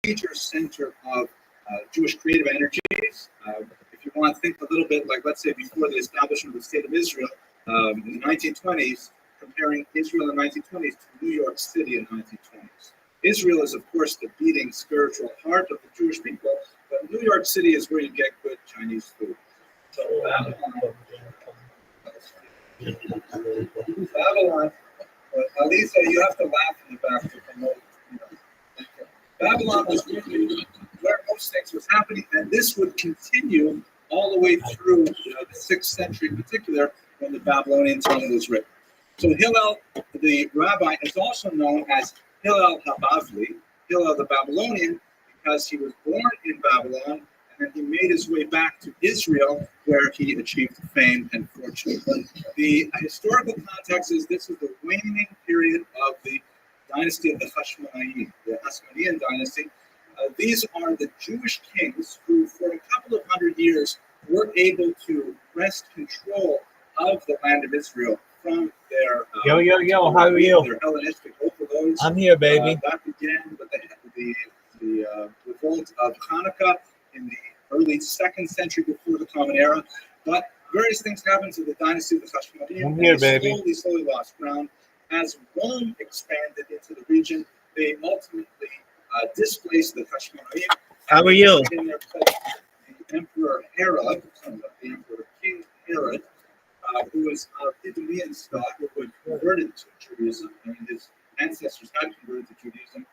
major center of Jewish creative energies. If you want to think a little bit like, let's say, before the establishment of the State of Israel in the 1920s, comparing Israel in the 1920s to New York City in the 1920s. Israel is, of course, the beating spiritual heart of the Jewish people, but New York City is where you get good Chinese food. So Babylon, Alisa, you have to laugh in the back to promote. Babylon was really where most things was happening, and this would continue all the way through the 6th century in particular, when the Babylonian Talmud was written. So Hillel, the rabbi, is also known as Hillel HaBavli, Hillel the Babylonian, because he was born in Babylon, and then he made his way back to Israel, where he achieved fame and fortune. The historical context is this is the waning period of the dynasty of the Hashmonaim, the Hasmonean dynasty. These are the Jewish kings who, for a couple of hundred years, were able to wrest control of the land of Israel from their how are you? Their Hellenistic overlords. I'm here, baby. That began with the revolt of Hanukkah in the early 2nd century before the Common Era. But various things happened to the dynasty of the Hashmonaim. I'm here, baby. Slowly lost ground. As Rome expanded into the region, they ultimately displaced the Hashmonaim. How are you? In their place, the Emperor Herod, the Emperor King Herod, who was of Idumean stock, who had converted to Judaism. I mean, his ancestors had converted to Judaism.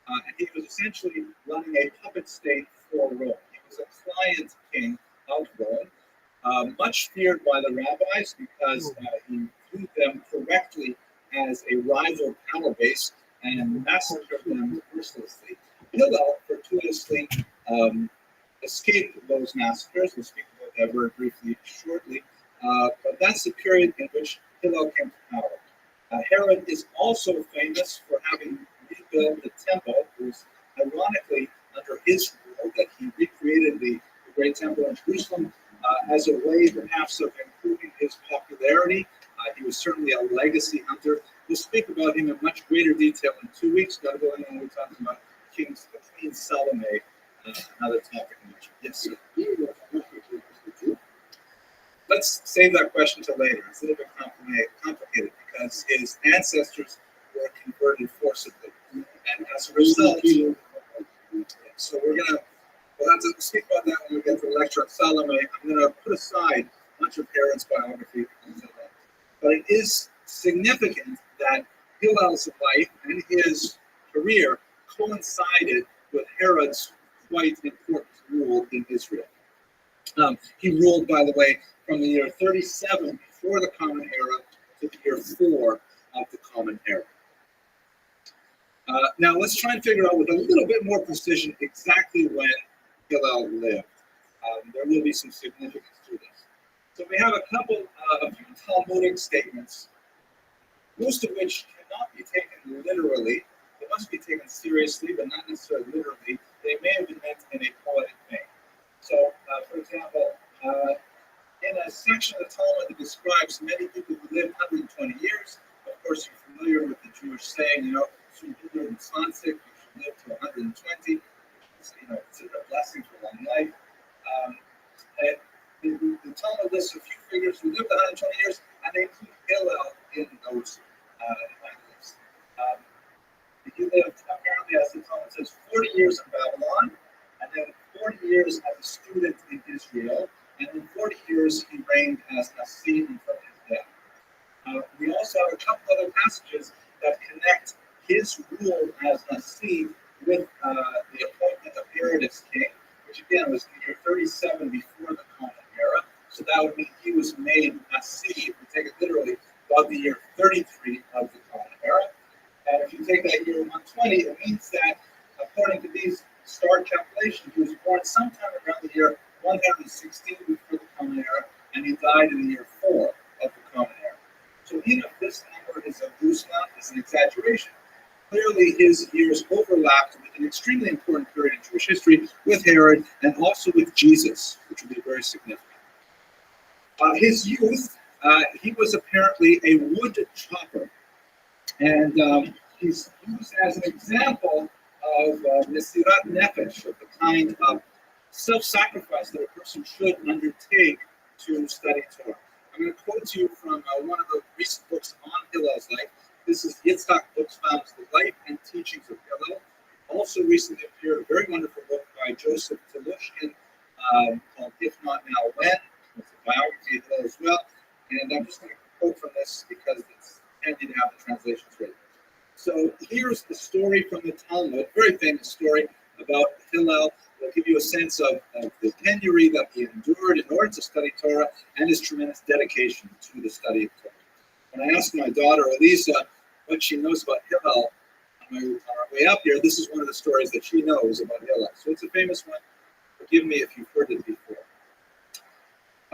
And he was essentially running a puppet state for Rome. He was a client king of Rome, much feared by the rabbis because he viewed them correctly as a rival power base and massacred them mercilessly. Hillel fortuitously escaped those massacres. We'll speak about that very briefly shortly. But that's the period in which Hillel came to power. Herod is also famous for having rebuilt the temple. It was ironically under his rule that he recreated the great temple in Jerusalem as a way perhaps of improving his popularity. He was certainly a legacy hunter. We'll speak about him in much greater detail in 2 weeks. Got to go in when we're talking about Queen Salome, another topic. Yes, sir. Let's save that question till later. It's a little bit complicated because his ancestors were converted forcibly, and as a result, so we'll have to speak about that when we get to the lecture on Salome. I'm going to put aside much of Herod's biography until then, but it is significant that Hillel's life and his career coincided with Herod's quite important rule in Israel. He ruled, by the way, from the year 37 before the Common Era to the year 4 of the Common Era. Now, let's try and figure out with a little bit more precision exactly when Hillel lived. There will be some significance to this. So we have a couple of Talmudic statements, most of which cannot be taken literally. They must be taken seriously, but not necessarily literally. They may have been meant in a poetic vein. So, for example, in a section of the Talmud that describes many people who lived 120 years, of course, you're familiar with the Jewish saying, you should live in Santik, you should live to 120, it's, considered a blessing for a long life. And the Talmud lists a few figures who lived 120 years, and they include Hillel in those lists. He lived, apparently, as the Talmud says, 40 years in Babylon, and then 40 years as a student in Israel, and in 40 years he reigned as Nasi until his death. We also have a couple other passages that connect his rule as Nasi with the appointment of Herod as king, which again was in the year 37 before the Common Era. So that would mean he was made Nasi, if we take it literally, about the year 33 of the Common Era. And if you take that year 120, it means that, according to these star calculations, he was born sometime around the year 116 before the Common Era, and he died in the year 4 of the Common Era. So even if this number is a loose amount, it's an exaggeration. Clearly, his years overlapped with an extremely important period in Jewish history with Herod and also with Jesus, which would be very significant. His youth, he was apparently a wood chopper. And he's used as an example of Mesirat Nefesh, of the kind of self-sacrifice that a person should undertake to study Torah. I'm going to quote to you from one of the recent books on Hillel's life. This is Yitzhak Buxbaum's The Life and Teachings of Hillel. Also recently appeared a very wonderful book by Joseph Telushkin called If Not Now When. It's a biography of Hillel as well. And I'm just going to quote from this because it's handy to have the translations ready. So here's the story from the Talmud, very famous story about Hillel. It'll give you a sense of the penury that he endured in order to study Torah and his tremendous dedication to the study of Torah. When I asked my daughter, Elisa, what she knows about Hillel on our way up here, this is one of the stories that she knows about Hillel. So it's a famous one. Forgive me if you've heard it before.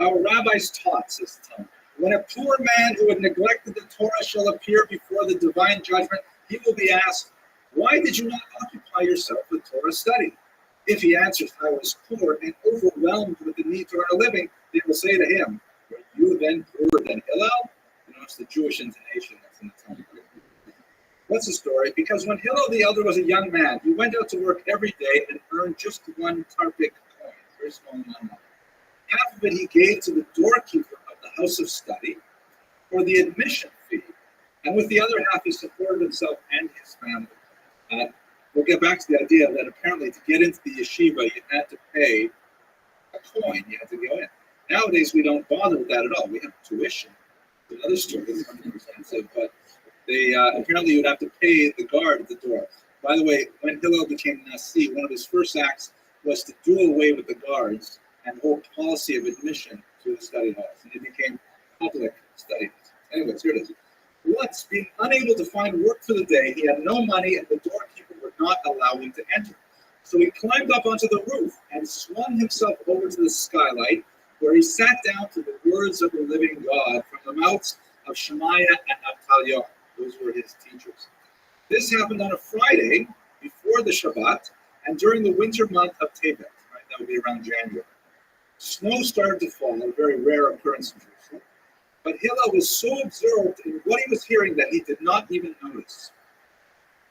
Our rabbis taught, says the Talmud, when a poor man who had neglected the Torah shall appear before the divine judgment, he will be asked, why did you not occupy yourself with Torah study? If he answers, I was poor and overwhelmed with the need to earn a living, they will say to him, were you then poorer than Hillel? You know, it's the Jewish intonation that's in the Talmud. What's the story? Because when Hillel the elder was a young man, he went out to work every day and earned just one tarpik coin, very small amount. Half of it he gave to the doorkeeper of the house of study for the admission fee, and with the other half he supported himself and his family. We'll get back to the idea that apparently to get into the yeshiva you had to pay a coin, you had to go in. Nowadays we don't bother with that at all. We have tuition. Another story that's more expensive, but they apparently you would have to pay the guard at the door. By the way, when Hillel became Nasi, one of his first acts was to do away with the guards and the whole policy of admission to the study halls, and it became public study halls. Anyways, here it is. Once, being unable to find work for the day, he had no money and the doorkeeper would not allow him to enter. So he climbed up onto the roof and swung himself over to the skylight, where he sat down to the words of the living God from the mouths of Shemaiah and Avtaliyah. Those were his teachers. This happened on a Friday before the Shabbat and during the winter month of Tevet. Right, that would be around January. Snow started to fall, a very rare occurrence in Jerusalem. But Hillel was so absorbed in what he was hearing that he did not even notice.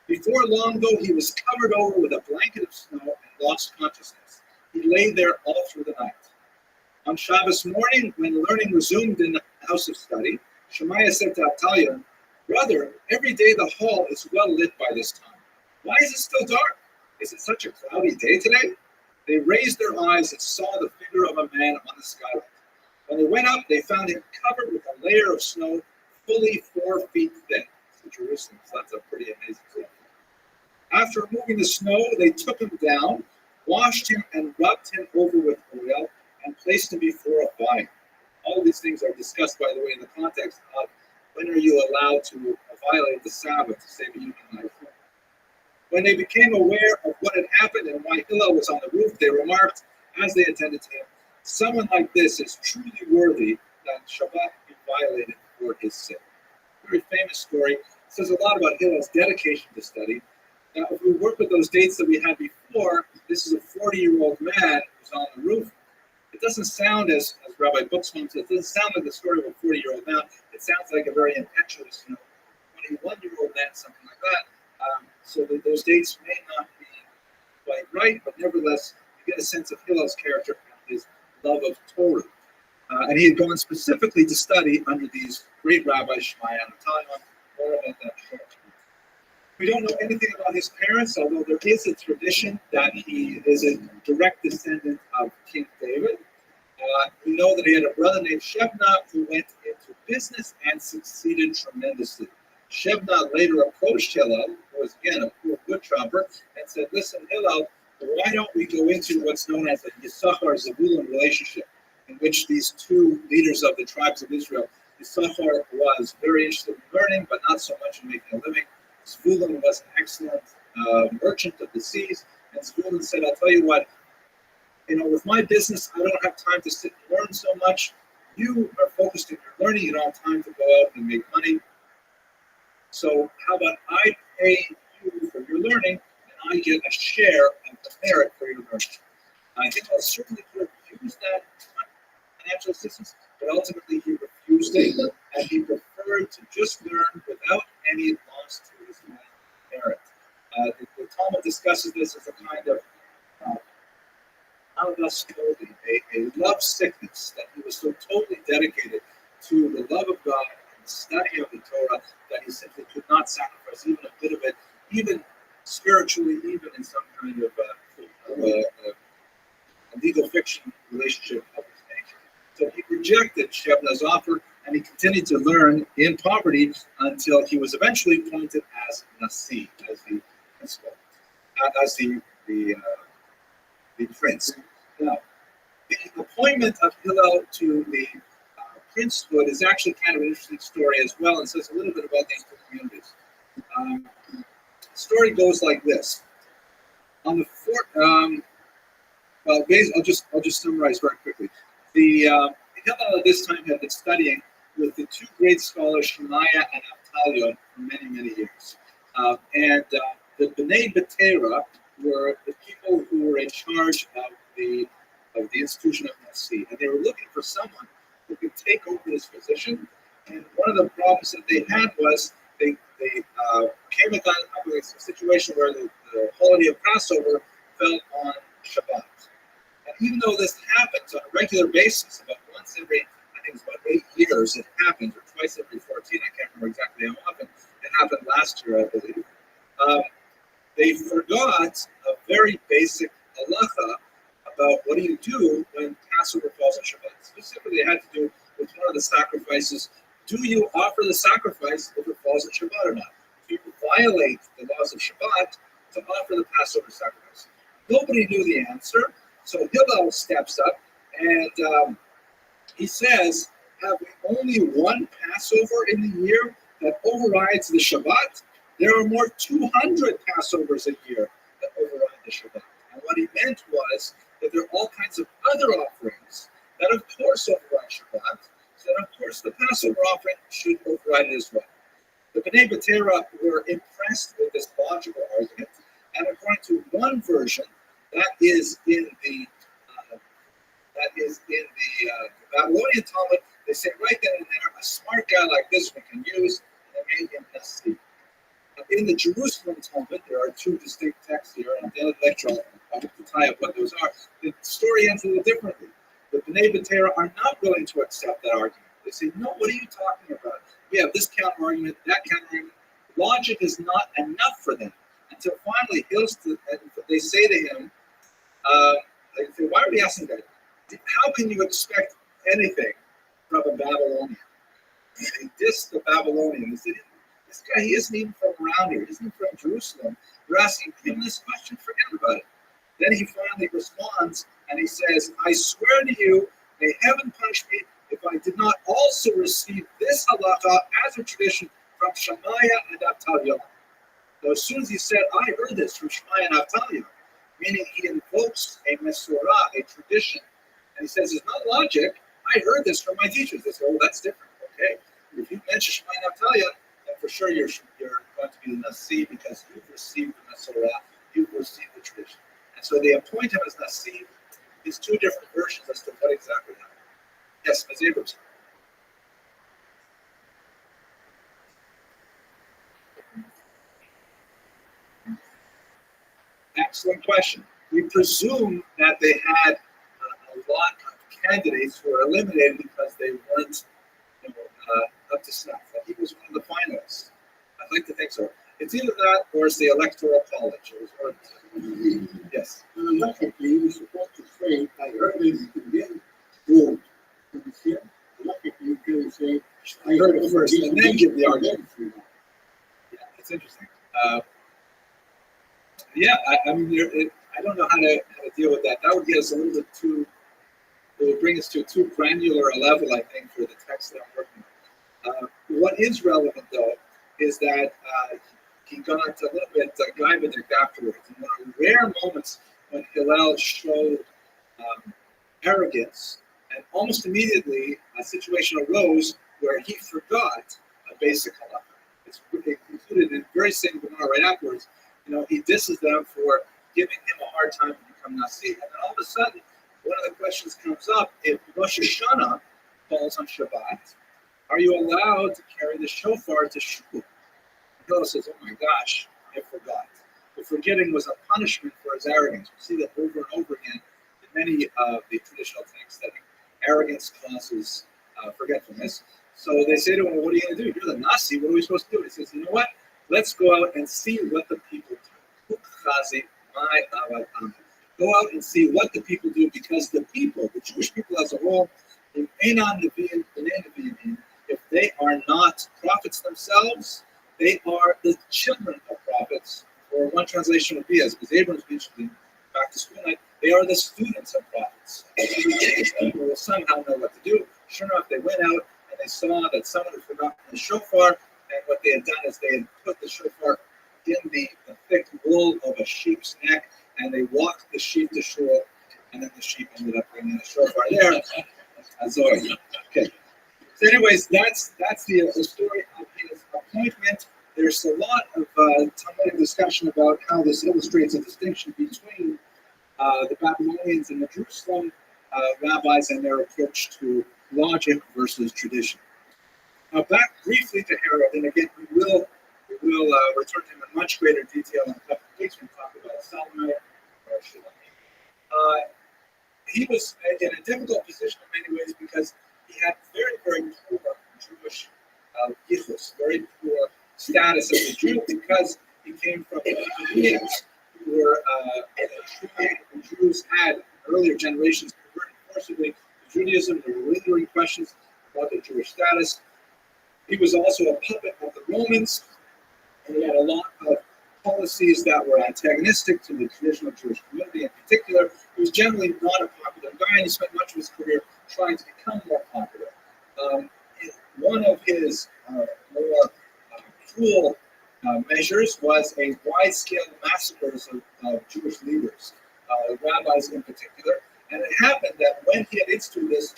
Before long, though, he was covered over with a blanket of snow and lost consciousness. He lay there all through the night. On Shabbos morning, when learning resumed in the house of study, Shemaiah said to Avtaliyah, brother, every day the hall is well lit by this time. Why is it still dark? Is it such a cloudy day today? They raised their eyes and saw the figure of a man on the skylight. When they went up, they found him covered with a layer of snow fully 4 feet thick. It's in Jerusalem, so that's a pretty amazing thing. After removing the snow, they took him down, washed him, and rubbed him over with oil, and placed him before a fire. All of these things are discussed, by the way, in the context of when are you allowed to violate the Sabbath to save a human life. When they became aware of what had happened and why Hillel was on the roof, they remarked, as they attended to him, someone like this is truly worthy that Shabbat be violated for his sake. Very famous story. It says a lot about Hillel's dedication to study. Now, if we work with those dates that we had before, this is a 40-year-old man who's on the roof. It doesn't sound, as Rabbi Buxbaum said, it doesn't sound like the story of a 40-year-old man. It sounds like a very impetuous, 21-year-old man, something like that. So that those dates may not be quite right, but nevertheless, you get a sense of Hillel's character and his love of Torah. And he had gone specifically to study under these great rabbis, Shemaiah and Avtaliyah. More about that shortly. We don't know anything about his parents, although there is a tradition that he is a direct descendant of King David. We know that he had a brother named Shebna who went into business and succeeded tremendously. Shebna later approached Hillel, who was again a poor wood chopper, and said, listen, Hillel, why don't we go into what's known as a Yisachar-Zebulun relationship, in which these two leaders of the tribes of Israel, Yisachar was very interested in learning, but not so much in making a living. Zebulun was an excellent merchant of the seas, and Zebulun said, I'll tell you what, with my business, I don't have time to sit and learn so much. You are focused on your learning, you don't have time to go out and make money. So how about I pay you for your learning, and I get a share of the merit for your learning? I think I'll certainly refuse that financial assistance, but ultimately he refused it, and he preferred to just learn without any loss to his own merit. The Talmud discusses expresses this as a kind of a love sickness, that he was so totally dedicated to the love of God and the study of the Torah that he simply could not sacrifice even a bit of it, even spiritually, even in some kind of a legal fiction relationship of his nature. So he rejected Shebna's offer, and he continued to learn in poverty until he was eventually appointed as Nasi, as the principal, as the prince. Now, the appointment of Hillel to the princehood is actually kind of an interesting story as well, and says a little bit about these two communities. The story goes like this: on the I'll just summarize very quickly. The Hillel at this time had been studying with the two great scholars Shemaiah and Avtalion for many, many years, and the Bnei Betera were the people who were in charge of the institution of Nasi, and they were looking for someone who could take over this position. And one of the problems that they had was they came up with a situation where the holiday of Passover fell on Shabbat. And even though this happens on a regular basis, about once every, I think it's about 8 years, it happens, or twice every 14, I can't remember exactly how often. It happened last year, I believe. They forgot a very basic halacha about what do you do when Passover falls on Shabbat. Specifically, it had to do with one of the sacrifices. Do you offer the sacrifice if it falls on Shabbat or not? Do you violate the laws of Shabbat to offer the Passover sacrifice? Nobody knew the answer, so Hillel steps up and he says, have we only one Passover in the year that overrides the Shabbat? There are more 200 Passovers a year that override the Shabbat. And what he meant was that there are all kinds of other offerings that of course override Shabbat, so that of course the Passover offering should override it as well. The Bnei Betera were impressed with this logical argument, and according to one version, that is in the Babylonian Talmud, they say right then and there, a smart guy like this we can use, and they made him Nasi. In the Jerusalem Talmud, there are two distinct texts here, and at the end of the lecture, I'll have to tie up what those are. The story ends a little differently. The Bnei Betera are not willing to accept that argument. They say, no, what are you talking about? We have this counter argument, that counter argument. Logic is not enough for them. Until finally, they say to him, they say, why are we asking that? How can you expect anything from a Babylonian? And they diss the Babylonian. They say, this guy, he isn't even from around here. He isn't from Jerusalem. You're asking him this question, forget about it. Then he finally responds, and he says, I swear to you, may heaven punish me if I did not also receive this halacha as a tradition from Shemaiah and Avtalion. So as soon as he said, I heard this from Shemaiah and Avtalion, meaning he invokes a mesorah, a tradition, and he says, it's not logic. I heard this from my teachers. They say, oh, that's different. Okay, if you mention Shemaiah and Avtalion, then for sure you're going to be the Nasi because you've received the mesorah, you've received the tradition. And so they appoint him as Nasi. These two different versions as to what exactly happened. Yes, Ms. Abrams. Excellent question. We presume that they had a lot of candidates who were eliminated because they weren't up to snuff. He was one of the finalists. I'd like to think so. It's either that or it's the Electoral College. It was yes. Logically, you're supposed to say, I heard it again, good. Logically, you can say, I heard it first, and then give the argument. Yeah, it's interesting. I mean, I don't know how to deal with that. That would get us a little bit too. It would bring us to too granular a level, I think, for the text that I'm working on. What is relevant, though, is that he got a little bit Gaivadik afterwards. And one of the rare moments when Hillel showed arrogance, and almost immediately a situation arose where he forgot a basic halacha. It's included in the very same Gemara right afterwards. He disses them for giving him a hard time to become Nasi. And then all of a sudden, one of the questions comes up, if Rosh Hashanah falls on Shabbat, are you allowed to carry the shofar to shul? Hillel says, oh my gosh, I forgot. the forgetting was a punishment for his arrogance. We see that over and over again in many of the traditional texts that arrogance causes forgetfulness. So they say to him, well, what are you going to do? You're the Nasi. What are we supposed to do? He says, you know what? Let's go out and see what the people do. Go out and see what the people do, because the people, the Jewish people as a whole, if they are not prophets themselves, they are the children of prophets. Or one translation would be, as Abrams mentioned back to school night, they are the students of prophets. These people will somehow know what to do. Sure enough, they went out and they saw that someone had forgotten the shofar, and what they had done is they had put the shofar in the thick wool of a sheep's neck, and they walked the sheep to shore, and then the sheep ended up bringing the shofar there. Okay. So anyways, that's the story of his appointment. There's a lot of Talmudic discussion about how this illustrates a distinction between the Babylonians and the Jerusalem rabbis and their approach to logic versus tradition. Now, back briefly to Herod, and again, we will return to him in much greater detail in a couple of weeks when we talk about Salome or Shalom. He was in a difficult position in many ways because he had very, very poor Jewish yichus, very poor status as a Jew, because he came from Judeans who were Jews had in earlier generations converted forcibly to Judaism. There were lingering questions about their Jewish status. He was also a puppet of the Romans, and he had a lot of policies that were antagonistic to the traditional Jewish community in particular. He was generally not a popular guy, and he spent much of his career trying to become more popular. One of his more cruel measures was a wide-scale massacres of Jewish leaders, rabbis in particular. And it happened that when he had instituted this,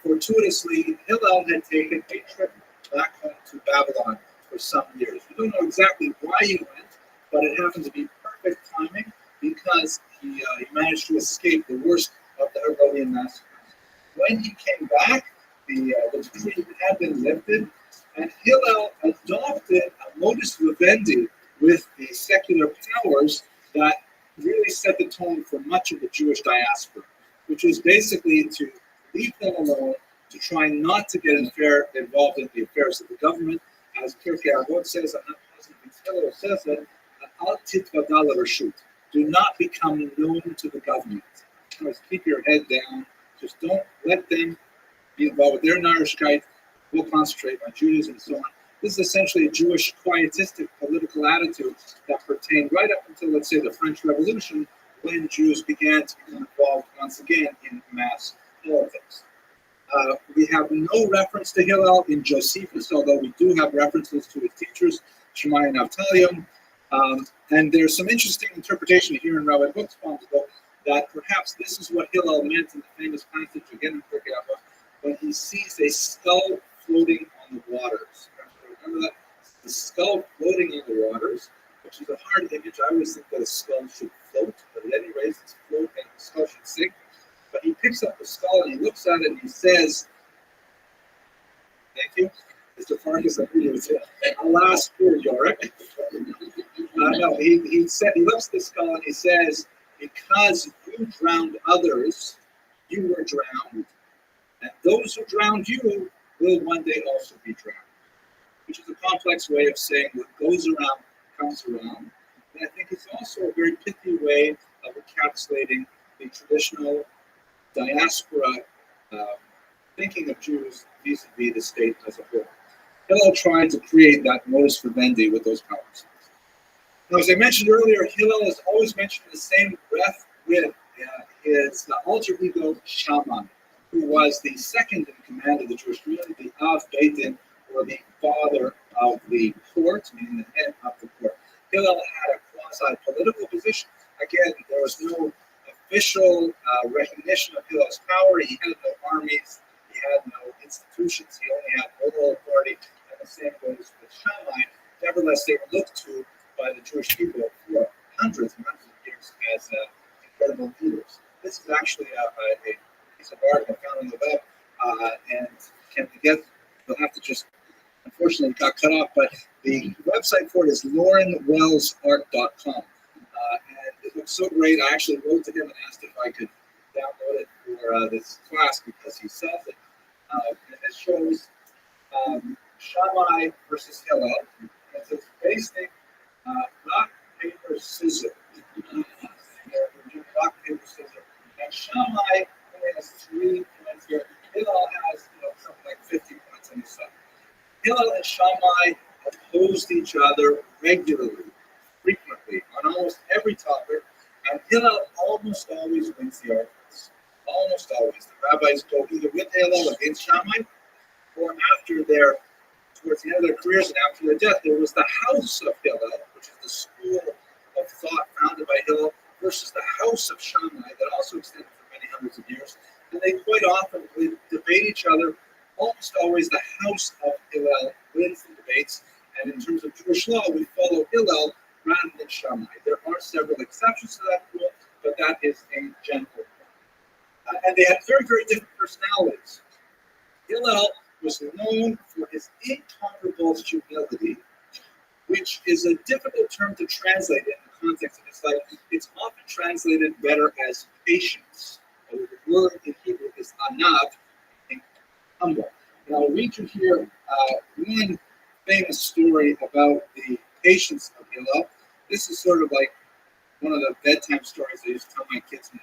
fortuitously, Hillel had taken a trip back home to Babylon for some years. We don't know exactly why he went, but it happened to be perfect timing because he managed to escape the worst of the Herodian massacres. When he came back, the decree had been lifted, and Hillel adopted a modus vivendi with the secular powers that really set the tone for much of the Jewish diaspora, which was basically to leave them alone, to try not to get involved in the affairs of the government. As Pirkei Avot says, Hillel says that, Al titvada l'rashut, do not become known to the government. Keep your head down. Just don't let them be involved with their Narishkeit. We'll concentrate on Judaism and so on. This is essentially a Jewish quietistic political attitude that pertained right up until, let's say, the French Revolution, when Jews began to become involved once again in mass politics. We have no reference to Hillel in Josephus, although we do have references to his teachers, Shammai and Avtalion. And there's some interesting interpretation here in Rabbi Buchsbaum's book that perhaps this is what Hillel meant in the famous passage again in Pirkei Avot, when he sees a skull floating on the waters. Remember that? The skull floating on the waters, which is a hard image. I always think that a skull should float, but at any rate, it's float and the skull should sink. But he picks up the skull and he looks at it and he says, "Thank you, Mr. Farkas." I think it was alas, poor Yorick. No, he looks at the skull and he says, "Because you drowned others, you were drowned, and those who drowned you will one day also be drowned," which is a complex way of saying what goes around comes around. And I think it's also a very pithy way of encapsulating the traditional diaspora thinking of Jews vis-a-vis the state as a whole. Hillel tried to create that modus vivendi with those powers. Now, as I mentioned earlier, Hillel is always mentioned in the same breath with his alter ego Shammai, who was the second in command of the Jewish community, the Av Beit Din, or the father of the court, meaning the head of the court. Hillel had a quasi-political position. Again, there was no official recognition of Hillel's power. He had no armies. He had no institutions. He only had moral authority, and the same goes with Shammai. Nevertheless, they were looked to by the Jewish people for hundreds and hundreds of years as incredible leaders. This is actually a piece of art I found on the web, and can get. You'll have to just, unfortunately, it got cut off, but the website for it is laurenwellsart.com. And it looks so great. I actually wrote to him and asked if I could download it for this class because he sells it. And this shows Shammai versus Hillel. It says basically rock, paper, scissors. Rock, paper, scissors. And Shammai only has 3 points here. Hillel has something like 50 points on his side. Hillel and Shammai opposed each other regularly, frequently, on almost every topic, and Hillel almost always wins the arguments. Almost always. The rabbis go either with Hillel against Shammai, or towards the end of their careers and after their death, there was the house of Hillel, which is the school of thought founded by Hillel, versus the house of Shammai that also extended for many hundreds of years. And they quite often would debate each other. Almost always the house of Hillel wins the debates. And in terms of Jewish law, we follow Hillel rather than Shammai. There are several exceptions to that rule, but that is a general rule. And they had very, very different personalities. Hillel was known for his incomparable humility, which is a difficult term to translate in the context of his life. It's often translated better as patience. The word in Hebrew is anav, humble. And I'll read you here one famous story about the patience of Hillel. This is sort of like one of the bedtime stories I used to tell my kids when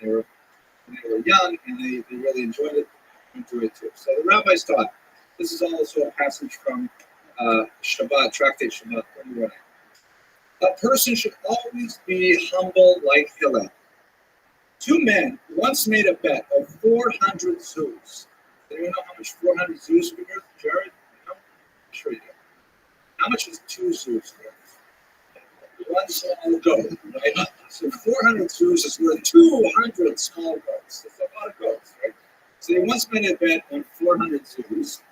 they were young, and they really enjoyed it. I enjoyed it too. So the rabbis taught. This is also a passage from Shabbat, Tractate Shabbat 21. A person should always be humble like Hillel. 2 men once made a bet of 400 zoos. Do you know how much 400 zoos are worth, Jared? No? I'm sure you do. How much is 2 zoos worth? 1 small goat, right? So 400 zoos is worth 200 small goats. That's a lot of goats, right? So they once made a bet on 400 zoos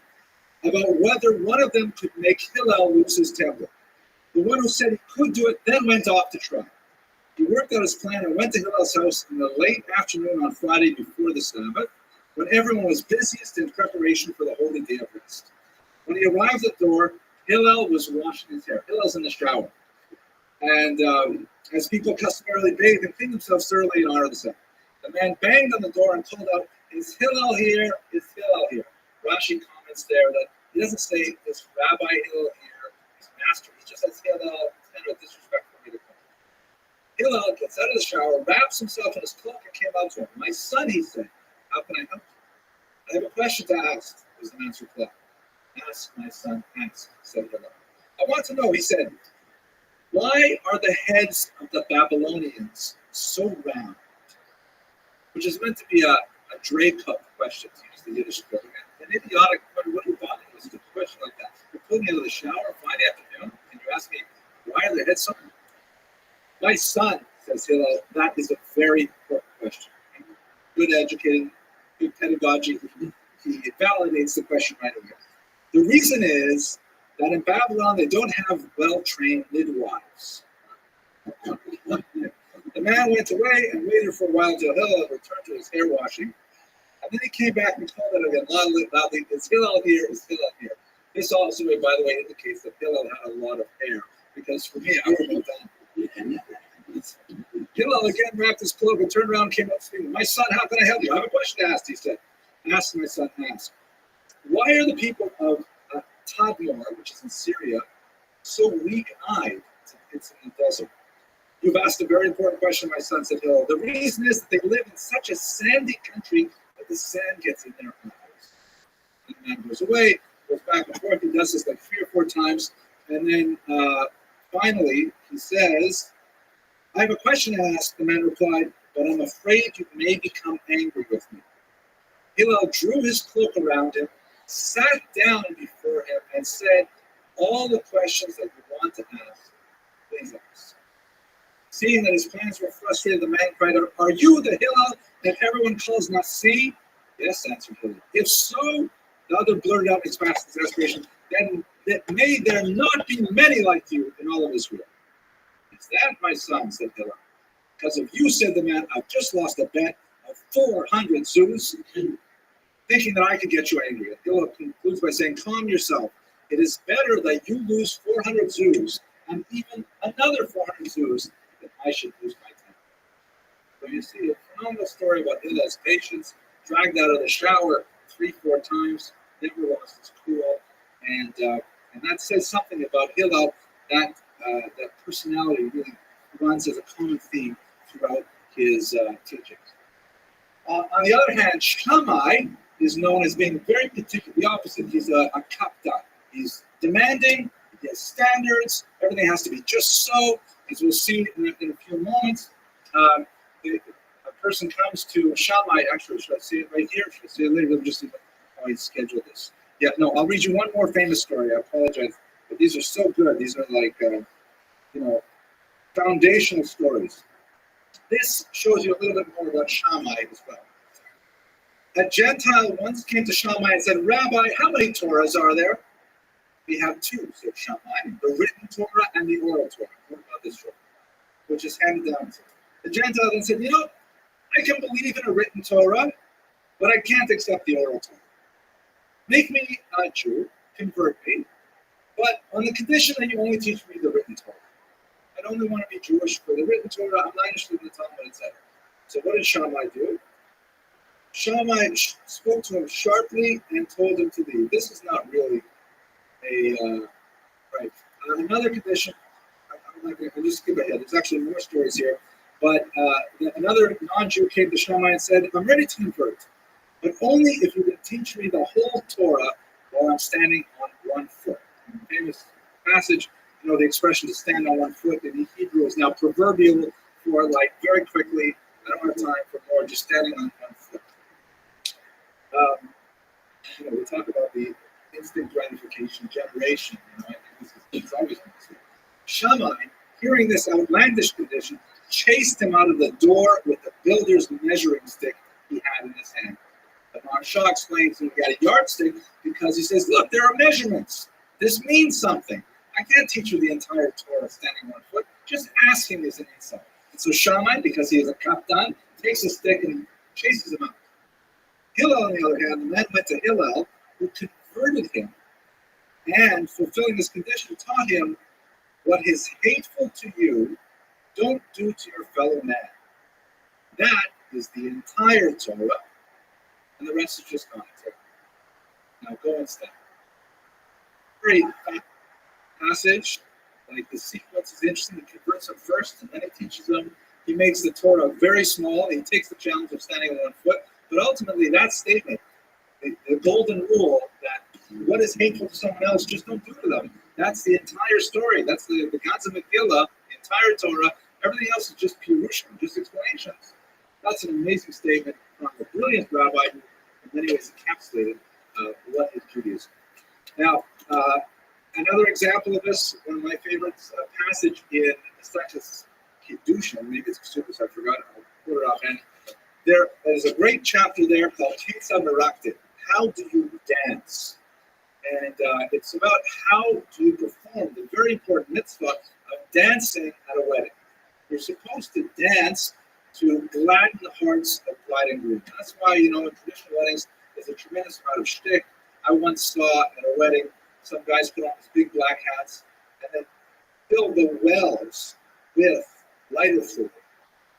about whether one of them could make Hillel lose his temper. The one who said he could do it then went off to try. He worked out his plan and went to Hillel's house in the late afternoon on Friday before the Sabbath, when everyone was busiest in preparation for the holy day of rest. When he arrived at the door, Hillel was washing his hair. Hillel's in the shower. And as people customarily bathe and clean themselves thoroughly in honor of the Sabbath, the man banged on the door and called out, "Is Hillel here? Is Hillel here?" Rashi comments there that he doesn't say, "Is Rabbi Hillel here? His master." He just says, "Hillel." It's kind of a disrespectful way to call him. Hillel gets out of the shower, wraps himself in his cloak, and came out to him. "My son," he said, "how can I help you?" "I have a question to ask," was the man's reply. "Ask, my son, ask," said Hillel. "I want to know," he said, "why are the heads of the Babylonians so round?" Which is meant to be a Dre Cup question, to use the Yiddish word. An idiotic question. What do you bother with a question like that? You're pulling me out of the shower Friday afternoon, and you ask me, why are their heads so round? "My son," says Hillel, "that is a very important question." Good educating, good pedagogy. He validates the question right away. The reason is that in Babylon, they don't have well-trained midwives. The man went away and waited for a while until Hillel returned to his hair washing. And then he came back and called it again loudly, "Is Hillel here? Is Hillel here?" This also, by the way, indicates that Hillel had a lot of hair, because for me, I would have done. Hillel again wrapped his cloak and turned around and came up speaking. "My son, how can I help you? I have a question to ask," he said. "Ask, my son, ask. Why are the people of Tadmor, which is in Syria, so weak-eyed?" It's in the desert. "You've asked a very important question, my son," said Hillel. "The reason is that they live in such a sandy country that the sand gets in their eyes." And the man goes away, goes back and forth. He does this like 3 or 4 times. And then finally, he says, "I have a question to ask," the man replied, "but I'm afraid you may become angry with me." Hillel drew his cloak around him, sat down before him, and said, "All the questions that you want to ask, please ask." Seeing that his plans were frustrated, the man cried out, "Are you the Hillel that everyone calls Nasi?" "Yes," answered Hillel. "If so," the other blurted out in exasperation, "then may there not be many like you in all of Israel." "Is that, my son?" said Hillel. "Because of you," said the man, "I've just lost a bet of 400 zoos, thinking that I could get you angry." Hillel concludes by saying, "Calm yourself. It is better that you lose 400 zoos and even another 400 zoos than I should lose my temper. So you see a phenomenal story about Hillel's patience, dragged out of the shower 3-4 times, never lost his cool, and that says something about Hillel, that personality really runs as a common theme throughout his teachings. On the other hand, Shammai is known as being very particular, the opposite. He's a kaptan. He's demanding, he has standards, everything has to be just so. As we'll see in a few moments, a person comes to Shammai. Actually, should I say it right here? Should I say it later? Let me just see how I schedule this. Yeah, no, I'll read you one more famous story. I apologize, but these are so good. These are like, foundational stories. This shows you a little bit more about Shammai as well. A Gentile once came to Shammai and said, Rabbi, how many Torahs are there? We have two, said Shammai, the written Torah and the oral Torah. What about this Torah? Which is handed down to. The Gentile then said, I can believe in a written Torah, but I can't accept the oral Torah. Make me a Jew, convert me, but on the condition that you only teach me the written Torah. I only want to be Jewish for the written Torah. I'm not interested in the Talmud, etc. So what did Shammai do? Shammai spoke to him sharply and told him to leave. This is not really right. Another condition, I'll just skip ahead. There's actually more stories here. But another non-Jew came to Shammai and said, I'm ready to convert, but only if you can teach me the whole Torah while I'm standing on one foot. Famous passage, the expression to stand on one foot in Hebrew is now proverbial for like very quickly, I don't have time for more, just standing on one foot. We talk about the instant gratification generation. I think this is always been this way. Shammai, hearing this outlandish condition, chased him out of the door with the builder's measuring stick he had in his hand. The Maharsha explains he got a yardstick because he says, look, there are measurements. This means something. I can't teach you the entire Torah standing on foot. Just asking is an insult. And so Shammai, because he is a kaptan, takes a stick and chases him out. Hillel, on the other hand, the man went to Hillel, who converted him, and fulfilling this condition, taught him what is hateful to you, don't do to your fellow man. That is the entire Torah, and the rest is just commentary. Now go and stand. Great passage, like the sequence is interesting. He converts him first, and then he teaches him. He makes the Torah very small. He takes the challenge of standing on one foot. But ultimately, that statement, the golden rule that what is hateful to someone else, just don't do to them. That's the entire story. That's the Gaza Megillah, the entire Torah. Everything else is just pirushim, just explanations. That's an amazing statement from a brilliant rabbi who, in many ways, encapsulated what is Judaism. Now, another example of this, one of my favorites, passage in Masechtas Kiddushin, maybe it's Kesubos, I forgot, I'll put it offhand. There is a great chapter there called Ketzad Meraktim. How do you dance? And it's about how do you perform the very important mitzvah of dancing at a wedding. You're supposed to dance to gladden the hearts of bride and groom. That's why, in traditional weddings, there's a tremendous amount of shtick. I once saw at a wedding, some guys put on these big black hats and then fill the wells with lighter fluid,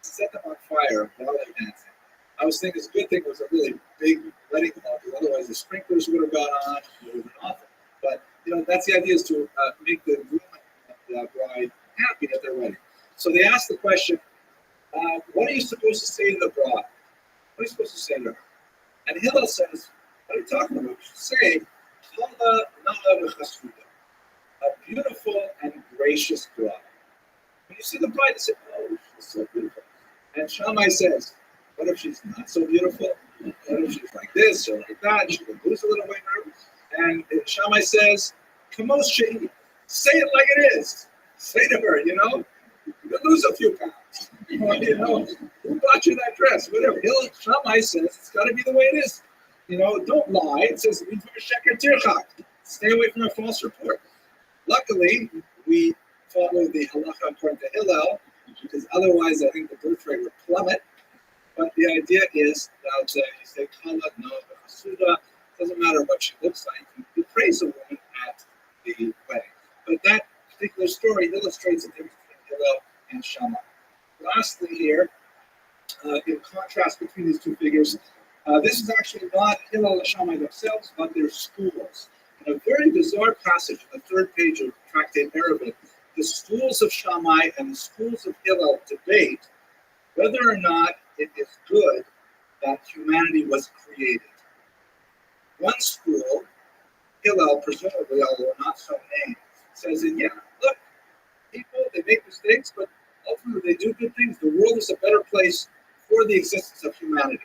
set them on fire while they're dancing. I was thinking it's a good thing it was a really big wedding hall, because otherwise the sprinklers would have gone on. It would have been awful. But that's the idea, is to make the groom and the bride happy at their wedding. So they asked the question, what are you supposed to say to the bride? What are you supposed to say to her? And Hillel says, what are you talking about? You should say, a beautiful and gracious bride. When you see the bride, you say, oh, she's so beautiful. And Shammai says, what if she's not so beautiful? What if she's like this or like that? She could lose a little weight. And Shammai says, Kamos Shehi, say it like it is. Say to her, you could lose a few pounds. Who bought you that dress? Whatever. Shammai says it's got to be the way it is. Don't lie. It says, stay away from a false report. Luckily, we follow the halacha according to Hillel, because otherwise I think the birth rate would plummet. But the idea is that you say, Kala, no, Hasuda, doesn't matter what she looks like, you praise a woman at the wedding. But that particular story illustrates the difference between Hillel and Shammai. lastly here, in contrast between these two figures, this is actually not Hillel and Shammai themselves, but their schools. In a very bizarre passage on the third page of Tractate Eruvin, the schools of Shammai and the schools of Hillel debate whether or not it is good that humanity was created. One school, Hillel, presumably, although not so named, says that, yeah, look, people, they make mistakes, but ultimately they do good things. The world is a better place for the existence of humanity.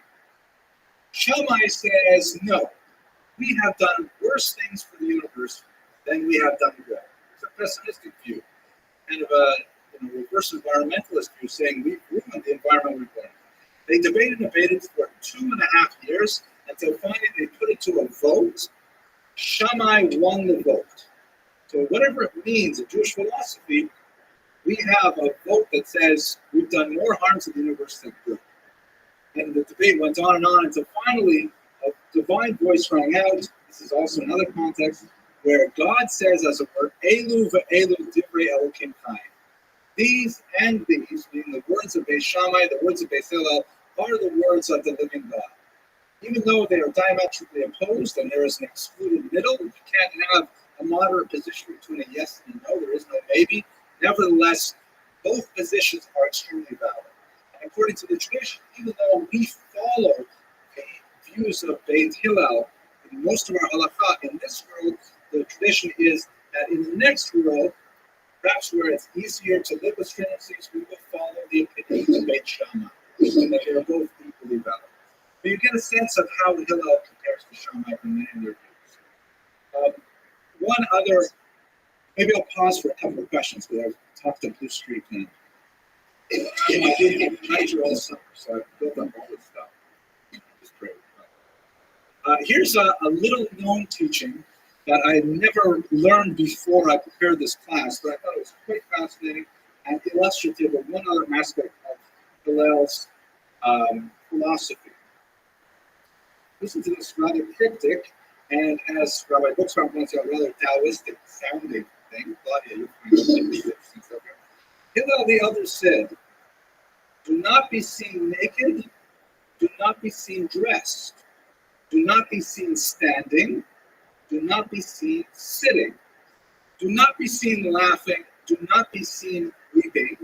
Shammai says, no, we have done worse things for the universe than we have done good. It's a pessimistic view, kind of a reverse environmentalist view, saying we've ruined the environment we've been in. They debated for 2.5 years until finally they put it to a vote. Shammai won the vote. So whatever it means in Jewish philosophy, we have a vote that says we've done more harm to the universe than good. And the debate went on and on until finally a divine voice rang out. This is also another context where God says, as it were, Elu ve'elu divrei Elokim chaim. These and these, being the words of Beis Shammai, the words of Beis Hillel, are the words of the living God. Even though they are diametrically opposed and there is an excluded middle, you can't have a moderate position between a yes and a no. There is no maybe. Nevertheless, both positions are extremely valid. And according to the tradition, even though we follow the views of Beis Hillel in most of our halakha in this world, the tradition is that in the next world, perhaps where it's easier to live with stringencies, we will follow the opinion of Beis Shammai, and that they are both equally valid. But you get a sense of how Hillel compares to Shammai in many of their views. One other, maybe I'll pause for a couple of questions because I've talked to Blue Street and I did Niger all summer, so I've built up all this stuff. It's great. Here's a little known teaching that I had never learned before I prepared this class, but I thought it was quite fascinating and illustrative of one other aspect of Hillel's philosophy. Listen to this rather cryptic, and as Rabbi Bookstrom points out, rather Taoistic sounding thing. Claudia, you'll find it interesting stuff here. Hillel the Elder said, do not be seen naked, do not be seen dressed, do not be seen standing, do not be seen sitting, do not be seen laughing, do not be seen weeping.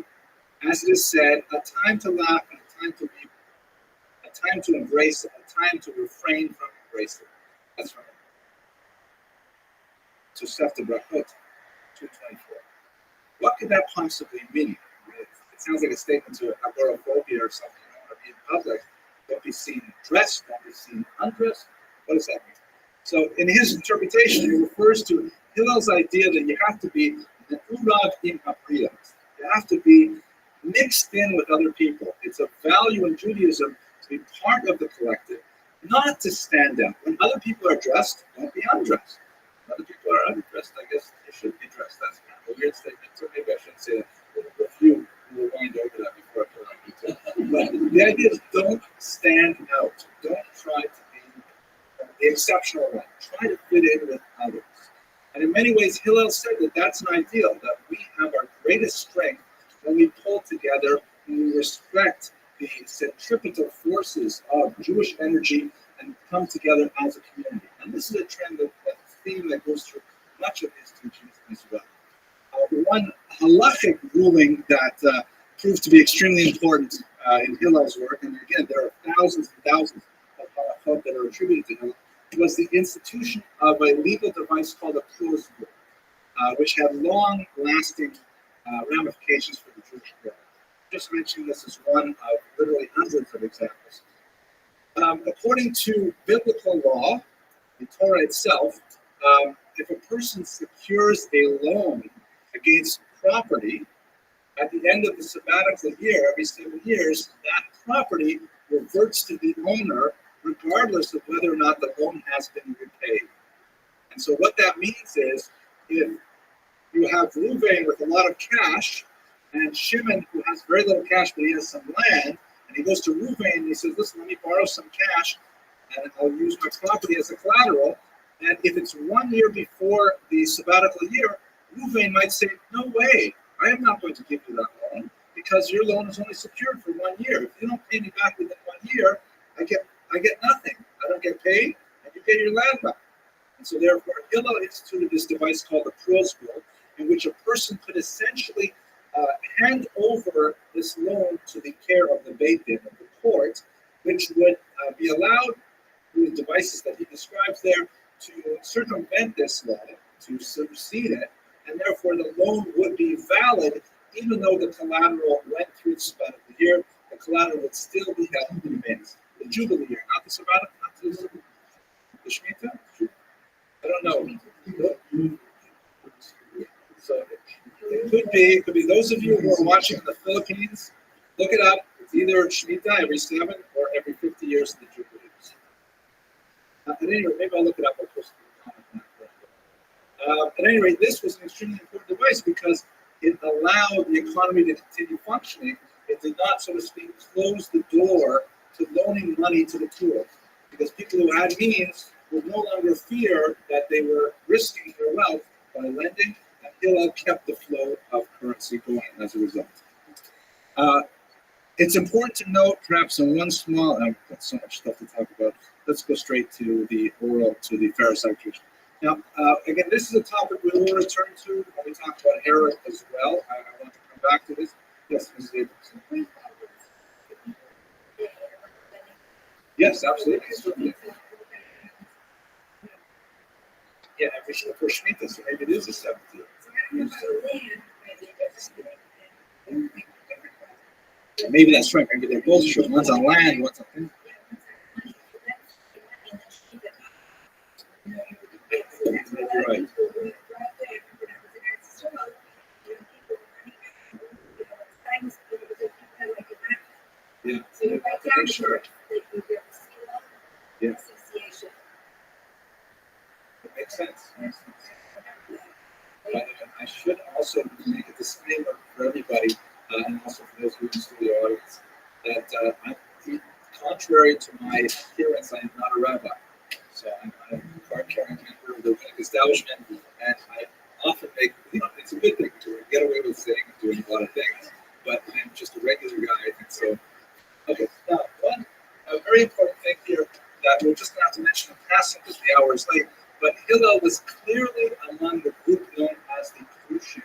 As it is said, a time to laugh and a time to weep, a time to embrace it, a time to refrain from embracing. That's right. Tosefta Brachot 224. What could that possibly mean? It sounds like a statement to agoraphobia or something. You don't want to be in public. Don't be seen dressed, don't be seen undressed. What does that mean? So in his interpretation, he refers to Hillel's idea that you have to be an urav im habriyot. You have to be mixed in with other people. It's a value in Judaism to be part of the collective, not to stand out. When other people are dressed, don't be undressed. When other people are undressed, I guess they should be dressed. That's kind of a weird statement, so maybe I shouldn't say that. A few will wind over that before I put it on YouTube. But the idea is don't stand out. Don't try to be the exceptional one. Try to fit in with others. And in many ways, Hillel said that that's an ideal, that we have our greatest strength when we pull together, when we respect the centripetal forces of Jewish energy and come together as a community. And this is a trend, a theme that goes through much of his teachings as well. One halachic ruling that proved to be extremely important in Hillel's work, and again, there are thousands and thousands of halachot that are attributed to Hillel, was the institution of a legal device called a closed book, which had long-lasting ramifications for the Jewish world. Just mentioning this as one of literally hundreds of examples. According to biblical law, the Torah itself, if a person secures a loan against property, at the end of the sabbatical year, every 7 years, that property reverts to the owner, regardless of whether or not the loan has been repaid. And so what that means is, if you have Reuven with a lot of cash, and Shimon, who has very little cash, but he has some land, and he goes to Reuven and he says, listen, let me borrow some cash, and I'll use my property as a collateral. And if it's 1 year before the sabbatical year, Reuven might say, no way, I am not going to give you that loan, because your loan is only secured for 1 year. If you don't pay me back within 1 year, I get nothing. I don't get paid, and you get your land back. And so therefore, Hillel instituted this device called the Pearls Rule, in which a person could essentially hand over this loan to the care of the Beit Din, of the court, which would be allowed through the devices that he describes there to circumvent this law, to supersede it, and therefore the loan would be valid even though the collateral went through the sabbatic year. The collateral would still be held in advance. The Jubilee year, not the sabbatic, not the Shemitah. I don't know. So it could be those of you who are watching in the Philippines, look it up. It's either Shemitah every 7 or every 50 years of the Jubilees. At any rate, maybe I'll look it up. At any rate, this was an extremely important device because it allowed the economy to continue functioning. It did not, so to speak, close the door to loaning money to the poor, because people who had means would no longer fear that they were risking their wealth by lending, and Hillel kept the flow of currency going as a result. It's important to note, perhaps in one small, I've got so much stuff to talk about. Let's go straight to the Pharisaic tradition. Now, again, this is a topic we will return to when we talk about Herod as well. I want to come back to this. Yes, Mrs. Abrams. Yes, absolutely. Yeah, for Shemitah, so maybe it is a 7th year. Maybe that's right. Maybe they're both short. One's on land, one's on things. Right. Yeah. Sure. Yeah. It makes sense. But I should also make a disclaimer for everybody, and also for those who listen to the audience, that contrary to my appearance, I am not a rabbi. So I'm a card-carrying member of the rabbinic establishment, and I often make, it's a good thing to get away with saying and doing a lot of things, but I'm just a regular guy, and so, okay. Now, a very important thing here that we're just going to have to mention in passing because the hour is late, but Hillel was clearly among the group known as the Perushim,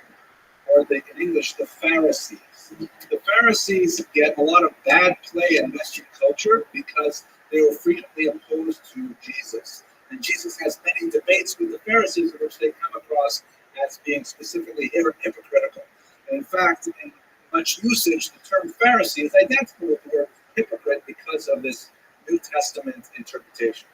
or in English, the Pharisees. The Pharisees get a lot of bad play in Western culture because they were frequently opposed to Jesus. And Jesus has many debates with the Pharisees in which they come across as being specifically hypocritical. And in fact, in much usage, the term Pharisee is identical with the word hypocrite because of this New Testament interpretation.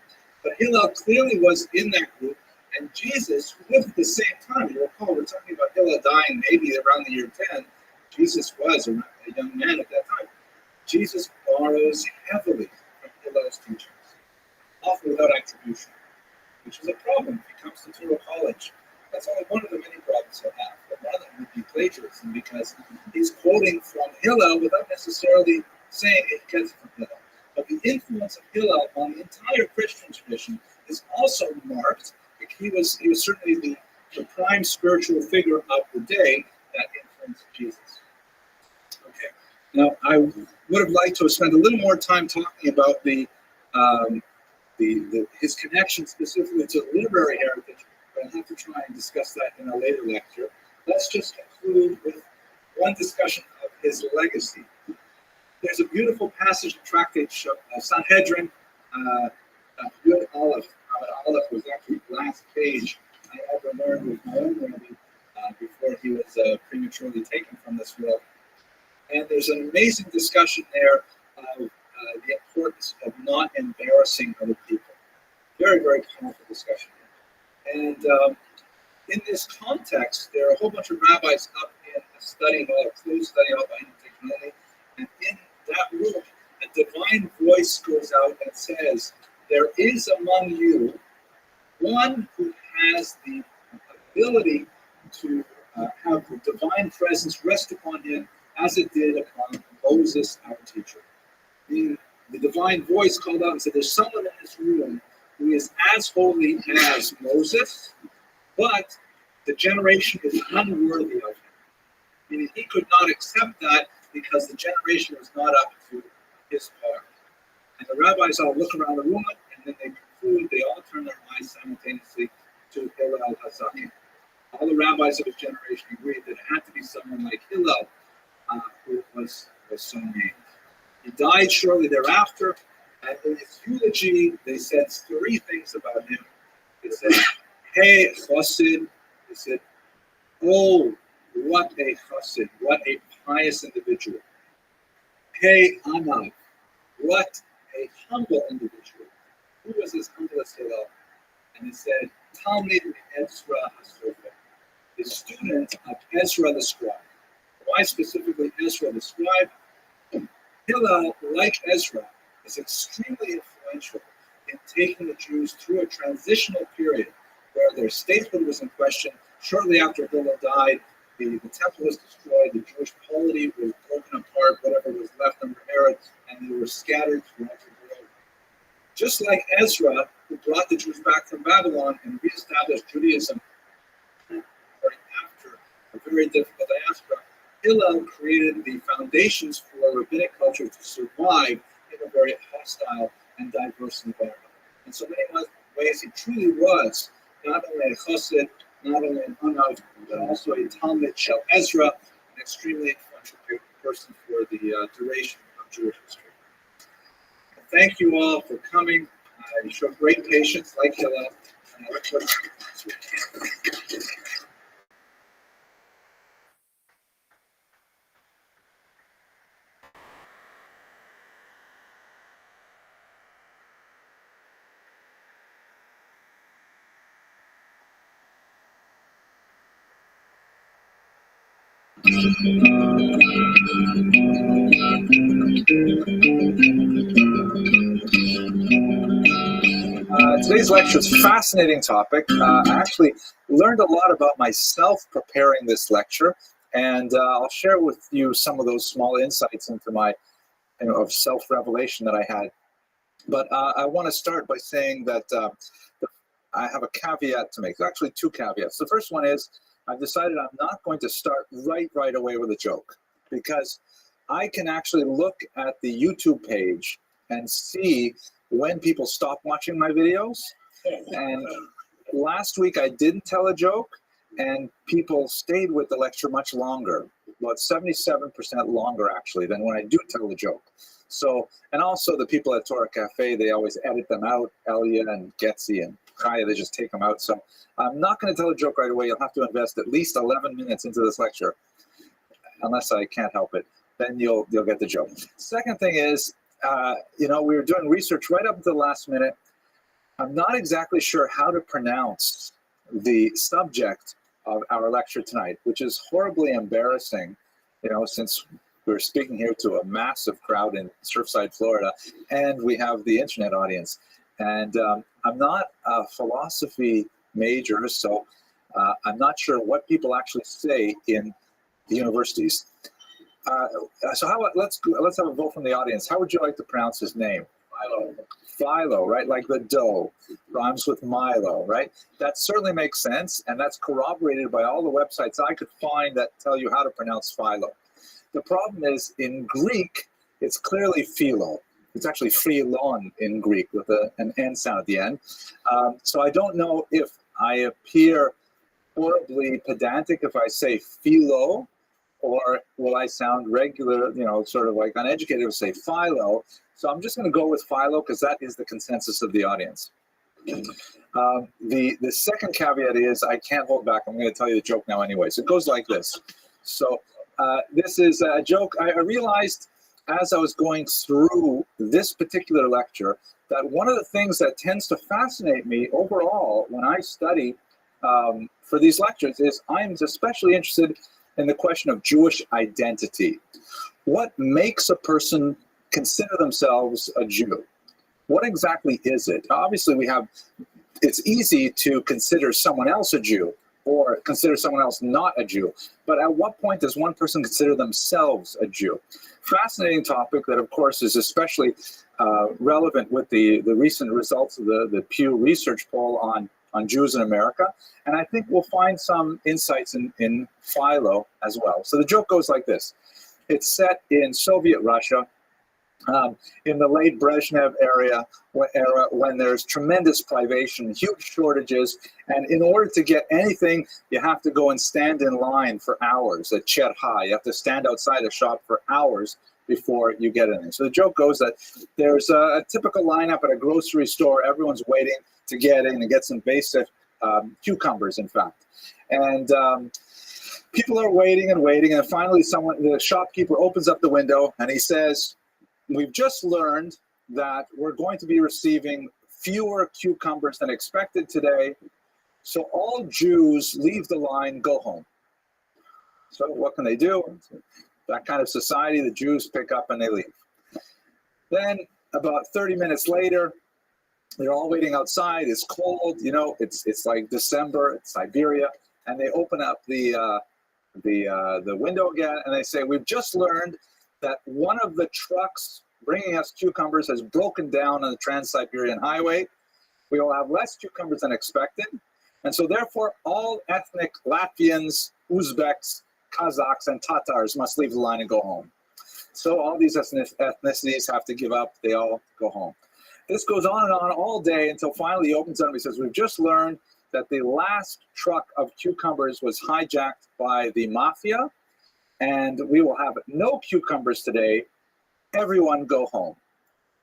But Hillel clearly was in that group, and Jesus, who lived at the same time, you recall, we're talking about Hillel dying maybe around the year 10. Jesus was a young man at that time. Jesus borrows heavily from Hillel's teachings, often without attribution, which is a problem if he comes to Torah college. That's only one of the many problems he'll have. But one of them would be plagiarism, because he's quoting from Hillel without necessarily saying it gets from Hillel. But the influence of Hillel on the entire Christian tradition is also marked. He was certainly the prime spiritual figure of the day that influenced Jesus. Okay. Now, I would have liked to have spent a little more time talking about his connection specifically to literary heritage, but I'll have to try and discuss that in a later lecture. Let's just conclude with one discussion of his legacy. There's a beautiful passage in Tractate Sanhedrin, Good Aleph. Aleph was actually the last page I ever learned with my own Rabbi before he was prematurely taken from this world. And there's an amazing discussion there of the importance of not embarrassing other people. Very, very powerful discussion. And in this context, there are a whole bunch of rabbis up in a study hall, a closed study hall by invitation, and in that room, a divine voice goes out and says, there is among you one who has the ability to have the divine presence rest upon him as it did upon Moses, our teacher. The divine voice called out and said, there's someone in this room who is as holy as Moses, but the generation is unworthy of him. Meaning he could not accept that because the generation was not up to his par. And the rabbis all look around the room, and then they conclude, they all turn their eyes simultaneously to Hillel HaZaken. All the rabbis of his generation agreed that it had to be someone like Hillel who was so named. He died shortly thereafter, and in his eulogy, they said 3 things about him. They said, "Hey, Chassid," they said, "Oh, what a Chassid, what a pious individual. Hey, Anav, what a humble individual. Who was as humble as Hillel?" And he said, "Talmid Ezra HaSofer," the student of Ezra the scribe. Why specifically Ezra the scribe? Hillel, like Ezra, is extremely influential in taking the Jews through a transitional period where their statehood was in question. Shortly after Hillel died, the temple was destroyed, the Jewish polity was broken apart, whatever was left under Herod, and they were scattered throughout the world. Just like Ezra, who brought the Jews back from Babylon and reestablished Judaism after a very difficult diaspora, Hillel created the foundations for rabbinic culture to survive in a very hostile and diverse environment. In so many ways, he truly was not only a chassid, not only an Anav, but also a Talmid Shel Ezra, an extremely influential person for the duration of Jewish history. Thank you all for coming. You showed great patience, like Hillel. And I look forward to today's lecture is a fascinating topic. I actually learned a lot about myself preparing this lecture, and I'll share with you some of those small insights into my of self-revelation that I had. But I want to start by saying that I have a caveat to make. Actually, 2 caveats. The first one is I've decided I'm not going to start right away with a joke, because I can actually look at the YouTube page and see when people stop watching my videos. And last week I didn't tell a joke, and people stayed with the lecture much longer, about 77% longer actually than when I do tell a joke. So, and also the people at Torah Cafe, they always edit them out. Elia and Getzi and Chaya, they just take them out. So I'm not going to tell a joke right away. You'll have to invest at least 11 minutes into this lecture, unless I can't help it. Then you'll get the joke. Second thing is, we were doing research right up until the last minute. I'm not exactly sure how to pronounce the subject of our lecture tonight, which is horribly embarrassing, since we're speaking here to a massive crowd in Surfside, Florida, and we have the internet audience. And I'm not a philosophy major, so I'm not sure what people actually say in the universities. So let's have a vote from the audience. How would you like to pronounce his name? Philo, right? Like the dough rhymes with Milo, right? That certainly makes sense, and that's corroborated by all the websites I could find that tell you how to pronounce Philo. The problem is, in Greek, it's clearly Philo. It's actually Philon in Greek with an N sound at the end. So I don't know if I appear horribly pedantic if I say Philo, or will I sound regular, sort of like uneducated if I say Philo. So I'm just going to go with Philo because that is the consensus of the audience. The second caveat is I can't hold back. I'm going to tell you the joke now anyways. It goes like this. So this is a joke. I realized as I was going through this particular lecture that one of the things that tends to fascinate me overall when I study for these lectures is I'm especially interested in the question of Jewish identity. What makes a person consider themselves a Jew? What exactly is it? Obviously, it's easy to consider someone else a Jew or consider someone else not a Jew. But at what point does one person consider themselves a Jew? Fascinating topic that, of course, is especially relevant with the recent results of the Pew Research poll on Jews in America. And I think we'll find some insights in Philo as well. So the joke goes like this. It's set in Soviet Russia, in the late Brezhnev era, when there's tremendous privation, huge shortages, and in order to get anything, you have to go and stand in line for hours at Cherha. You have to stand outside a shop for hours before you get anything. So the joke goes that there's a typical lineup at a grocery store. Everyone's waiting to get in and get some basic cucumbers, in fact. And people are waiting and waiting, and finally the shopkeeper opens up the window and he says, "We've just learned that we're going to be receiving fewer cucumbers than expected today, so all Jews leave the line, go home." So what can they do? That kind of society, the Jews pick up and they leave. Then about 30 minutes later, they're all waiting outside. It's cold, it's like December, it's Siberia, and they open up the window again and they say, "We've just learned that one of the trucks bringing us cucumbers has broken down on the Trans-Siberian Highway. We will have less cucumbers than expected. And so therefore, all ethnic Latvians, Uzbeks, Kazakhs, and Tatars must leave the line and go home." So all these ethnicities have to give up. They all go home. This goes on and on all day until finally he opens up and he says, "We've just learned that the last truck of cucumbers was hijacked by the mafia, and we will have no cucumbers today. Everyone go home."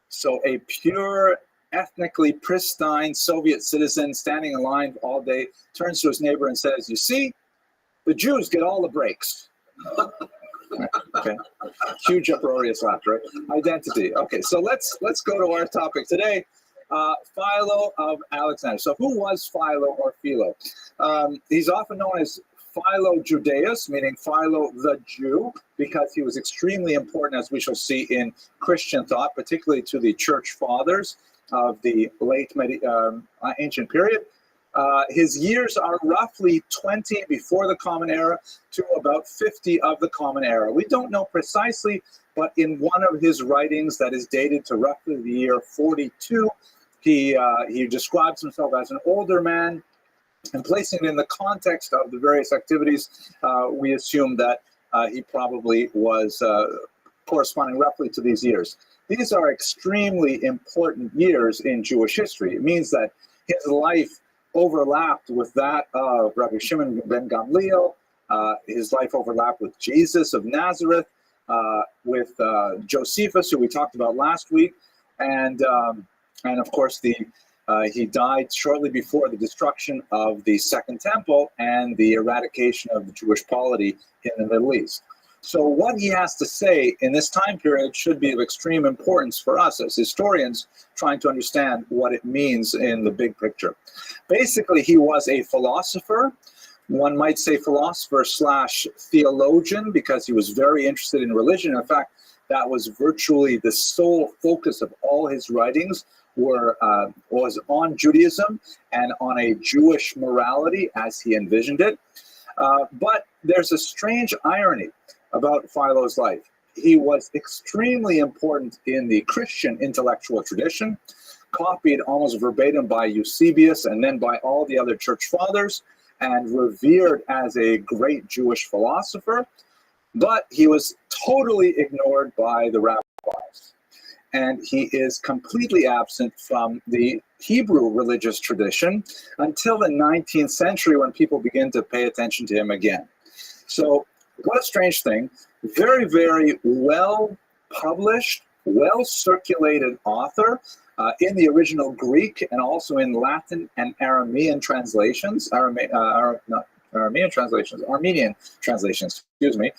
So a pure, ethnically pristine Soviet citizen standing in line all day turns to his neighbor and says, "You see, the Jews get all the breaks." Okay, huge uproarious laughter. Right? Identity. Okay, so let's go to our topic today. Philo of Alexander. So who was Philo or Philo? He's often known as Philo Judaeus, meaning Philo the Jew, because he was extremely important, as we shall see, in Christian thought, particularly to the church fathers of the late ancient period. His years are roughly 20 before the Common Era to about 50 of the Common Era. We don't know precisely, but in one of his writings that is dated to roughly the year 42, he describes himself as an older man, and placing it in the context of the various activities, we assume that he probably was corresponding roughly to these years. These are extremely important years in Jewish history. It means that his life overlapped with that of Rabbi Shimon ben Gamliel. His life overlapped with Jesus of Nazareth, with Josephus, who we talked about last week, and of course he died shortly before the destruction of the Second Temple and the eradication of the Jewish polity in the Middle East. So what he has to say in this time period should be of extreme importance for us as historians trying to understand what it means in the big picture. Basically, he was a philosopher. One might say philosopher/theologian, because he was very interested in religion. In fact, that was virtually the sole focus of all his writings, was on Judaism and on a Jewish morality as he envisioned it. But there's a strange irony about Philo's life. He was extremely important in the Christian intellectual tradition, copied almost verbatim by Eusebius and then by all the other church fathers, and revered as a great Jewish philosopher. But he was totally ignored by the rabbis. And he is completely absent from the Hebrew religious tradition until the 19th century, when people begin to pay attention to him again. So what a strange thing. Very, very well published, well circulated author in the original Greek and also in Latin and Aramean translations, Armenian translations, excuse me.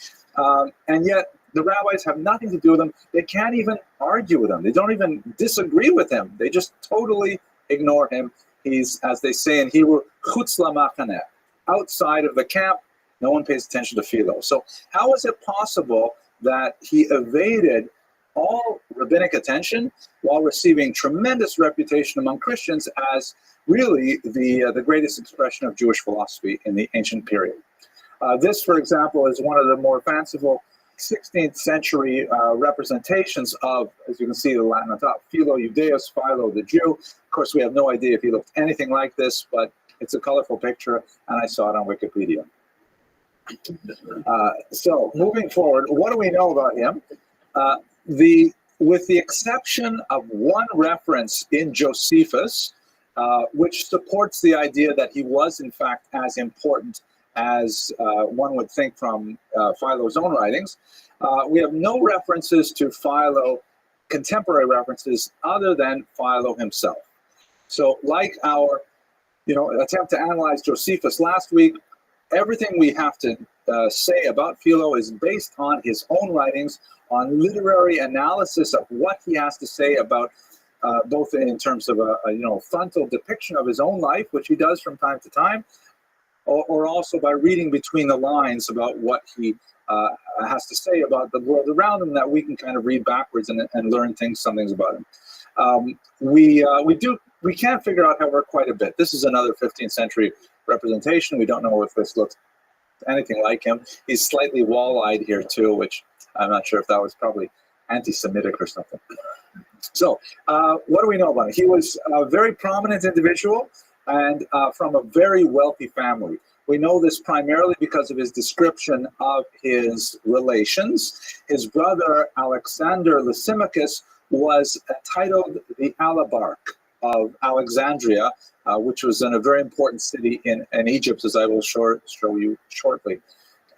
And yet the rabbis have nothing to do with him. They can't even argue with him. They don't even disagree with him. They just totally ignore him. He's, as they say in Hebrew, chutz lamachaneh, outside of the camp. No one pays attention to Philo. So how is it possible that he evaded all rabbinic attention while receiving tremendous reputation among Christians as really the greatest expression of Jewish philosophy in the ancient period? This, for example, is one of the more fanciful 16th century representations of, as you can see, the Latin on top, Philo Judaeus, Philo the Jew. Of course, we have no idea if he looked anything like this, but it's a colorful picture, and I saw it on Wikipedia. So moving forward, what do we know about him? With the exception of one reference in Josephus, which supports the idea that he was in fact as important as one would think from Philo's own writings, we have no references to Philo, contemporary references, other than Philo himself. So like our attempt to analyze Josephus last week, everything we have to say about Philo is based on his own writings, on literary analysis of what he has to say about both in terms of a frontal depiction of his own life, which he does from time to time, or also by reading between the lines about what he has to say about the world around him, that we can kind of read backwards and learn some things about him. We can figure out, however, quite a bit. This is another 15th century representation. We don't know if this looks anything like him. He's slightly wall-eyed here too, which I'm not sure if that was probably anti-Semitic or something. So what do we know about him? He was a very prominent individual and from a very wealthy family. We know this primarily because of his description of his relations. His brother, Alexander Lysimachus, was titled the Alabarch of Alexandria, which was in a very important city in Egypt, as I will show you shortly.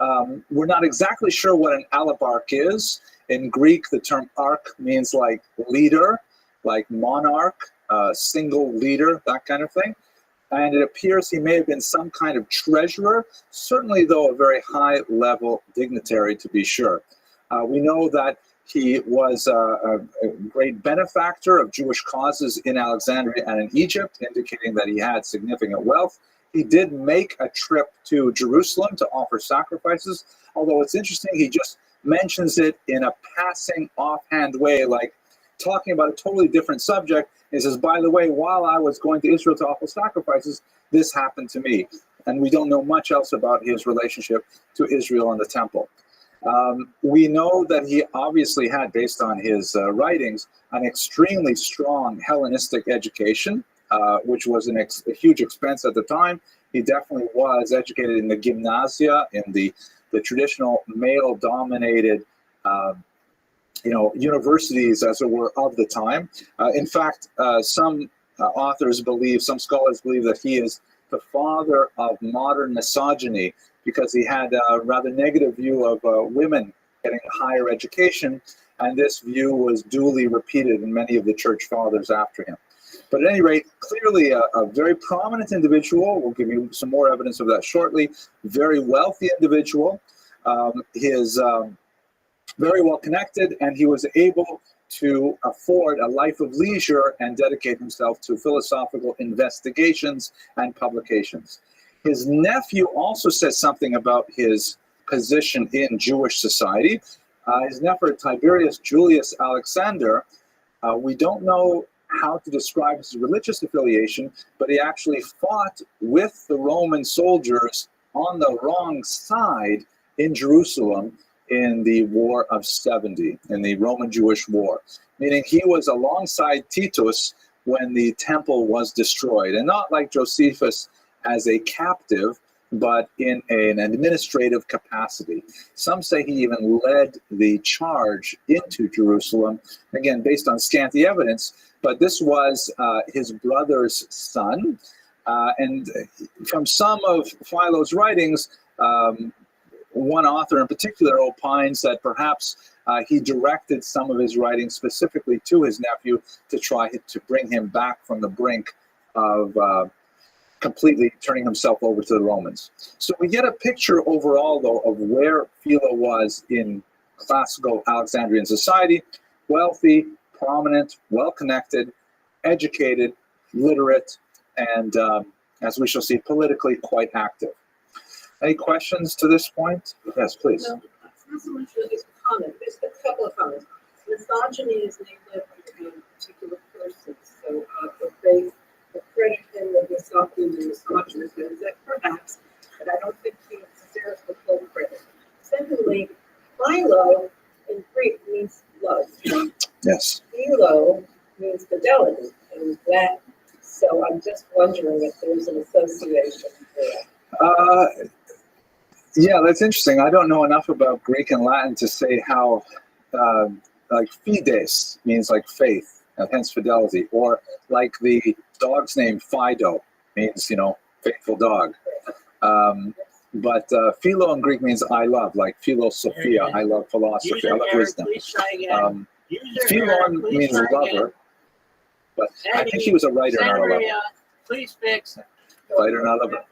We're not exactly sure what an alabarch is. In Greek, the term arch means like leader, like monarch, single leader, that kind of thing. And it appears he may have been some kind of treasurer, certainly though a very high-level dignitary to be sure. We know that he was a great benefactor of Jewish causes in Alexandria and in Egypt, indicating that he had significant wealth. He did make a trip to Jerusalem to offer sacrifices, although it's interesting, he just mentions it in a passing offhand way, like talking about a totally different subject. He says, by the way, while I was going to Israel to offer sacrifices, this happened to me. And we don't know much else about his relationship to Israel and the temple. We know that he obviously had, based on his writings, an extremely strong Hellenistic education, which was a huge expense at the time. He definitely was educated in the gymnasia, in the traditional male-dominated universities, as it were, of the time. In fact, some scholars believe that he is the father of modern misogyny, because he had a rather negative view of women getting higher education, and this view was duly repeated in many of the church fathers after him. But at any rate, clearly a very prominent individual. We'll give you some more evidence of that shortly. Very wealthy individual. His very well connected, and he was able to afford a life of leisure and dedicate himself to philosophical investigations and publications. His nephew also says something about his position in Jewish society. His nephew, Tiberius Julius Alexander, we don't know how to describe his religious affiliation, but he actually fought with the Roman soldiers on the wrong side in Jerusalem in the War of 70, in the Roman-Jewish War, meaning he was alongside Titus when the temple was destroyed, and not like Josephus as a captive, but in an administrative capacity. Some say he even led the charge into Jerusalem, again, based on scanty evidence, but this was his brother's son. And from some of Philo's writings, one author in particular opines that perhaps he directed some of his writings specifically to his nephew to try to bring him back from the brink of completely turning himself over to the Romans. So we get a picture overall, though, of where Philo was in classical Alexandrian society: wealthy, prominent, well-connected, educated, literate, and, as we shall see, politically quite active. Any questions to this point? Yes, please. No, it's not so much really a comment. There's a couple of comments. Misogyny is named between particular persons. So if they credit him with misogyny and misogynist, that perhaps, but I don't think he deserves the full credit. Secondly, Philo in Greek means love. Yes. Philo means fidelity, and that. So I'm just wondering if there's an association there. Yeah, that's interesting. I don't know enough about Greek and Latin to say how, like fides means like faith, and hence fidelity, or like the dog's name Fido means, faithful dog. But philo in Greek means I love, like philosophia. I love philosophy. I love wisdom. Please try again. Philon means lover, but I think he was a writer, not a lover. Please fix. Writer, not a lover.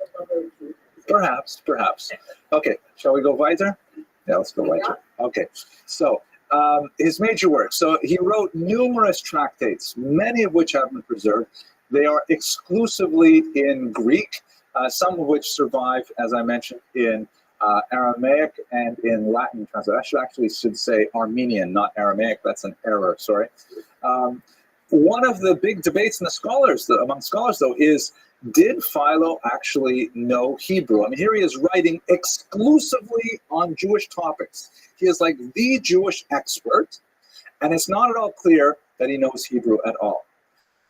Perhaps. Okay, shall we go weiter? Yeah, let's go weiter. Okay, so his major works. So he wrote numerous tractates, many of which have been preserved. They are exclusively in Greek, some of which survive, as I mentioned, in Aramaic and in Latin translation. I actually should say Armenian, not Aramaic. That's an error, sorry. One of the big debates among scholars, though, is did Philo actually know Hebrew? I mean, here he is writing exclusively on Jewish topics. He is like the Jewish expert, and it's not at all clear that he knows Hebrew at all.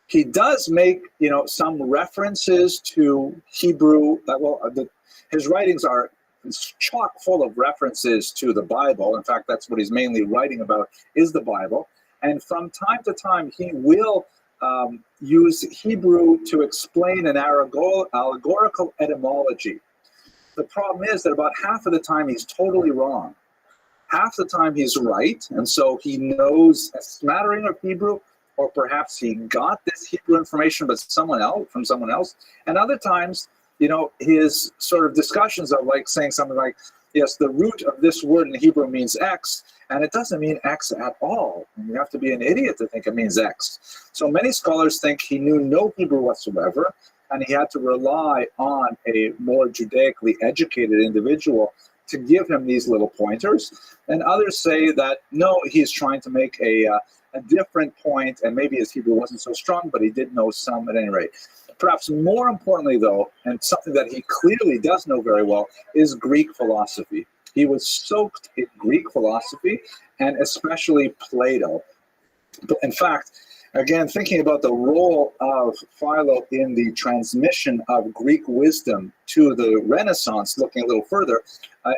He does make, some references to Hebrew. His writings are chock full of references to the Bible. In fact, that's what he's mainly writing about, is the Bible. And from time to time, he will use Hebrew to explain an allegorical etymology. The problem is that about half of the time he's totally wrong. Half the time he's right, and so he knows a smattering of Hebrew, or perhaps he got this Hebrew information from someone else. And other times, his sort of discussions are like saying something like, yes, the root of this word in Hebrew means X, and it doesn't mean X at all. And you have to be an idiot to think it means X. So many scholars think he knew no Hebrew whatsoever, and he had to rely on a more Judaically educated individual to give him these little pointers. And others say that, no, he's trying to make a different point, and maybe his Hebrew wasn't so strong, but he did know some at any rate. Perhaps more importantly, though, and something that he clearly does know very well, is Greek philosophy. He was soaked in Greek philosophy, and especially Plato. In fact, again, thinking about the role of Philo in the transmission of Greek wisdom to the Renaissance, looking a little further,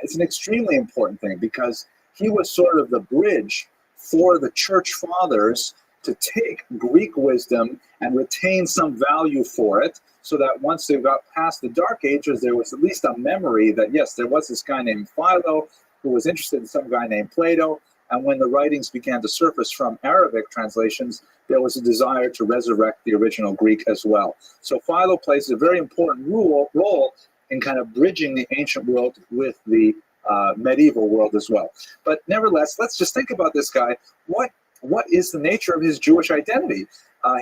it's an extremely important thing, because he was sort of the bridge for the church fathers to take Greek wisdom and retain some value for it, so that once they got past the Dark Ages, there was at least a memory that, yes, there was this guy named Philo who was interested in some guy named Plato, and when the writings began to surface from Arabic translations, there was a desire to resurrect the original Greek as well. So Philo plays a very important role in kind of bridging the ancient world with the medieval world as well. But nevertheless, let's just think about this guy. What is the nature of his Jewish identity?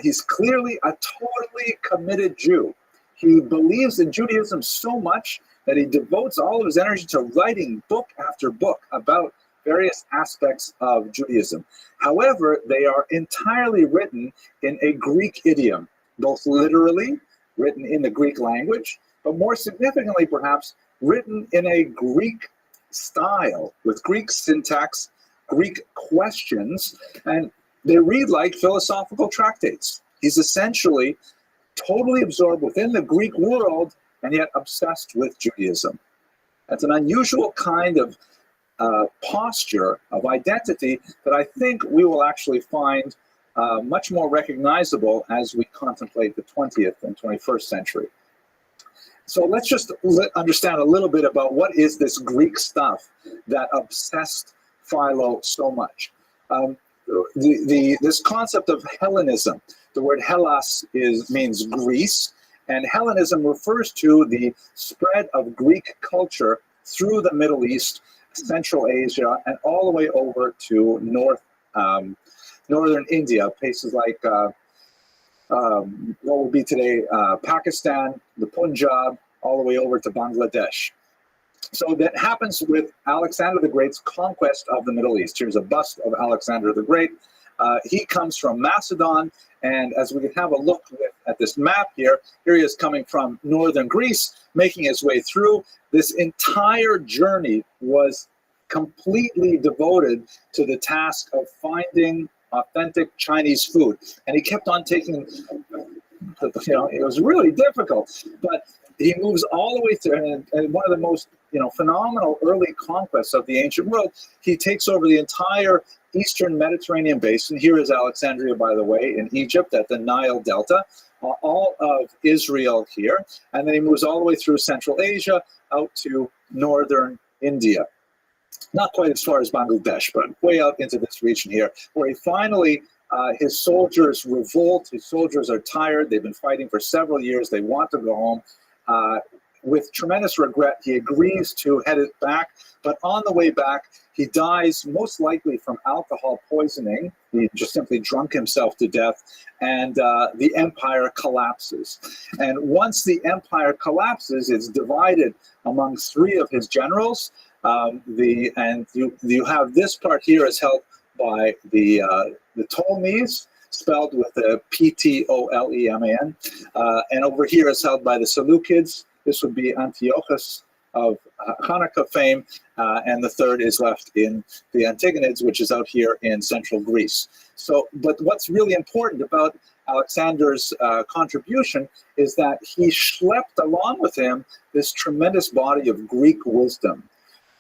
He's clearly a totally committed Jew. He believes in Judaism so much that he devotes all of his energy to writing book after book about various aspects of Judaism. However, they are entirely written in a Greek idiom, both literally, written in the Greek language, but more significantly, perhaps, written in a Greek style, with Greek syntax, Greek questions, and they read like philosophical tractates. He's essentially totally absorbed within the Greek world and yet obsessed with Judaism. That's an unusual kind of posture of identity that I think we will actually find much more recognizable as we contemplate the 20th and 21st century. So let's just understand a little bit about what is this Greek stuff that obsessed Philo so much. This concept of Hellenism, the word Hellas means Greece, and Hellenism refers to the spread of Greek culture through the Middle East, Central Asia, and all the way over to northern India, places like what would be today Pakistan, the Punjab, all the way over to Bangladesh. So that happens with Alexander the Great's conquest of the Middle East. Here's a bust of Alexander the Great. He comes from Macedon, and as we can have a look at this map here he is coming from northern Greece, making his way through. This entire journey was completely devoted to the task of finding authentic Chinese food. And he kept on taking, it was really difficult, but he moves all the way through, and one of the most phenomenal early conquests of the ancient world. He takes over the entire eastern Mediterranean basin. Here is Alexandria, by the way, in Egypt at the Nile Delta, all of Israel here. And then he moves all the way through Central Asia out to northern India. Not quite as far as Bangladesh, but way out into this region here, where he finally, his soldiers revolt. His soldiers are tired. They've been fighting for several years. They want to go home. With tremendous regret, he agrees to head it back. But on the way back, he dies most likely from alcohol poisoning. He just simply drunk himself to death, and the empire collapses. And once the empire collapses, it's divided among three of his generals. You have this part here is held by the Ptolemies, spelled with a Ptoleman, and over here is held by the Seleucids. This would be Antiochus of Hanukkah fame, and the third is left in the Antigonids, which is out here in central Greece. But what's really important about Alexander's contribution is that he schlepped along with him this tremendous body of Greek wisdom,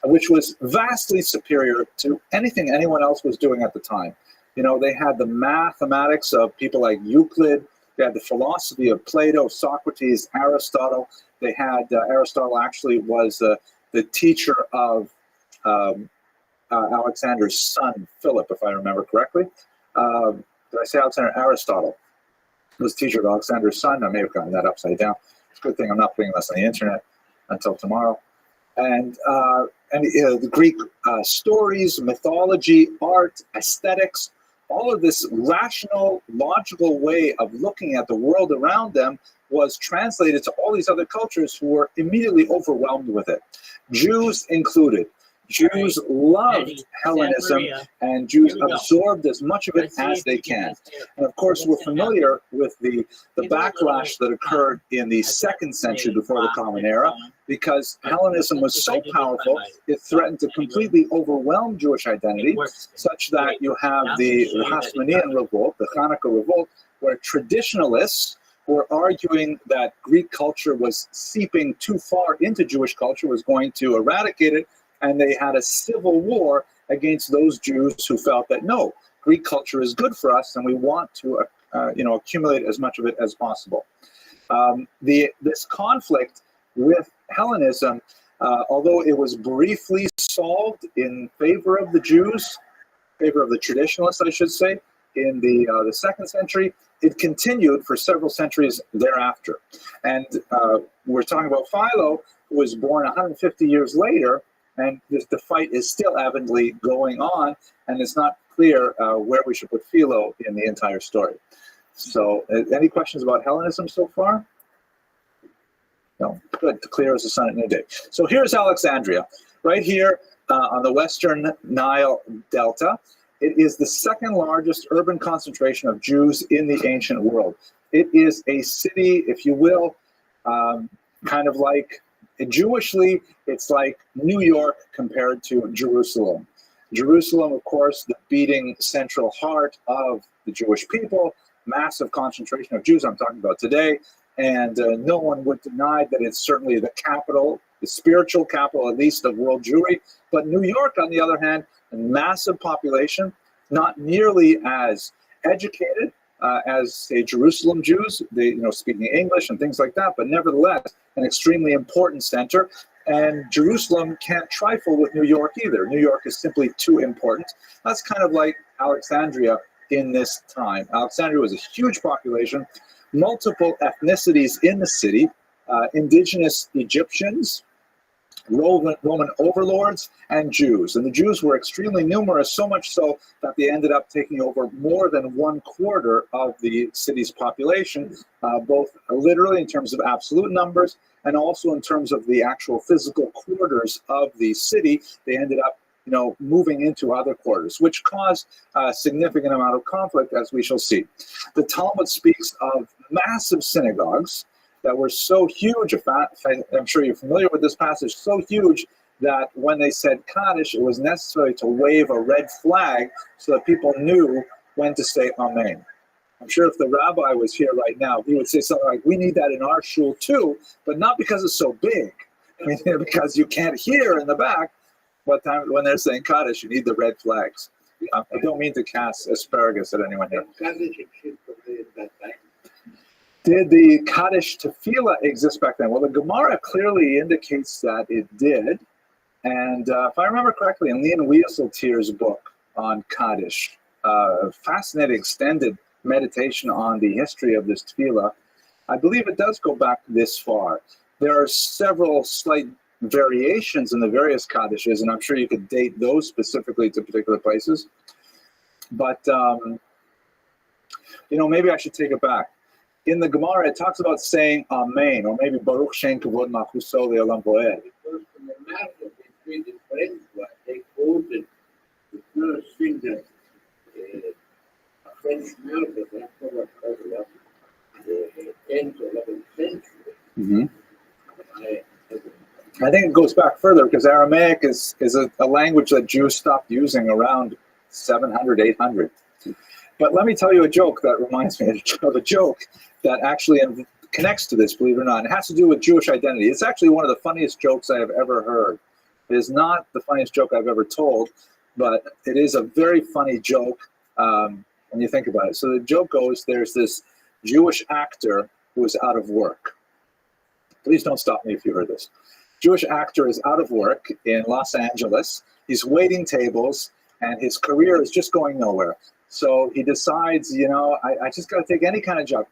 which was vastly superior to anything anyone else was doing at the time. They had the mathematics of people like Euclid. They had the philosophy of Plato, Socrates, Aristotle. They had Aristotle actually was the teacher of Alexander's son, Philip, if I remember correctly. Did I say Alexander? Aristotle was the teacher of Alexander's son. I may have gotten that upside down. It's a good thing I'm not putting this on the internet until tomorrow. And the Greek stories, mythology, art, aesthetics, all of this rational, logical way of looking at the world around them was translated to all these other cultures who were immediately overwhelmed with it, Jews included. Jews loved Hellenism, and Jews absorbed as much of it as they can. And of course, we're familiar with the backlash that occurred in the 2nd century before the Common Era, because Hellenism was so powerful, it threatened to completely overwhelm Jewish identity, such that you have the Hasmonean revolt, the Hanukkah revolt, where traditionalists were arguing that Greek culture was seeping too far into Jewish culture, was going to eradicate it, and they had a civil war against those Jews who felt that, no, Greek culture is good for us, and we want to accumulate as much of it as possible. This conflict with Hellenism, although it was briefly solved in favor of the Jews, favor of the traditionalists, I should say, in the 2nd century, it continued for several centuries thereafter. And we're talking about Philo, who was born 150 years later, and the fight is still avidly going on, and it's not clear where we should put Philo in the entire story. So, any questions about Hellenism so far? No? Good. Clear as the sun at noonday. So here's Alexandria, right here on the western Nile Delta. It is the 2nd largest urban concentration of Jews in the ancient world. It is a city, if you will, kind of like, Jewishly, it's like New York compared to Jerusalem. Jerusalem, of course, the beating central heart of the Jewish people, massive concentration of Jews I'm talking about today, and no one would deny that it's certainly the capital, the spiritual capital, at least, of world Jewry. But New York, on the other hand, a massive population, not nearly as educated as, say, Jerusalem Jews, they, speaking English and things like that, but nevertheless, an extremely important center. And Jerusalem can't trifle with New York either. New York is simply too important. That's kind of like Alexandria in this time. Alexandria was a huge population, multiple ethnicities in the city, indigenous Egyptians, Roman overlords, and Jews. And the Jews were extremely numerous, so much so that they ended up taking over more than 1/4 of the city's population, both literally in terms of absolute numbers and also in terms of the actual physical quarters of the city. They ended up moving into other quarters, which caused a significant amount of conflict, as we shall see. The Talmud speaks of massive synagogues that were so huge, I'm sure you're familiar with this passage, so huge that when they said Kaddish, it was necessary to wave a red flag so that people knew when to say Amen. I'm sure if the rabbi was here right now, he would say something like, we need that in our shul too, but not because it's so big, because you can't hear in the back when they're saying Kaddish, you need the red flags. I don't mean to cast asparagus at anyone here. Did the Kaddish Tefillah exist back then? Well, the Gemara clearly indicates that it did. And if I remember correctly, in Leon Wieseltier's book on Kaddish, fascinating extended meditation on the history of this Tefillah, I believe it does go back this far. There are several slight variations in the various Kaddishes, and I'm sure you could date those specifically to particular places. But, maybe I should take it back. In the Gemara, it talks about saying Amen, or maybe Baruch Shem Kavod Machuso Le'olam Voed. Because in the matter between the friends, they quoted the first thing that a French narrative that covered the 10th or 11th century. Mm-hmm. I think it goes back further because Aramaic is a language that Jews stopped using around 700, 800. But let me tell you a joke that reminds me of a joke that actually connects to this, believe it or not. It has to do with Jewish identity. It's actually one of the funniest jokes I have ever heard. It is not the funniest joke I've ever told, but it is a very funny joke when you think about it. So the joke goes, there's this Jewish actor who is out of work. Please don't stop me if you heard this. Jewish actor is out of work in Los Angeles. He's waiting tables, and his career is just going nowhere. So he decides, I just got to take any kind of job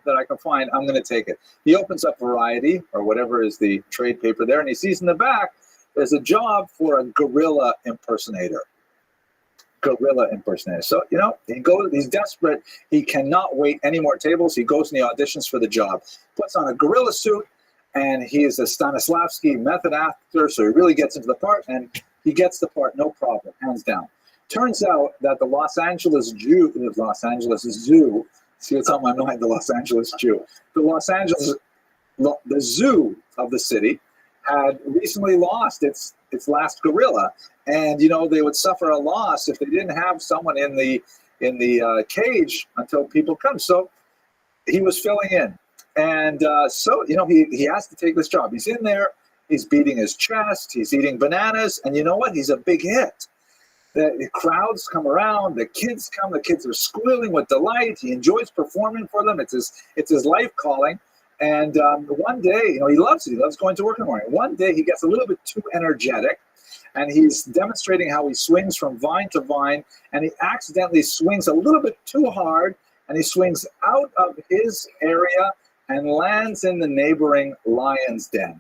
that I can find, I'm going to take it. He opens up Variety, or whatever is the trade paper there, and he sees in the back, there's a job for a gorilla impersonator. So, he's desperate. He cannot wait any more tables. He goes and he auditions for the job, puts on a gorilla suit, and he is a Stanislavski method actor, so he really gets into the part, and he gets the part, no problem, hands down. Turns out that the Los Angeles Zoo, see what's on my mind, the Los Angeles Jew. The zoo of the city had recently lost its last gorilla, and they would suffer a loss if they didn't have someone in the cage until people come. So he was filling in, and he has to take this job. He's in there, he's beating his chest, he's eating bananas, and you know what? He's a big hit. The crowds come around, the kids come, the kids are squealing with delight. He enjoys performing for them. It's his life calling. And one day, he loves it. He loves going to work in the morning. One day he gets a little bit too energetic, and he's demonstrating how he swings from vine to vine, and he accidentally swings a little bit too hard, and he swings out of his area and lands in the neighboring lion's den.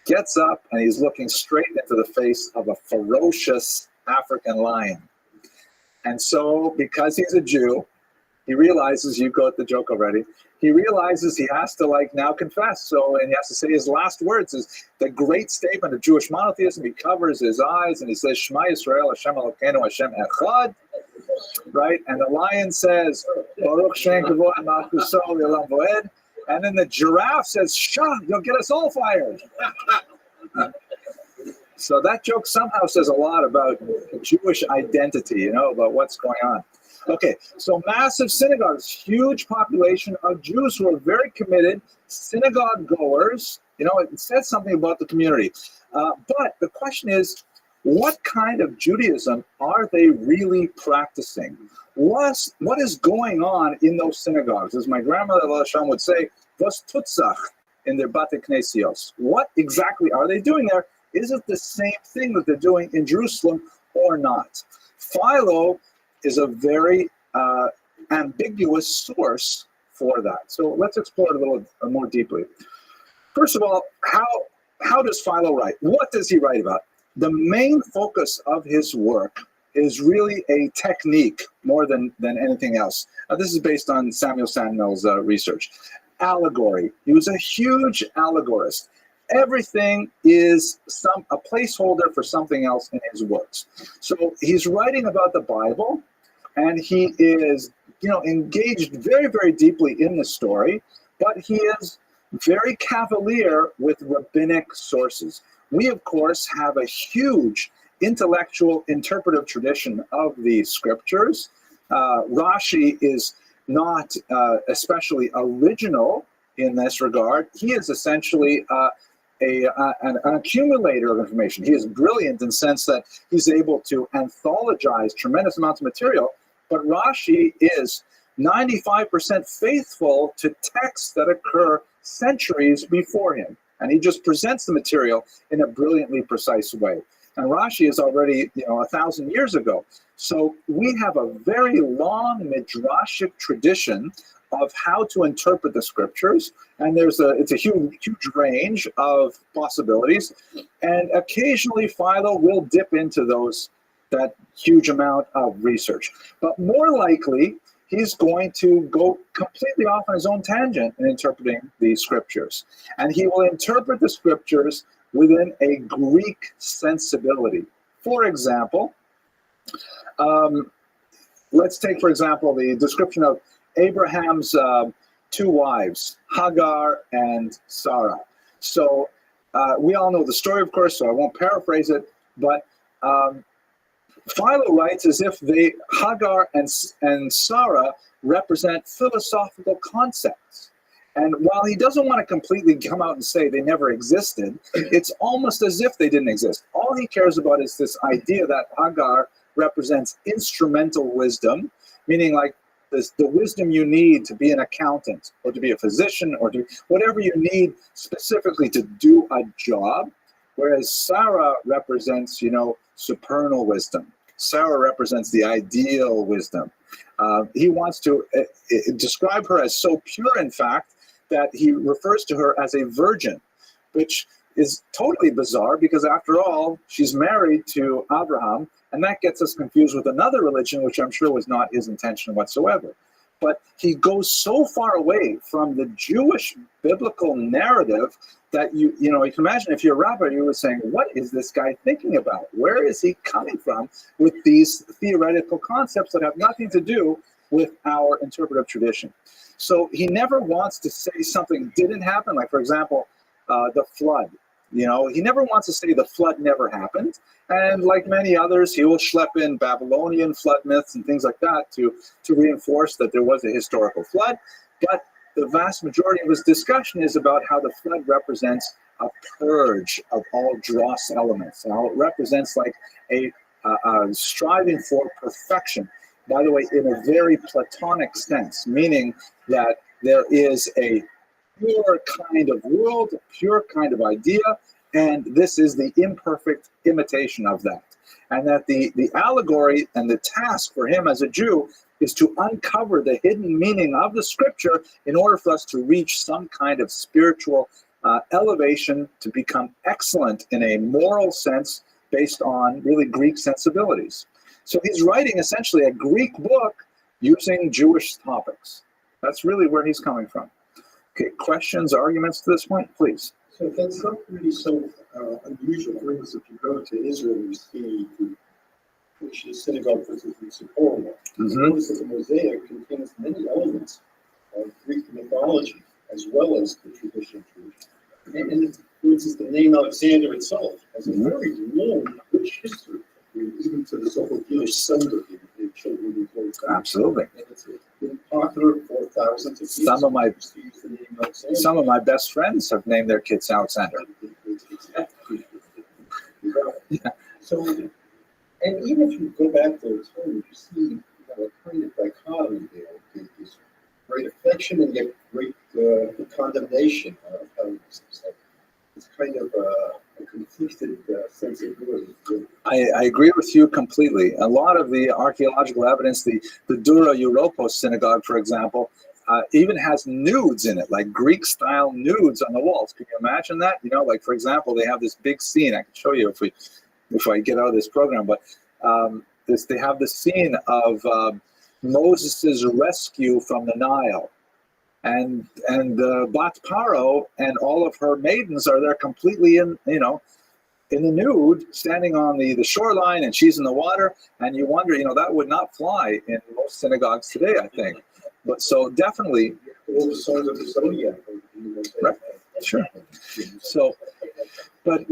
Gets up, and he's looking straight into the face of a ferocious African lion. And so, because he's a Jew, he realizes, you got the joke already, he realizes he has to now confess. So, and he has to say his last words is the great statement of Jewish monotheism. He covers his eyes and he says, Shema Yisrael, Hashem Elokeinu, Hashem Echad, right? And the lion says, Baruch Shem Kavod Machuso Le'olam Voed. And then the giraffe says, Shah, you'll get us all fired. So that joke somehow says a lot about Jewish identity, about what's going on. Okay, so massive synagogues, huge population of Jews who are very committed, synagogue goers. It says something about the community. But the question is, what kind of Judaism are they really practicing? What is going on in those synagogues? As my grandmother Lashon would say, was tutzach in their bate knesios. What exactly are they doing there? Is it the same thing that they're doing in Jerusalem or not? Philo is a very ambiguous source for that. So let's explore it a little more deeply. First of all, how does Philo write? What does he write about? The main focus of his work is really a technique more than anything else. This is based on Samuel Sandmel's research. Allegory. He was a huge allegorist. Everything is a placeholder for something else in his works. So he's writing about the Bible, and he is, engaged very, very deeply in the story, but he is very cavalier with rabbinic sources. We, of course, have a huge intellectual interpretive tradition of the scriptures. Rashi is not especially original in this regard. He is essentially an accumulator of information. He is brilliant in the sense that he's able to anthologize tremendous amounts of material, but Rashi is 95% faithful to texts that occur centuries before him. And he just presents the material in a brilliantly precise way. And Rashi is already, 1,000 years ago. So we have a very long midrashic tradition of how to interpret the scriptures, and it's a huge range of possibilities. And occasionally Philo will dip into that huge amount of research. But more likely, he's going to go completely off on his own tangent in interpreting the scriptures. And he will interpret the scriptures within a Greek sensibility. For example, let's take, for example, the description of Abraham's two wives, Hagar and Sarah. So we all know the story, of course, so I won't paraphrase it, but Philo writes as if Hagar and Sarah represent philosophical concepts. And while he doesn't want to completely come out and say they never existed, it's almost as if they didn't exist. All he cares about is this idea that Hagar represents instrumental wisdom, meaning like the wisdom you need to be an accountant or to be a physician or to whatever you need specifically to do a job, whereas Sarah represents, supernal wisdom. Sarah represents the ideal wisdom. He wants to describe her as so pure, in fact, that he refers to her as a virgin, which is totally bizarre because, after all, she's married to Abraham, and that gets us confused with another religion, which I'm sure was not his intention whatsoever. But he goes so far away from the Jewish biblical narrative that you can imagine if you're a rabbi, you were saying, what is this guy thinking about? Where is he coming from with these theoretical concepts that have nothing to do with our interpretive tradition? So he never wants to say something didn't happen, like, for example, the flood. He never wants to say the flood never happened. And like many others, he will schlep in Babylonian flood myths and things like that to reinforce that there was a historical flood. But the vast majority of his discussion is about how the flood represents a purge of all dross elements, and how it represents like a striving for perfection. By the way, in a very Platonic sense, meaning that there is a pure kind of world, a pure kind of idea, and this is the imperfect imitation of that. And that the allegory and the task for him as a Jew is to uncover the hidden meaning of the scripture in order for us to reach some kind of spiritual elevation, to become excellent in a moral sense based on really Greek sensibilities. So he's writing essentially a Greek book using Jewish topics. That's really where he's coming from. Okay, questions, arguments to this point, please. So that's not really so unusual. For instance, if you go to Israel, you see the synagogue, for instance, in Sephora. Notice that the mosaic contains many elements of Greek mythology as well as the tradition. And for instance, the name Alexander itself has a very long, rich history, even to the so-called Jewish sender, the children who go to. Absolutely. And it's been popular for thousands of years. Some of my best friends have named their kids Alexander. Exactly. Yeah. So, and even if you go back to the Torah, you see a kind of dichotomy there. This great affection and yet great condemnation of how it's kind of a conflicted sensibility. I agree with you completely. A lot of the archaeological evidence, the Dura Europos synagogue, for example, even has nudes in it, like Greek-style nudes on the walls. Can you imagine that? Like, for example, they have this big scene. I can show you if I get out of this program, but they have the scene of Moses' rescue from the Nile. And Bat Paro and all of her maidens are there completely in the nude, standing on the shoreline, and she's in the water. And you wonder, that would not fly in most synagogues today, I think. But so definitely, all the songs of the Zodiac. Right. Sure. So, but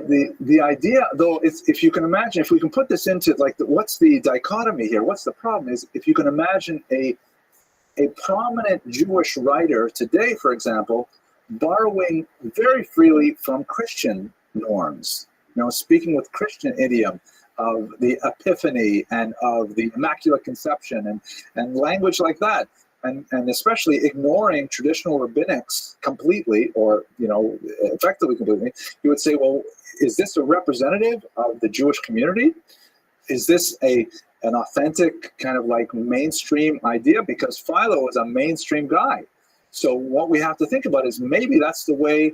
the idea, though, is if you can imagine, if we can put this into what's the dichotomy here? What's the problem is if you can imagine a prominent Jewish writer today, for example, borrowing very freely from Christian norms, speaking with Christian idiom of the Epiphany and of the Immaculate Conception and language like that. And especially ignoring traditional rabbinics completely, or effectively completely. You would say, well, is this a representative of the Jewish community? Is this an authentic kind of like mainstream idea? Because Philo was a mainstream guy. So what we have to think about is maybe that's the way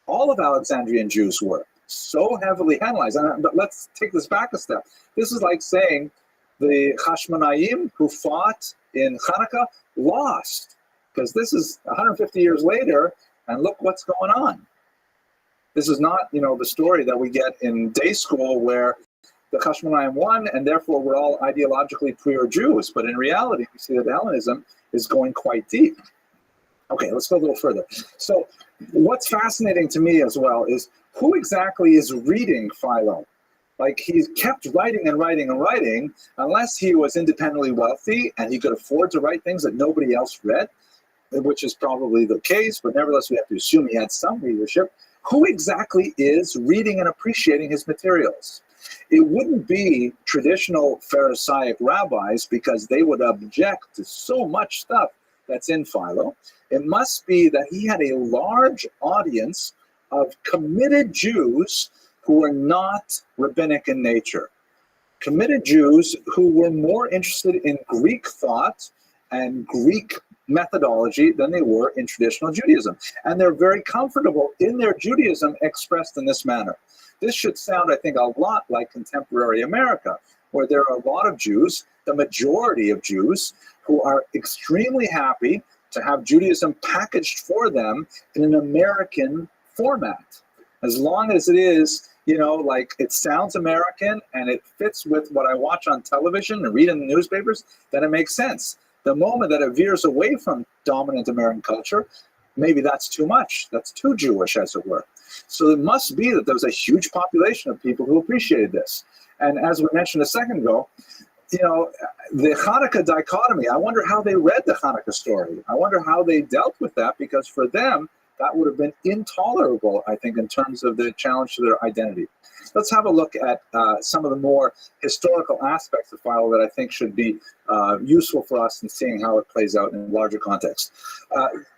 all of Alexandrian Jews were, so heavily Hellenized. But let's take this back a step. This is like saying the Hashmonaim who fought in Hanukkah lost, because this is 150 years later, and look what's going on. This is not, the story that we get in day school where the Hashmonaim won, and therefore we're all ideologically pure Jews. But in reality, we see that Hellenism is going quite deep. Okay, let's go a little further. So what's fascinating to me as well is who exactly is reading Philo? Like, he kept writing and writing and writing, unless he was independently wealthy and he could afford to write things that nobody else read, which is probably the case, but nevertheless we have to assume he had some readership. Who exactly is reading and appreciating his materials? It wouldn't be traditional Pharisaic rabbis, because they would object to so much stuff that's in Philo. It must be that he had a large audience of committed Jews who were not rabbinic in nature. Committed Jews who were more interested in Greek thought and Greek methodology than they were in traditional Judaism. And they're very comfortable in their Judaism expressed in this manner. This should sound, I think, a lot like contemporary America, where there are a lot of Jews, the majority of Jews, who are extremely happy to have Judaism packaged for them in an American format. As long as it is, like it sounds American and it fits with what I watch on television and read in the newspapers, then it makes sense. The moment that it veers away from dominant American culture, maybe that's too much. That's too Jewish, as it were. So it must be that there was a huge population of people who appreciated this. And as we mentioned a second ago, the Hanukkah dichotomy, I wonder how they read the Hanukkah story. I wonder how they dealt with that, because for them, that would have been intolerable, I think, in terms of the challenge to their identity. Let's have a look at some of the more historical aspects of Philo that I think should be useful for us in seeing how it plays out in a larger context.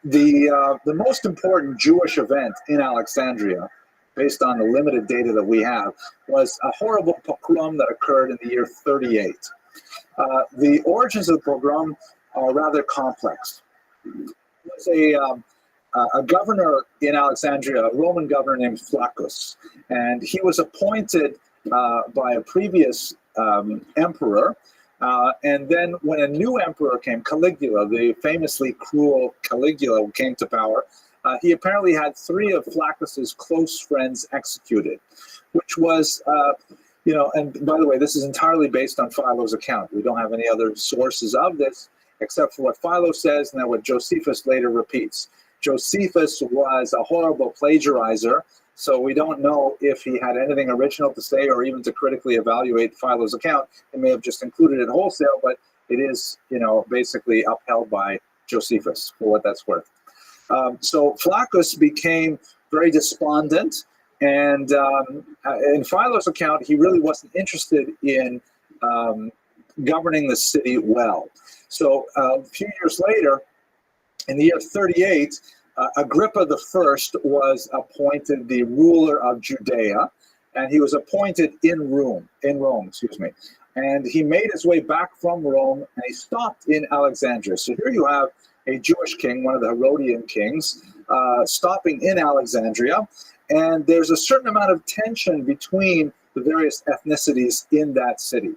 The most important Jewish event in Alexandria, based on the limited data that we have, was a horrible pogrom that occurred in the year 38. The origins of the pogrom are rather complex. It was a governor in Alexandria, a Roman governor named Flaccus, and he was appointed by a previous emperor. And then when a new emperor came, Caligula, the famously cruel Caligula, came to power, he apparently had 3 of Flaccus's close friends executed, which was, and by the way, this is entirely based on Philo's account. We don't have any other sources of this except for what Philo says and then what Josephus later repeats. Josephus was a horrible plagiarizer, so we don't know if he had anything original to say or even to critically evaluate Philo's account. He may have just included it wholesale, but it is, basically upheld by Josephus for what that's worth. So Flaccus became very despondent, and in Philo's account, he really wasn't interested in governing the city well. So a few years later, in the year 38, Agrippa I was appointed the ruler of Judea, and he was appointed in Rome, And he made his way back from Rome, and he stopped in Alexandria. So here you have a Jewish king, one of the Herodian kings, stopping in Alexandria, and there's a certain amount of tension between the various ethnicities in that city.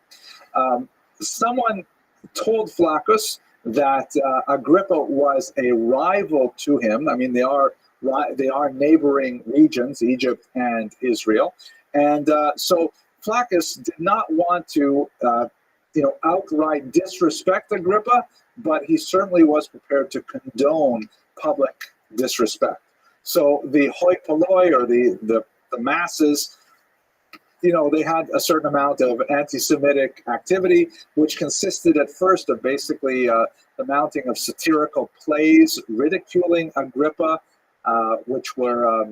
Someone told Flaccus that Agrippa was a rival to him. I mean, they are neighboring regions, Egypt and Israel. And so Flaccus did not want to, outright disrespect Agrippa, but he certainly was prepared to condone public disrespect. So the hoi polloi, or the masses, they had a certain amount of anti-Semitic activity, which consisted at first of basically the mounting of satirical plays ridiculing Agrippa which were,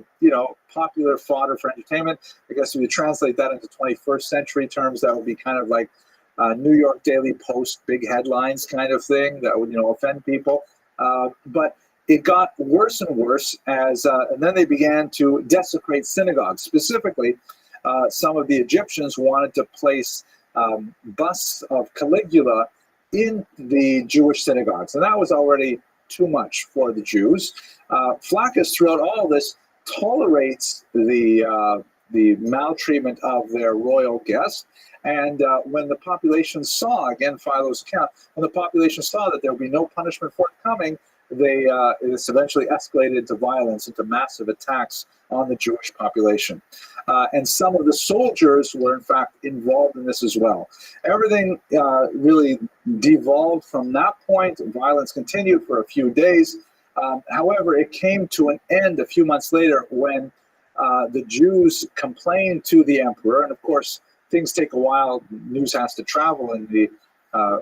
popular fodder for entertainment. I guess if you translate that into 21st century terms, that would be kind of like New York Daily Post big headlines kind of thing that would, offend people. But it got worse and worse and then they began to desecrate synagogues. Specifically, some of the Egyptians wanted to place busts of Caligula in the Jewish synagogues, and that was already too much for the Jews. Flaccus, throughout all this, tolerates the maltreatment of their royal guests. And when the population saw, again, Philo's account, when the population saw that there would be no punishment forthcoming, this eventually escalated to violence, into massive attacks on the Jewish population. And some of the soldiers were, in fact, involved in this as well. Everything really devolved from that point. Violence continued for a few days. However, it came to an end a few months later when the Jews complained to the emperor. And of course, things take a while. News has to travel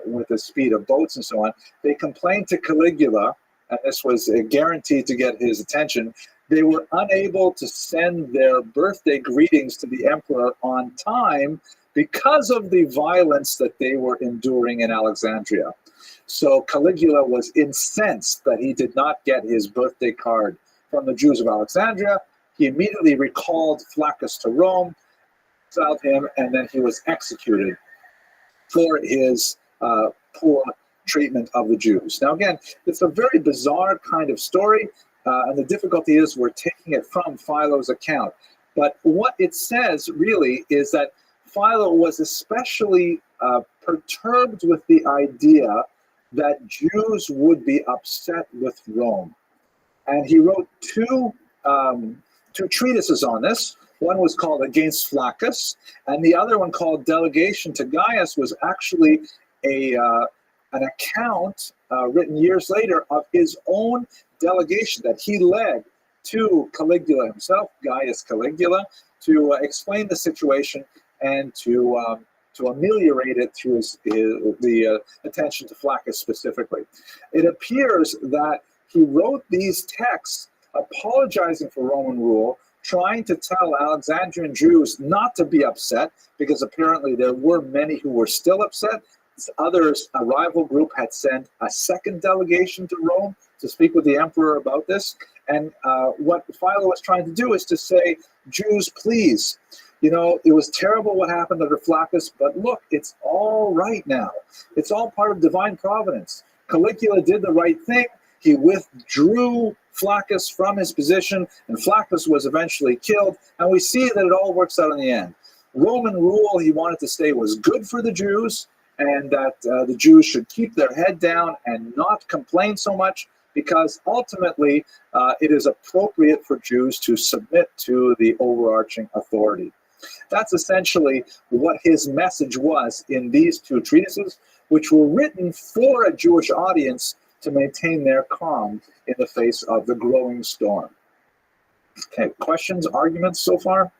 with the speed of boats and so on. They complained to Caligula, and this was guaranteed to get his attention. They were unable to send their birthday greetings to the emperor on time because of the violence that they were enduring in Alexandria. So Caligula was incensed that he did not get his birthday card from the Jews of Alexandria. He immediately recalled Flaccus to Rome, exiled him, and then he was executed for his poor treatment of the Jews. Now, again, it's a very bizarre kind of story, and the difficulty is we're taking it from Philo's account. But what it says really is that Philo was especially perturbed with the idea that Jews would be upset with Rome. And he wrote two treatises on this. One was called Against Flaccus, and the other one called Delegation to Gaius was actually an account written years later of his own delegation that he led to Caligula himself, Gaius Caligula, to explain the situation and to ameliorate it through the attention to Flaccus specifically. It appears that he wrote these texts apologizing for Roman rule, trying to tell Alexandrian Jews not to be upset, because apparently there were many who were still upset. Others, a rival group, had sent a second delegation to Rome to speak with the emperor about this. And what Philo was trying to do is to say, Jews, please, it was terrible what happened under Flaccus, but look, it's all right now. It's all part of divine providence. Caligula did the right thing. He withdrew Flaccus from his position, and Flaccus was eventually killed. And we see that it all works out in the end. Roman rule, he wanted to say, was good for the Jews, and that the Jews should keep their head down and not complain so much, because ultimately it is appropriate for Jews to submit to the overarching authority. That's essentially what his message was in these two treatises, which were written for a Jewish audience to maintain their calm in the face of the growing storm. Okay, questions, arguments so far?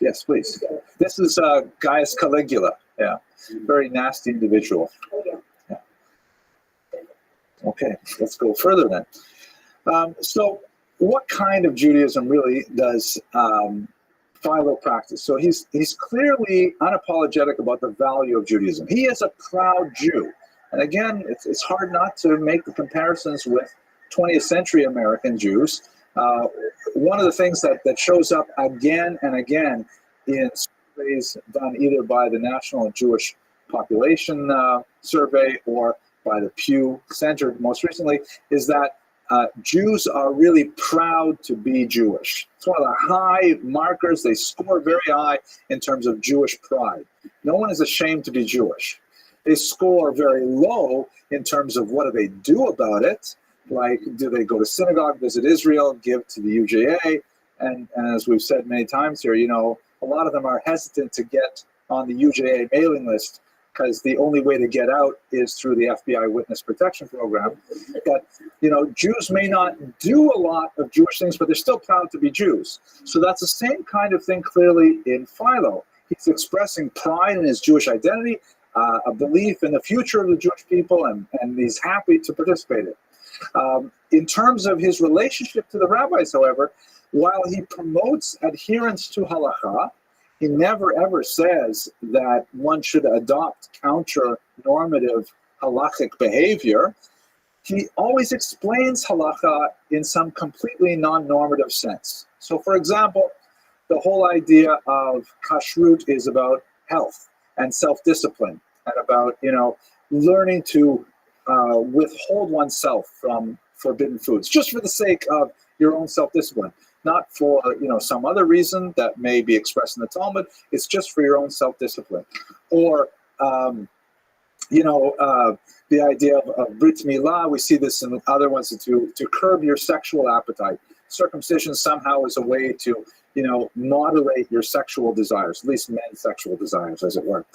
Yes, please. This is Gaius Caligula. Yeah, very nasty individual. Yeah. Okay, let's go further then. So what kind of Judaism really does Philo practice? So he's clearly unapologetic about the value of Judaism. He is a proud Jew. And again, it's hard not to make the comparisons with 20th century American Jews. One of the things that shows up again and again in surveys done either by the National Jewish Population Survey or by the Pew Center most recently is that Jews are really proud to be Jewish. It's one of the high markers. They score very high in terms of Jewish pride. No one is ashamed to be Jewish. They score very low in terms of what do they do about it. Like, do they go to synagogue, visit Israel, give to the UJA? And as we've said many times here, a lot of them are hesitant to get on the UJA mailing list because the only way to get out is through the FBI Witness Protection Program. But, Jews may not do a lot of Jewish things, but they're still proud to be Jews. So that's the same kind of thing clearly in Philo. He's expressing pride in his Jewish identity, a belief in the future of the Jewish people, and he's happy to participate in it. In terms of his relationship to the rabbis, however, while he promotes adherence to halakha, he never ever says that one should adopt counter-normative halachic behavior. He always explains halakha in some completely non-normative sense. So, for example, the whole idea of kashrut is about health and self-discipline and about, learning to withhold oneself from forbidden foods, just for the sake of your own self-discipline, not for, some other reason that may be expressed in the Talmud. It's just for your own self-discipline. Or, the idea of Brit Milah, we see this in other ones, to curb your sexual appetite. Circumcision somehow is a way to, moderate your sexual desires, at least men's sexual desires, as it were.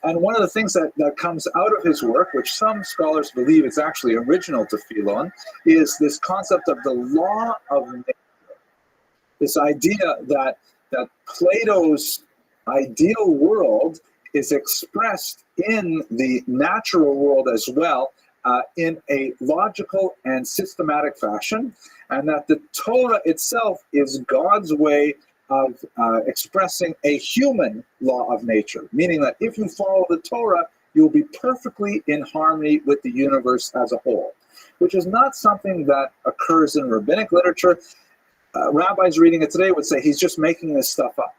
And one of the things that comes out of his work, which some scholars believe is actually original to Philon, is this concept of the law of nature. This idea that Plato's ideal world is expressed in the natural world as well, in a logical and systematic fashion, and that the Torah itself is God's way of expressing a human law of nature, meaning that if you follow the Torah, you'll be perfectly in harmony with the universe as a whole, which is not something that occurs in rabbinic literature. Rabbis reading it today would say he's just making this stuff up.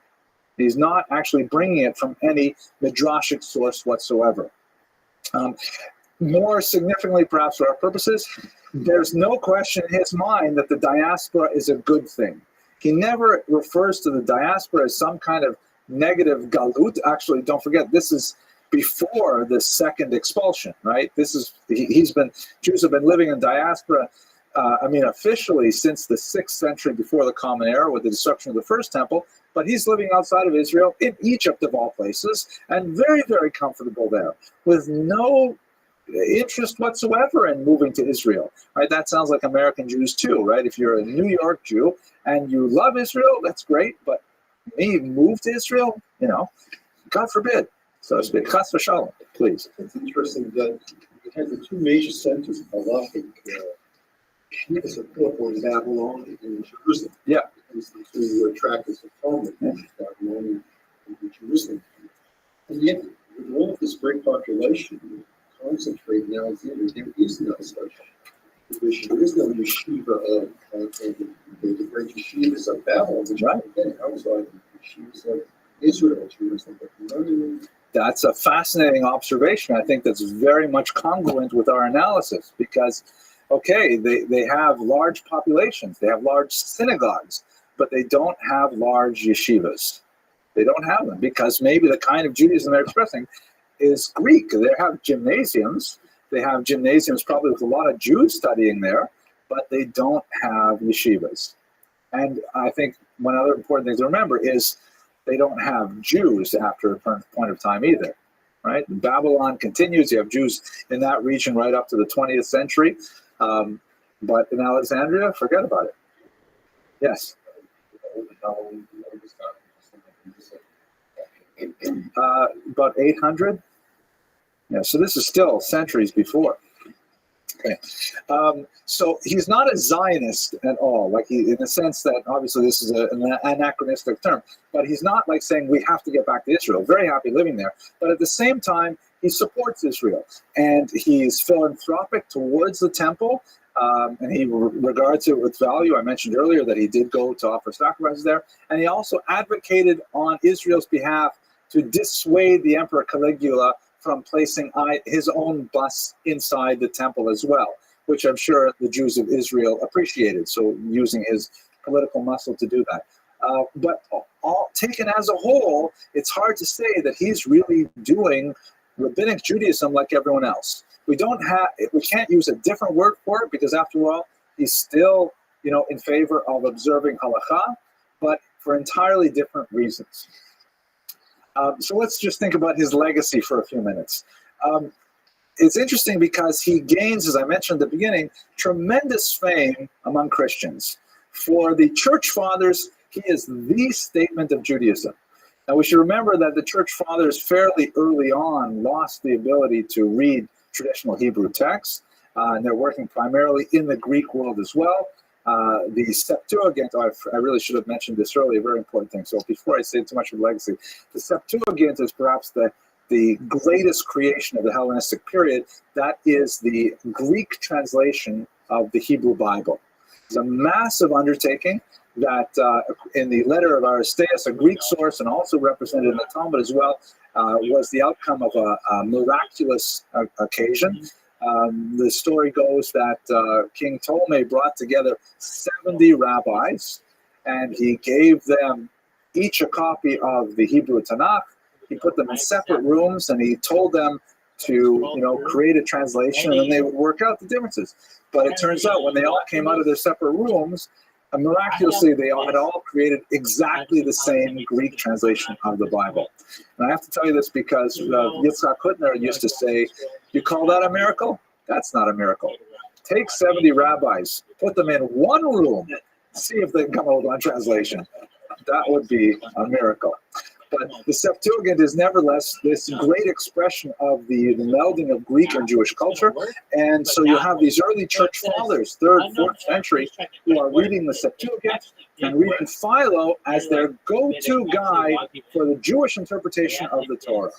He's not actually bringing it from any midrashic source whatsoever. More significantly, perhaps for our purposes, there's no question in his mind that the diaspora is a good thing. He never refers to the diaspora as some kind of negative galut. Actually, don't forget, this is before the second expulsion, right? Jews have been living in diaspora, officially since the 6th century before the Common Era with the destruction of the First Temple, but he's living outside of Israel, in Egypt of all places, and very, very comfortable there, with no interest whatsoever in moving to Israel, right? That sounds like American Jews too, right? If you're a New York Jew and you love Israel, that's great, but me move to Israel, God forbid, so to speak. Chas v'shalom, please. It's interesting that it has the two major centers of halachic support were in Babylon and in Jerusalem. Yeah. It's the two trackers of Talmud, Babylon and Jerusalem. And yet, with all of this great population concentrated in Alexandria, there is no such division. There is no yeshiva of the great yeshivas of Babylon, which are again outside the yeshivas of Israel, Jerusalem, but none of them. That's a fascinating observation. I think that's very much congruent with our analysis because, okay, they have large populations, they have large synagogues, but they don't have large yeshivas. They don't have them because maybe the kind of Judaism they're expressing is Greek. They have gymnasiums. They have gymnasiums probably with a lot of Jews studying there, but they don't have yeshivas. And I think one other important thing to remember is they don't have Jews after a point of time either, right? Babylon continues. You have Jews in that region right up to the 20th century. But in Alexandria, forget about it. Yes. About 800. Yeah, so this is still centuries before. Okay. So he's not a Zionist at all, like in the sense that obviously this is an anachronistic term, but he's not like saying we have to get back to Israel. Very happy living there. But at the same time, he supports Israel and he's philanthropic towards the temple. And he regards it with value. I mentioned earlier that he did go to offer sacrifices there. And he also advocated on Israel's behalf to dissuade the Emperor Caligula from placing his own bust inside the temple as well, which I'm sure the Jews of Israel appreciated. So using his political muscle to do that. But all taken as a whole, it's hard to say that he's really doing rabbinic Judaism like everyone else. We can't use a different word for it because after all, he's still, in favor of observing halakha, but for entirely different reasons. So let's just think about his legacy for a few minutes. It's interesting because he gains, as I mentioned at the beginning, tremendous fame among Christians. For the church fathers, he is the statement of Judaism. Now we should remember that the church fathers fairly early on lost the ability to read traditional Hebrew texts, and they're working primarily in the Greek world as well. The Septuagint, I really should have mentioned this earlier, very important thing. So before I say too much of legacy, the Septuagint is perhaps the greatest creation of the Hellenistic period. That is the Greek translation of the Hebrew Bible. It's a massive undertaking that in the letter of Aristeas, a Greek source, and also represented in the Talmud as well, was the outcome of a miraculous occasion. The story goes that King Ptolemy brought together 70 rabbis, and he gave them each a copy of the Hebrew Tanakh. He put them in separate rooms, and he told them to, create a translation, and they would work out the differences. But it turns out when they all came out of their separate rooms, miraculously, they had all created exactly the same Greek translation of the Bible. And I have to tell you this because Yitzhak Hutner used to say, "You call that a miracle? That's not a miracle. Take 70 rabbis, put them in one room, see if they can come up with one translation. That would be a miracle." But the Septuagint is nevertheless this great expression of the melding of Greek and Jewish culture. And so you have these early church fathers, 3rd, 4th century, who are reading the Septuagint and reading Philo as their go-to guide for the Jewish interpretation of the Torah.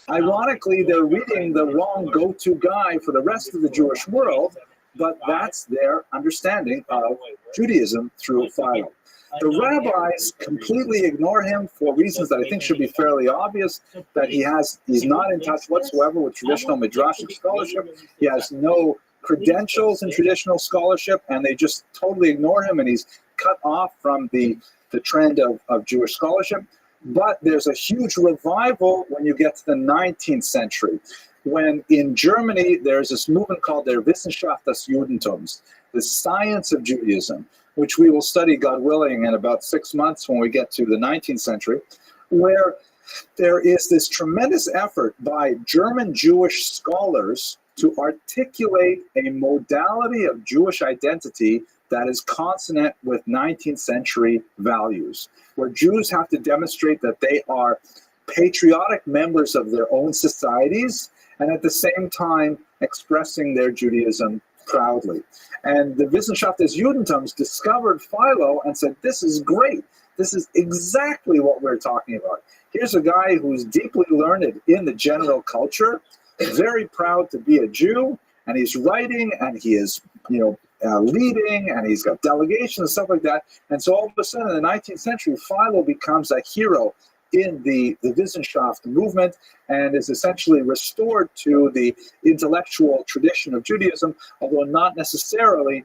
Ironically, they're reading the wrong go-to guy for the rest of the Jewish world, but that's their understanding of Judaism through Philo. The rabbis completely ignore him for reasons that I think should be fairly obvious, that he's not in touch whatsoever with traditional Midrashic scholarship. He has no credentials in traditional scholarship, and they just totally ignore him, and he's cut off from the trend of Jewish scholarship. But there's a huge revival when you get to the 19th century, when in Germany there's this movement called der Wissenschaft des Judentums, the science of Judaism, which we will study, God willing, in about 6 months when we get to the 19th century, where there is this tremendous effort by German Jewish scholars to articulate a modality of Jewish identity that is consonant with 19th century values, where Jews have to demonstrate that they are patriotic members of their own societies and at the same time expressing their Judaism proudly. And the Wissenschaft des Judentums discovered Philo and said, this is great. This is exactly what we're talking about. Here's a guy who's deeply learned in the general culture, very proud to be a Jew, and he's writing, and he is, leading, and he's got delegations and stuff like that. And so all of a sudden, in the 19th century, Philo becomes a hero in the Wissenschaft movement and is essentially restored to the intellectual tradition of Judaism, although not necessarily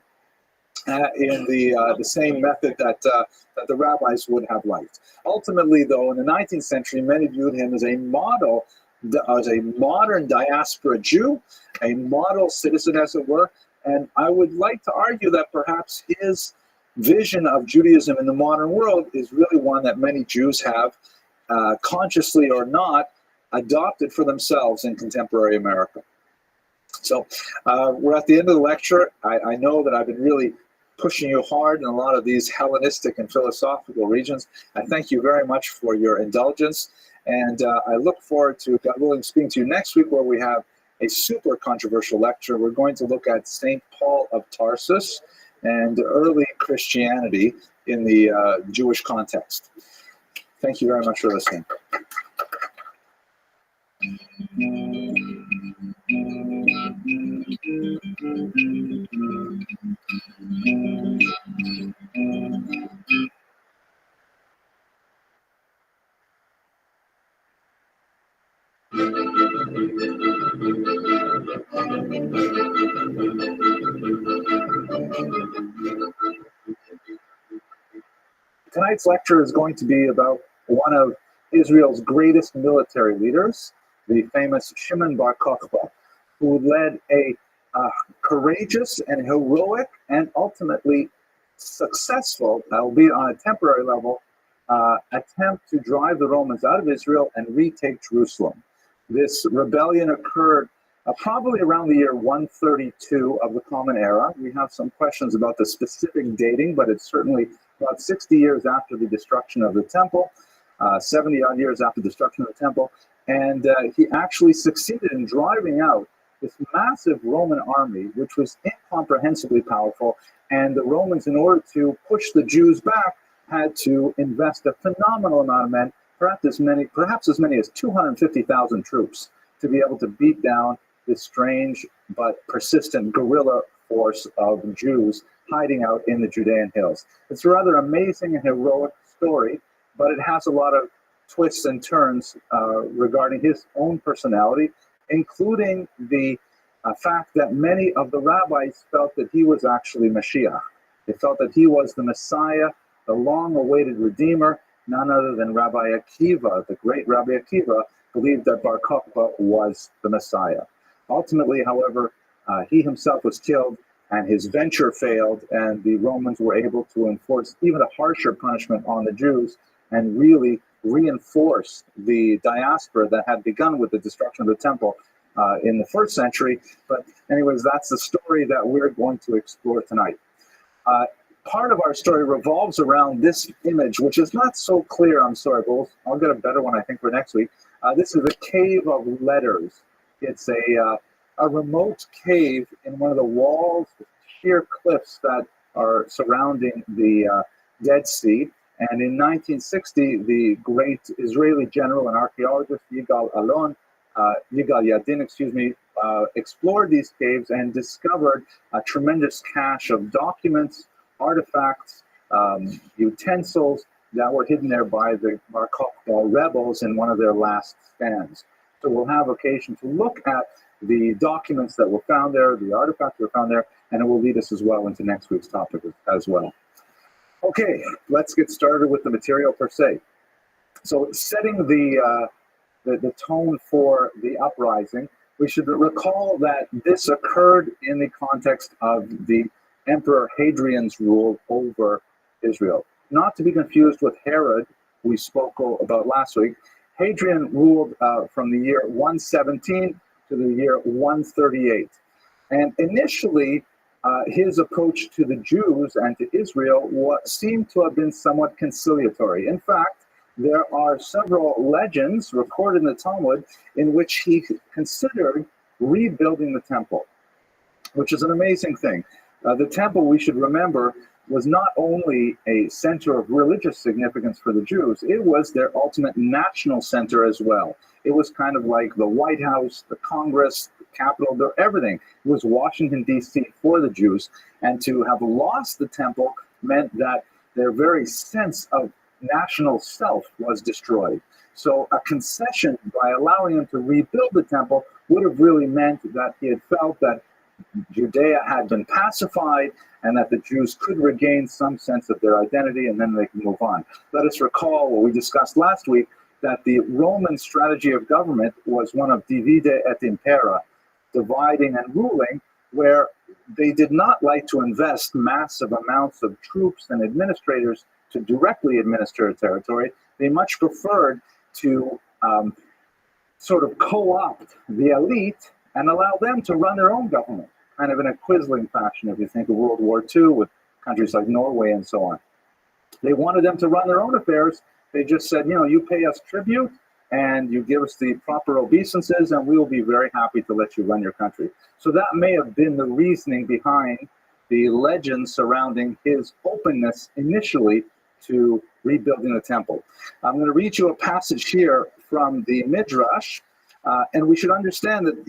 in the same method that the rabbis would have liked. Ultimately, though, in the 19th century, many viewed him as a model, as a modern diaspora Jew, a model citizen, as it were. And I would like to argue that perhaps his vision of Judaism in the modern world is really one that many Jews have, consciously or not, adopted for themselves in contemporary America. So we're at the end of the lecture. I know that I've been really pushing you hard in a lot of these Hellenistic and philosophical regions. I thank you very much for your indulgence. And I look forward to, God willing, speaking to you next week, where we have a super controversial lecture. We're going to look at St. Paul of Tarsus and early Christianity in the Jewish context. Thank you very much for listening. Tonight's lecture is going to be about one of Israel's greatest military leaders, the famous Shimon Bar Kokhba, who led a courageous and heroic and ultimately successful, albeit on a temporary level, attempt to drive the Romans out of Israel and retake Jerusalem. This rebellion occurred probably around the year 132 of the Common Era. We have some questions about the specific dating, but it's certainly about 60 years after the destruction of the temple, 70 odd years after the destruction of the temple. And he actually succeeded in driving out this massive Roman army, which was incomprehensibly powerful. And the Romans, in order to push the Jews back, had to invest a phenomenal amount of men, perhaps as many as 250,000 troops, to be able to beat down this strange but persistent guerrilla force of Jews hiding out in the Judean hills. It's a rather amazing and heroic story, but it has a lot of twists and turns regarding his own personality, including the fact that many of the rabbis felt that he was actually Mashiach. They felt that he was the Messiah, the long-awaited Redeemer. None other than Rabbi Akiva, the great Rabbi Akiva, believed that Bar Kokhba was the Messiah. Ultimately, however, he himself was killed and his venture failed, and the Romans were able to enforce even a harsher punishment on the Jews and really reinforce the diaspora that had begun with the destruction of the temple in the first century. But anyways, that's the story that we're going to explore tonight. Part of our story revolves around this image, which is not so clear, I'm sorry, but I'll get a better one, I think, for next week. This is a cave of letters. It's a remote cave in one of the walls, sheer cliffs that are surrounding the Dead Sea. And in 1960, the great Israeli general and archaeologist Yigal Yadin, explored these caves and discovered a tremendous cache of documents, artifacts, utensils that were hidden there by the Bar Kokhba rebels in one of their last stands. So we'll have occasion to look at the documents that were found there, the artifacts that were found there, and it will lead us as well into next week's topic as well. Okay, let's get started with the material per se. So setting the tone for the uprising, we should recall that this occurred in the context of the Emperor Hadrian's rule over Israel. Not to be confused with Herod, we spoke about last week. Hadrian ruled from the year 117 to the year 138. And initially, his approach to the Jews and to Israel seemed to have been somewhat conciliatory. In fact, there are several legends recorded in the Talmud in which he considered rebuilding the temple, which is an amazing thing. The temple, we should remember, was not only a center of religious significance for the Jews, it was their ultimate national center as well. It was kind of like the White House, the Congress, the Capitol, everything. It was Washington, D.C. for the Jews. And to have lost the temple meant that their very sense of national self was destroyed. So a concession by allowing him to rebuild the temple would have really meant that he had felt that Judea had been pacified and that the Jews could regain some sense of their identity and then they could move on. Let us recall what we discussed last week, that the Roman strategy of government was one of divide et impera, dividing and ruling, where they did not like to invest massive amounts of troops and administrators to directly administer a territory. They much preferred to sort of co-opt the elite and allow them to run their own government, kind of in a Quisling fashion, if you think of World War II with countries like Norway and so on. They wanted them to run their own affairs. They just said, you pay us tribute and you give us the proper obeisances and we will be very happy to let you run your country. So that may have been the reasoning behind the legend surrounding his openness initially to rebuilding the temple. I'm going to read you a passage here from the Midrash, and we should understand that,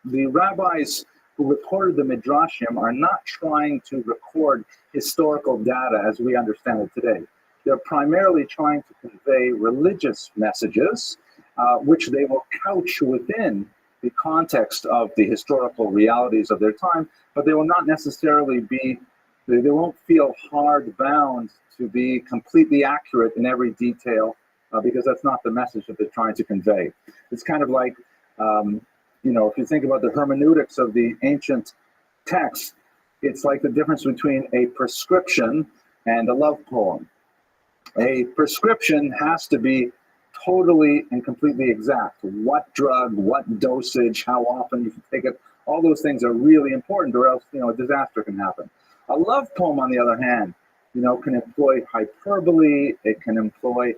the rabbis who recorded the Midrashim are not trying to record historical data as we understand it today. They're primarily trying to convey religious messages, which they will couch within the context of the historical realities of their time, but they will not necessarily they won't feel hard bound to be completely accurate in every detail, because that's not the message that they're trying to convey. It's kind of like, if you think about the hermeneutics of the ancient texts, it's like the difference between a prescription and a love poem. A prescription has to be totally and completely exact. What drug, what dosage, how often you can take it, all those things are really important, or else, a disaster can happen. A love poem, on the other hand, can employ hyperbole, it can employ,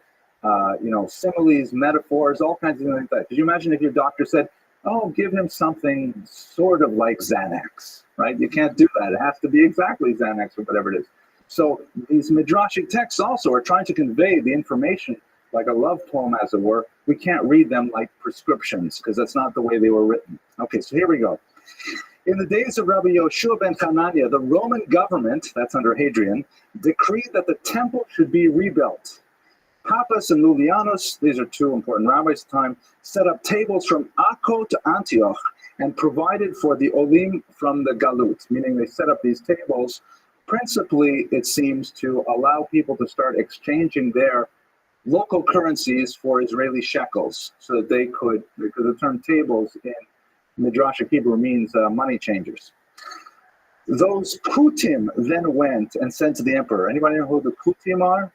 similes, metaphors, all kinds of things like that. Could you imagine if your doctor said, oh, give him something sort of like Xanax, right? You can't do that. It has to be exactly Xanax or whatever it is. So these midrashic texts also are trying to convey the information like a love poem, as it were. We can't read them like prescriptions because that's not the way they were written. Okay, so here we go. In the days of Rabbi Yoshua ben Hananiah, the Roman government, that's under Hadrian, decreed that the temple should be rebuilt. Pappus and Lulianus, these are two important rabbis at the time, set up tables from Akko to Antioch and provided for the Olim from the Galut, meaning they set up these tables principally, it seems, to allow people to start exchanging their local currencies for Israeli shekels so that they could, because the term tables in Midrashic Hebrew means money changers. Those Kutim then went and said to the emperor, anybody know who the Kutim are?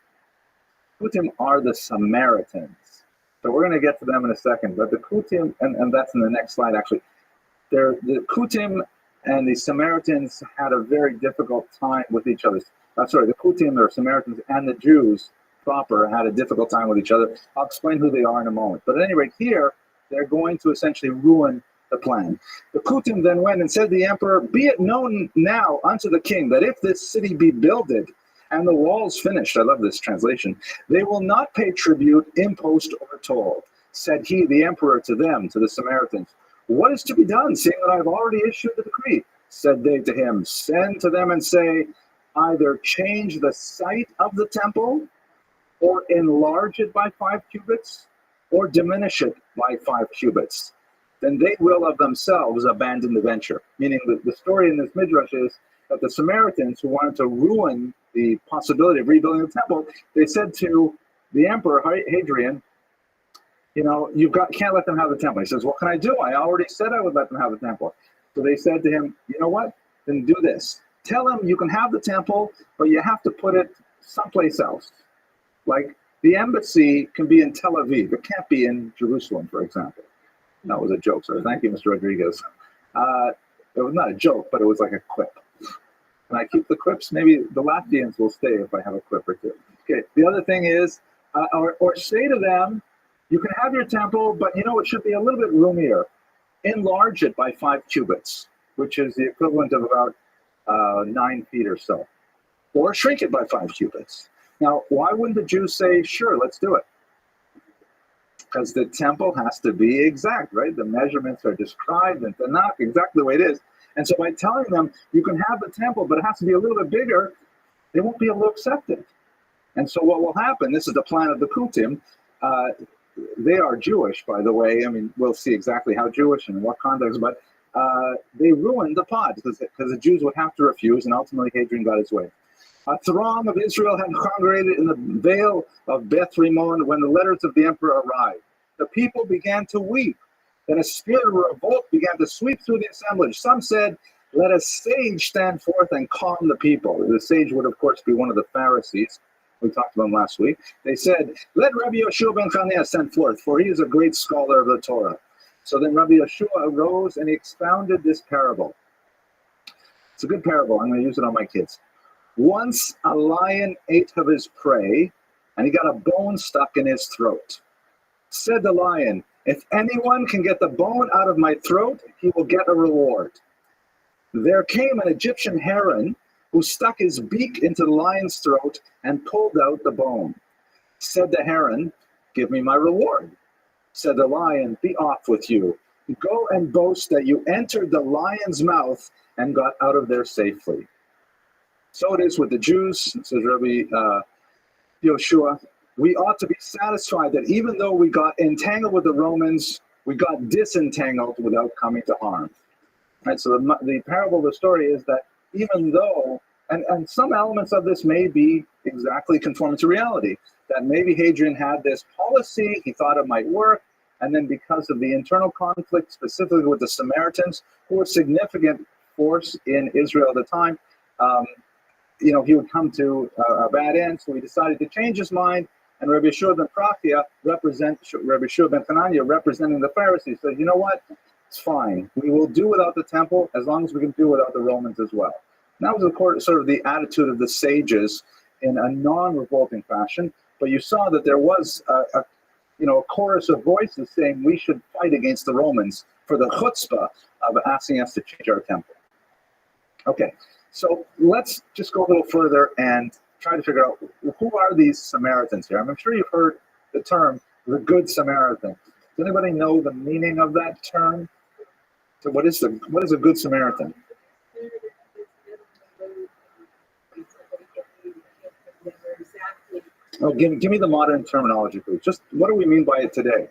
Kutim are the Samaritans. So we're going to get to them in a second, but the Kutim, and that's in the next slide actually, the Kutim and the Samaritans had a very difficult time with each other. The Kutim or Samaritans and the Jews proper had a difficult time with each other. I'll explain who they are in a moment. But at any rate, here, they're going to essentially ruin the plan. The Kutim then went and said to the emperor, be it known now unto the king that if this city be builded and the walls finished, I love this translation, they will not pay tribute, impost, or toll. Said he, the emperor, to them, to the Samaritans, what is to be done, seeing that I have already issued the decree? Said they to him, send to them and say, either change the site of the temple, or enlarge it by 5 cubits, or diminish it by 5 cubits. Then they will of themselves abandon the venture. Meaning that the story in this midrash is that the Samaritans, who wanted to ruin the possibility of rebuilding the temple, they said to the emperor Hadrian, can't let them have the temple. He says, what can I do? I already said I would let them have the temple. So they said to him, you know what? Then do this. Tell them you can have the temple, but you have to put it someplace else. Like the embassy can be in Tel Aviv. It can't be in Jerusalem, for example. That was a joke, sir. Thank you, Mr. Rodriguez. It was not a joke, but it was like a quip. Can I keep the quips? Maybe the Latvians will stay if I have a quip or two. Okay. The other thing is, or say to them, you can have your temple, but it should be a little bit roomier. Enlarge it by 5 cubits, which is the equivalent of about 9 feet or so. Or shrink it by 5 cubits. Now, why wouldn't the Jews say, sure, let's do it? Because the temple has to be exact, right? The measurements are described in Tanakh exactly the way it is. And so by telling them, you can have the temple, but it has to be a little bit bigger, they won't be able to accept it. And so what will happen, this is the plan of the Kutim, they are Jewish, by the way. I mean, we'll see exactly how Jewish and in what context, but they ruined the pot because the Jews would have to refuse, and ultimately Hadrian got his way. A throng of Israel had congregated in the Vale of Beth Rimmon when the letters of the emperor arrived. The people began to weep. Then a spirit of revolt began to sweep through the assemblage. Some said, let a sage stand forth and calm the people. The sage would, of course, be one of the Pharisees. We talked about him last week. They said, let Rabbi Yoshua ben Hananiah stand forth, for he is a great scholar of the Torah. So then Rabbi Yoshua arose and he expounded this parable. It's a good parable. I'm going to use it on my kids. Once a lion ate of his prey, and he got a bone stuck in his throat. Said the lion, if anyone can get the bone out of my throat, he will get a reward. There came an Egyptian heron who stuck his beak into the lion's throat and pulled out the bone. Said the heron, give me my reward. Said the lion, be off with you. Go and boast that you entered the lion's mouth and got out of there safely. So it is with the Jews, says Rabbi Yoshua. We ought to be satisfied that even though we got entangled with the Romans, we got disentangled without coming to harm. Right, so the parable of the story is that even though, and some elements of this may be exactly conforming to reality, that maybe Hadrian had this policy, he thought it might work, and then because of the internal conflict, specifically with the Samaritans, who were a significant force in Israel at the time, he would come to a bad end, so he decided to change his mind. And Rabbi Yeshua ben Rabbi Yeshua ben Hananiah, representing the Pharisees, said, you know what? It's fine. We will do without the temple as long as we can do without the Romans as well. And that was sort of the attitude of the sages in a non-revolting fashion. But you saw that there was a chorus of voices saying we should fight against the Romans for the chutzpah of asking us to change our temple. Okay, so let's just go a little further and try to figure out who are these Samaritans here. I'm sure you've heard the term, the Good Samaritan. Does anybody know the meaning of that term? So what is a Good Samaritan? Oh, give me the modern terminology, please. Just what do we mean by it today?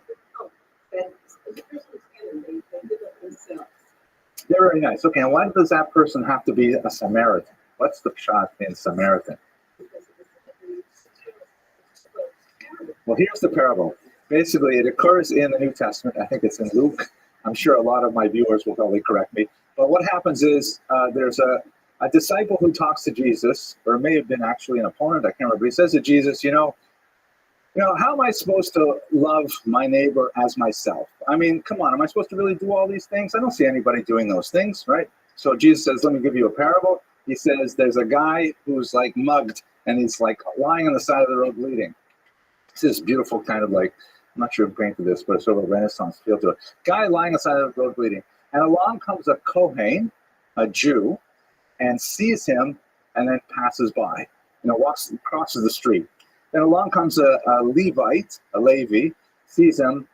They're very nice. Okay, and why does that person have to be a Samaritan? What's the pshat in Samaritan? Well, here's the parable. Basically, it occurs in the New Testament. I think it's in Luke. I'm sure a lot of my viewers will probably correct me. But what happens is there's a disciple who talks to Jesus, or it may have been actually an opponent, I can't remember. He says to Jesus, you know, how am I supposed to love my neighbor as myself? I mean, come on, am I supposed to really do all these things? I don't see anybody doing those things, right? So Jesus says, let me give you a parable. He says, there's a guy who's like mugged, and he's like lying on the side of the road bleeding. It's this beautiful kind of like, I'm not sure if I'm to this, but it's sort of a Renaissance feel to it. Guy lying on the side of the road bleeding. And along comes a Kohen, a Jew, and sees him and then passes by, crosses the street. Then along comes a Levite, a Levi, sees him,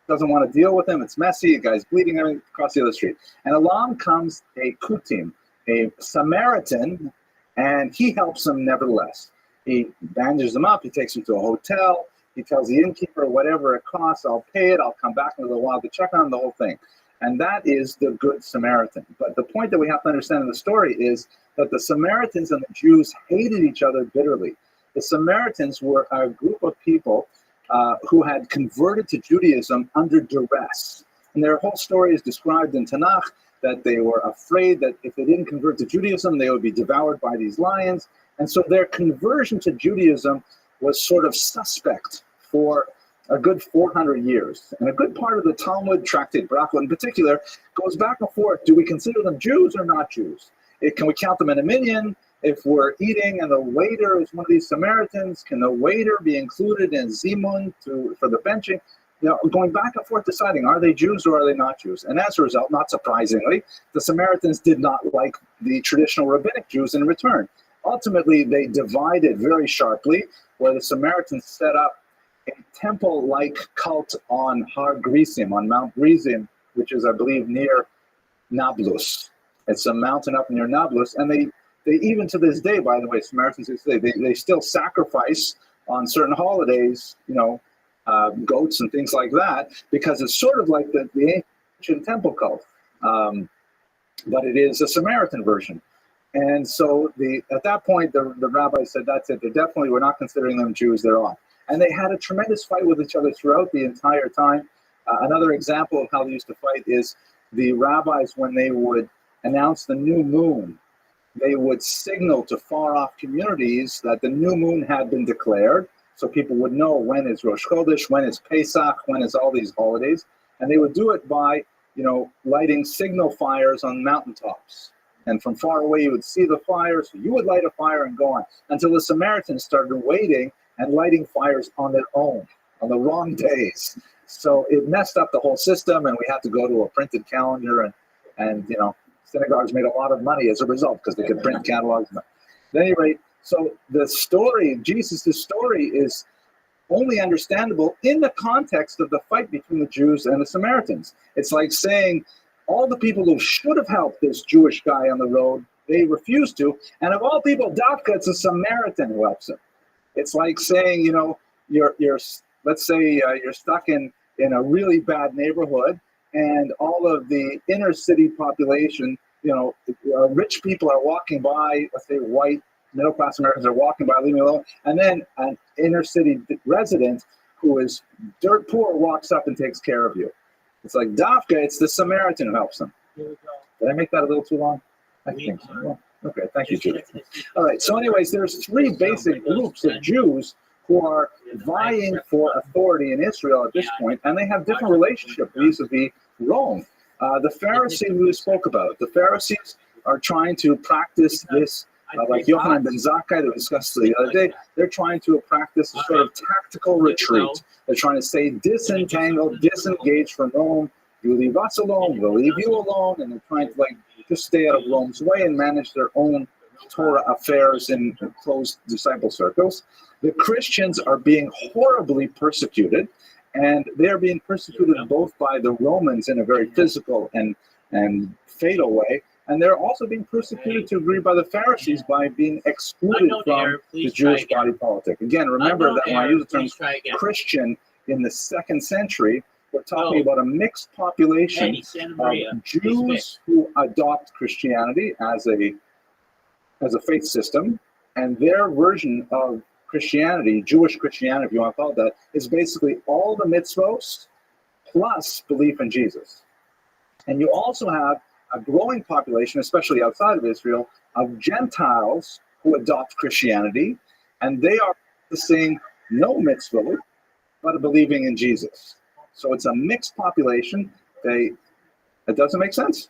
doesn't want to deal with him. It's messy. The guy's bleeding across the other street. And along comes a Kutim, a Samaritan, and he helps him nevertheless. He bandages him up. He takes him to a hotel. He tells the innkeeper, whatever it costs, I'll pay it. I'll come back in a little while to check on the whole thing. And that is the Good Samaritan. But the point that we have to understand in the story is that the Samaritans and the Jews hated each other bitterly. The Samaritans were a group of people who had converted to Judaism under duress. And their whole story is described in Tanakh, that they were afraid that if they didn't convert to Judaism, they would be devoured by these lions. And so their conversion to Judaism was sort of suspect for a good 400 years. And a good part of the Talmud, Tractate Bracha in particular, goes back and forth. Do we consider them Jews or not Jews? Can we count them in a minyan? If we're eating and the waiter is one of these Samaritans, can the waiter be included in Zimun for the benching? Going back and forth deciding, are they Jews or are they not Jews? And as a result, not surprisingly, the Samaritans did not like the traditional rabbinic Jews in return. Ultimately, they divided very sharply, where the Samaritans set up a temple-like cult on Har Gerizim, on Mount Gerizim, which is, I believe, near Nablus. It's a mountain up near Nablus, and they even to this day, by the way, Samaritans they still sacrifice on certain holidays, goats and things like that, because it's sort of like the ancient temple cult, but it is a Samaritan version. And so at that point, the rabbi said, that's it. We're not considering them Jews. They're off. And they had a tremendous fight with each other throughout the entire time. Another example of how they used to fight is the rabbis, when they would announce the new moon, they would signal to far-off communities that the new moon had been declared, so people would know when is Rosh Chodesh, when is Pesach, when is all these holidays. And they would do it by, lighting signal fires on mountaintops. And from far away, you would see the fire, so you would light a fire and go on, until the Samaritans started waiting and lighting fires on their own, on the wrong days. So it messed up the whole system, and we had to go to a printed calendar, and synagogues made a lot of money as a result, because they could print catalogs. At any rate, so the story, Jesus' story, is only understandable in the context of the fight between the Jews and the Samaritans. It's like saying, all the people who should have helped this Jewish guy on the road, they refused to. And of all people, Dafka, it's a Samaritan who helps him. It's like saying, let's say you're stuck in a really bad neighborhood, and all of the inner city population, rich people are walking by, let's say white, middle-class Americans are walking by, leaving me alone. And then an inner city resident who is dirt poor walks up and takes care of you. It's like Dafka, it's the Samaritan who helps them. Did I make that a little too long? I think so. Well, okay, thank you, Judy. All right, so anyways, there's three basic groups of Jews who are vying for authority in Israel at this point, and they have different relationships vis-a-vis Rome. The Pharisees we spoke about. The Pharisees are trying to practice this, like Yochanan ben Zakkai that we discussed the other day. They're trying to practice a sort of tactical retreat. They're trying to stay disentangled, disengaged from Rome, you leave us alone, we'll leave you alone, and they're trying to like just stay out of Rome's way and manage their own Torah affairs in closed disciple circles. The Christians are being horribly persecuted, and they're being persecuted both by the Romans in a very physical and fatal way, and they're also being persecuted to a degree by the Pharisees by being excluded from the Jewish body politic. Again, remember that when I use the term Christian in the 2nd century, we're talking about a mixed population of Jews who adopt Christianity as a faith system, and their version of Christianity, Jewish Christianity, if you want to call it that, is basically all the mitzvos plus belief in Jesus. And you also have a growing population, especially outside of Israel, of Gentiles who adopt Christianity, and they are practicing no mitzvah, but believing in Jesus. So it's a mixed population. It doesn't make sense.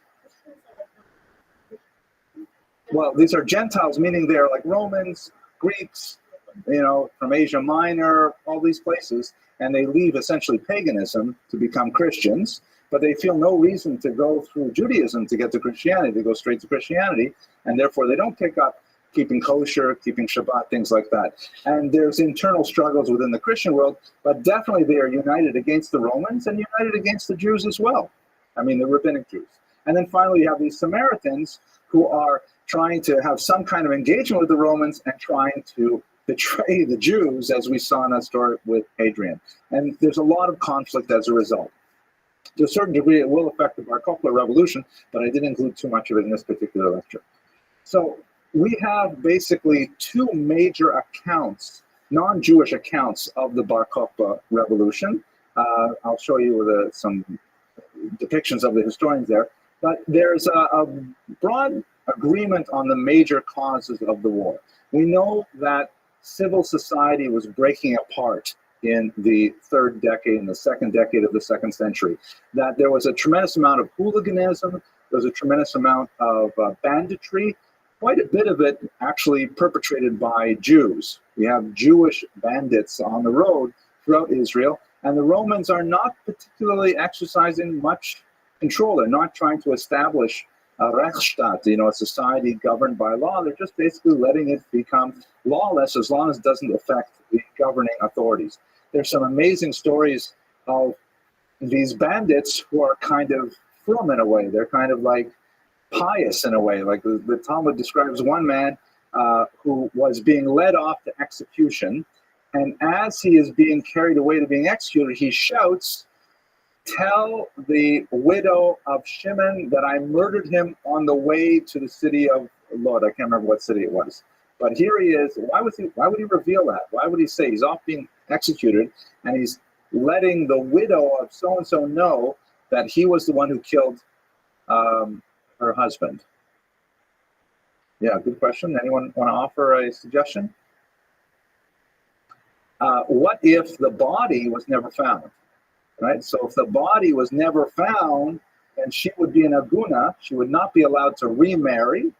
Well, these are Gentiles, meaning they're like Romans, Greeks, from Asia Minor, all these places, and they leave essentially paganism to become Christians, but they feel no reason to go through Judaism to get to Christianity. They go straight to Christianity, and therefore they don't pick up keeping kosher, keeping Shabbat, things like that. And there's internal struggles within the Christian world, but definitely they are united against the Romans and united against the Jews as well. I mean, the rabbinic Jews. And then finally, you have these Samaritans who are trying to have some kind of engagement with the Romans and trying to betray the Jews, as we saw in that story with Hadrian. And there's a lot of conflict as a result. To a certain degree, it will affect the Bar Kokhba revolution, but I didn't include too much of it in this particular lecture. So we have basically two major accounts, non-Jewish accounts of the Bar Kokhba revolution. I'll show you with some depictions of the historians there. But there's a broad agreement on the major causes of the war. We know that civil society was breaking apart in the 3rd decade and the 2nd decade of the 2nd century, that there was a tremendous amount of hooliganism, there was a tremendous amount of banditry, quite a bit of it actually perpetrated by Jews. We have Jewish bandits on the road throughout Israel, and the Romans are not particularly exercising much control. They're not trying to establish a Rothschild, a society governed by law. They're just basically letting it become lawless as long as it doesn't affect the governing authorities. There's some amazing stories of these bandits who are kind of frum in a way. They're kind of like pious in a way. Like the Talmud describes one man who was being led off to execution, and as he is being carried away to being executed, he shouts, "Tell the widow of Shimon that I murdered him on the way to the city of Lod." I can't remember what city it was. But here he is. Why would he reveal that? Why would he say he's off being executed and he's letting the widow of so-and-so know that he was the one who killed her husband? Yeah, good question. Anyone want to offer a suggestion? What if the body was never found? Right? So if the body was never found, then she would be an aguna. She would not be allowed to remarry.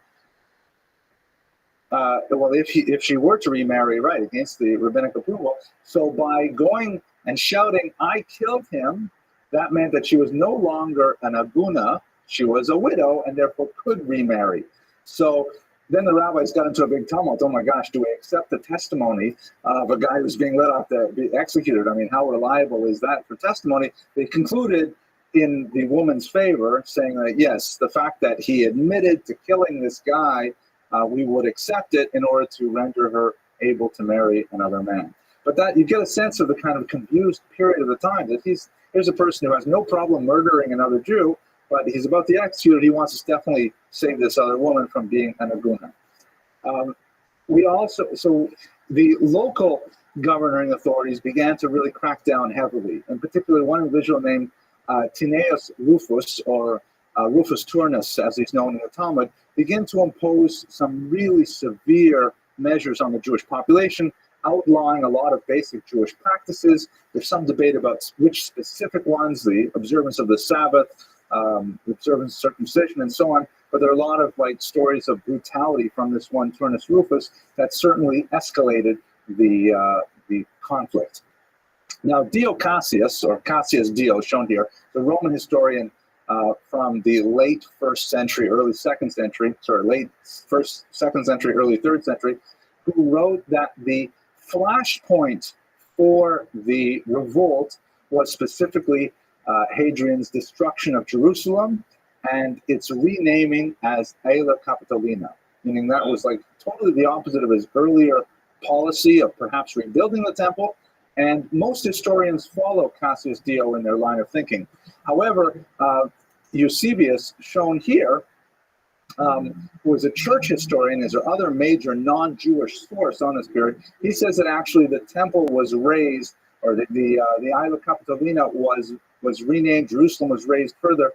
Well, if she were to remarry, right, against the rabbinic approval. So by going and shouting, "I killed him," that meant that she was no longer an aguna. She was a widow and therefore could remarry. So then the rabbis got into a big tumult. Oh my gosh, do we accept the testimony of a guy who's being let off to be executed? I mean, how reliable is that for testimony? They concluded in the woman's favor, saying that yes, the fact that he admitted to killing this guy, we would accept it in order to render her able to marry another man. But that you get a sense of the kind of confused period of the time, that here's a person who has no problem murdering another Jew, but he's about to execute. He wants to definitely save this other woman from being an aguna. So the local governing authorities began to really crack down heavily, and particularly one individual named Tineus Rufus, or Rufus Turnus, as he's known in the Talmud, began to impose some really severe measures on the Jewish population, outlawing a lot of basic Jewish practices. There's some debate about which specific ones, the observance of the Sabbath, the observance of circumcision, and so on. But there are a lot of stories of brutality from this one Turnus Rufus that certainly escalated the conflict. Now, Dio Cassius, or Cassius Dio, shown here, the Roman historian from the late 1st century, early 2nd century, late 1st, 2nd century, early 3rd century, who wrote that the flashpoint for the revolt was specifically Hadrian's destruction of Jerusalem and its renaming as Aela Capitolina, meaning that was like totally the opposite of his earlier policy of perhaps rebuilding the temple. And most historians follow Cassius Dio in their line of thinking. However, Eusebius, shown here, who was a church historian, is there other major non-Jewish source on this period. He says that actually the temple was raised, or the Aela Capitolina was renamed, Jerusalem was raised further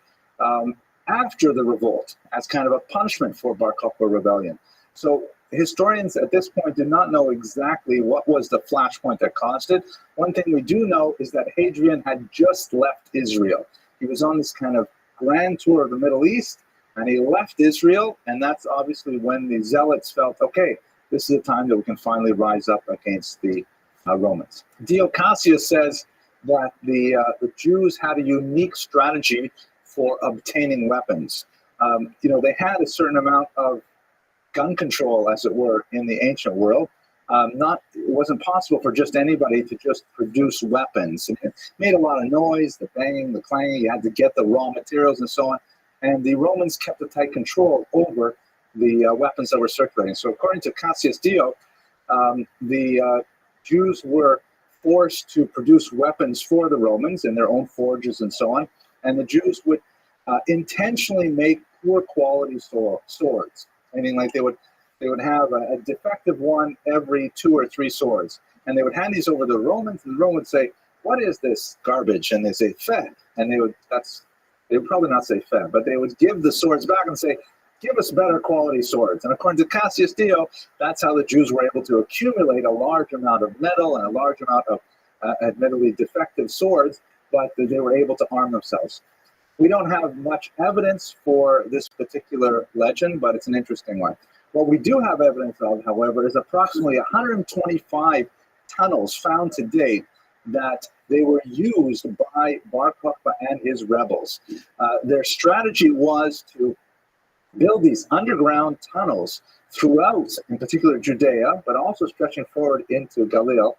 after the revolt as kind of a punishment for Bar Kokhba rebellion. So historians at this point do not know exactly what was the flashpoint that caused it. One thing we do know is that Hadrian had just left Israel. He was on this kind of grand tour of the Middle East, and he left Israel, and that's obviously when the Zealots felt, okay, this is the time that we can finally rise up against the Romans. Dio Cassius says that the Jews had a unique strategy for obtaining weapons. They had a certain amount of gun control, as it were, in the ancient world. It wasn't possible for just anybody to just produce weapons. It made a lot of noise, the banging, the clanging. You had to get the raw materials and so on. And the Romans kept a tight control over the weapons that were circulating. So according to Cassius Dio, the Jews were forced to produce weapons for the Romans in their own forges and so on. And the Jews would intentionally make poor quality swords. Meaning, like they would have a defective one every 2 or 3 swords, and they would hand these over to the Romans, and the Romans would say, "What is this garbage?" And they say, "Feh," and they would probably not say "Feh," but they would give the swords back and say, "Give us better quality swords." And according to Cassius Dio, that's how the Jews were able to accumulate a large amount of metal and a large amount of admittedly defective swords, but they were able to arm themselves. We don't have much evidence for this particular legend, but it's an interesting one. What we do have evidence of, however, is approximately 125 tunnels found to date that they were used by Bar Kokhba and his rebels. Their strategy was to build these underground tunnels throughout, in particular, Judea, but also stretching forward into Galilee.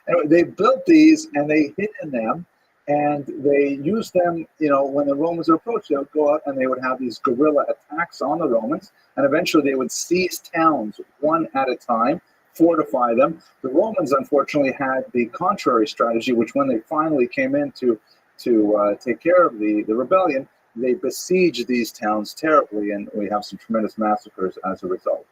And they built these and they hid in them. And they used them, when the Romans were approached, they would go out and they would have these guerrilla attacks on the Romans. And eventually they would seize towns one at a time, fortify them. The Romans, unfortunately, had the contrary strategy, which when they finally came in to take care of the rebellion, they besieged these towns terribly, and we have some tremendous massacres as a result.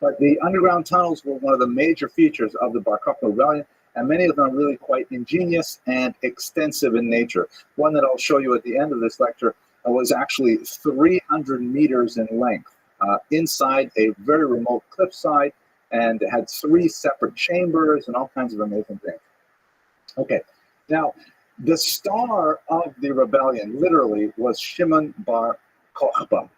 But the underground tunnels were one of the major features of the Bar Kokhba rebellion, and many of them are really quite ingenious and extensive in nature. One that I'll show you at the end of this lecture was actually 300 meters in length inside a very remote cliffside, and it had 3 separate chambers and all kinds of amazing things. Okay, now the star of the rebellion literally was Shimon Bar Kokhba.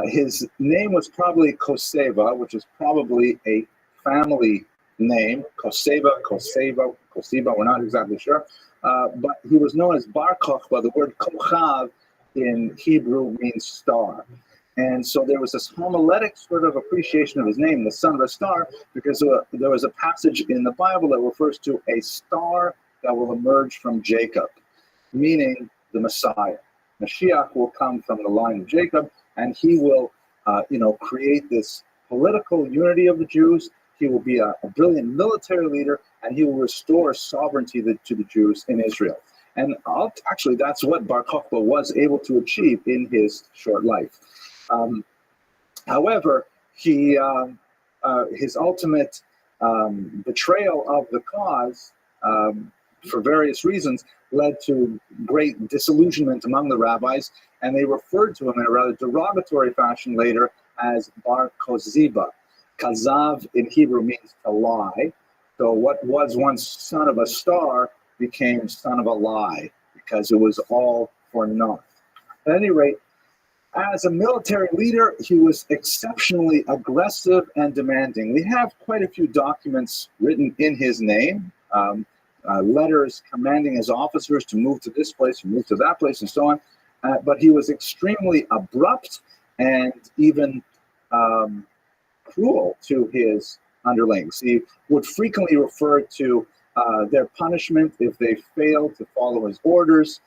His name was probably Koseva, which is probably a family name, Koseva, we're not exactly sure. But he was known as Bar Kokhba. The word Kochav in Hebrew means star. And so there was this homiletic sort of appreciation of his name, the son of a star, because there was a passage in the Bible that refers to a star that will emerge from Jacob, meaning the Messiah. Mashiach will come from the line of Jacob, and he will, create this political unity of the Jews. He will be a brilliant military leader, and he will restore sovereignty to the Jews in Israel. And actually, that's what Bar Kokhba was able to achieve in his short life. However, his ultimate betrayal of the cause, for various reasons, led to great disillusionment among the rabbis, and they referred to him in a rather derogatory fashion later as Bar Koziba. Kazav in Hebrew means to lie. So what was once son of a star became son of a lie, because it was all for naught. At any rate, as a military leader, he was exceptionally aggressive and demanding. We have quite a few documents written in his name. letters commanding his officers to move to this place, move to that place, and so on. But he was extremely abrupt and even cruel to his underlings. He would frequently refer to their punishment if they failed to follow his orders.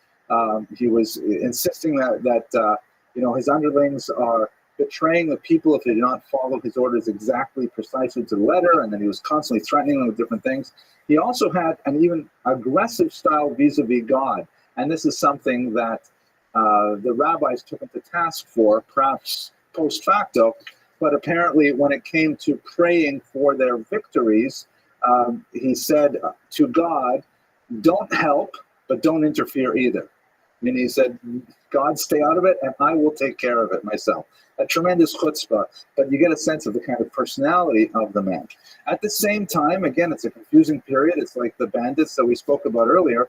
He was insisting that his underlings are betraying the people if they do not follow his orders exactly, precisely to the letter, and then he was constantly threatening them with different things. He also had an even aggressive style vis-a-vis God, and this is something that the rabbis took him to task for, perhaps post facto, but apparently when it came to praying for their victories, he said to God, don't help, but don't interfere either. I mean, he said, God, stay out of it, and I will take care of it myself. A tremendous chutzpah, but you get a sense of the kind of personality of the man. At the same time, again, it's a confusing period. It's like the bandits that we spoke about earlier.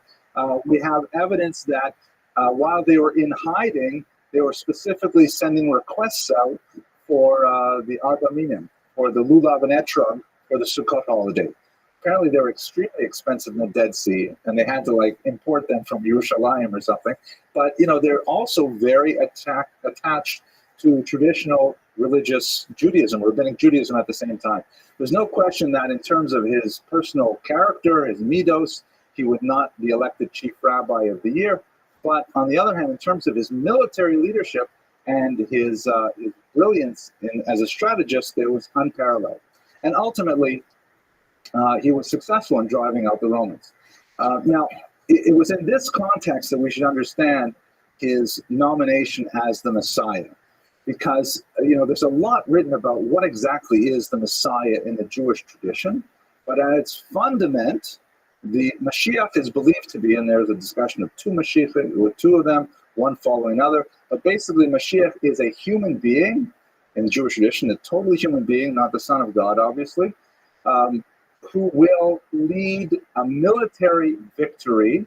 We have evidence that while they were in hiding, they were specifically sending requests out for the Arba Minim, or the Lulav and Etrog, for the Sukkot holiday. Apparently, they were extremely expensive in the Dead Sea, and they had to import them from Yerushalayim or something. But they're also very attached to traditional religious Judaism, rabbinic Judaism at the same time. There's no question that in terms of his personal character, his midos, he would not be elected chief rabbi of the year. But on the other hand, in terms of his military leadership and his brilliance as a strategist, it was unparalleled. And ultimately, he was successful in driving out the Romans. Now, it was in this context that we should understand his nomination as the Messiah, because there's a lot written about what exactly is the Messiah in the Jewish tradition, but at its fundament, the Mashiach is believed to be, and there's a discussion of two Mashiach, with two of them, one following another, but basically Mashiach is a human being in the Jewish tradition, a totally human being, not the Son of God, obviously, who will lead a military victory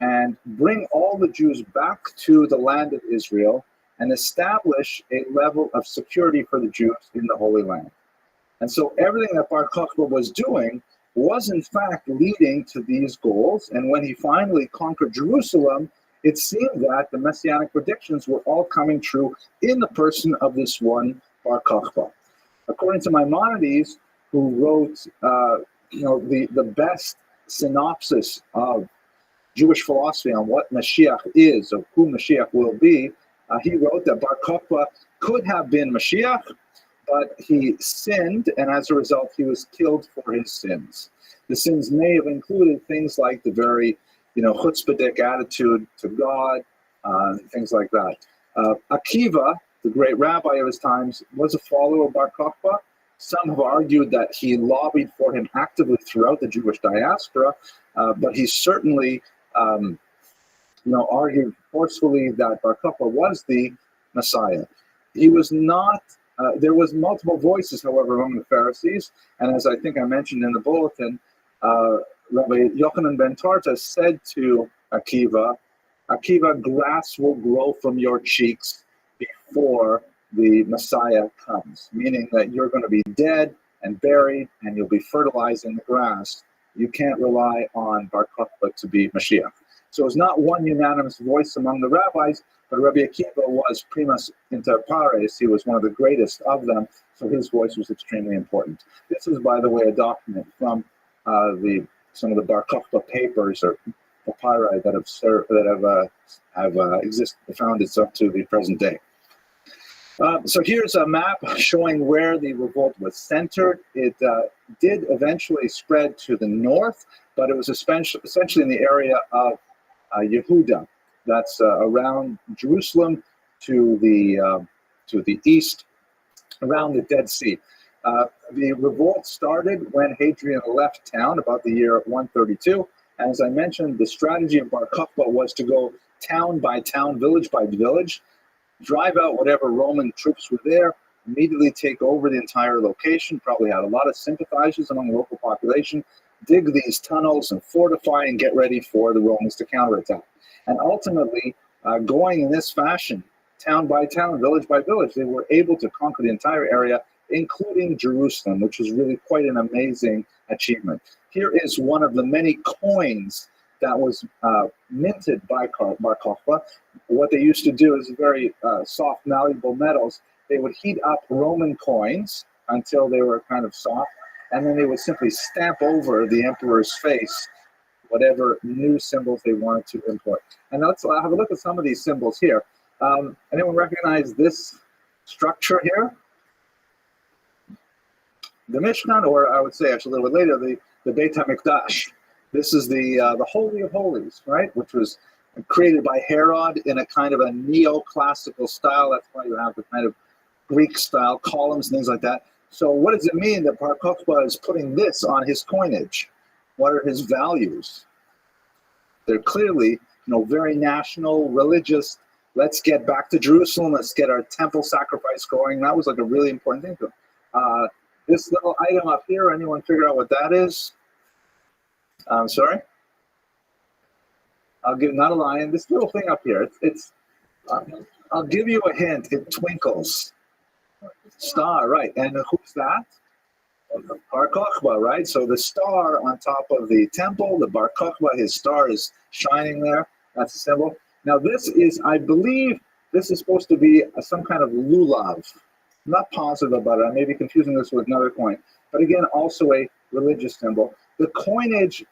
and bring all the Jews back to the land of Israel and establish a level of security for the Jews in the Holy Land. And so everything that Bar Kokhba was doing was in fact leading to these goals. And when he finally conquered Jerusalem, it seemed that the messianic predictions were all coming true in the person of this one Bar Kokhba. According to Maimonides, who wrote the best synopsis of Jewish philosophy on what Mashiach is, of who Mashiach will be, he wrote that Bar Kokhba could have been Mashiach, but he sinned, and as a result, he was killed for his sins. The sins may have included things like the very, chutzpahdik attitude to God, things like that. Akiva, the great rabbi of his times, was a follower of Bar Kokhba. Some have argued that he lobbied for him actively throughout the Jewish diaspora, but he certainly, argued forcefully that Bar Kokhba was the Messiah. He was not. There was multiple voices, however, among the Pharisees, and as I think I mentioned in the bulletin, Rabbi Yochanan ben Tarta said to Akiva, grass will grow from your cheeks before the Messiah comes, meaning that you're going to be dead and buried and you'll be fertilizing the grass. You can't rely on Bar Kokhba to be Mashiach. So it's not one unanimous voice among the rabbis, but Rabbi Akiva was primus inter pares. He was one of the greatest of them, so his voice was extremely important. This is, by the way, a document from some of the Bar Kokhba papers or papyri that have found its up to the present day. So here's a map showing where the revolt was centered. It did eventually spread to the north, but it was essentially in the area of Yehuda. That's around Jerusalem to the east, around the Dead Sea. The revolt started when Hadrian left town about the year 132. And as I mentioned, the strategy of Bar Kokhba was to go town by town, village by village, drive out whatever Roman troops were there, immediately take over the entire location, probably had a lot of sympathizers among the local population, dig these tunnels and fortify and get ready for the Romans to counterattack. And ultimately, going in this fashion, town by town, village by village, they were able to conquer the entire area, including Jerusalem, which was really quite an amazing achievement. Here is one of the many coins that was minted by Bar Kokhba. What they used to do is very soft, malleable metals. They would heat up Roman coins until they were kind of soft, and then they would simply stamp over the emperor's face whatever new symbols they wanted to import. And let's have a look at some of these symbols here. Anyone recognize this structure here? The Mishkan, or I would say actually a little bit later, the Beit HaMikdash. This is the Holy of Holies, right? Which was created by Herod in a kind of a neoclassical style. That's why you have the kind of Greek style columns and things like that. So what does it mean that Bar Kokhba is putting this on his coinage? What are his values? They're clearly, very national, religious. Let's get back to Jerusalem. Let's get our temple sacrifice going. That was like a really important thing to him. This little item up here, anyone figure out what that is? I'm sorry? I'll give, not a lion, this little thing up here. I'll give you a hint. It twinkles. Star, right. And who's that? Bar Kokhba, right? So the star on top of the temple, the Bar Kokhba, his star is shining there. That's a symbol. Now this is, I believe, this is supposed to be some kind of lulav. I'm not positive about it. I may be confusing this with another coin. But again, also a religious symbol. The coinage,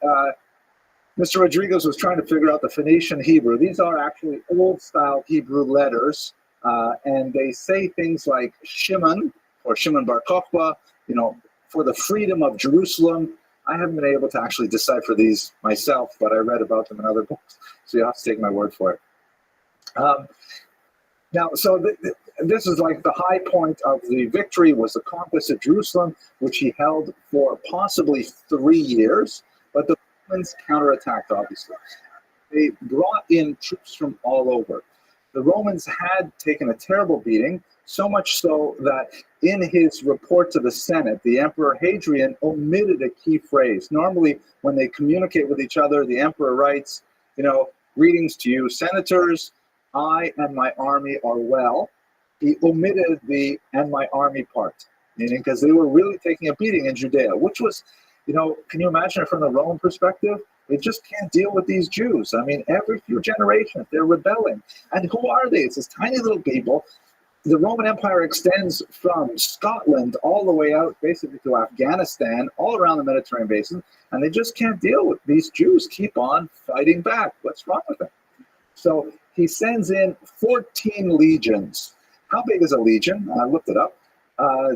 Mr. Rodriguez was trying to figure out the Phoenician Hebrew. These are actually old-style Hebrew letters. And they say things like Shimon, or Shimon Bar Kokhba, for the freedom of Jerusalem. I haven't been able to actually decipher these myself, but I read about them in other books. So you have to take my word for it. Now, so this is like the high point of the victory was the conquest of Jerusalem, which he held for possibly 3 years, but the Romans counterattacked, obviously. They brought in troops from all over. The Romans had taken a terrible beating, so much so that in his report to the Senate, the Emperor Hadrian omitted a key phrase. Normally, when they communicate with each other, the emperor writes, greetings to you, senators, I and my army are well. He omitted the and my army part, meaning because they were really taking a beating in Judea, which was, can you imagine it from the Roman perspective? They just can't deal with these Jews. I mean, every few generations, they're rebelling. And who are they? It's this tiny little people. The Roman Empire extends from Scotland all the way out basically to Afghanistan, all around the Mediterranean basin, and they just can't deal with these Jews keep on fighting back. What's wrong with them? So he sends in 14 legions. How big is a legion? I looked it up.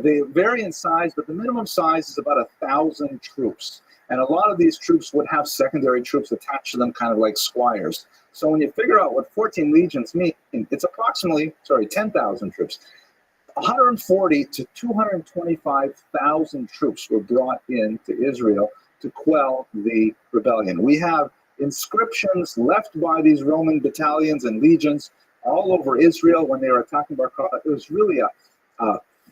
They vary in size, but the minimum size is about 1,000 troops. And a lot of these troops would have secondary troops attached to them, kind of like squires. So when you figure out what 14 legions mean, it's approximately, 10,000 troops. 140 to 225,000 troops were brought into Israel to quell the rebellion. We have inscriptions left by these Roman battalions and legions all over Israel when they were attacking Bar Kokhba. It was really a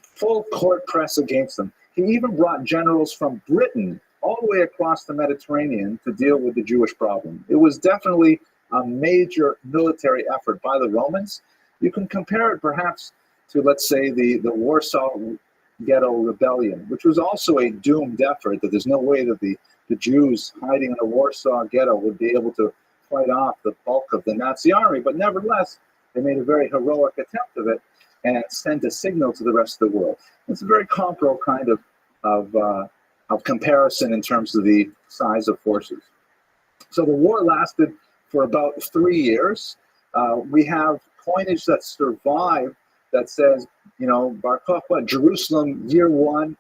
full court press against them. He even brought generals from Britain all the way across the Mediterranean to deal with the Jewish problem. It was definitely a major military effort by the Romans. You can compare it perhaps to, let's say, the Warsaw Ghetto Rebellion, which was also a doomed effort, that there's no way that the Jews hiding in the Warsaw Ghetto would be able to fight off the bulk of the Nazi army. But nevertheless, they made a very heroic attempt of it and sent a signal to the rest of the world. It's a very comparable kind of comparison in terms of the size of forces. So the war lasted for about 3 years. We have coinage that survived that says, Bar Kokhba, Jerusalem, year 1,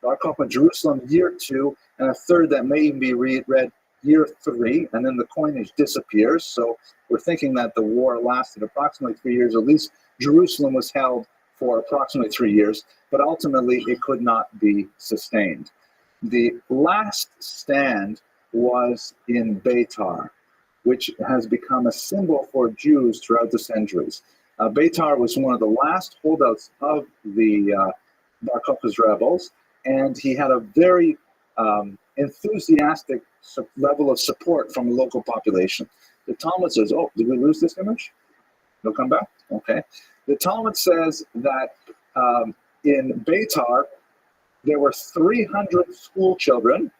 Bar Kokhba, Jerusalem, year 2, and a third that may even be read year 3, and then the coinage disappears. So we're thinking that the war lasted approximately 3 years. At least Jerusalem was held for approximately 3 years, but ultimately it could not be sustained. The last stand was in Beitar, which has become a symbol for Jews throughout the centuries. Beitar was one of the last holdouts of the Bar Kokhba's rebels, and he had a very enthusiastic level of support from the local population. The Talmud says, oh, did we lose this image? It'll come back? Okay. The Talmud says that in Beitar, there were 300 school children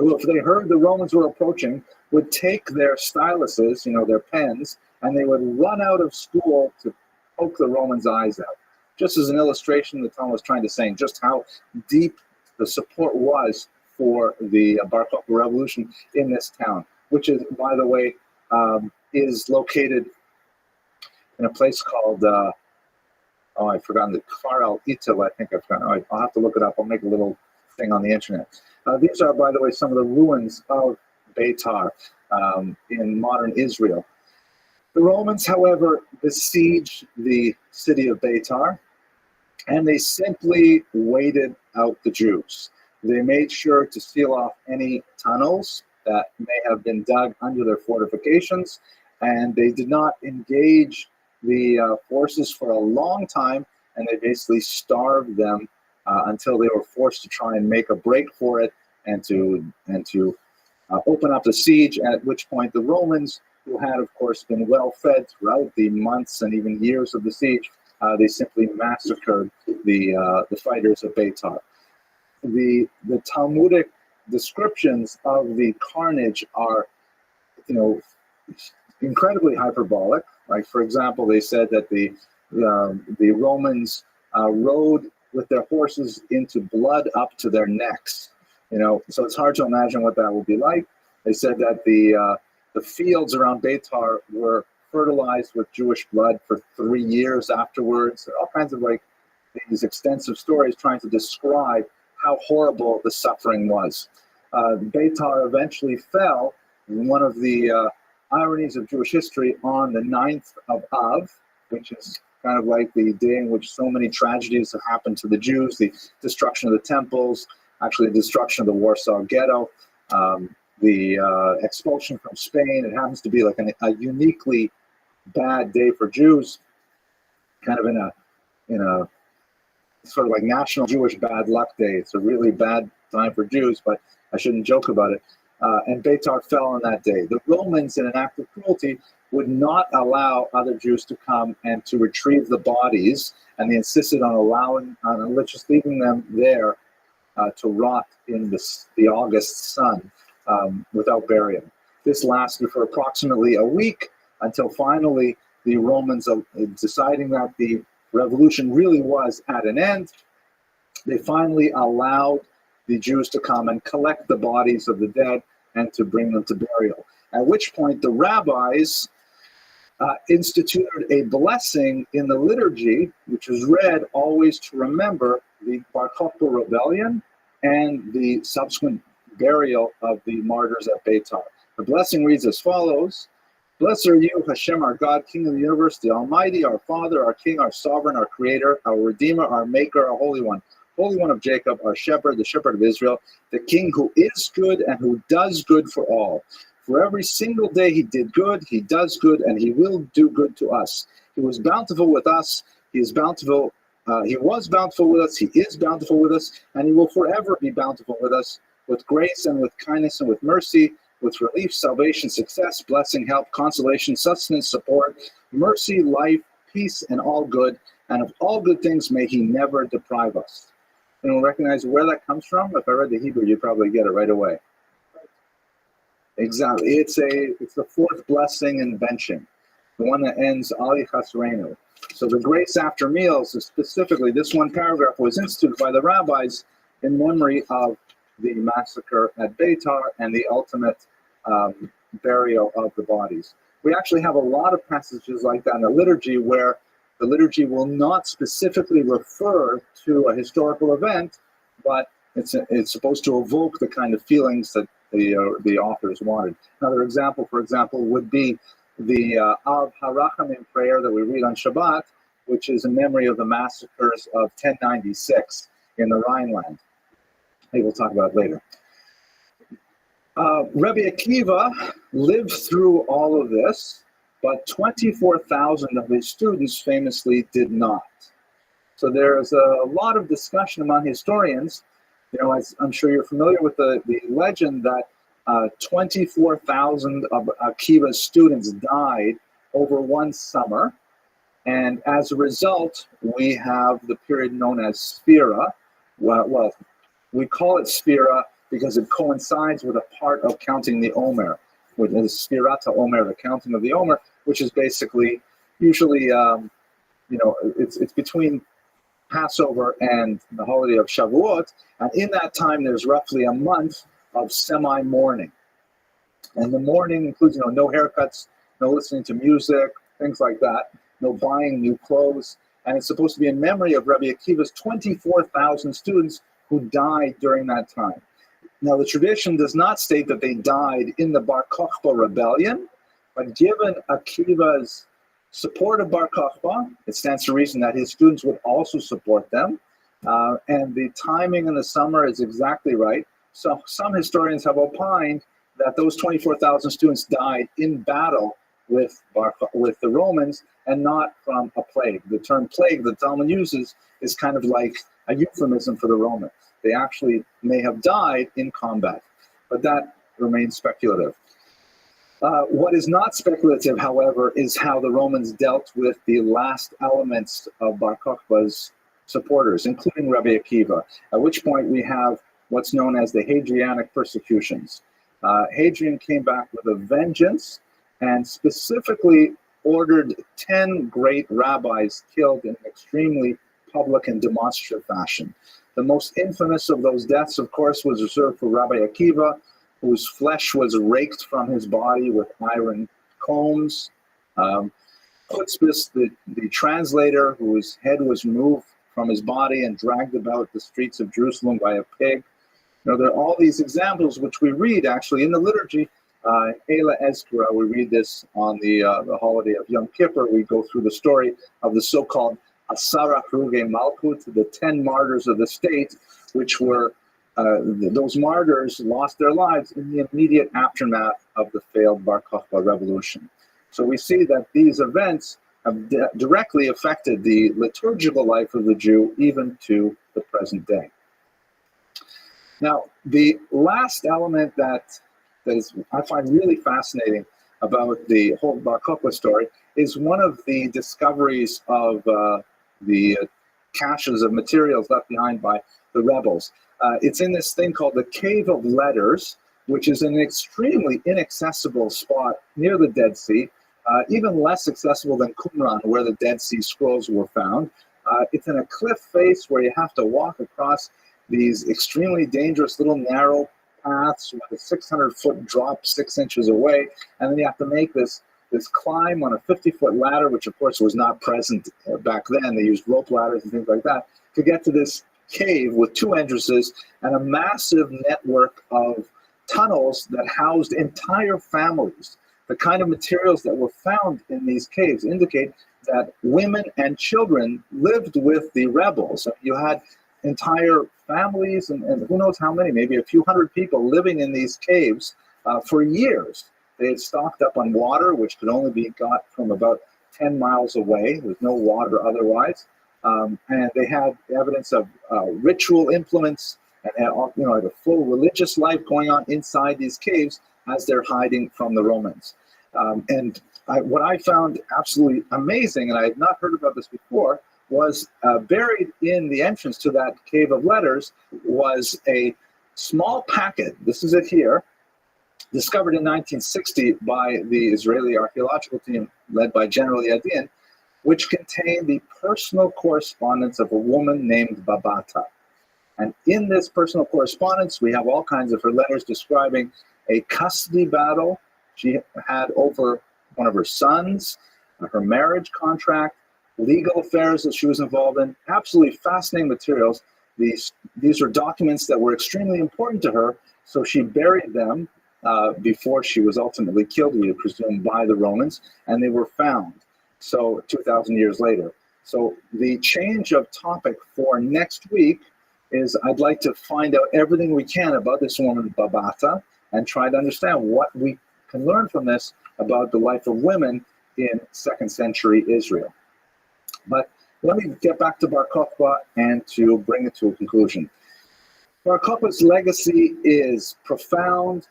who, if they heard the Romans were approaching, would take their styluses, their pens, and they would run out of school to poke the Romans' eyes out. Just as an illustration, the Talmud was trying to say just how deep the support was for the Bar Kokhba revolution in this town, which is, by the way, is located in a place called, I've forgotten, the Kfar al-Itil, I think I've forgotten. I'll have to look it up. I'll make a little thing on the internet. These are, by the way, some of the ruins of Beitar in modern Israel. The Romans, however, besieged the city of Beitar, and they simply waited out the Jews. They made sure to seal off any tunnels that may have been dug under their fortifications, and they did not engage the forces for a long time, and they basically starved them until they were forced to try and make a break for it and to open up the siege, at which point the Romans, who had, of course, been well fed throughout the months and even years of the siege, they simply massacred the fighters of Beitar. The Talmudic descriptions of the carnage are, incredibly hyperbolic. Like, for example, they said that the Romans rode with their horses into blood up to their necks. So it's hard to imagine what that would be like. They said that the fields around Beitar were fertilized with Jewish blood for 3 years afterwards. All kinds of these extensive stories trying to describe how horrible the suffering was. Beitar eventually fell, one of the ironies of Jewish history, on the 9th of Av, which is kind of like the day in which so many tragedies have happened to the Jews, the destruction of the temples, actually the destruction of the Warsaw Ghetto, the expulsion from Spain. It happens to be like a uniquely bad day for Jews, kind of in a sort of like National Jewish Bad Luck Day. It's a really bad time for Jews, but I shouldn't joke about it. And Beitar fell on that day. The Romans, in an act of cruelty, would not allow other Jews to come and to retrieve the bodies, and they insisted on just leaving them there to rot in the August sun without burial. This lasted for approximately a week until finally the Romans, deciding that the revolution really was at an end, they finally allowed the Jews to come and collect the bodies of the dead and to bring them to burial. At which point the rabbis instituted a blessing in the liturgy, which was read always to remember the Bar Kokhba rebellion and the subsequent burial of the martyrs at Beitar. The blessing reads as follows: "Blessed are you, Hashem, our God, King of the universe, the Almighty, our Father, our King, our Sovereign, our Creator, our Redeemer, our Maker, our Holy One of Jacob, our Shepherd, the Shepherd of Israel, the King who is good and who does good for all. For every single day he did good, he does good, and he will do good to us. He was bountiful with us, he was bountiful with us, he is bountiful with us, and he will forever be bountiful with us, with grace and with kindness and with mercy, with relief, salvation, success, blessing, help, consolation, sustenance, support, mercy, life, peace, and all good, and of all good things may he never deprive us." And we'll recognize where that comes from. If I read the Hebrew, you'd probably get it right away. Exactly. It's the fourth blessing in benching, the one that ends Ali Chasreinu. So the grace after meals is specifically, this one paragraph was instituted by the rabbis in memory of the massacre at Beitar and the ultimate burial of the bodies. We actually have a lot of passages like that in the liturgy, where the liturgy will not specifically refer to a historical event, but it's supposed to evoke the kind of feelings that the authors wanted. Another example, for example, would be the Av HaRachamim prayer that we read on Shabbat, which is in memory of the massacres of 1096 in the Rhineland. Maybe we'll talk about it later. Rabbi Akiva lived through all of this, but 24,000 of his students famously did not. So there's a lot of discussion among historians. As I'm sure you're familiar with the legend that 24,000 of Akiva's students died over one summer. And as a result, we have the period known as Sphira. Well, we call it Sphira because it coincides with a part of counting the Omer, with the Spirata Omer, the counting of the Omer, which is basically usually, it's between Passover and the holiday of Shavuot, and in that time there's roughly a month of semi-mourning. And the mourning includes, no haircuts, no listening to music, things like that, no buying new clothes, and it's supposed to be in memory of Rabbi Akiva's 24,000 students who died during that time. Now, the tradition does not state that they died in the Bar Kokhba rebellion, but given Akiva's support of Bar Kokhba, it stands to reason that his students would also support them. And the timing in the summer is exactly right. So some historians have opined that those 24,000 students died in battle with the Romans and not from a plague. The term plague that Talmud uses is kind of like a euphemism for the Romans. They actually may have died in combat, but that remains speculative. What is not speculative, however, is how the Romans dealt with the last elements of Bar Kokhba's supporters, including Rabbi Akiva, at which point we have what's known as the Hadrianic persecutions. Hadrian came back with a vengeance and specifically ordered 10 great rabbis killed in an extremely public and demonstrative fashion. The most infamous of those deaths, of course, was reserved for Rabbi Akiva, whose flesh was raked from his body with iron combs. Chutzpis, the translator, whose head was removed from his body and dragged about the streets of Jerusalem by a pig. There are all these examples which we read actually in the liturgy. Eila Ezkira, we read this on the holiday of Yom Kippur. We go through the story of the so-called Asara Hruge Malkut, the 10 martyrs of the state, which were, those martyrs lost their lives in the immediate aftermath of the failed Bar Kokhba revolution. So we see that these events have directly affected the liturgical life of the Jew, even to the present day. Now, the last element that I find really fascinating about the whole Bar Kokhba story is one of the discoveries of the caches of materials left behind by the rebels. It's in this thing called the Cave of Letters, which is an extremely inaccessible spot near the Dead Sea, even less accessible than Qumran, where the Dead Sea Scrolls were found. It's in a cliff face where you have to walk across these extremely dangerous little narrow paths with a 600-foot drop 6 inches away, and then you have to make this climb on a 50-foot ladder, which of course was not present back then. They used rope ladders and things like that to get to this cave with 2 entrances and a massive network of tunnels that housed entire families. The kind of materials that were found in these caves indicate that women and children lived with the rebels. You had entire families and who knows how many, maybe a few hundred people living in these caves for years. They had stocked up on water, which could only be got from about 10 miles away. There's no water otherwise. And they had evidence of ritual implements and had a full religious life going on inside these caves as they're hiding from the Romans. What I found absolutely amazing, and I had not heard about this before, was buried in the entrance to that Cave of Letters was a small packet. This is it here, discovered in 1960 by the Israeli archaeological team led by General Yadin, which contained the personal correspondence of a woman named Babata. And in this personal correspondence, we have all kinds of her letters describing a custody battle she had over one of her sons, her marriage contract, legal affairs that she was involved in. Absolutely fascinating materials. These are documents that were extremely important to her, so she buried them before she was ultimately killed, we presume, by the Romans, and they were found, so 2,000 years later. So the change of topic for next week is I'd like to find out everything we can about this woman, Babata, and try to understand what we can learn from this about the life of women in 2nd century Israel. But let me get back to Bar Kokhba and to bring it to a conclusion. Bar Kokhba's legacy is profound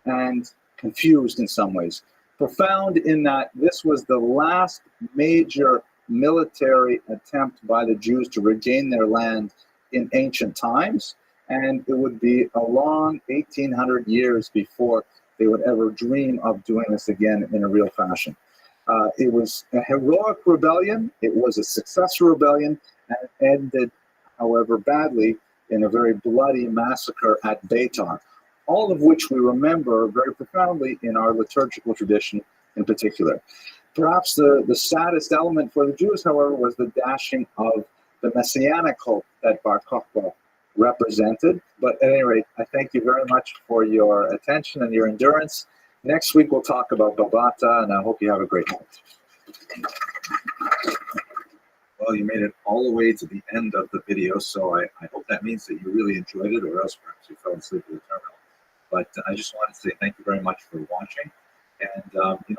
and confused in some ways. Profound in that this was the last major military attempt by the Jews to regain their land in ancient times, and it would be a long 1,800 years before they would ever dream of doing this again in a real fashion. It was a heroic rebellion. It was a successful rebellion, and it ended, however, badly in a very bloody massacre at Beitar, all of which we remember very profoundly in our liturgical tradition in particular. Perhaps the saddest element for the Jews, however, was the dashing of the messianic hope that Bar Kokhba represented. But at any rate, I thank you very much for your attention and your endurance. Next week, we'll talk about Babata, and I hope you have a great night. Well, you made it all the way to the end of the video, so I hope that means that you really enjoyed it, or else perhaps you fell asleep at the terminal. But I just wanted to say thank you very much for watching. And,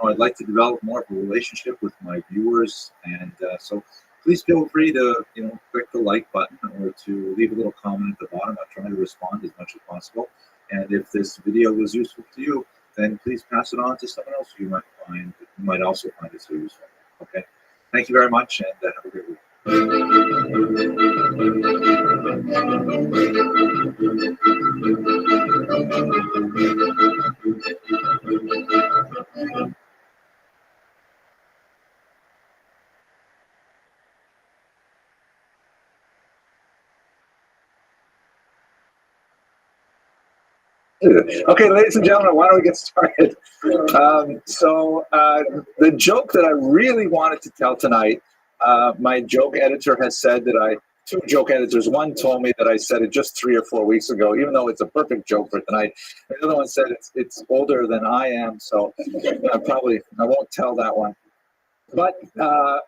I'd like to develop more of a relationship with my viewers. And so please feel free to, click the like button or to leave a little comment at the bottom. I'm trying to respond as much as possible. And if this video was useful to you, then please pass it on to someone else you might also find it so useful. Okay. Thank you very much, and have a great week. Okay, ladies and gentlemen, why don't we get started? The joke that I really wanted to tell tonight, my joke editor has said that two joke editors, one told me that I said it just 3 or 4 weeks ago, even though it's a perfect joke for tonight. The other one said it's older than I am, so I won't tell that one. But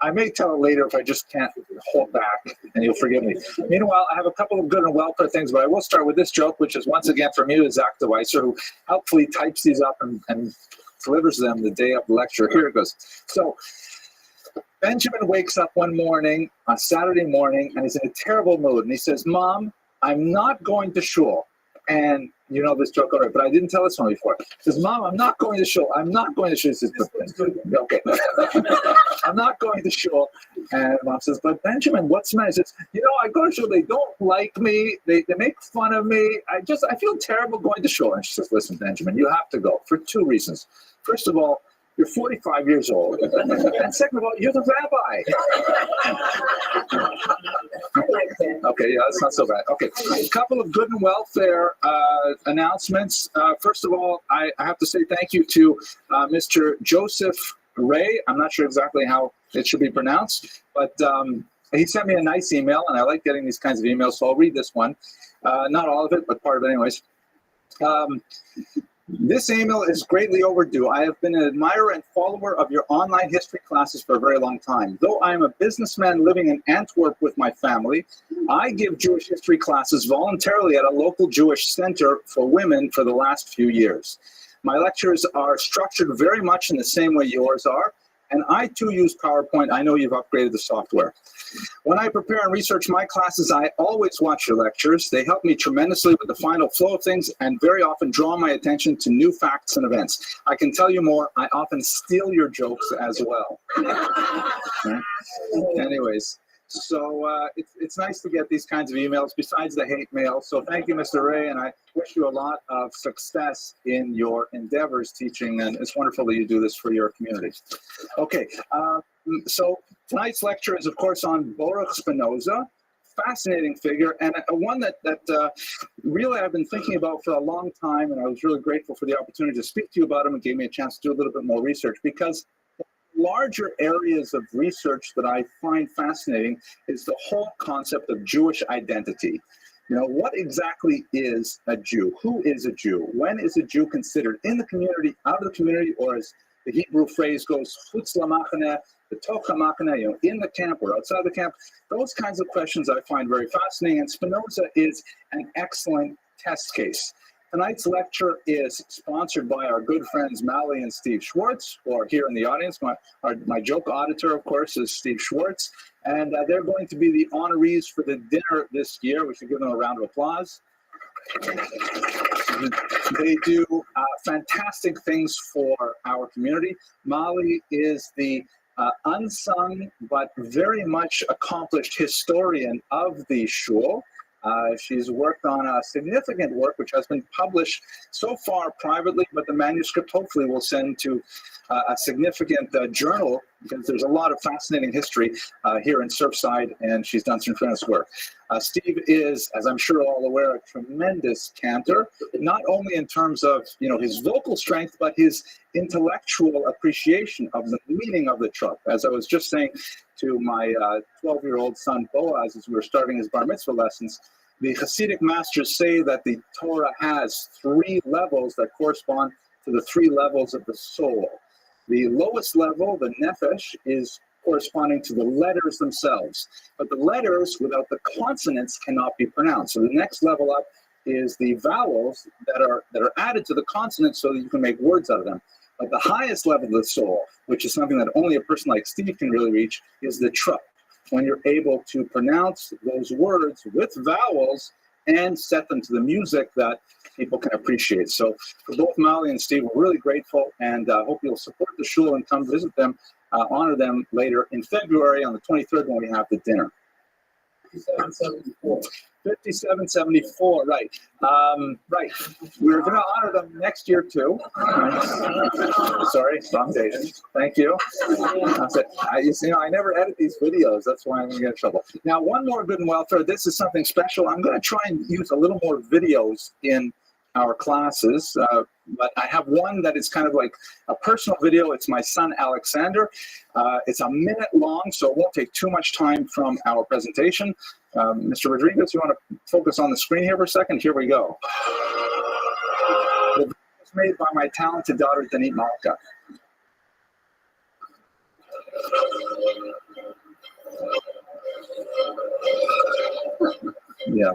I may tell it later if I just can't hold back, and you'll forgive me. Meanwhile, I have a couple of good and welfare things, but I will start with this joke, which is once again from you, Zach DeWeiser, who helpfully types these up and delivers them the day of the lecture. Here it goes. So Benjamin wakes up one morning, on Saturday morning, and he's in a terrible mood. And he says, "Mom, I'm not going to shul." And you know this joke already, but I didn't tell this one before. He says, "Mom, I'm not going to shul. I'm not going to shul." He says, "Okay." "I'm not going to shul." And Mom says, "But Benjamin, what's the matter?" He says, "I go to shul. They don't like me. They make fun of me. I feel terrible going to shul." And she says, "Listen, Benjamin, you have to go for 2 reasons. First of all, you're 45 years old. And second of all, you're the rabbi." Okay, yeah, that's not so bad. Okay, a couple of good and welfare announcements. First of all, I have to say thank you to Mr. Joseph Ray. I'm not sure exactly how it should be pronounced, but he sent me a nice email, and I like getting these kinds of emails, so I'll read this one. Not all of it, but part of it anyways. This email is greatly overdue. I have been an admirer and follower of your online history classes for a very long time. Though I am a businessman living in Antwerp with my family, I give Jewish history classes voluntarily at a local Jewish center for women for the last few years. My lectures are structured very much in the same way yours are, and I too use PowerPoint. I know you've upgraded the software. When I prepare and research my classes, I always watch your lectures. They help me tremendously with the final flow of things and very often draw my attention to new facts and events. I can tell you more. I often steal your jokes as well. Anyways, so it's nice to get these kinds of emails besides the hate mail. So thank you, Mr. Ray, and I wish you a lot of success in your endeavors teaching, and it's wonderful that you do this for your community. Okay, so tonight's lecture is, of course, on Baruch Spinoza, fascinating figure, and one that really I've been thinking about for a long time, and I was really grateful for the opportunity to speak to you about him and gave me a chance to do a little bit more research, because larger areas of research that I find fascinating is the whole concept of Jewish identity. What exactly is a Jew? Who is a Jew? When is a Jew considered in the community, out of the community, or as the Hebrew phrase goes, chutz lamachane, b'toch hamachane, in the camp or outside the camp? Those kinds of questions I find very fascinating, and Spinoza is an excellent test case. Tonight's lecture is sponsored by our good friends Mally and Steve Schwartz, who are here in the audience. My joke auditor, of course, is Steve Schwartz, and they're going to be the honorees for the dinner this year. We should give them a round of applause. They do fantastic things for our community. Mally is the unsung but very much accomplished historian of the shul. She's worked on a significant work which has been published so far privately, but the manuscript hopefully will send to a significant journal, because there's a lot of fascinating history here in Surfside, and she's done some tremendous work. Steve is, as I'm sure all aware, a tremendous cantor, not only in terms of his vocal strength, but his intellectual appreciation of the meaning of the trup. As I was just saying to my 12-year-old son Boaz as we were starting his bar mitzvah lessons, the Hasidic masters say that the Torah has 3 levels that correspond to the 3 levels of the soul. The lowest level, the nefesh, is corresponding to the letters themselves. But the letters without the consonants cannot be pronounced. So the next level up is the vowels that are added to the consonants so that you can make words out of them. But the highest level of the soul, which is something that only a person like Steve can really reach, is the trup, when you're able to pronounce those words with vowels and set them to the music that people can appreciate. So for both Molly and Steve, we're really grateful, and hope you'll support the shul and come visit them, honor them later in February on the 23rd when we have the dinner. 5774, right. Right. We're going to honor them next year too. Sorry, wrong date. Thank you. I never edit these videos. That's why I'm going to get in trouble. Now, one more good and welfare. This is something special. I'm going to try and use a little more videos in our classes, but I have one that is kind of like a personal video. It's my son Alexander. It's a minute long, so it won't take too much time from our presentation. Mr. Rodriguez, you want to focus on the screen here for a second? Here we go. The video was made by my talented daughter, Danit Malka. Yeah.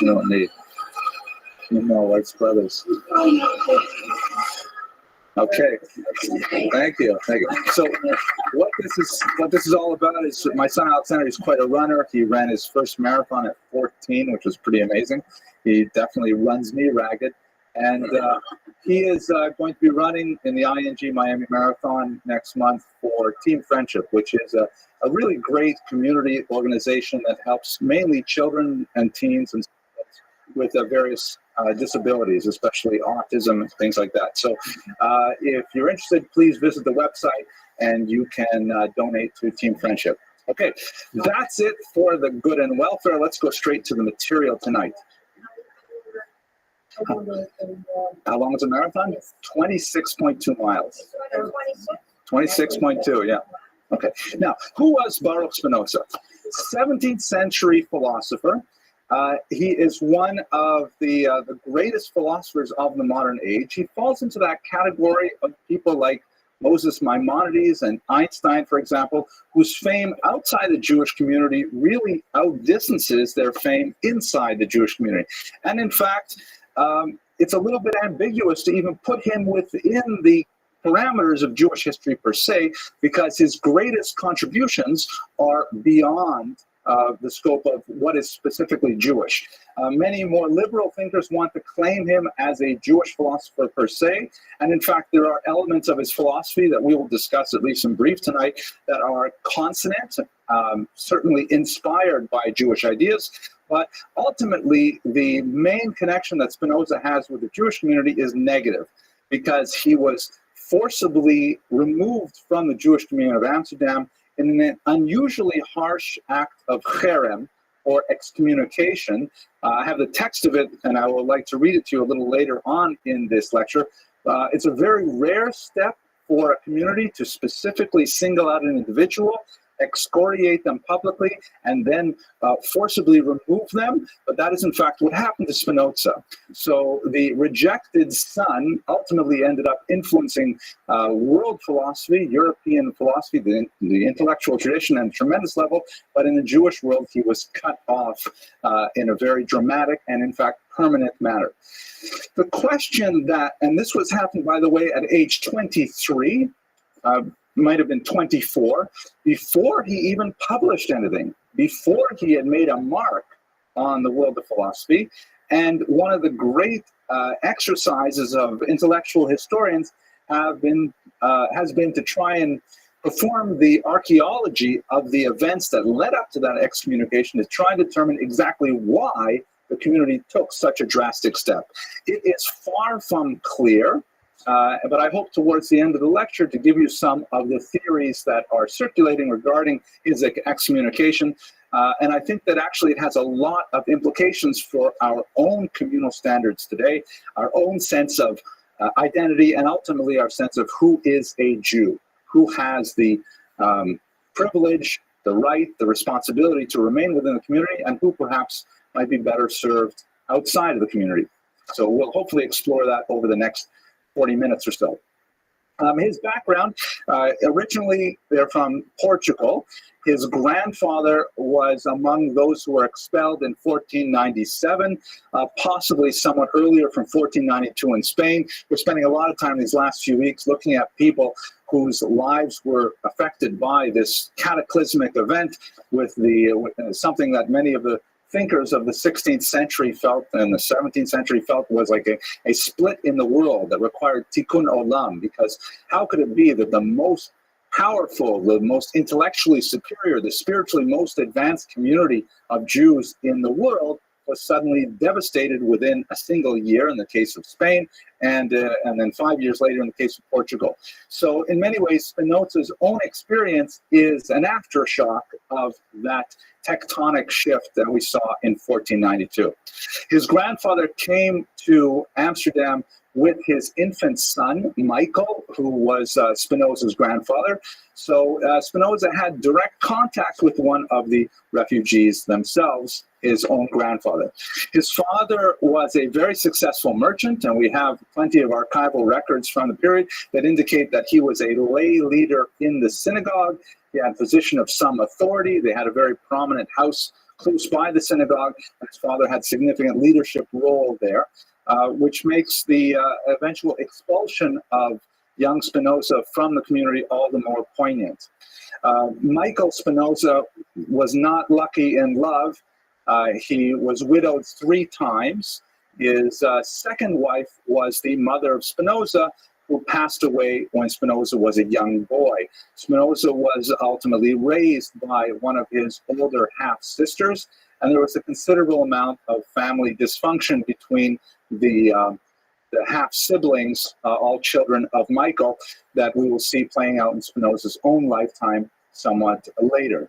You don't need White's brothers. Okay, thank you. So what this is all about is my son Alexander is quite a runner. He ran his first marathon at 14, which was pretty amazing. He definitely runs me ragged. And he is going to be running in the ING Miami Marathon next month for Team Friendship, which is a really great community organization that helps mainly children and teens and with various disabilities, especially autism and things like that. So if you're interested, please visit the website and you can donate to Team Friendship. Okay, that's it for the good and welfare. Let's go straight to the material tonight. How long is a marathon? 26.2 miles. 26.2, yeah. Okay. Now, who was Baruch Spinoza? 17th century philosopher. He is one of the greatest philosophers of the modern age. He falls into that category of people like Moses Maimonides and Einstein, for example, whose fame outside the Jewish community really outdistances their fame inside the Jewish community. And in fact, it's a little bit ambiguous to even put him within the parameters of Jewish history per se, because his greatest contributions are beyond the scope of what is specifically Jewish. Many more liberal thinkers want to claim him as a Jewish philosopher per se, and in fact there are elements of his philosophy that we will discuss at least in brief tonight that are consonant, certainly inspired by Jewish ideas, but ultimately the main connection that Spinoza has with the Jewish community is negative, because he was forcibly removed from the Jewish community of Amsterdam in an unusually harsh act of cherem, or excommunication. I have the text of it, and I would like to read it to you a little later on in this lecture. It's a very rare step for a community to specifically single out an individual excoriate them publicly, and then forcibly remove them. But that is in fact what happened to Spinoza. So the rejected son ultimately ended up influencing world philosophy, European philosophy, the intellectual tradition at a tremendous level. But in the Jewish world, he was cut off in a very dramatic and in fact permanent manner. The question that, and this was happening, by the way, at age 23, might have been 24, before he even published anything, before he had made a mark on the world of philosophy. And one of the great exercises of intellectual historians has been to try and perform the archaeology of the events that led up to that excommunication, to try and determine exactly why the community took such a drastic step. It is far from clear, but I hope towards the end of the lecture to give you some of the theories that are circulating regarding his excommunication. And I think that actually it has a lot of implications for our own communal standards today, our own sense of identity, and ultimately our sense of who is a Jew, who has the privilege, the right, the responsibility to remain within the community, and who perhaps might be better served outside of the community. So we'll hopefully explore that over the next 40 minutes or so. His background, originally they're from Portugal. His grandfather was among those who were expelled in 1497, possibly somewhat earlier from 1492 in Spain. We're spending a lot of time these last few weeks looking at people whose lives were affected by this cataclysmic event with something that many of the thinkers of the 16th century felt and the 17th century felt was like a split in the world that required tikkun olam, because how could it be that the most powerful, the most intellectually superior, the spiritually most advanced community of Jews in the world was suddenly devastated within a single year in the case of Spain, and then 5 years later in the case of Portugal. So in many ways, Spinoza's own experience is an aftershock of that tectonic shift that we saw in 1492. His grandfather came to Amsterdam with his infant son, Michael, who was Spinoza's grandfather. So Spinoza had direct contact with one of the refugees themselves, his own grandfather. His father was a very successful merchant, and we have plenty of archival records from the period that indicate that he was a lay leader in the synagogue. He had a position of some authority. They had a very prominent house close by the synagogue, and his father had significant leadership role there, which makes the eventual expulsion of young Spinoza from the community all the more poignant. Michael Spinoza was not lucky in love. He was widowed 3 times. His second wife was the mother of Spinoza, who passed away when Spinoza was a young boy. Spinoza was ultimately raised by one of his older half-sisters, and there was a considerable amount of family dysfunction between the half-siblings, all children of Michael, that we will see playing out in Spinoza's own lifetime somewhat later.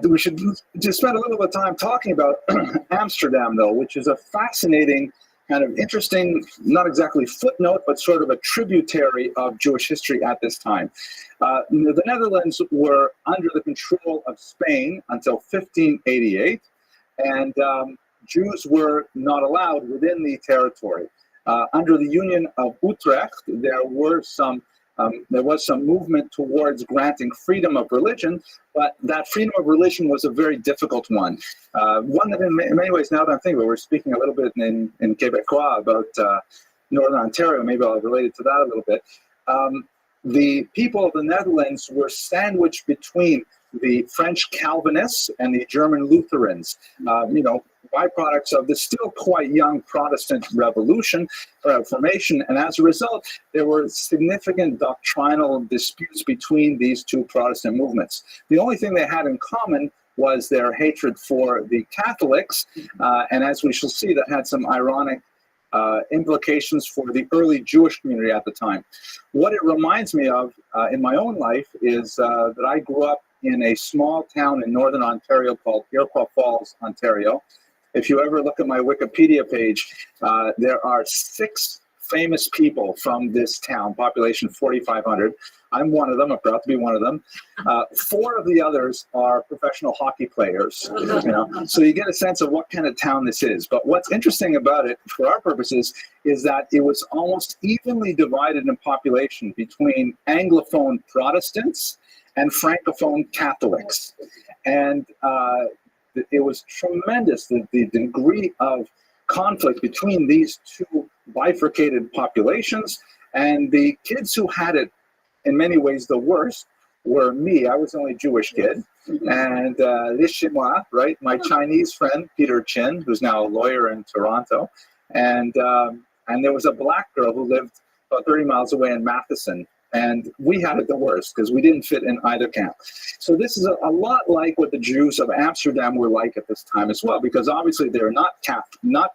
We should just spend a little bit of time talking about Amsterdam, though, which is a fascinating kind of interesting, not exactly footnote, but sort of a tributary of Jewish history at this time. The Netherlands were under the control of Spain until 1588, and Jews were not allowed within the territory. Under the Union of Utrecht, there was some movement towards granting freedom of religion, but that freedom of religion was a very difficult one. One that in many ways, now that I'm thinking about it, we're speaking a little bit in Quebecois about Northern Ontario, maybe I'll relate it to that a little bit. The people of the Netherlands were sandwiched between the French Calvinists and the German Lutherans, byproducts of the still quite young Protestant Reformation, and as a result, there were significant doctrinal disputes between these two Protestant movements. The only thing they had in common was their hatred for the Catholics, and as we shall see, that had some ironic implications for the early Jewish community at the time. What it reminds me of in my own life is that I grew up in a small town in Northern Ontario called Iroquois Falls, Ontario. If you ever look at my Wikipedia page, there are 6 famous people from this town, population 4,500. I'm one of them. I'm proud to be one of them. 4 of the others are professional hockey players. So you get a sense of what kind of town this is. But what's interesting about it, for our purposes, is that it was almost evenly divided in population between Anglophone Protestants and Francophone Catholics. And it was tremendous, the degree of conflict between these 2 bifurcated populations. And the kids who had it in many ways the worst were me. I was the only Jewish kid. And les Chinois, right? My Chinese friend, Peter Chin, who's now a lawyer in Toronto. And there was a black girl who lived about 30 miles away in Matheson. And we had it the worst because we didn't fit in either camp. So this is a lot like what the Jews of Amsterdam were like at this time as well, because obviously they were not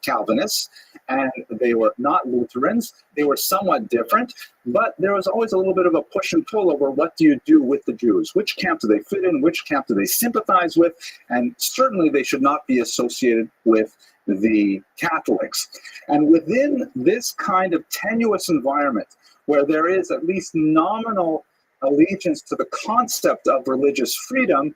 Calvinists and they were not Lutherans. They were somewhat different, but there was always a little bit of a push and pull over what do you do with the Jews? Which camp do they fit in? Which camp do they sympathize with? And certainly they should not be associated with the Catholics. And within this kind of tenuous environment, where there is at least nominal allegiance to the concept of religious freedom,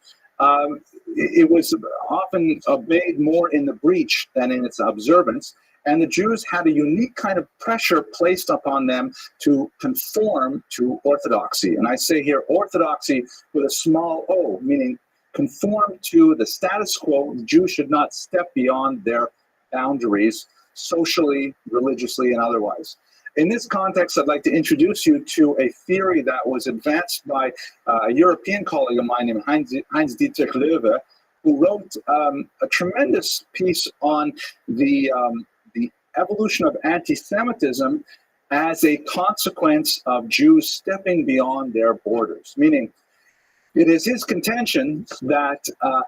it was often obeyed more in the breach than in its observance. And the Jews had a unique kind of pressure placed upon them to conform to orthodoxy. And I say here orthodoxy with a small o, meaning conform to the status quo. The Jews should not step beyond their boundaries, socially, religiously, and otherwise. In this context, I'd like to introduce you to a theory that was advanced by a European colleague of mine named Heinz-Dietrich Löwe, who wrote a tremendous piece on the evolution of anti-Semitism as a consequence of Jews stepping beyond their borders. Meaning, it is his contention that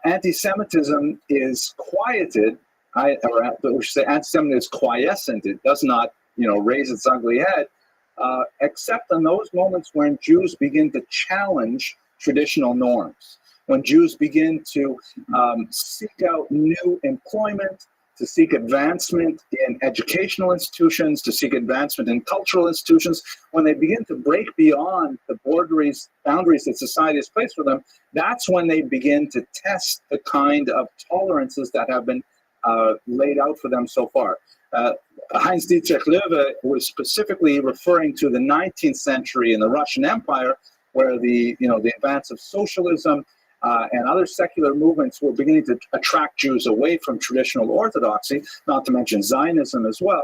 anti-Semitism is quieted, or we should say anti-Semitism is quiescent. It does not raise its ugly head, except in those moments when Jews begin to challenge traditional norms, when Jews begin to seek out new employment, to seek advancement in educational institutions, to seek advancement in cultural institutions, when they begin to break beyond the boundaries that society has placed for them, that's when they begin to test the kind of tolerances that have been laid out for them so far. Heinz-Dietrich Löwe was specifically referring to the 19th century in the Russian Empire, where the advance of socialism and other secular movements were beginning to attract Jews away from traditional orthodoxy, not to mention Zionism as well.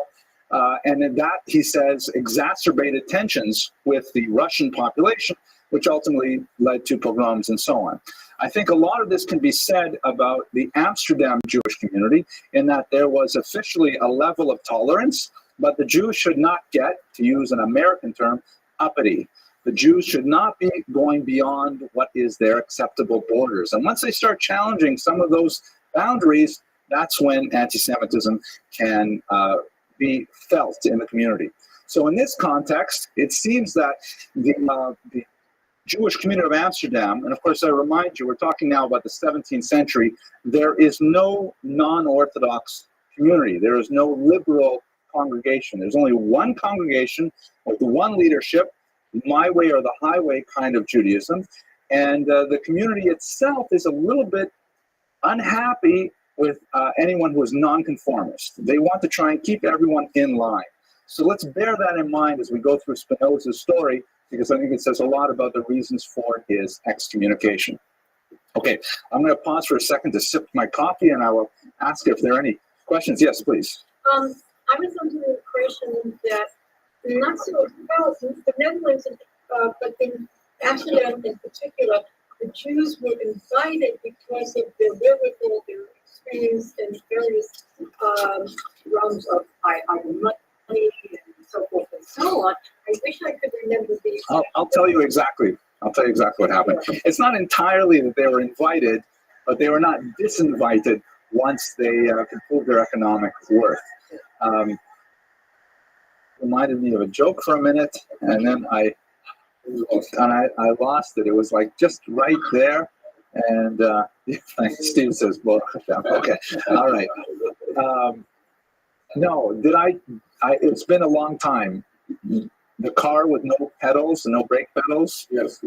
And that, he says, exacerbated tensions with the Russian population, which ultimately led to pogroms and so on. I think a lot of this can be said about the Amsterdam Jewish community in that there was officially a level of tolerance, but the Jews should not get, to use an American term, uppity. The Jews should not be going beyond what is their acceptable borders. And once they start challenging some of those boundaries, that's when anti-Semitism can be felt in the community. So in this context, it seems that the Jewish community of Amsterdam, and of course I remind you, we're talking now about the 17th century, there is no non-Orthodox community. There is no liberal congregation. There's only one congregation with one leadership, my way or the highway kind of Judaism, and the community itself is a little bit unhappy with anyone who is nonconformist. They want to try and keep everyone in line. So let's bear that in mind as we go through Spinoza's story, because I think it says a lot about the reasons for his excommunication. Okay, I'm going to pause for a second to sip my coffee, and I will ask if there are any questions. Yes, please. I was under the impression that not so well, the Netherlands, but in Amsterdam in particular, the Jews were invited because of their wherewithal, their experience in various realms of either money and so forth and so on. I wish I could remember the. I'll tell you exactly. I'll tell you exactly what happened. It's not entirely that they were invited, but they were not disinvited once they could prove their economic worth. Reminded me of a joke for a minute, and then I lost it. It was like just right there, and Steve says, "Well, okay, all right." No, did I It's been a long time. The car with no pedals, no brake pedals. Yes.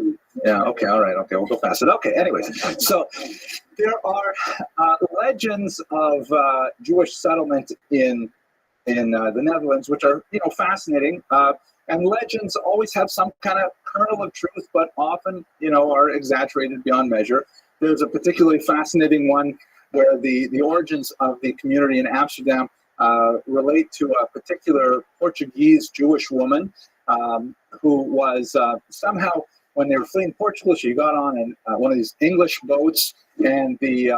Yeah. Okay. All right. Okay. We'll go faster. Okay. Anyways, so there are legends of Jewish settlement in the Netherlands, which are fascinating. And legends always have some kind of kernel of truth, but often are exaggerated beyond measure. There's a particularly fascinating one where the origins of the community in Amsterdam relate to a particular Portuguese Jewish woman who was somehow, when they were fleeing Portugal, she got on one of these English boats, and the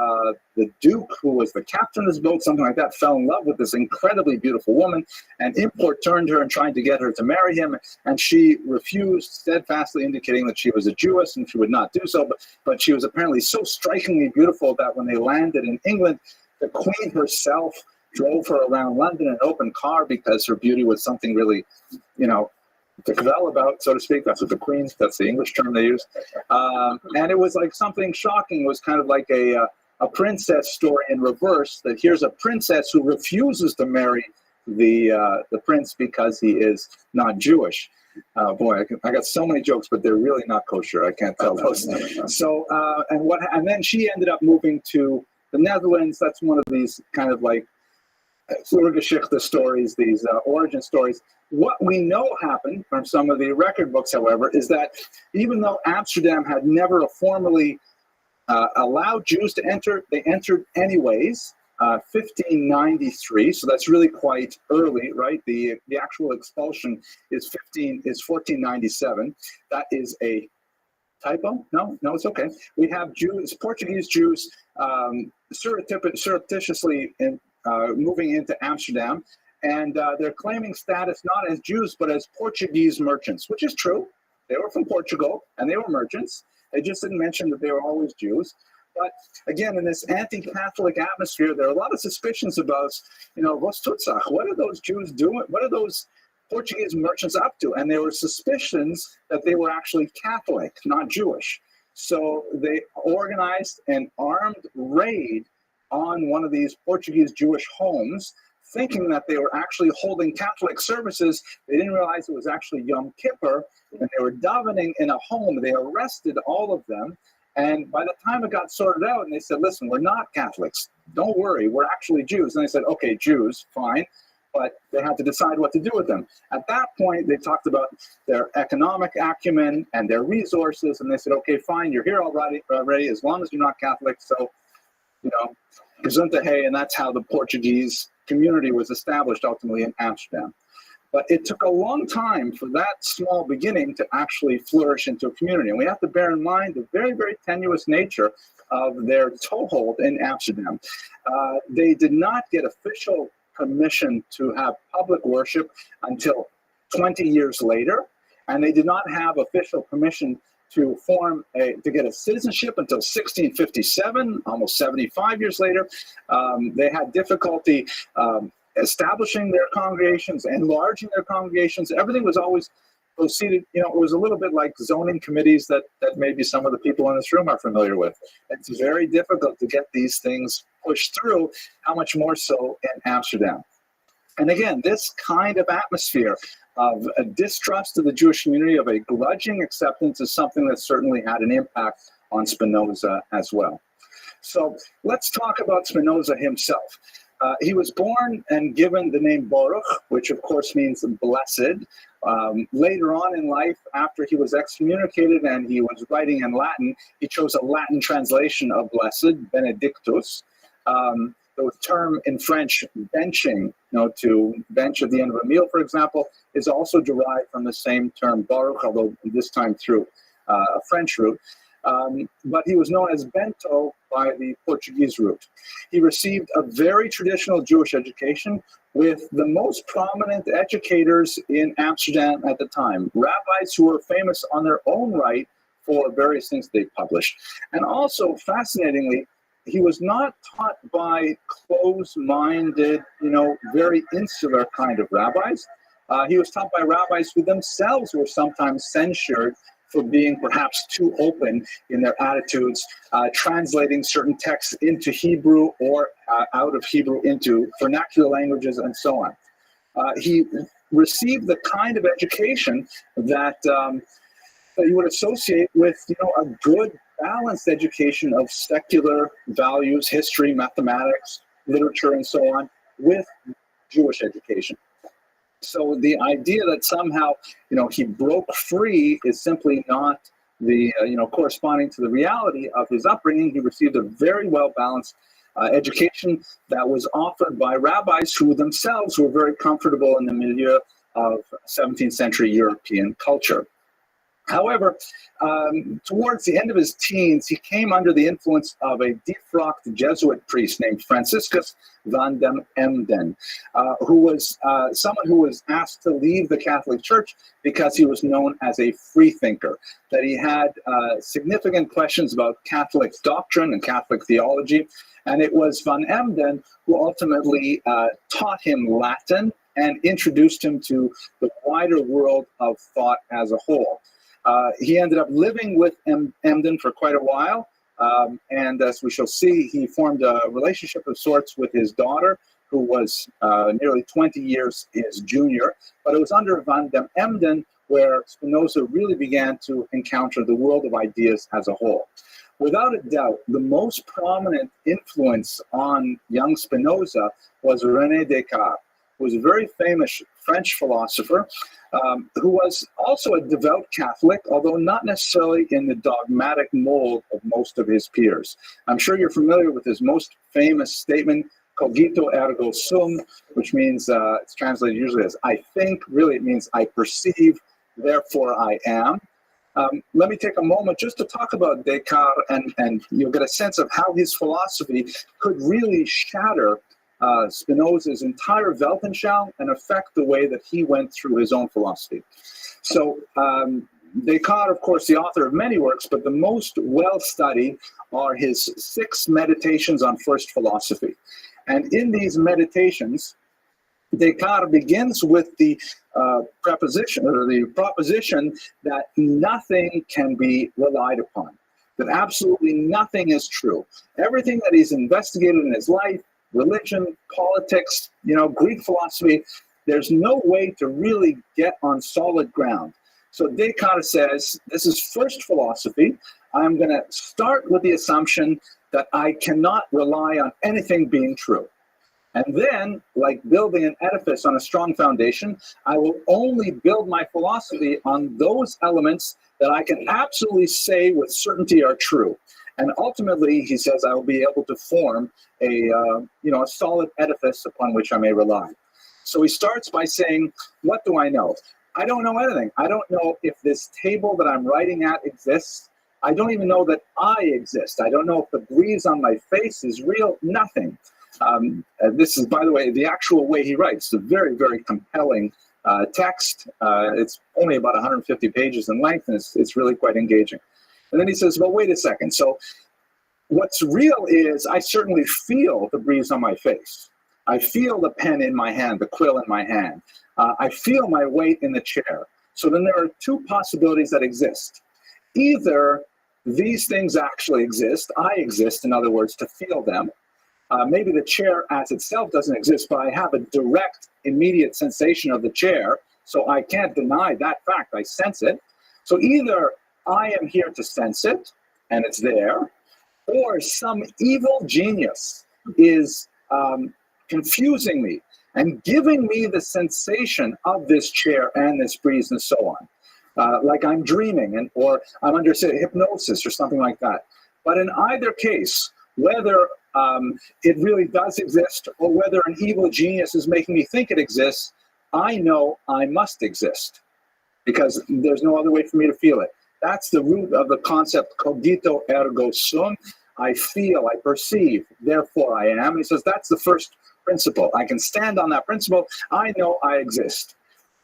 Duke, who was the captain of this boat, something like that, fell in love with this incredibly beautiful woman, and Import turned her and tried to get her to marry him, and she refused, steadfastly indicating that she was a Jewess and she would not do so, but she was apparently so strikingly beautiful that when they landed in England, the Queen herself drove her around London in an open car because her beauty was something really, to cavil about, so to speak. That's what that's the English term they use. And it was like something shocking. It was kind of like a princess story in reverse, that here's a princess who refuses to marry the prince because he is not Jewish. Boy, I got so many jokes, but they're really not kosher. I can't tell those. So, and then she ended up moving to the Netherlands. That's one of these kind of like Flurgeschichte stories, these origin stories. What we know happened from some of the record books, however, is that even though Amsterdam had never formally allowed Jews to enter, they entered anyways. 1593, so that's really quite early, right? The actual expulsion is 1497. That is a typo? No, it's okay. We have Jews, Portuguese Jews, surreptitiously moving into Amsterdam, and they're claiming status not as Jews but as Portuguese merchants, which is true. They were from Portugal and they were merchants. They just didn't mention that they were always Jews. But again, in this anti-Catholic atmosphere, there are a lot of suspicions about, what are those Jews doing? What are those Portuguese merchants up to? And there were suspicions that they were actually Catholic, not Jewish. So they organized an armed raid on one of these Portuguese Jewish homes, thinking that they were actually holding Catholic services. They didn't realize it was actually Yom Kippur, and they were davening in a home. They arrested all of them, and by the time it got sorted out, and they said, listen, we're not Catholics. Don't worry, we're actually Jews. And they said, okay, Jews, fine, but they had to decide what to do with them. At that point, they talked about their economic acumen and their resources, and they said, okay, fine, you're here already as long as you're not Catholic, so, Gesundheit, and that's how the Portuguese community was established ultimately in Amsterdam. But it took a long time for that small beginning to actually flourish into a community. And we have to bear in mind the very, very tenuous nature of their toehold in Amsterdam. They did not get official permission to have public worship until 20 years later, and they did not have official permission to get a citizenship until 1657, almost 75 years later. They had difficulty establishing their congregations, enlarging their congregations. Everything was always proceeded, it was a little bit like zoning committees that maybe some of the people in this room are familiar with. It's very difficult to get these things pushed through, how much more so in Amsterdam. And again, this kind of atmosphere of a distrust of the Jewish community, of a grudging acceptance, is something that certainly had an impact on Spinoza as well. So let's talk about Spinoza himself. He was born and given the name Baruch, which of course means blessed. Later on in life, after he was excommunicated and he was writing in Latin, he chose a Latin translation of blessed, Benedictus. The term in French, benching, to bench at the end of a meal, for example, is also derived from the same term Baruch, although this time through a French root. But he was known as Bento by the Portuguese root. He received a very traditional Jewish education with the most prominent educators in Amsterdam at the time, rabbis who were famous on their own right for various things they published. And also, fascinatingly, he was not taught by closed-minded, very insular kind of rabbis. He was taught by rabbis who themselves were sometimes censured for being perhaps too open in their attitudes, translating certain texts into Hebrew or out of Hebrew into vernacular languages and so on. he received the kind of education that you would associate with, a good, balanced education of secular values, history, mathematics, literature, and so on, with Jewish education. So the idea that somehow, he broke free is simply not the, corresponding to the reality of his upbringing. He received a very well-balanced education that was offered by rabbis who themselves were very comfortable in the milieu of 17th century European culture. However, towards the end of his teens, he came under the influence of a defrocked Jesuit priest named Franciscus van den Emden, who was someone who was asked to leave the Catholic Church because he was known as a freethinker, that he had significant questions about Catholic doctrine and Catholic theology. And it was van Emden who ultimately taught him Latin and introduced him to the wider world of thought as a whole. He ended up living with Emden for quite a while, and as we shall see, he formed a relationship of sorts with his daughter, who was nearly 20 years his junior. But it was under van den Emden where Spinoza really began to encounter the world of ideas as a whole. Without a doubt, the most prominent influence on young Spinoza was René Descartes, who was a very famous French philosopher, who was also a devout Catholic, although not necessarily in the dogmatic mold of most of his peers. I'm sure you're familiar with his most famous statement, cogito ergo sum, which means, it's translated usually as I think. Really, it means I perceive, therefore I am. Let me take a moment just to talk about Descartes, and you'll get a sense of how his philosophy could really shatter Spinoza's entire Weltanschauung and affect the way that he went through his own philosophy. So Descartes, of course, the author of many works, but the most well-studied are his 6 meditations on first philosophy. And in these meditations, Descartes begins with the proposition that nothing can be relied upon, that absolutely nothing is true. Everything that he's investigated in his life, religion, politics, Greek philosophy, there's no way to really get on solid ground. So Descartes says, this is first philosophy. I'm going to start with the assumption that I cannot rely on anything being true. And then, like building an edifice on a strong foundation, I will only build my philosophy on those elements that I can absolutely say with certainty are true. And ultimately, he says, I will be able to form a solid edifice upon which I may rely. So he starts by saying, what do I know? I don't know anything. I don't know if this table that I'm writing at exists. I don't even know that I exist. I don't know if the breeze on my face is real. Nothing. This is, by the way, the actual way he writes. It's a very, very compelling text. It's only about 150 pages in length, and it's really quite engaging. And then he says, well, wait a second. So what's real is I certainly feel the breeze on my face. I feel the pen in my hand, the quill in my hand. I feel my weight in the chair. So then there are 2 possibilities that exist. Either these things actually exist, I exist, in other words, to feel them. Maybe the chair as itself doesn't exist, but I have a direct, immediate sensation of the chair, so I can't deny that fact. I sense it. So either I am here to sense it, and it's there, or some evil genius is confusing me and giving me the sensation of this chair and this breeze and so on. Like I'm dreaming, or I'm under, say, hypnosis or something like that. But in either case, whether it really does exist or whether an evil genius is making me think it exists, I know I must exist because there's no other way for me to feel it. That's the root of the concept cogito ergo sum. I feel, I perceive, therefore I am. He says that's the first principle. I can stand on that principle. I know I exist.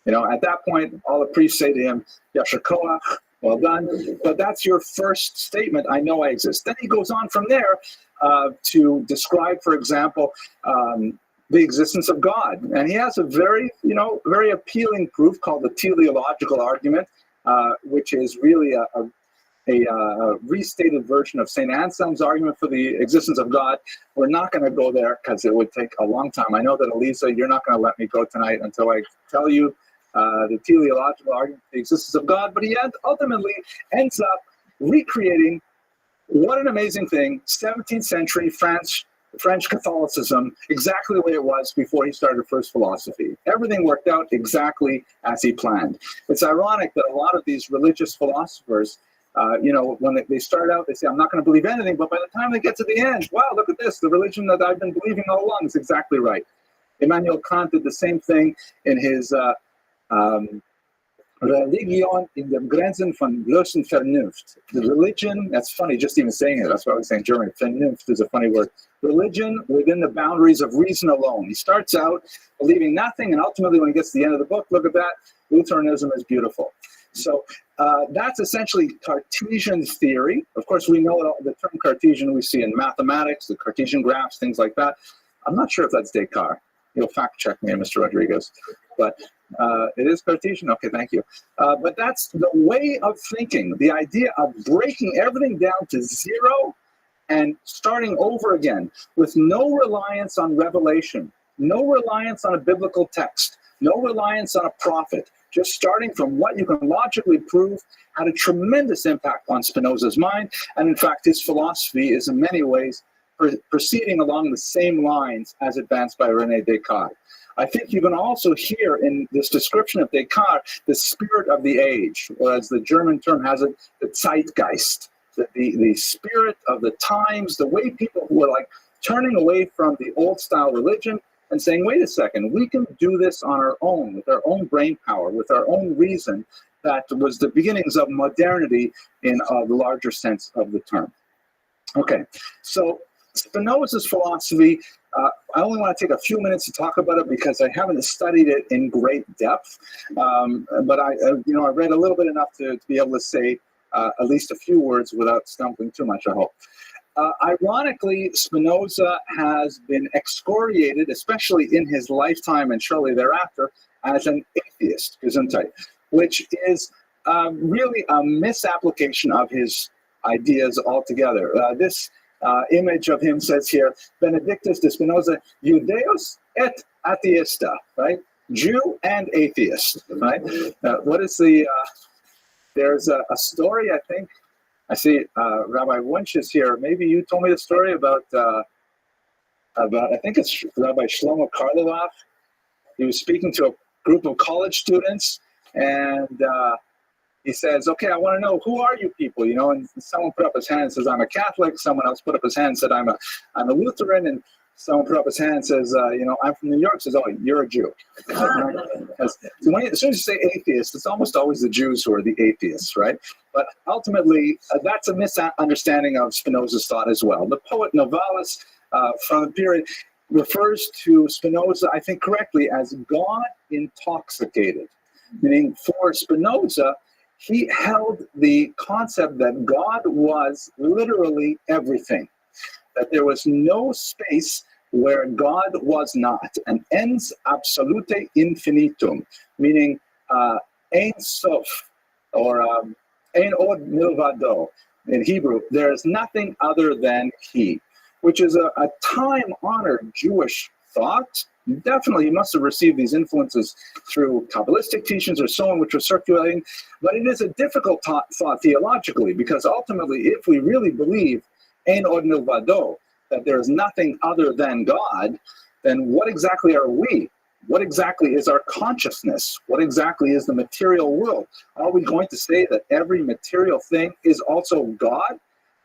At that point, all the priests say to him, Yasher Koach, well done. But that's your first statement. I know I exist. Then he goes on from there to describe, for example, the existence of God. And he has a very appealing proof called the teleological argument, which is really restated version of St. Anselm's argument for the existence of God. We're not going to go there because it would take a long time. I know that, Elisa, you're not going to let me go tonight until I tell you the teleological argument for the existence of God, but he ultimately ends up recreating, what an amazing thing, 17th century French Catholicism, exactly the way it was before he started first philosophy. Everything worked out exactly as he planned. It's ironic that a lot of these religious philosophers, when they start out, they say, I'm not going to believe anything, but by the time they get to the end, wow, look at this, the religion that I've been believing all along is exactly right. Immanuel Kant did the same thing in his Religion in den Grenzen von bloßen Vernunft. The religion, that's funny, just even saying it, that's what I was saying in German. Vernunft is a funny word. Religion within the boundaries of reason alone. He starts out believing nothing, and ultimately when he gets to the end of the book, look at that, Lutheranism is beautiful. So that's essentially Cartesian theory. Of course, we know the term Cartesian we see in mathematics, the Cartesian graphs, things like that. I'm not sure if that's Descartes. You'll fact check me, Mr. Rodriguez. But it is Cartesian? Okay, thank you. But that's the way of thinking, the idea of breaking everything down to zero and starting over again with no reliance on revelation, no reliance on a biblical text, no reliance on a prophet, just starting from what you can logically prove had a tremendous impact on Spinoza's mind. And in fact, his philosophy is in many ways proceeding along the same lines as advanced by René Descartes. I think you can also hear in this description of Descartes the spirit of the age, or as the German term has it, the Zeitgeist, the spirit of the times, the way people were like turning away from the old style religion and saying, wait a second, we can do this on our own, with our own brain power, with our own reason. That was the beginnings of modernity in the larger sense of the term. Okay, so Spinoza's philosophy, I only want to take a few minutes to talk about it because I haven't studied it in great depth. But I read a little bit enough to be able to say at least a few words without stumbling too much, I hope. Ironically, Spinoza has been excoriated, especially in his lifetime and shortly thereafter, as an atheist, Gesundheit, which is really a misapplication of his ideas altogether. This image of him says here, Benedictus de Spinoza, Judeus et atheista, right? Jew and atheist, right? What is the, there's a story, I think, I see Rabbi Wunsch is here. Maybe you told me the story about I think it's Rabbi Shlomo Karloff. He was speaking to a group of college students, and he says, okay, I want to know, who are you people? You know, and someone put up his hand and says, I'm a Catholic. Someone else put up his hand and said, I'm a Lutheran. And someone put up his hand and says, I'm from New York. Says, oh, you're a Jew. As soon as you say atheist, it's almost always the Jews who are the atheists, right? But ultimately, that's a misunderstanding of Spinoza's thought as well. The poet Novalis from the period refers to Spinoza, I think correctly, as God intoxicated. Meaning for Spinoza, he held the concept that God was literally everything, that there was no space where God was not, an ens absolute infinitum, meaning ein sof, or ein od milvado in Hebrew. There is nothing other than he, which is a time-honored Jewish thought. Definitely, he must have received these influences through Kabbalistic teachings or so on, which were circulating. But it is a difficult thought theologically, because ultimately, if we really believe ein od milvado, that there is nothing other than God, then what exactly are we? What exactly is our consciousness? What exactly is the material world? Are we going to say that every material thing is also God?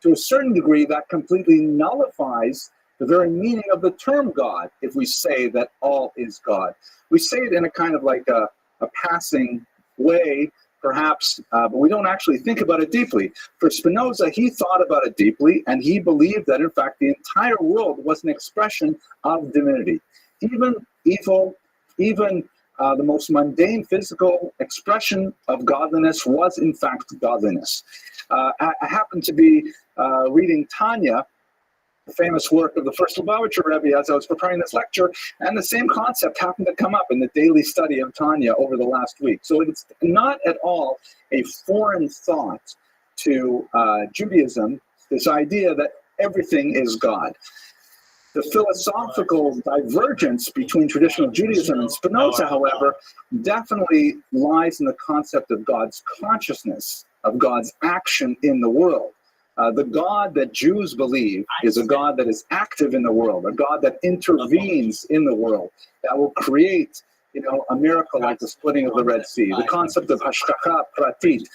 To a certain degree, that completely nullifies the very meaning of the term God if we say that all is God. We say it in a kind of like a passing way, perhaps, but we don't actually think about it deeply. For Spinoza, he thought about it deeply, and he believed that, in fact, the entire world was an expression of divinity. Even evil, even the most mundane physical expression of godliness was, in fact, godliness. I happened to be reading Tanya, the famous work of the first Lubavitcher Rabbi, as I was preparing this lecture, and the same concept happened to come up in the daily study of Tanya over the last week. So it's not at all a foreign thought to Judaism, this idea that everything is God. The philosophical divergence between traditional Judaism and Spinoza, however, definitely lies in the concept of God's consciousness, of God's action in the world. The God that Jews believe is a God that is active in the world, a God that intervenes in the world, that will create, a miracle like the splitting of the Red Sea. The concept of hashgacha pratit,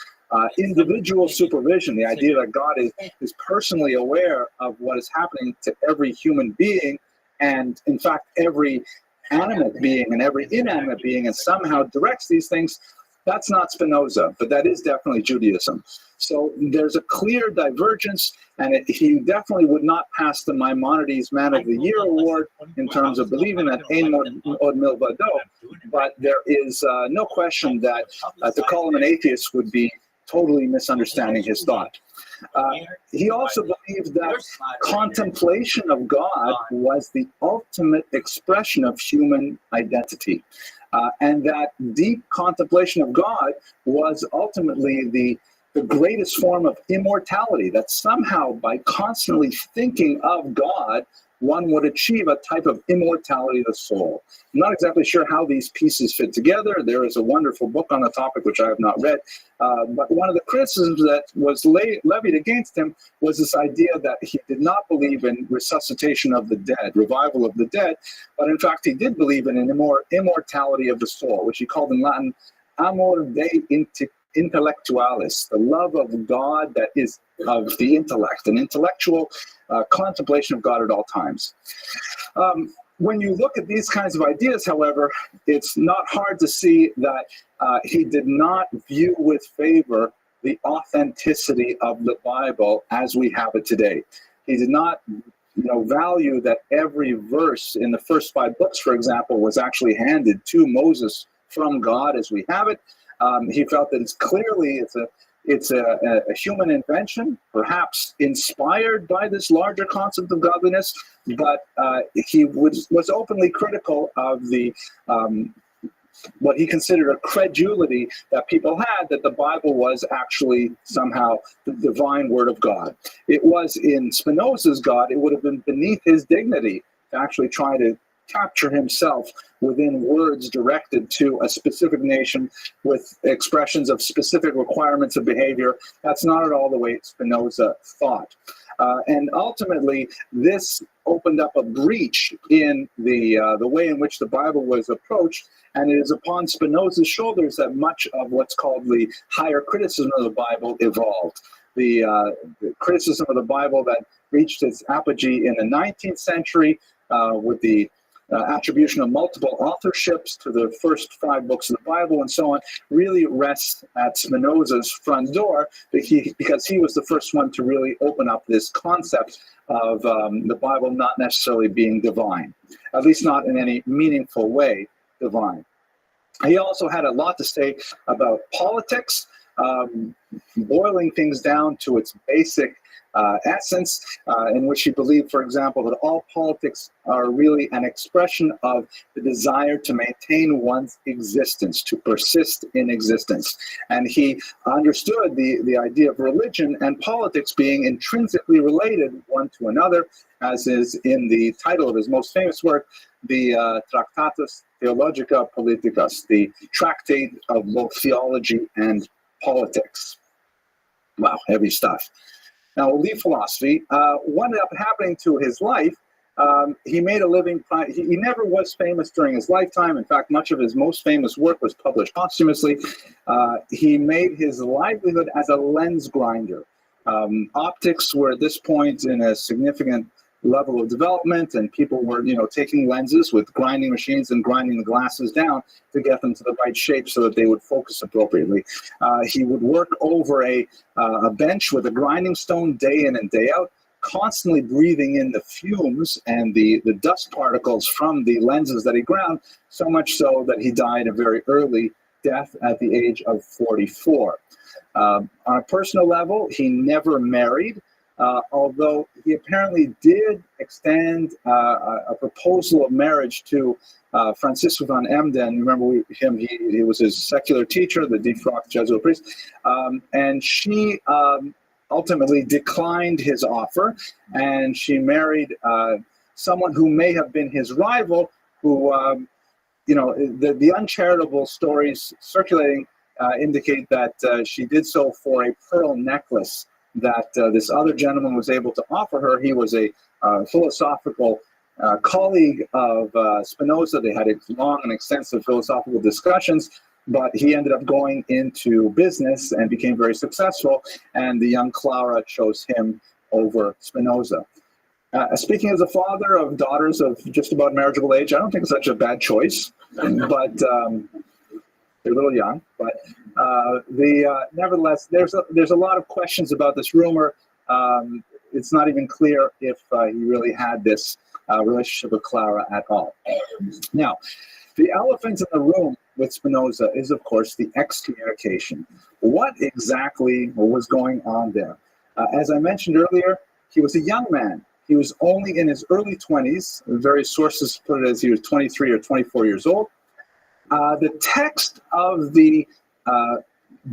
individual supervision, the idea that God is personally aware of what is happening to every human being, and in fact every animate being and every inanimate being, and somehow directs these things. That's not Spinoza, but that is definitely Judaism. So there's a clear divergence, and he definitely would not pass the Maimonides Man of the Year award in terms of believing that Ein Od Milvado, but there is no question that to call him an atheist would be totally misunderstanding his thought. He also believed that contemplation of God was the ultimate expression of human identity, and that deep contemplation of God was ultimately the greatest form of immortality, that somehow by constantly thinking of God, one would achieve a type of immortality of the soul. I'm not exactly sure how these pieces fit together. There is a wonderful book on the topic, which I have not read. But one of the criticisms that was levied against him was this idea that he did not believe in resuscitation of the dead, revival of the dead, but in fact he did believe in an immortality of the soul, which he called in Latin amor Dei intellectualis, the love of God that is of the intellect, an intellectual contemplation of God at all times. When you look at these kinds of ideas, however, it's not hard to see that he did not view with favor the authenticity of the Bible as we have it today. He did not value that every verse in the first 5 books, for example, was actually handed to Moses from God as we have it. He felt that it's a human invention, perhaps inspired by this larger concept of godliness, but he was openly critical of the what he considered a credulity that people had, that the Bible was actually somehow the divine word of God. It was in Spinoza's God, it would have been beneath his dignity to actually try to capture himself within words directed to a specific nation with expressions of specific requirements of behavior. That's not at all the way Spinoza thought. And ultimately, this opened up a breach in the way in which the Bible was approached, and it is upon Spinoza's shoulders that much of what's called the higher criticism of the Bible evolved. The criticism of the Bible that reached its apogee in the 19th century with the attribution of multiple authorships to the first 5 books of the Bible and so on, really rests at Spinoza's front door, because he was the first one to really open up this concept of the Bible not necessarily being divine, at least not in any meaningful way divine. He also had a lot to say about politics, boiling things down to its basic essence, in which he believed, for example, that all politics are really an expression of the desire to maintain one's existence, to persist in existence. And he understood the idea of religion and politics being intrinsically related one to another, as is in the title of his most famous work, the Tractatus Theologica Politicus, the tractate of both theology and politics. Wow, heavy stuff. Now, we'll leave philosophy. What ended up happening to his life, he made a living. He never was famous during his lifetime. In fact, much of his most famous work was published posthumously. He made his livelihood as a lens grinder. Optics were at this point in a significant level of development, and people were, taking lenses with grinding machines and grinding the glasses down to get them to the right shape so that they would focus appropriately. He would work over a bench with a grinding stone day in and day out, constantly breathing in the fumes and the dust particles from the lenses that he ground, so much so that he died a very early death at the age of 44. On a personal level, he never married. although he apparently did extend a proposal of marriage to Francisco van Emden. Remember he was his secular teacher, the defrocked Jesuit priest, and she ultimately declined his offer, and she married someone who may have been his rival, who, the uncharitable stories circulating indicate that she did so for a pearl necklace that this other gentleman was able to offer her. He was a philosophical colleague of Spinoza. They had long and extensive philosophical discussions, but he ended up going into business and became very successful, and the young Clara chose him over Spinoza. Speaking as a father of daughters of just about marriageable age, I don't think it's such a bad choice, but they're a little young. But nevertheless, there's a lot of questions about this rumor. It's not even clear if he really had this relationship with Clara at all. Now, the elephant in the room with Spinoza is, of course, the excommunication. What exactly was going on there? As I mentioned earlier, he was a young man. He was only in his early 20s. Various sources put it as he was 23 or 24 years old. The text of the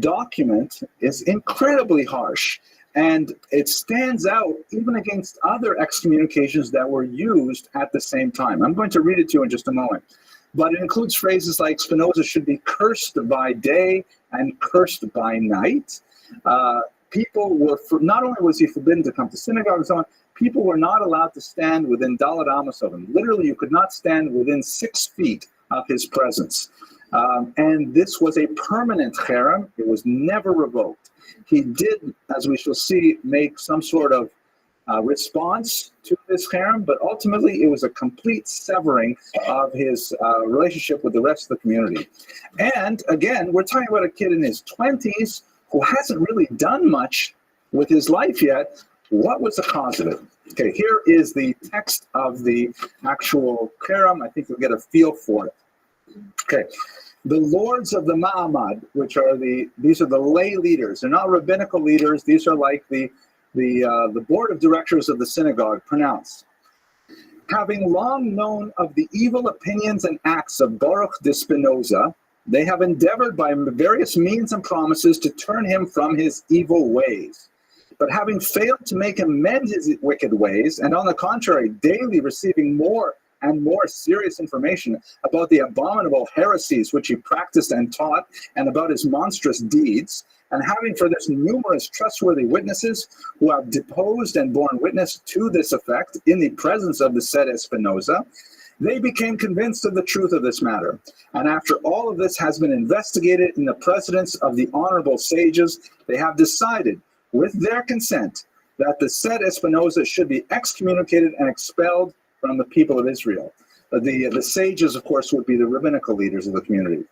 document is incredibly harsh, and it stands out even against other excommunications that were used at the same time. I'm going to read it to you in just a moment. But it includes phrases like Spinoza should be cursed by day and cursed by night. People were, not only was he forbidden to come to synagogue and so on, people were not allowed to stand within Dalet Amos of him. Literally, you could not stand within 6 feet of his presence. And this was a permanent cherem. It was never revoked. He did, as we shall see, make some sort of response to this cherem, but ultimately it was a complete severing of his relationship with the rest of the community. And again, we're talking about a kid in his 20s who hasn't really done much with his life yet. What was the cause of it? Okay, here is the text of the actual cherem. I think you'll get a feel for it. Okay, the lords of the Ma'amad, which are these are the lay leaders. They're not rabbinical leaders. These are like the board of directors of the synagogue, pronounced. Having long known of the evil opinions and acts of Baruch de Spinoza, they have endeavored by various means and promises to turn him from his evil ways. But having failed to make him mend his wicked ways, and on the contrary, daily receiving more and more serious information about the abominable heresies which he practiced and taught, and about his monstrous deeds, and having for this numerous trustworthy witnesses who have deposed and borne witness to this effect in the presence of the said Spinoza, they became convinced of the truth of this matter. And after all of this has been investigated in the presence of the honorable sages, they have decided, with their consent, that the said Spinoza should be excommunicated and expelled from the people of Israel. The sages, of course, would be the rabbinical leaders of the community.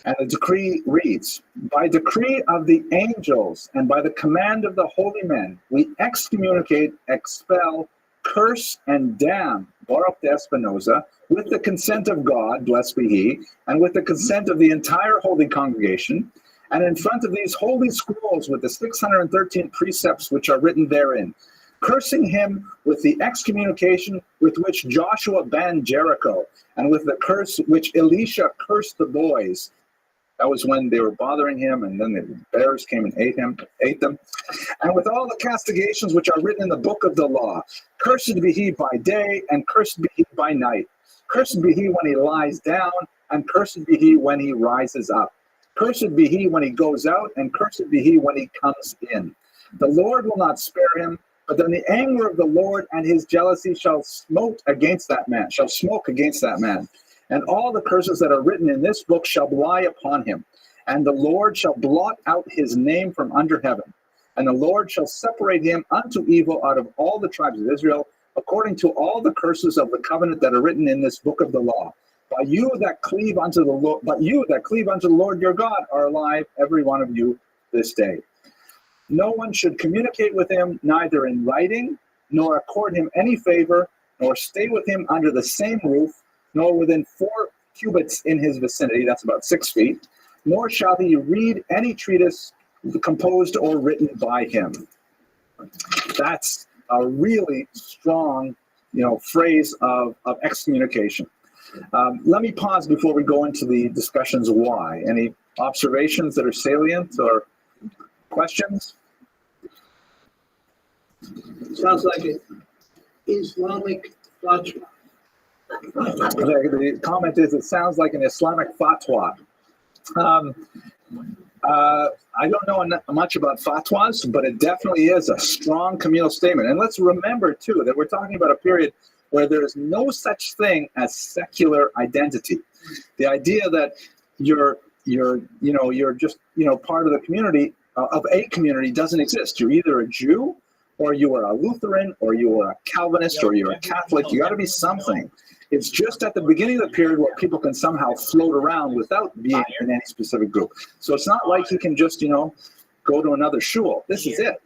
And the decree reads, by decree of the angels and by the command of the holy men, we excommunicate, expel, curse, and damn Baruch de Spinoza with the consent of God, blessed be he, and with the consent of the entire holy congregation, and in front of these holy scrolls with the 613 precepts which are written therein, cursing him with the excommunication with which Joshua banned Jericho, and with the curse which Elisha cursed the boys. That was when they were bothering him, and then the bears came and ate them. And with all the castigations which are written in the book of the law, cursed be he by day, and cursed be he by night. Cursed be he when he lies down, and cursed be he when he rises up. Cursed be he when he goes out, and cursed be he when he comes in. The Lord will not spare him, but then the anger of the Lord and his jealousy shall smoke against that man. And all the curses that are written in this book shall lie upon him. And the Lord shall blot out his name from under heaven. And the Lord shall separate him unto evil out of all the tribes of Israel, according to all the curses of the covenant that are written in this book of the law. But you that cleave unto the Lord your God are alive, every one of you, this day. No one should communicate with him, neither in writing, nor accord him any favor, nor stay with him under the same roof, nor within 4 cubits in his vicinity, that's about 6 feet, nor shall he read any treatise composed or written by him. That's a really strong, phrase of excommunication. Let me pause before we go into the discussions why. Any observations that are salient or questions? Sounds like an Islamic fatwa. The comment is, it sounds like an Islamic fatwa. I don't know much about fatwas, but it definitely is a strong communal statement. And let's remember, too, that we're talking about a period where there is no such thing as secular identity. The idea that you're just, part of the community, of a community, doesn't exist. You're either a Jew, or you are a Lutheran, or you are a Calvinist, or you're a Catholic. You got to be something. It's just at the beginning of the period where people can somehow float around without being in any specific group. So it's not like you can just, go to another shul. This is it.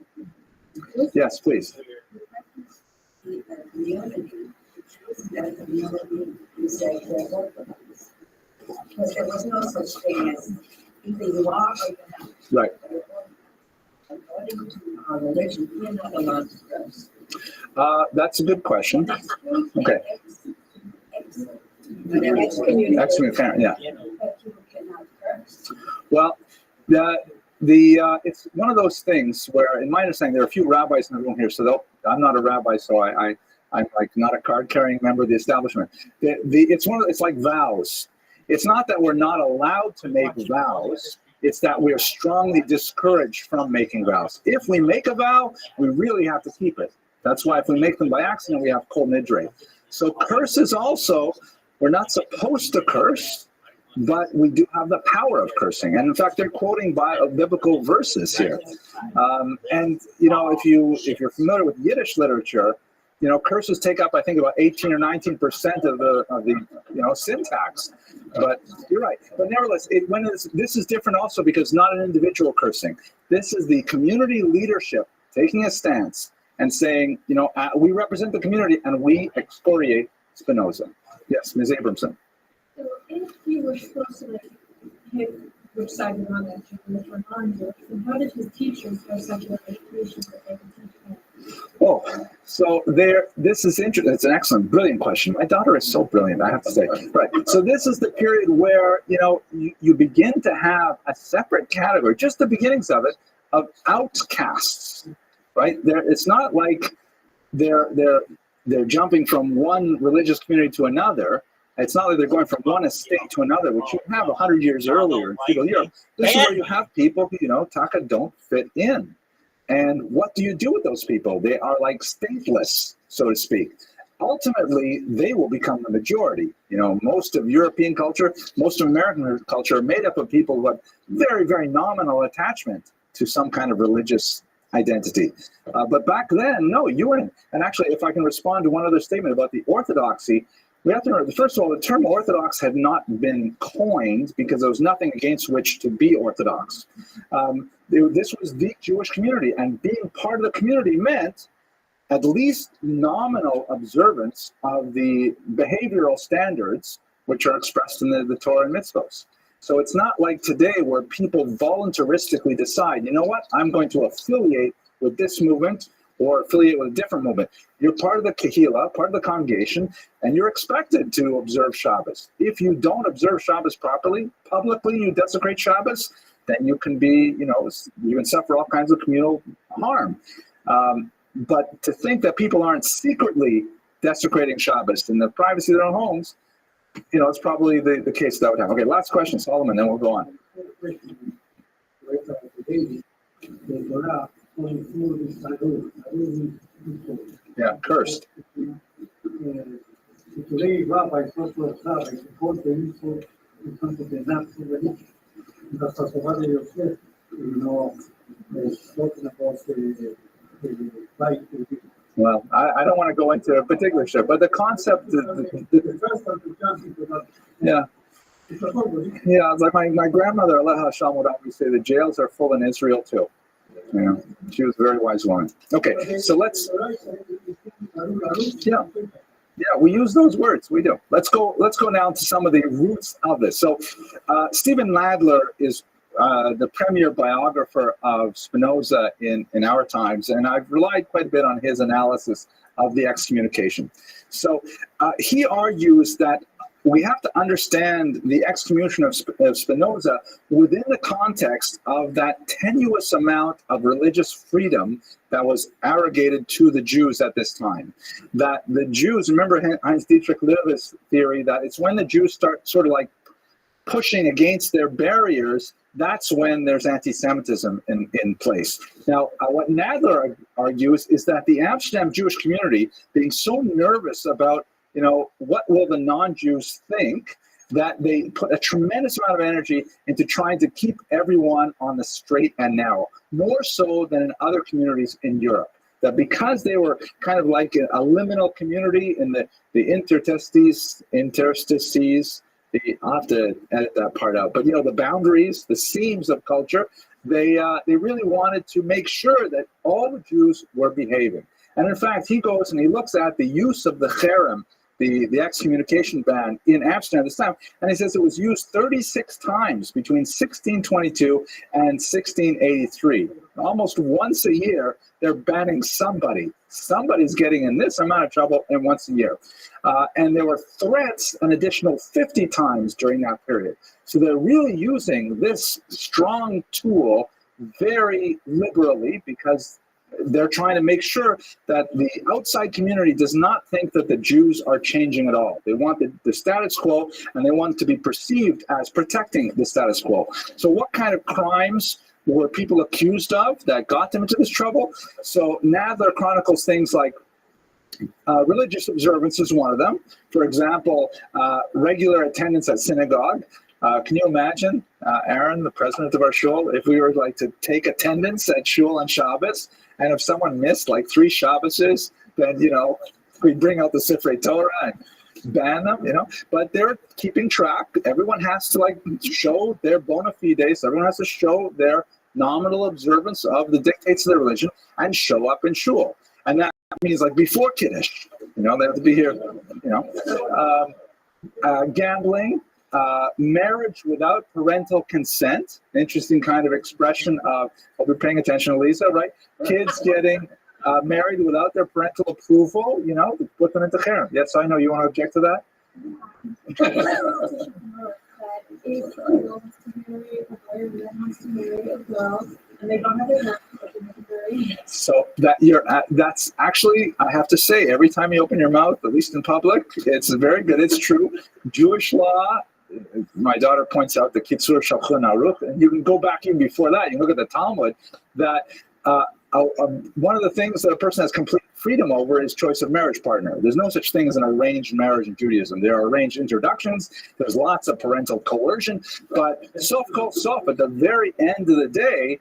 Yes, please. Because there was no such thing as either you are or you're not. Right. According to our religion, we're not allowed to curse. That's a good question. Okay. Excommunication, yeah. But you cannot curse. Well, it's one of those things where, in my understanding, there are a few rabbis in the room here. So I'm not a rabbi, so I'm like not a card-carrying member of the establishment. It's like vows. It's not that we're not allowed to make vows. It's that we are strongly discouraged from making vows. If we make a vow, we really have to keep it. That's why if we make them by accident, we have kol nidre. So curses also, we're not supposed to curse, but we do have the power of cursing. And in fact, they're quoting biblical verses here. And if you're familiar with Yiddish literature, curses take up, I think, about 18 or 19% of the syntax. But you're right. But nevertheless, this is different also because not an individual cursing. This is the community leadership taking a stance and saying, we represent the community and we excoriate Spinoza. Yes, Ms. Abramson. So if you were supposed to pick which side you're on that you were on to, then how did his teachers have secular education that they could teach him? Oh, so this is interesting. It's an excellent, brilliant question. My daughter is so brilliant, I have to say. Right. So this is the period where, you begin to have a separate category, just the beginnings of it, of outcasts, right? It's not like they're jumping from one religious community to another. It's not like they're going from one estate to another, which you have 100 years earlier in feudal Europe. This is where you have people who, Taka, don't fit in. And what do you do with those people? They are like stateless, so to speak. Ultimately, they will become the majority. Most of European culture, most of American culture are made up of people who have very, very nominal attachment to some kind of religious identity. But back then, no, you weren't. And actually, if I can respond to one other statement about the orthodoxy, we have to remember, first of all, the term Orthodox had not been coined because there was nothing against which to be Orthodox. This was the Jewish community, and being part of the community meant at least nominal observance of the behavioral standards which are expressed in the Torah and mitzvos. So it's not like today where people voluntaristically decide, I'm going to affiliate with this movement or affiliate with a different movement. You're part of the kahila, part of the congregation, and you're expected to observe Shabbos. If you don't observe Shabbos properly, publicly you desecrate Shabbos, then you can be, you can suffer all kinds of communal harm. But to think that people aren't secretly desecrating Shabbos in the privacy of their own homes, it's probably the case that would happen. Okay, last question, Solomon, then we'll go on. Yeah, cursed. Today, rabbis also have support the info in terms of the natural religion. Because as what you said, talking about the right. Well, I don't want to go into a particular shit, but the concept, yeah. Yeah, it's like my grandmother, Allah Hashem, would always say the jails are full in Israel too. She was a very wise woman. Okay, so let's. Yeah, we use those words. We do. Let's go now to some of the roots of this. So, Stephen Nadler is the premier biographer of Spinoza in our times, and I've relied quite a bit on his analysis of the excommunication. So he argues that we have to understand the excommunication of Spinoza within the context of that tenuous amount of religious freedom that was arrogated to the Jews at this time. That the Jews, remember Heinz Dietrich Löwe's theory that it's when the Jews start sort of like pushing against their barriers, that's when there's anti-Semitism in place. Now, what Nadler argues is that the Amsterdam Jewish community, being so nervous about, what will the non-Jews think, that they put a tremendous amount of energy into trying to keep everyone on the straight and narrow, more so than in other communities in Europe. That because they were kind of like a liminal community in the interstices, I'll have to edit that part out. But the boundaries, the seams of culture, they really wanted to make sure that all the Jews were behaving. And in fact, he goes and he looks at the use of the cherem, the excommunication ban in Amsterdam at this time, and he says it was used 36 times between 1622 and 1683. Almost once a year, they're banning somebody. Somebody's getting in this amount of trouble, and once a year. And there were threats an additional 50 times during that period. So they're really using this strong tool very liberally because they're trying to make sure that the outside community does not think that the Jews are changing at all. They want the status quo, and they want to be perceived as protecting the status quo. So what kind of crimes were people accused of that got them into this trouble? So Nadler chronicles things like religious observance is one of them. For example, regular attendance at synagogue. Can you imagine, Aaron, the president of our shul, if we were like to take attendance at shul on Shabbos, and if someone missed like 3 Shabboses, then, we'd bring out the Sifrei Torah and ban them, But they're keeping track. Everyone has to show their bona fides. Everyone has to show their nominal observance of the dictates of their religion and show up in shul. And that means before Kiddush, they have to be here, gambling, marriage without parental consent. Interesting kind of expression of, hope you're paying attention, Lisa, right? Kids getting married without their parental approval, put them into cherem. Yes, I know. You want to object to that? If a girl wants to marry a boy, or a man wants to marry a girl, and they don't have their marriage, but they have to marry. So that's actually, I have to say, every time you open your mouth, at least in public, it's very good. It's true. Jewish law. My daughter points out the Kitzur Shulchan Aruch, and you can go back even before that. You can look at the Talmud. That one of the things that a person has complete freedom over is choice of marriage partner. There's no such thing as an arranged marriage in Judaism. There are arranged introductions. There's lots of parental coercion, but sof kol sof, at the very end of the day,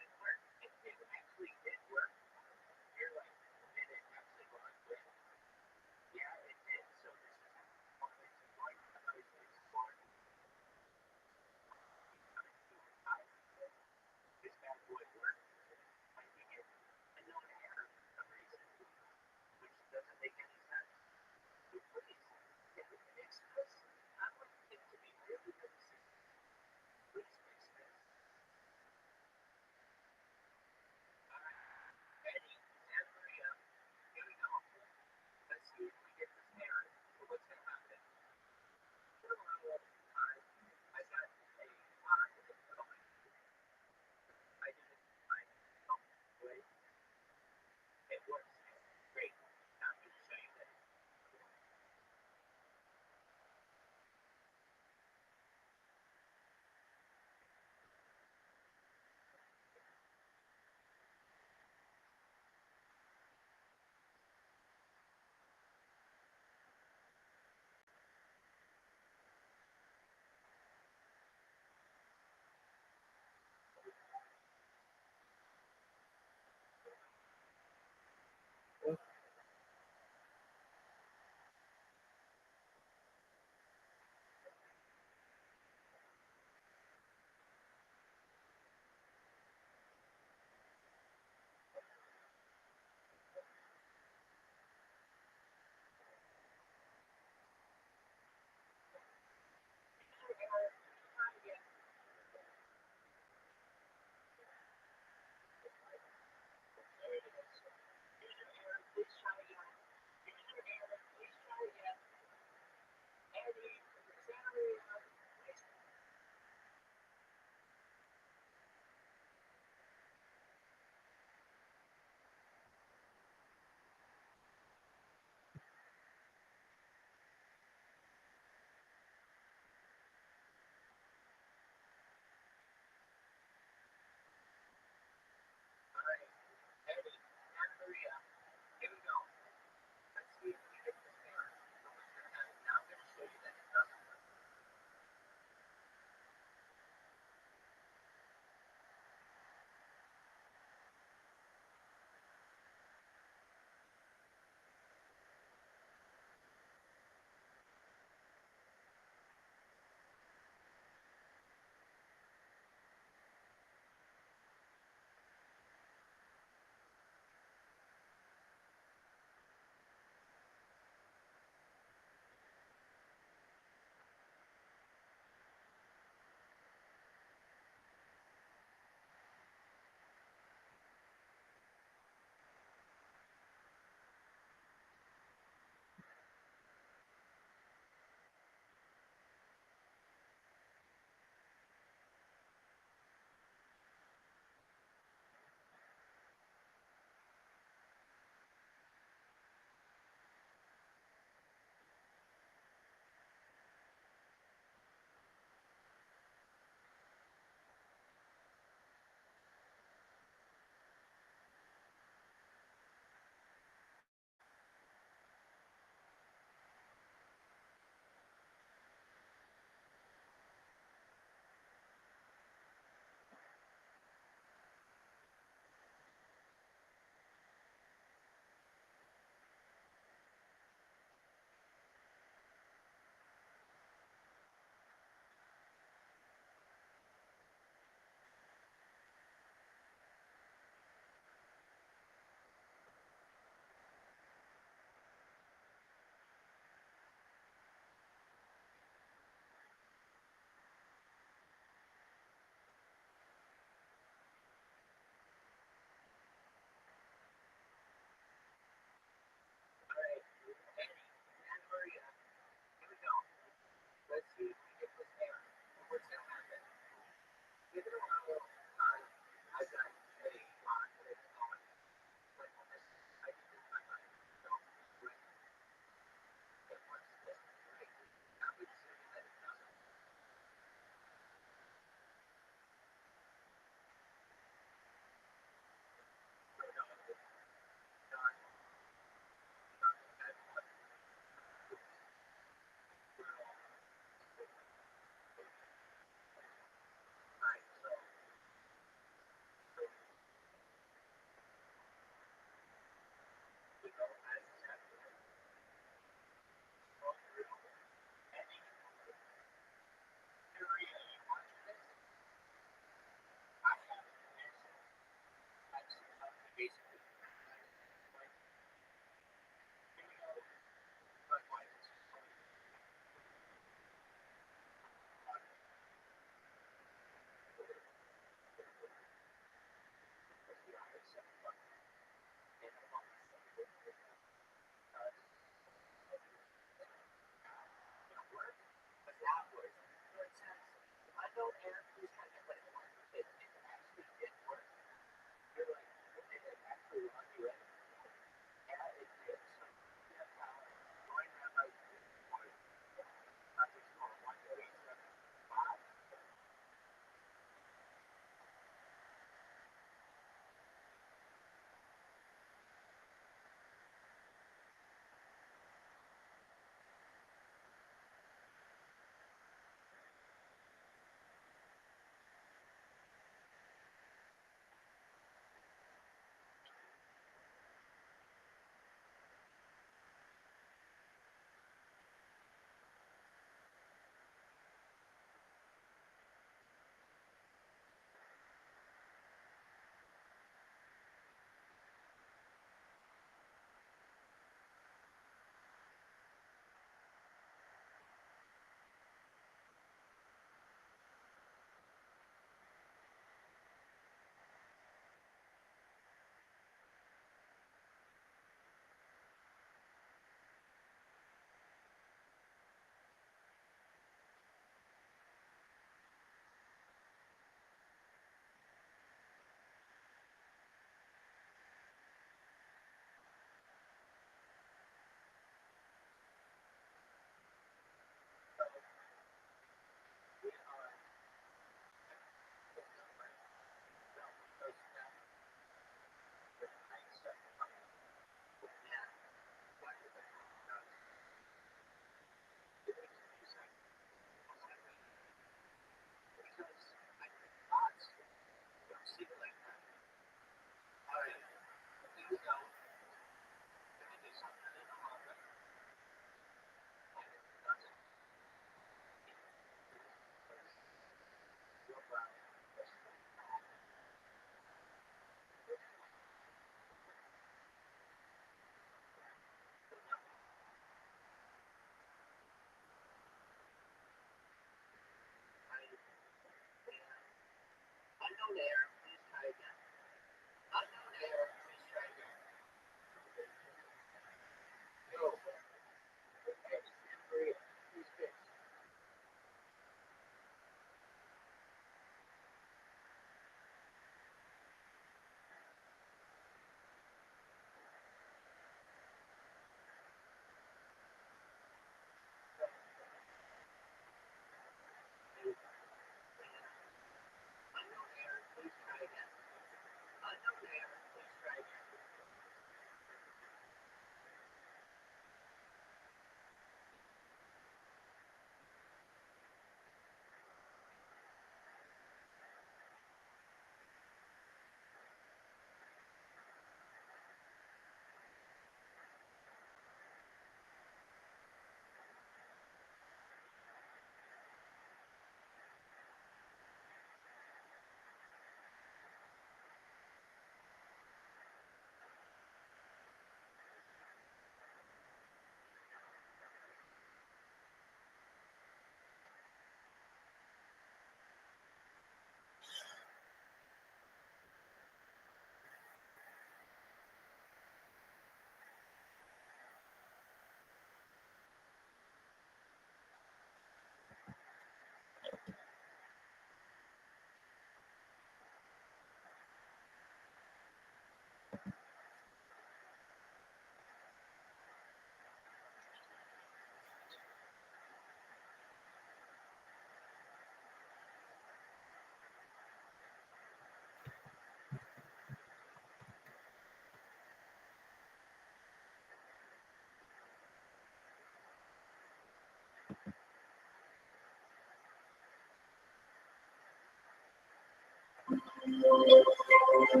Good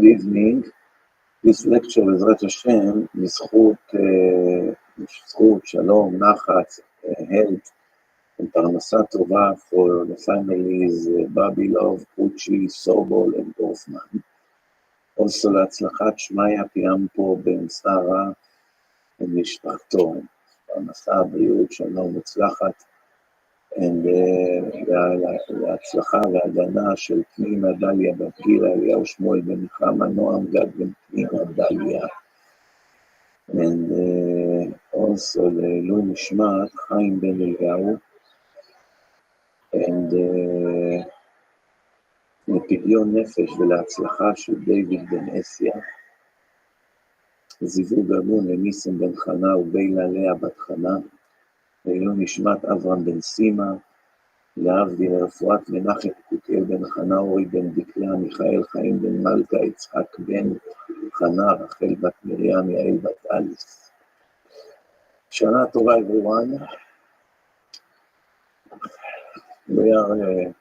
evening. This lecture בעזרת השם, בזכות שלום, נחת, health, and פרנסה טובה for the families Bobby Love, Pucci, Sobol, and Dorfman. Also להצלחת שמיה פיאמפו בן שרה ומשפחתו. פרנסה, בריאות, שלום, מוצלחת. להצלחה והגנה של פנינה דליה בת גילה, אליהו שמואל בן נחמה, נועם גד בן פנינה דליה. And also לעילוי נשמת חיים בן אליהו. And לפדיון נפש ולהצלחה של דיוויד בן אסיה. זיווג הגון לניסים בן חנה ובילה לאה בת חנה. לעילוי נשמת אברהם בן סימה. להבדיל לרפואת מנחם קוקל בן חנה, אורי בן דקלה, מיכאל חיים בן מלכה, יצחק בן חנה, רחל בת מרים, יעל בת אליס. שנה טובה everyone. We are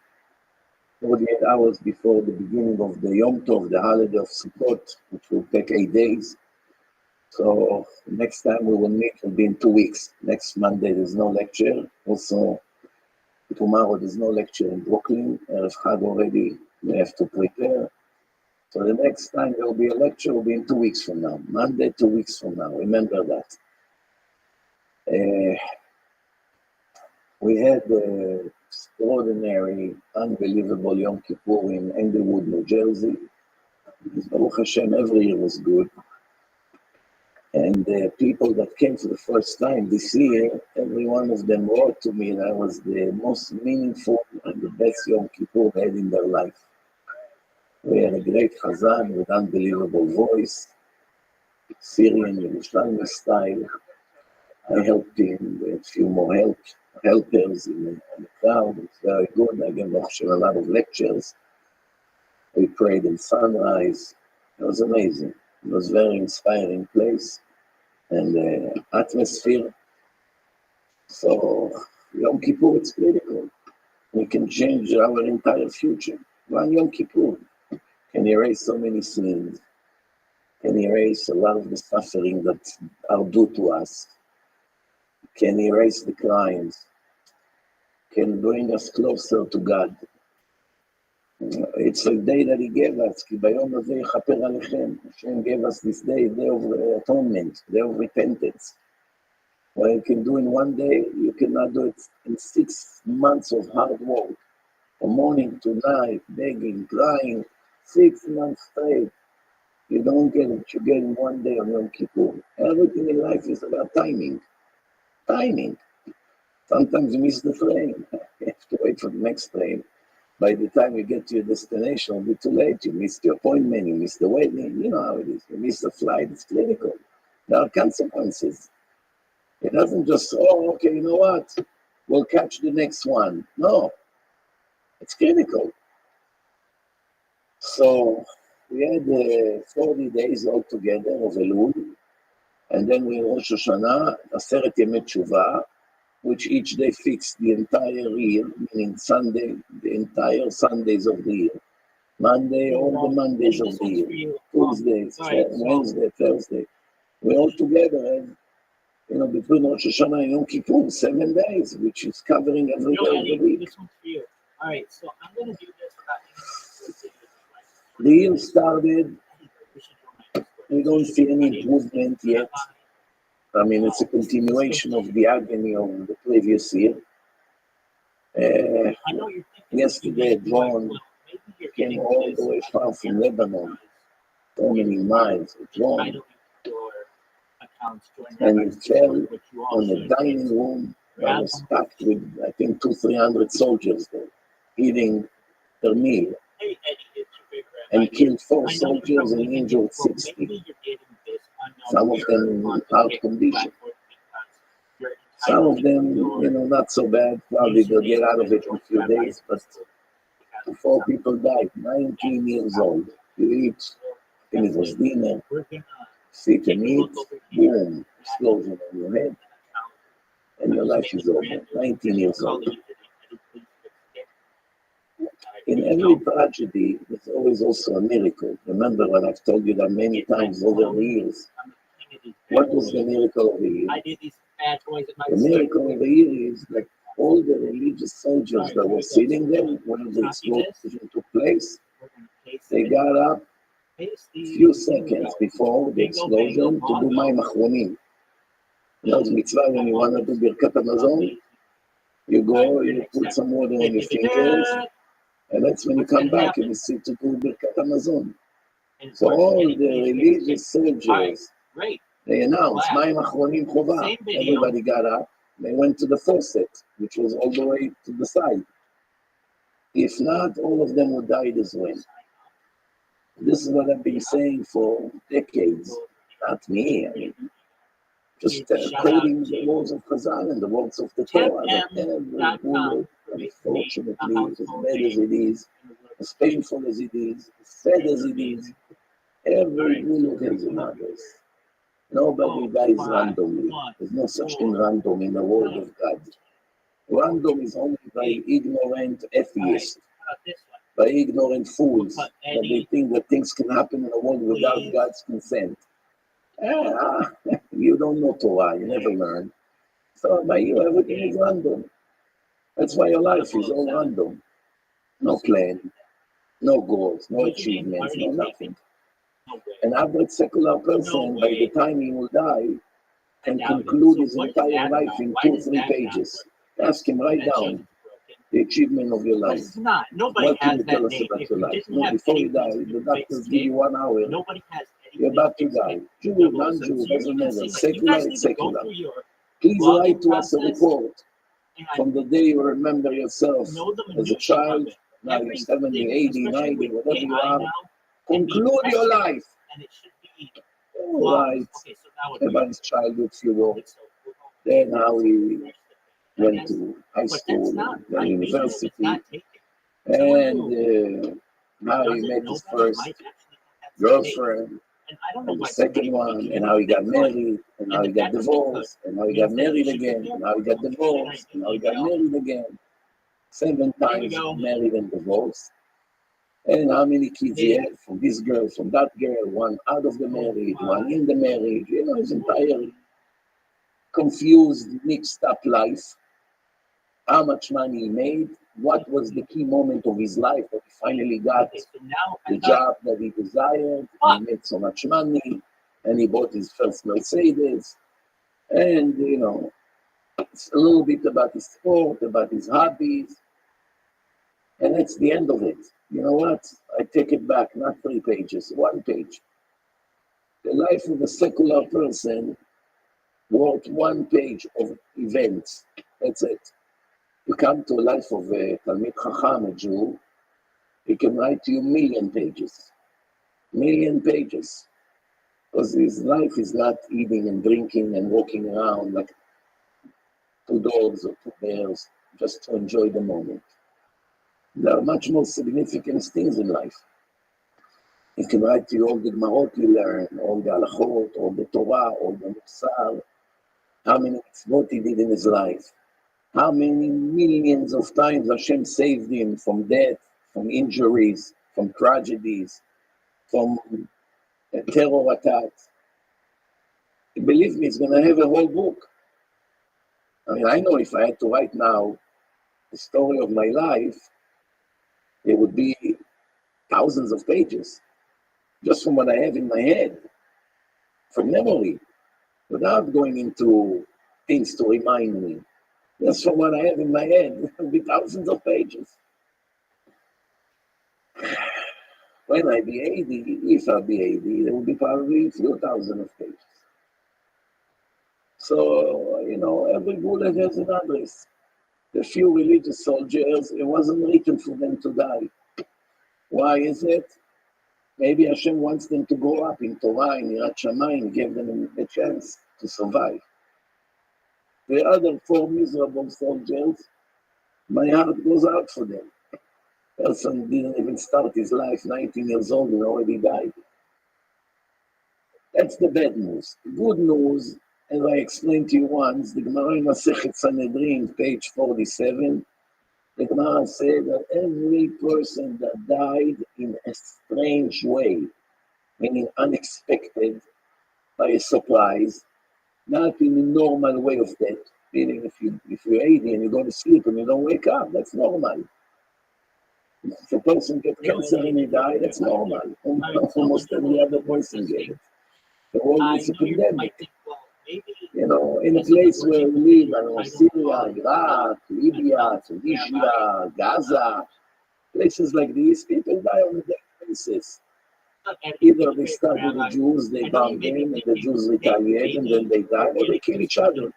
48 hours before the beginning of the Yom Tov, the holiday of Sukkot, which will take 8 days. So next time we will meet will be in 2 weeks. Next Monday there's no lecture. Also tomorrow there's no lecture in Brooklyn. Erev Chag already, we have to prepare. So the next time there will be a lecture will be in 2 weeks from now. Monday, 2 weeks from now. Remember that. We had an extraordinary, unbelievable Yom Kippur in Englewood, New Jersey. Baruch Hashem, every year was good. And the people that came for the first time this year, every one of them wrote to me that was the most meaningful and the best Yom Kippur they had in their life. We had a great Chazan with unbelievable voice, Syrian, Yerushalmi style. I helped him with a few more helpers in the crowd. It's very good. I gave a lot of lectures. We prayed in sunrise. It was amazing. It was a very inspiring place and atmosphere. So Yom Kippur, it's critical. We can change our entire future. One Yom Kippur can erase so many sins, can erase a lot of the suffering that are due to us, can erase the crimes, can bring us closer to God. It's a day that He gave us. Ki bayom hazeh yechaper alechem. Hashem gave us this day, day of atonement, day of repentance. What you can do in 1 day, you cannot do it in 6 months of hard work. From morning to night, begging, crying, 6 months straight. You don't get it. You get in 1 day on Yom Kippur. Everything in life is about timing. Timing. Sometimes you miss the train. You have to wait for the next train. By the time you get to your destination, it'll be too late. You missed your appointment, you missed the wedding. You know how it is. You miss the flight, it's critical. There are consequences. It doesn't just, oh, okay, you know what? We'll catch the next one. No, it's critical. So we had 40 days altogether of Elul, and then we had Rosh Hashanah, Aseret Yemei Teshuvah, which each day fixed the entire year, meaning Sunday, the entire Sundays of the year. Monday, all the Mondays of the year. Tuesday, Wednesday, Thursday. We all together had, between Rosh Hashanah and Yom Kippur, 7 days, which is covering every day of the week. This one's for you. All right, so I'm going to do this. The year started, we don't see any improvement yet. I mean, it's a continuation of the agony of the previous year. Yesterday, drone came all the way far from Lebanon, so many miles, a drone, and it fell on the dining room that was packed with, I think, 200-300 soldiers there, eating their meal, and killed 4 soldiers and injured 60. Some of them in hard condition. Some of them, not so bad. Probably they'll get out of it in a few days, but 4 people died, 19 years old. You eat, I think it was dinner. sit and eat, boom, explosion on your head, and your life is over. 19 years old. In every tragedy, there's always also a miracle. Remember what I've told you that many times over the years. What was the miracle of the year? I did these bad toys at my The miracle of the year is that all the religious soldiers that were sitting there when the explosion took place, they got up a few seconds before the explosion to do mayim achronim. You know, it's mitzvah when you want to do birkat hamazon, you go, you put some water on your fingers, and that's when you come back and you sit to do birkat hamazon. So all the religious soldiers, they announced mayim achronim chova. Everybody got up. They went to the faucet, which was all the way to the side. If not, all of them would die as well. This is what I've been saying for decades. Not me, I mean, just quoting the words of Chazal and the words of the Torah. That every word, unfortunately, as bad as it is, as painful as it is, as sad as it is, every word has an address. Nobody dies randomly. There's no such thing random in the word of God. Random is only by ignorant atheists, by ignorant fools, that they think that things can happen in the world without God's consent. You don't know Torah, you never learn. So by you, everything is random. That's why your life is all random. No plan, no goals, no achievements, no nothing. An average secular person, by the time he will die, can conclude his entire life in 2 or 3 pages. Ask him, write down the achievement of your life. What can you tell us about your life? No, before you die, the doctors give you 1 hour. You're about to die. Jew, non-Jew, doesn't matter. Secular, it's secular. Please write to us a report from the day you remember yourself as a child. Now you're 70, 80, 90, whatever you are. Conclude your life. Right. About his childhood, few words. Then how he went to high school, then university, and how he met his first girlfriend, and the second one, and how he got married, and how he got divorced, and how he got married again, and how he got divorced, and how he got married again. 7 times married and divorced. And how many kids he had from this girl, from that girl, one out of the marriage, one in the marriage, you know, his entire confused, mixed up life. How much money he made, what was the key moment of his life that he finally got the job that he desired, and he made so much money, and he bought his first Mercedes. And, you know, it's a little bit about his sport, about his hobbies. And that's the end of it. You know what? I take it back, not 3 pages, 1 page. The life of a secular person wrote 1 page of events. That's it. You come to a life of a Talmid Chacham, a Jew, he can write you 1,000,000 pages. 1,000,000 pages. Because his life is not eating and drinking and walking around like 2 dogs or 2 bears, just to enjoy the moment. There are much more significant things in life. He can write to you all the Gemarot you learn, all the Halachot, all the Torah, all the Musar, how many mitzvot he did in his life, how many millions of times Hashem saved him from death, from injuries, from tragedies, from terror attacks. Believe me, he's going to have a whole book. I mean, I know if I had to write now the story of my life, it would be thousands of pages, just from what I have in my head, from memory, without going into things to remind me. Just from what I have in my head, it would be thousands of pages. When I be 80, if I be 80, there will be probably a few thousand of pages. So, you know, every bullet has an address. The few religious soldiers, it wasn't written for them to die. Why is it? Maybe Hashem wants them to grow up in Torah, in Yirat Shamayim, give them a chance to survive. The other 4 miserable soldiers, my heart goes out for them. Person didn't even start his life, 19 years old and already died. That's the bad news. The good news, as I explained to you once, the Gemara in Masechet Sanhedrin, page 47, the Gemara said that every person that died in a strange way, meaning unexpected, by a surprise, not in a normal way of death, meaning if you're 80 and you go to sleep and you don't wake up, that's normal. If a person gets cancer and he dies, that's normal. Almost every other person gets it. The world is a pandemic. You know, in a place where we live, I don't know, Syria, Iraq, Libya, Tunisia, Gaza, places like these, people die on a daily basis. Either they start with the Jews, they bomb them, and the Jews retaliate, and then they die, or they kill each other.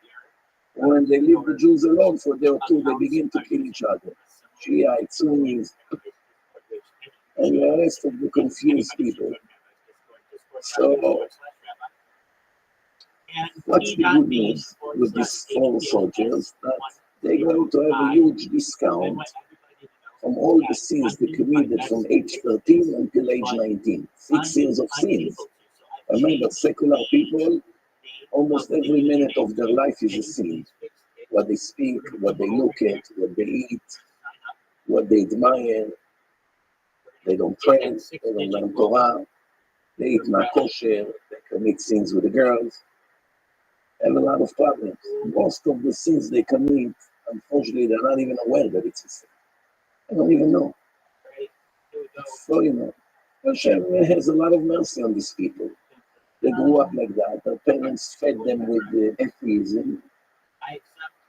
When they leave the Jews alone for a day or two, they begin to kill each other. Shiites, Sunnis, and the rest of the confused people. So, what's the good news with these 4 soldiers? That they're going to have a huge discount from all the sins they committed from age 13 until age 19. 6 years of sins. Remember, secular people, almost every minute of their life is a sin. What they speak, what they look at, what they eat, what they admire. They don't pray, they don't learn Torah, they eat not kosher, they commit sins with the girls. They have a lot of problems. Most of the sins they commit, unfortunately, they're not even aware that it's a sin. They don't even know. So, you know, Hashem has a lot of mercy on these people. They grew up like that. Their parents fed them with atheism.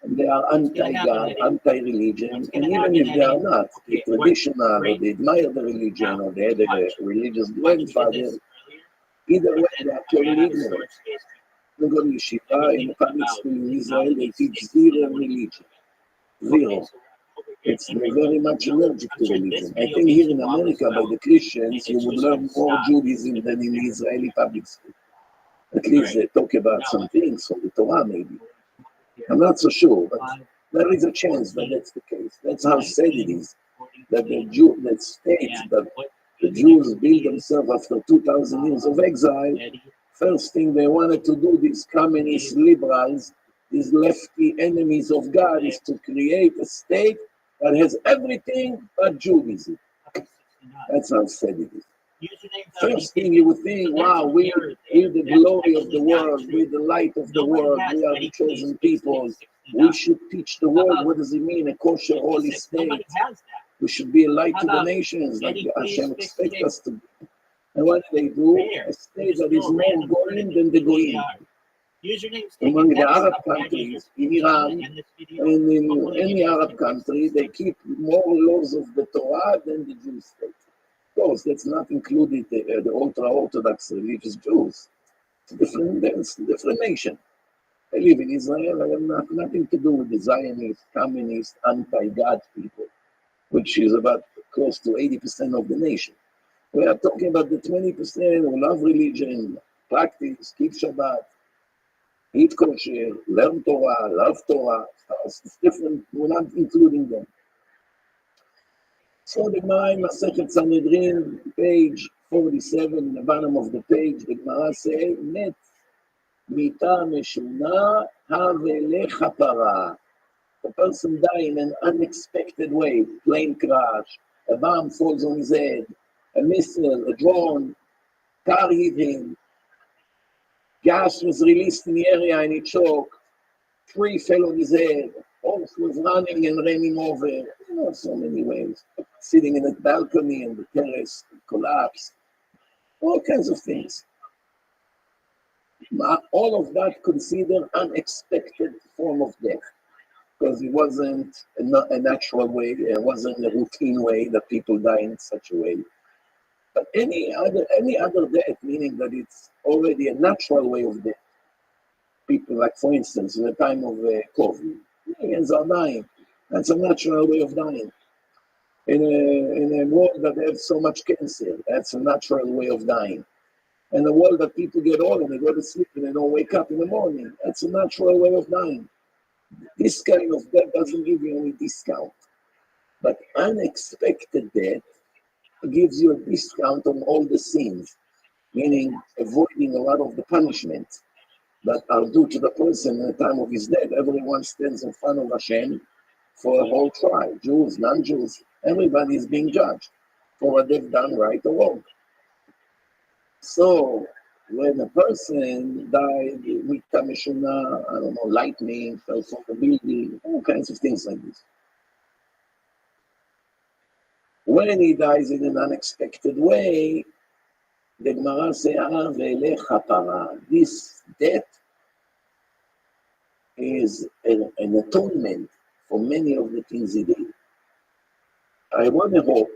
And they are anti-God, anti-religion. And even if they are not, they're traditional, or they admire the religion, or they had a religious grandfather, either way, they are purely ignorant. They go to yeshiva, in a public school in Israel, they teach zero religion. Zero. It's very much allergic to religion. I think here in America, by the Christians, you would learn more Judaism than in the Israeli public school. At least they talk about some things from the Torah, maybe. I'm not so sure, but there is a chance that that's the case. That's how sad it is, that that states that the Jews build themselves after 2,000 years of exile. First thing they wanted to do, these communist liberals, these lefty enemies of God, is to create a state that has everything but Judaism. That's how sad it is. First thing you would think, wow, we're the glory of the world, we're the light of the world, we are the chosen people. We should teach the world what does it mean, a kosher holy state. We should be a light to the nations, like Hashem expects us to be. And what do? A state that is more goyim than the goyim. Among the Arab countries, in Iran and in any Arab country, they keep more laws of the Torah than the Jewish state. Of course, that's not included the ultra-Orthodox religious Jews. It's a different nation. I live in Israel. I have nothing to do with the Zionist, communist, anti-God people, which is about close to 80% of the nation. We are talking about the 20% who love religion, practice, keep Shabbat, eat kosher, learn Torah, love Torah. It's different. We're not including them. So the Gemara in Masechet Sanhedrin, page 47, the bottom of the page, the Gemara says, Met mita meshuna havele chapara. The person died in an unexpected way, plane crash, a bomb falls on his head, a missile, a drone, car hit him, gas was released in the area and it choked, tree fell on his head, horse was running and ran him over. You know, so many ways. Sitting in a balcony and the terrace collapsed. All kinds of things. All of that considered unexpected form of death, because it wasn't a natural way, it wasn't a routine way that people die in such a way. But any other death, meaning that it's already a natural way of death. People, like for instance, in the time of COVID, millions are dying. That's a natural way of dying. In a world that has so much cancer, that's a natural way of dying. In a world that people get old and they go to sleep and they don't wake up in the morning, that's a natural way of dying. This kind of death doesn't give you any discount. But unexpected death gives you a discount on all the sins. meaning avoiding a lot of the punishment that are due to the person at the time of his death. Everyone stands in front of Hashem for a whole trial. Jews, non-Jews, everybody is being judged for what they've done right or wrong. So when a person died with Kamishuna, I don't know, lightning, fell from the building, all kinds of things like this. When he dies in an unexpected way, the Gemara says, this death is an atonement for many of the things he did. I want to hope,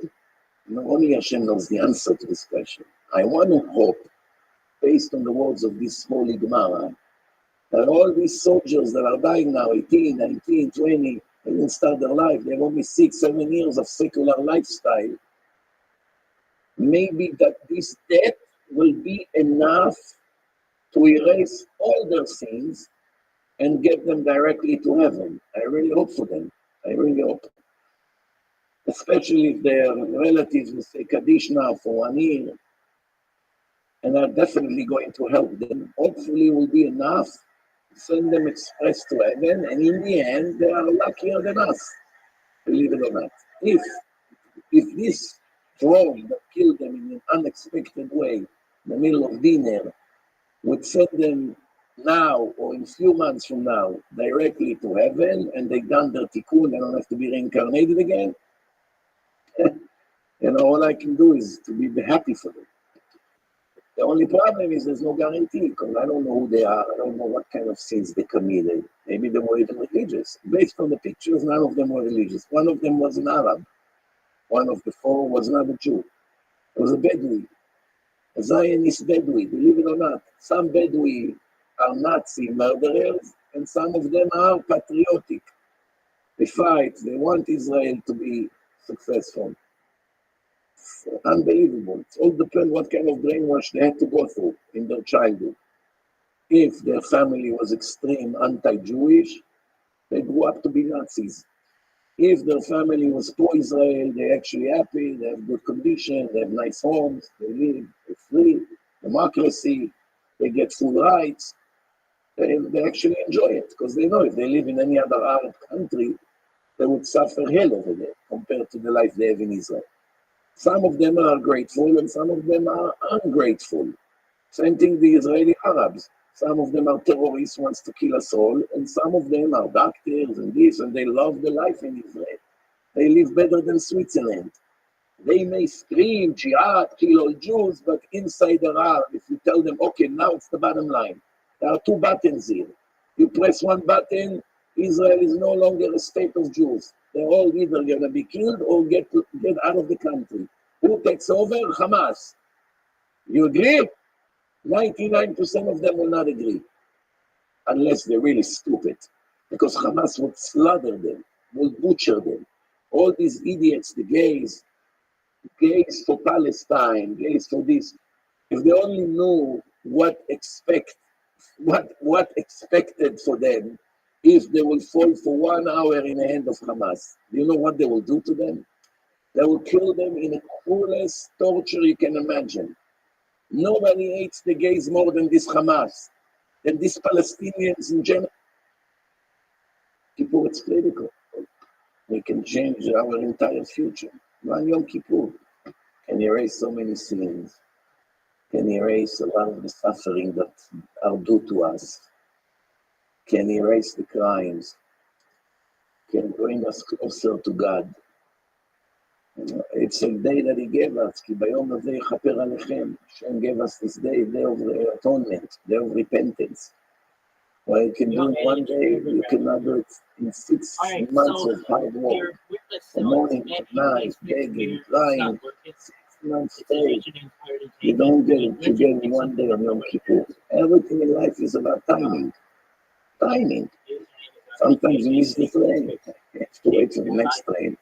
not only Hashem knows the answer to this question, I want to hope, based on the words of this holy Gemara, that all these soldiers that are dying now, 18, 19, 20, they didn't start their life, they have only 6, 7 years of secular lifestyle, maybe that this death will be enough to erase all their sins and get them directly to heaven. I really hope for them. I really hope. Especially if their relatives will say Kaddish now for 1 year, and are definitely going to help them. Hopefully it will be enough to send them express to heaven, and in the end, they are luckier than us, believe it or not. If this drone that killed them in an unexpected way, in the middle of dinner, would send them now or in a few months from now directly to heaven, and they done their tikkun, they don't have to be reincarnated again, all I can do is to be happy for them. The only problem is there's no guarantee, because I don't know who they are, I don't know what kind of sins they committed. Maybe they were even religious. Based on the pictures, none of them were religious. One of them was an Arab. One of the 4 was not a Jew. It was a Bedouin, a Zionist Bedouin, believe it or not. Some Bedouin are Nazi murderers, and some of them are patriotic. They fight, they want Israel to be successful. It's unbelievable. It all depends what kind of brainwash they had to go through in their childhood. If their family was extreme anti-Jewish, they grew up to be Nazis. If their family was pro-Israel, they're actually happy, they have good conditions, they have nice homes, they live, they're free, democracy, they get full rights. They actually enjoy it, because they know if they live in any other Arab country, they would suffer hell over there compared to the life they have in Israel. Some of them are grateful and some of them are ungrateful. Same thing the Israeli Arabs. Some of them are terrorists who wants to kill us all, and some of them are doctors and this, and they love the life in Israel. They live better than Switzerland. They may scream, jihad, kill all Jews, but inside there are, if you tell them, okay, now it's the bottom line. There are 2 buttons here. You press one button, Israel is no longer a state of Jews. They're all either going to be killed or get out of the country. Who takes over? Hamas. You agree? 99% of them will not agree, unless they're really stupid, because Hamas would slaughter them, will butcher them. All these idiots, the gays for Palestine, gays for this, if they only knew what expected for them, if they will fall for 1 hour in the hand of Hamas, do you know what they will do to them? They will kill them in the cruelest torture you can imagine. Nobody hates the gays more than this Hamas, than these Palestinians in general. Kippur, it's critical. We can change our entire future. One Yom Kippur can erase so many sins, can erase a lot of the suffering that are due to us, can erase the crimes, can bring us closer to God. It's a day that He gave us. Ki bayom hazeh yechaper alechem. Hashem gave us this day, day of atonement, day of repentance. What you can do in 1 day, you cannot do it in 6 months of hard work. From morning to night, begging, crying, 6 months straight. You don't get it together in 1 day on Yom Kippur. Everything in life is about timing. Timing. Sometimes you miss the train. You have to wait for the next train.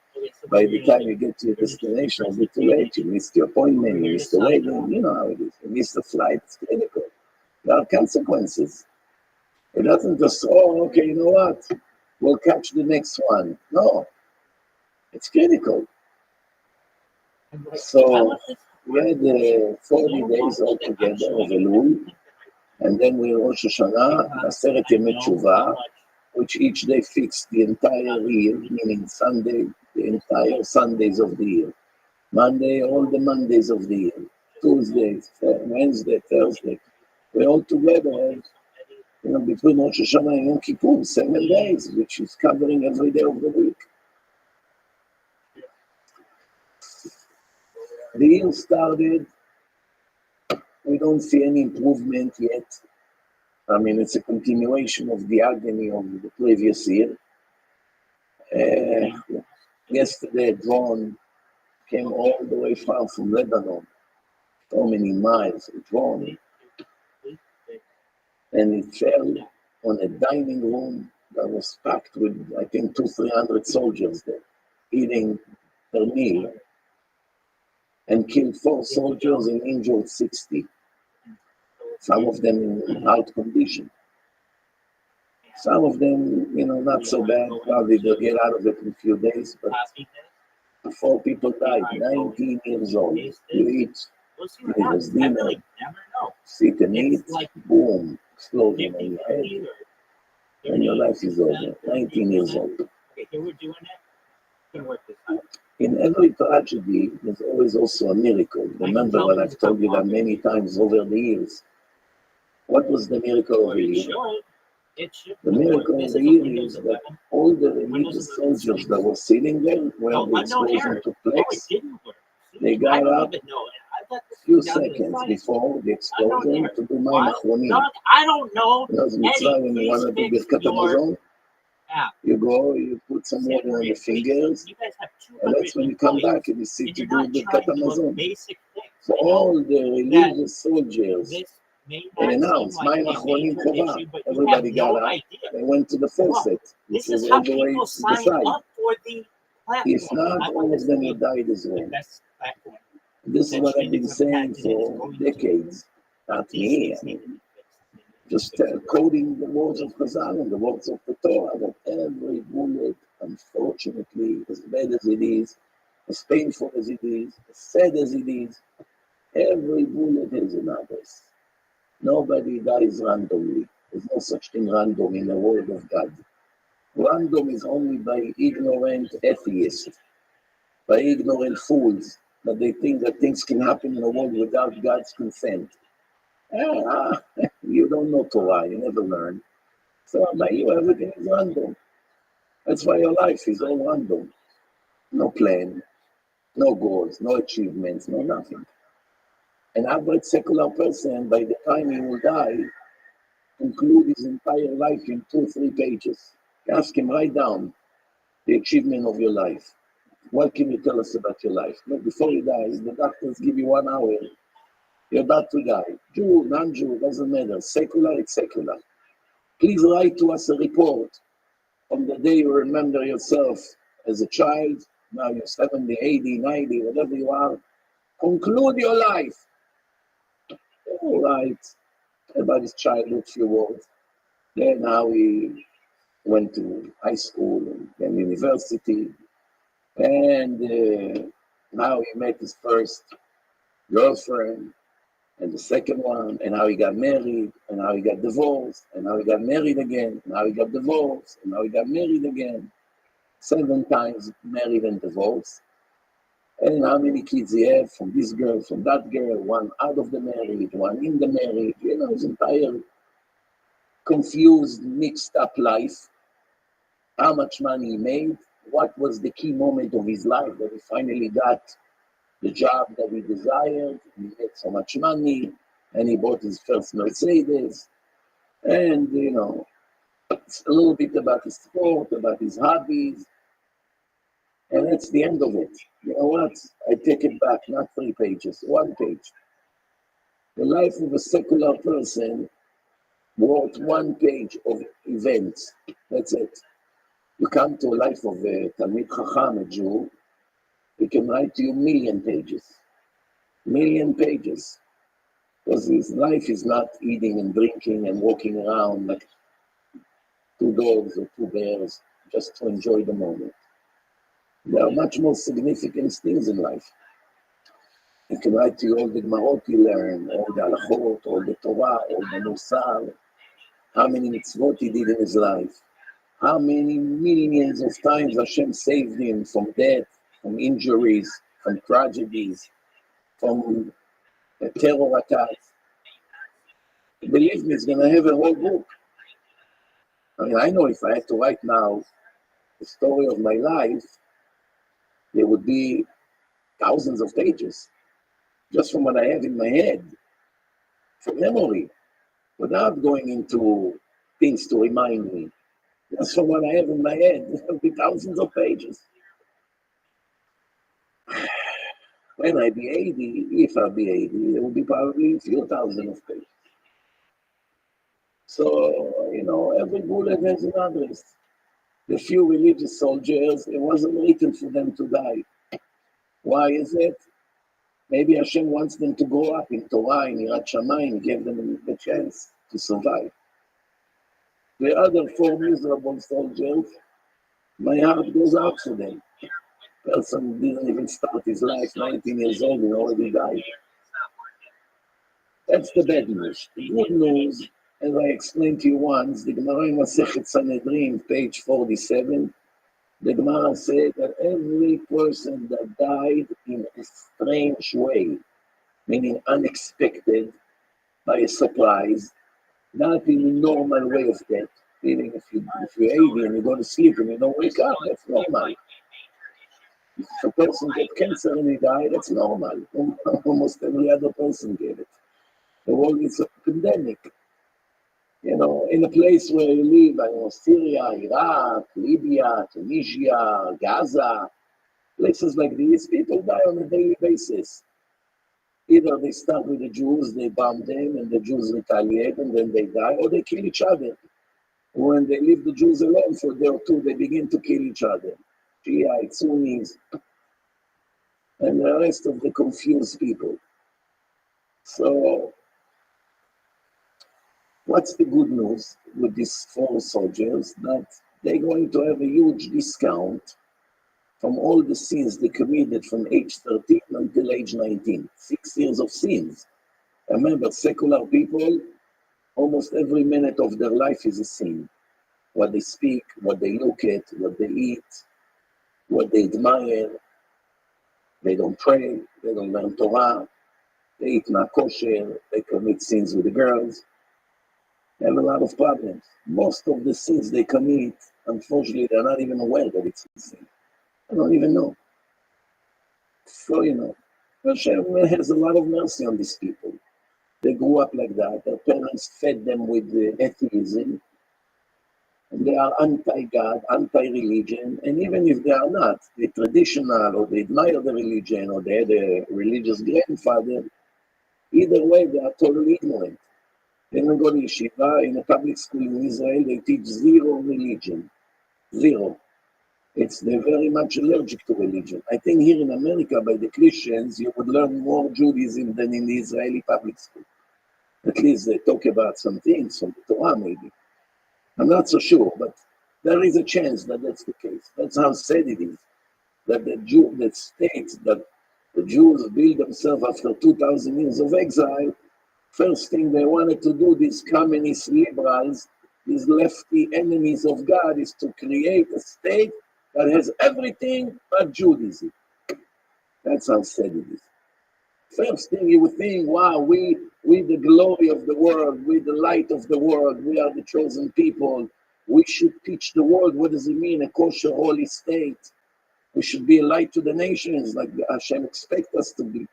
By the time you get to your destination, it'll be too late. You missed the appointment, you missed the wedding. You know how it is. You missed the flight. It's critical. There are consequences. It doesn't just, oh, okay, you know what? We'll catch the next one. No. It's critical. So We had 40 days altogether of Elul, and then we Rosh Hashanah, Aseret Yemei Tshuva, which each day fixed the entire year, meaning Sunday, the entire Sundays of the year. Monday, all the Mondays of the year. Tuesday, Wednesday, Thursday. We all together have, between Rosh Hashanah and Yom Kippur, 7 days, which is covering every day of the week. The year started, we don't see any improvement yet. I mean, it's a continuation of the agony of the previous year. Yesterday, a drone came all the way far from Lebanon, so many miles, a drone, and it fell on a dining room that was packed with, I think, 200-300 soldiers there, eating their meal, and killed 4 soldiers and injured 60. Some of them in hard condition. Some of them, not so bad. Probably they'll get out of it in a few days, but 4 people died, 19 years old. You eat, it was dinner, sit and eat, boom, explosion on your head, and your life is over, 19 years old. In every tragedy, there's always also a miracle. Remember what I've told you that many times over the years. What was the miracle of the year? The miracle of the year is that all the religious soldiers that were sitting there when the explosion took place, they got up a few seconds before the explosion to do my achronim. I don't know. Because Mitzvah, when you want to do Birkat Hamazon, you go, you put some water on your fingers, and that's when you come back and you sit to do Birkat Hamazon. So all the religious soldiers, they announced, my achronim chova. Everybody got up. They went to the faucet, which was all the way to the side. If not, all of them would die as well. This is what I've been saying for decades. Not me. Just quoting the words of Chazal and the words of the Torah, that every bullet, unfortunately, as bad as it is, as painful as it is, as sad as it is, every bullet has an address. Nobody dies randomly. There's no such thing random in the word of God. Random is only by ignorant atheists, by ignorant fools, that they think that things can happen in the world without God's consent. You don't know Torah, you never learn. So by you, everything is random. That's why your life is all random. No plan, no goals, no achievements, no nothing. An average secular person, by the time he will die, conclude his entire life in 2-3 pages. Ask him, write down the achievement of your life. What can you tell us about your life? But before you die, the doctors give you 1 hour. You're about to die. Jew, non-Jew, doesn't matter. Secular, it's secular. Please write to us a report on the day you remember yourself as a child. Now you're 70, 80, 90, whatever you are. Conclude your life. All right. About his childhood, few words. Then how he went to high school and then university. And how he met his first girlfriend and the second one, and how he got married, and how he got divorced, and how he got married again, and how he got divorced, and how he got married again. 7 times married and divorced. And how many kids he had from this girl, from that girl, one out of the marriage, one in the marriage, his entire confused, mixed up life. How much money he made, what was the key moment of his life that he finally got the job that he desired, he made so much money, and he bought his first Mercedes. And, it's a little bit about his sport, about his hobbies. And that's the end of it. You know what? I take it back, not 3 pages, 1 page. The life of a secular person wrote 1 page of events. That's it. You come to a life of a Talmid Chacham, a Jew, he can write to you 1,000,000 pages. 1,000,000 pages. Because his life is not eating and drinking and walking around like 2 dogs or 2 bears just to enjoy the moment. There are much more significant things in life. He can write to you all the Gemarot he learned, all the Halachot, all the Torah, all the Musar, how many mitzvot he did in his life, how many millions of times Hashem saved him from death, from injuries, from tragedies, from terror attacks. Believe me, he's going to have a whole book. I mean, I know if I had to write now the story of my life, there would be thousands of pages, just from what I have in my head, from memory, without going into things to remind me. Just from what I have in my head, there will be thousands of pages. When I be 80, if I be 80, there will be probably a few thousand of pages. So, every bullet has an address. The few religious soldiers, it wasn't written for them to die. Why is it? Maybe Hashem wants them to grow up in Torah, in Yirat Shamayim, gave them the chance to survive. The other 4 miserable soldiers, my heart goes out for them. Person didn't even start his life, 19 years old, and already died. That's the bad news. The good news, as I explained to you once, the Gemara in Masechet Sanhedrin, page 47, the Gemara said that every person that died in a strange way, meaning unexpected, by a surprise, not in a normal way of death, meaning if you're 80 and you go to sleep and you don't wake up, that's normal. If a person gets cancer and he died, that's normal. Almost every other person get it. The world is a pandemic. In a place where you live, I don't know, Syria, Iraq, Libya, Tunisia, Gaza, places like these, people die on a daily basis. Either they start with the Jews, they bomb them, and the Jews retaliate, and then they die, or they kill each other. When they leave the Jews alone for a day or two, they begin to kill each other. Shiite, Sunnis, and the rest of the confused people. So, what's the good news with these 4 soldiers? That they're going to have a huge discount from all the sins they committed from age 13 until age 19. 6 years of sins. Remember, secular people, almost every minute of their life is a sin. What they speak, what they look at, what they eat, what they admire. They don't pray, they don't learn Torah, they eat not kosher, they commit sins with the girls. They have a lot of problems. Most of the sins they commit, unfortunately, they're not even aware that it's a sin. They don't even know. So, Hashem has a lot of mercy on these people. They grew up like that. Their parents fed them with atheism. And they are anti-God, anti-religion. And even if they are not, the traditional or they admire the religion or they had a religious grandfather, either way, they are totally ignorant. They don't go to yeshiva. In a public school in Israel, they teach 0 religion. 0. They're very much allergic to religion. I think here in America, by the Christians, you would learn more Judaism than in the Israeli public school. At least they talk about some things from the Torah, maybe. I'm not so sure, but there is a chance that that's the case. That's how sad it is. That that states that the Jews build themselves after 2,000 years of exile. First thing they wanted to do, these communist liberals, these lefty enemies of God, is to create a state that has everything but Judaism. That's how sad it is. First thing you would think, wow, we the glory of the world, we the light of the world, we are the chosen people. We should teach the world what does it mean, a kosher holy state. We should be a light to the nations like Hashem expects us to be.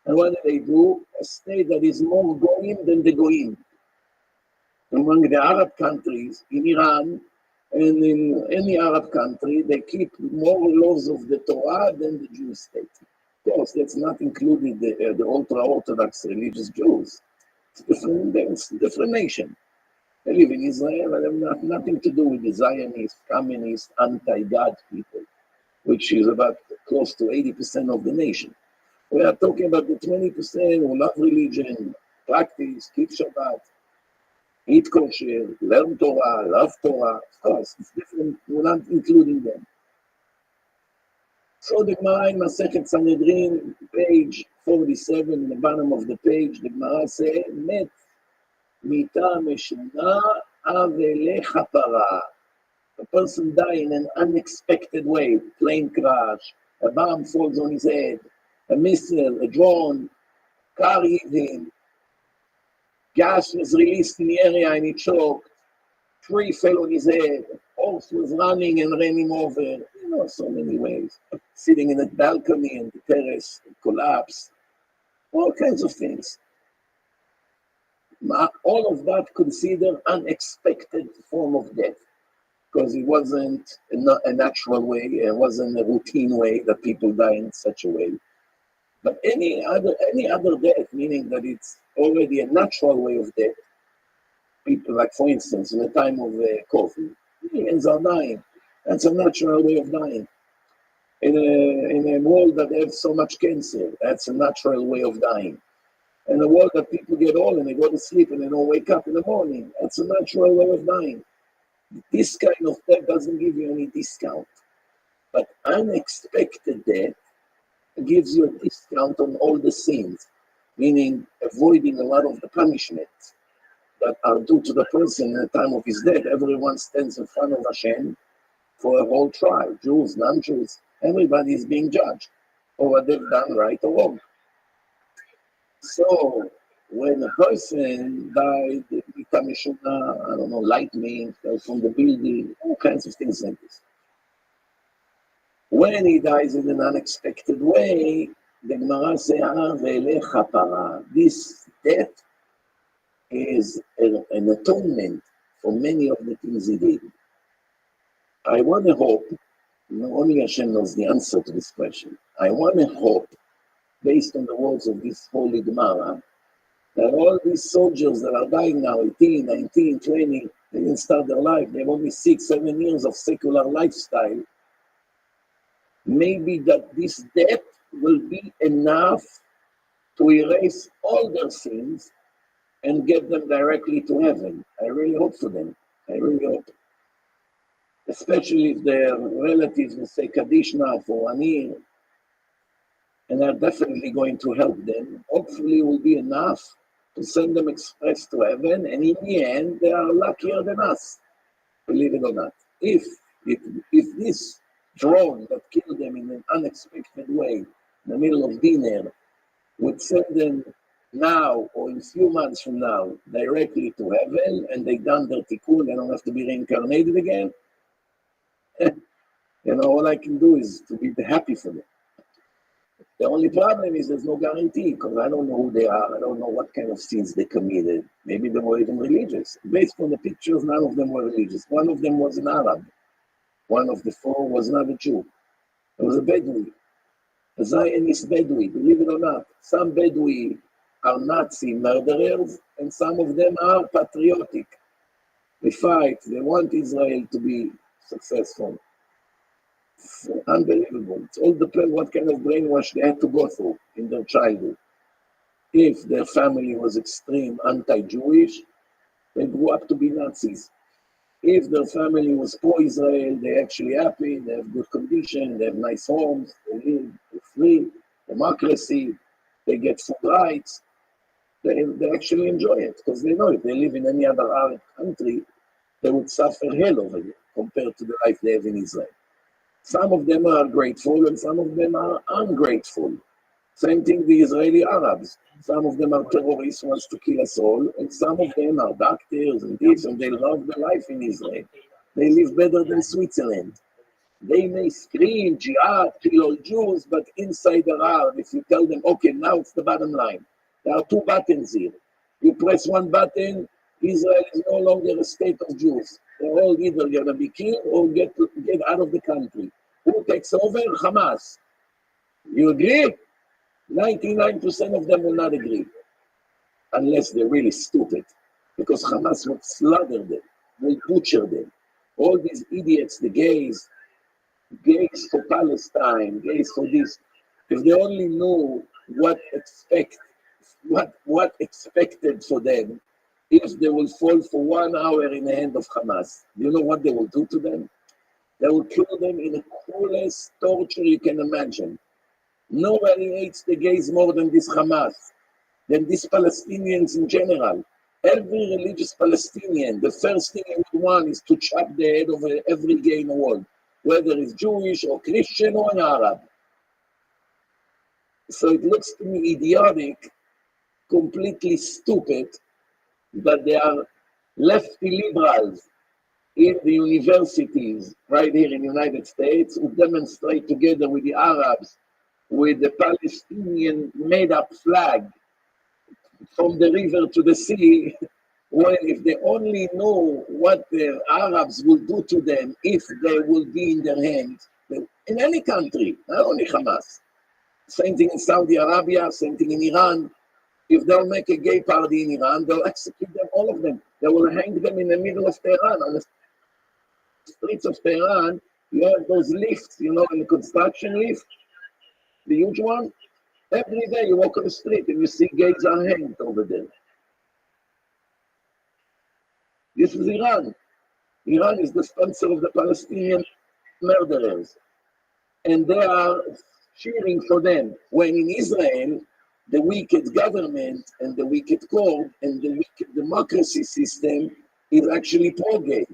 And what do? A state that is more goyim than the goyim. Among the Arab countries, in Iran, and in any Arab country, they keep more laws of the Torah than the Jewish state. Of course, that's not included the ultra-Orthodox religious Jews. It's a different nation. They live in Israel and have nothing to do with the Zionist, communist, anti-God people, which is about close to 80% of the nation. We are talking about the 20% who love religion, practice, keep Shabbat, eat kosher, learn Torah, love Torah. Of course, it's different. We're not including them. So the Gemara in Masechet Sanhedrin, page 47, in the bottom of the page, the Gemara says, Met mita meshuna avele chapara. A person died in an unexpected way, plane crash, a bomb falls on his head, a missile, a drone, car hit him, gas was released in the area and it choked, tree fell on his head, horse was running and ran him over. You know, so many ways. Sitting in a balcony and the terrace, it collapsed, all kinds of things. All of that considered unexpected form of death, because it wasn't a natural way, it wasn't a routine way that people die in such a way. But any other death, meaning that it's already a natural way of death, people like, for instance, in the time of COVID, millions are dying. That's a natural way of dying. In a world that has so much cancer, that's a natural way of dying. In a world that people get old and they go to sleep and they don't wake up in the morning, that's a natural way of dying. This kind of death doesn't give you any discount. But unexpected death gives you a discount on all the sins, meaning avoiding a lot of the punishments that are due to the person at the time of his death. Everyone stands in front of Hashem for a whole trial, Jews, non-Jews. Everybody is being judged for what they've done, right or wrong. So when a person died, I don't know, lightning fell from the building, all kinds of things like this. When he dies in an unexpected way, the Gemara says, this death is an atonement for many of the things he did. I want to hope, only Hashem knows the answer to this question. I want to hope, based on the words of this holy Gemara, that all these soldiers that are dying now, 18, 19, 20, they didn't start their life, they have only 6, 7 years of secular lifestyle. Maybe that this death will be enough to erase all their sins and get them directly to heaven. I really hope for them. I really hope. Especially if their relatives will say Kaddish now for 1 year, and are definitely going to help them. Hopefully it will be enough to send them express to heaven, and in the end, they are luckier than us, believe it or not. If this drone that killed them in an unexpected way, in the middle of dinner, would send them now or in a few months from now directly to heaven, and they done their tikkun, they don't have to be reincarnated again, all I can do is to be happy for them. The only problem is there's no guarantee, because I don't know who they are. I don't know what kind of sins they committed. Maybe they were even religious. Based on the pictures, none of them were religious. One of them was an Arab. One of the 4 was not a Jew. It was a Bedouin, a Zionist Bedouin, believe it or not. Some Bedouin are Nazi murderers, and some of them are patriotic. They fight, they want Israel to be successful. It's unbelievable. It all depends what kind of brainwash they had to go through in their childhood. If their family was extreme anti-Jewish, they grew up to be Nazis. If their family was pro-Israel, they're actually happy, they have good condition, they have nice homes, they live free, democracy, they get full rights. They actually enjoy it, because they know if they live in any other Arab country, they would suffer hell over here compared to the life they have in Israel. Some of them are grateful and some of them are ungrateful. Same thing the Israeli Arabs. Some of them are terrorists who wants to kill us all, and some of them are doctors and this, and they love their life in Israel. They live better than Switzerland. They may scream, jihad, kill all Jews, but inside their heart, if you tell them, okay, now it's the bottom line. There are 2 buttons here. You press one button, Israel is no longer a state of Jews. They're all either going to be killed or get out of the country. Who takes over? Hamas. You agree? 99% of them will not agree, unless they're really stupid, because Hamas will slaughter them, will butcher them. All these idiots, the gays for Palestine, gays for this, if they only knew what expected for them, if they will fall for 1 hour in the hand of Hamas, do you know what they will do to them? They will kill them in the cruelest torture you can imagine. Nobody hates the gays more than this Hamas, than these Palestinians in general. Every religious Palestinian, the first thing he would want is to chop the head of every gay in the world, whether it's Jewish or Christian or an Arab. So it looks to me idiotic, completely stupid, that they are lefty liberals in the universities right here in the United States who demonstrate together with the Arabs with the Palestinian made-up flag from the river to the sea, when if they only know what the Arabs will do to them if they will be in their hands, in any country, not only Hamas. Same thing in Saudi Arabia, same thing in Iran. If they'll make a gay party in Iran, they'll execute them, all of them. They will hang them in the middle of Tehran, on the streets of Tehran. You have those lifts, in the construction lift, the huge one. Every day you walk on the street and you see gays are hanged over there. This is Iran. Iran is the sponsor of the Palestinian murderers. And they are cheering for them. When in Israel, the wicked government and the wicked court and the wicked democracy system is actually pro-gay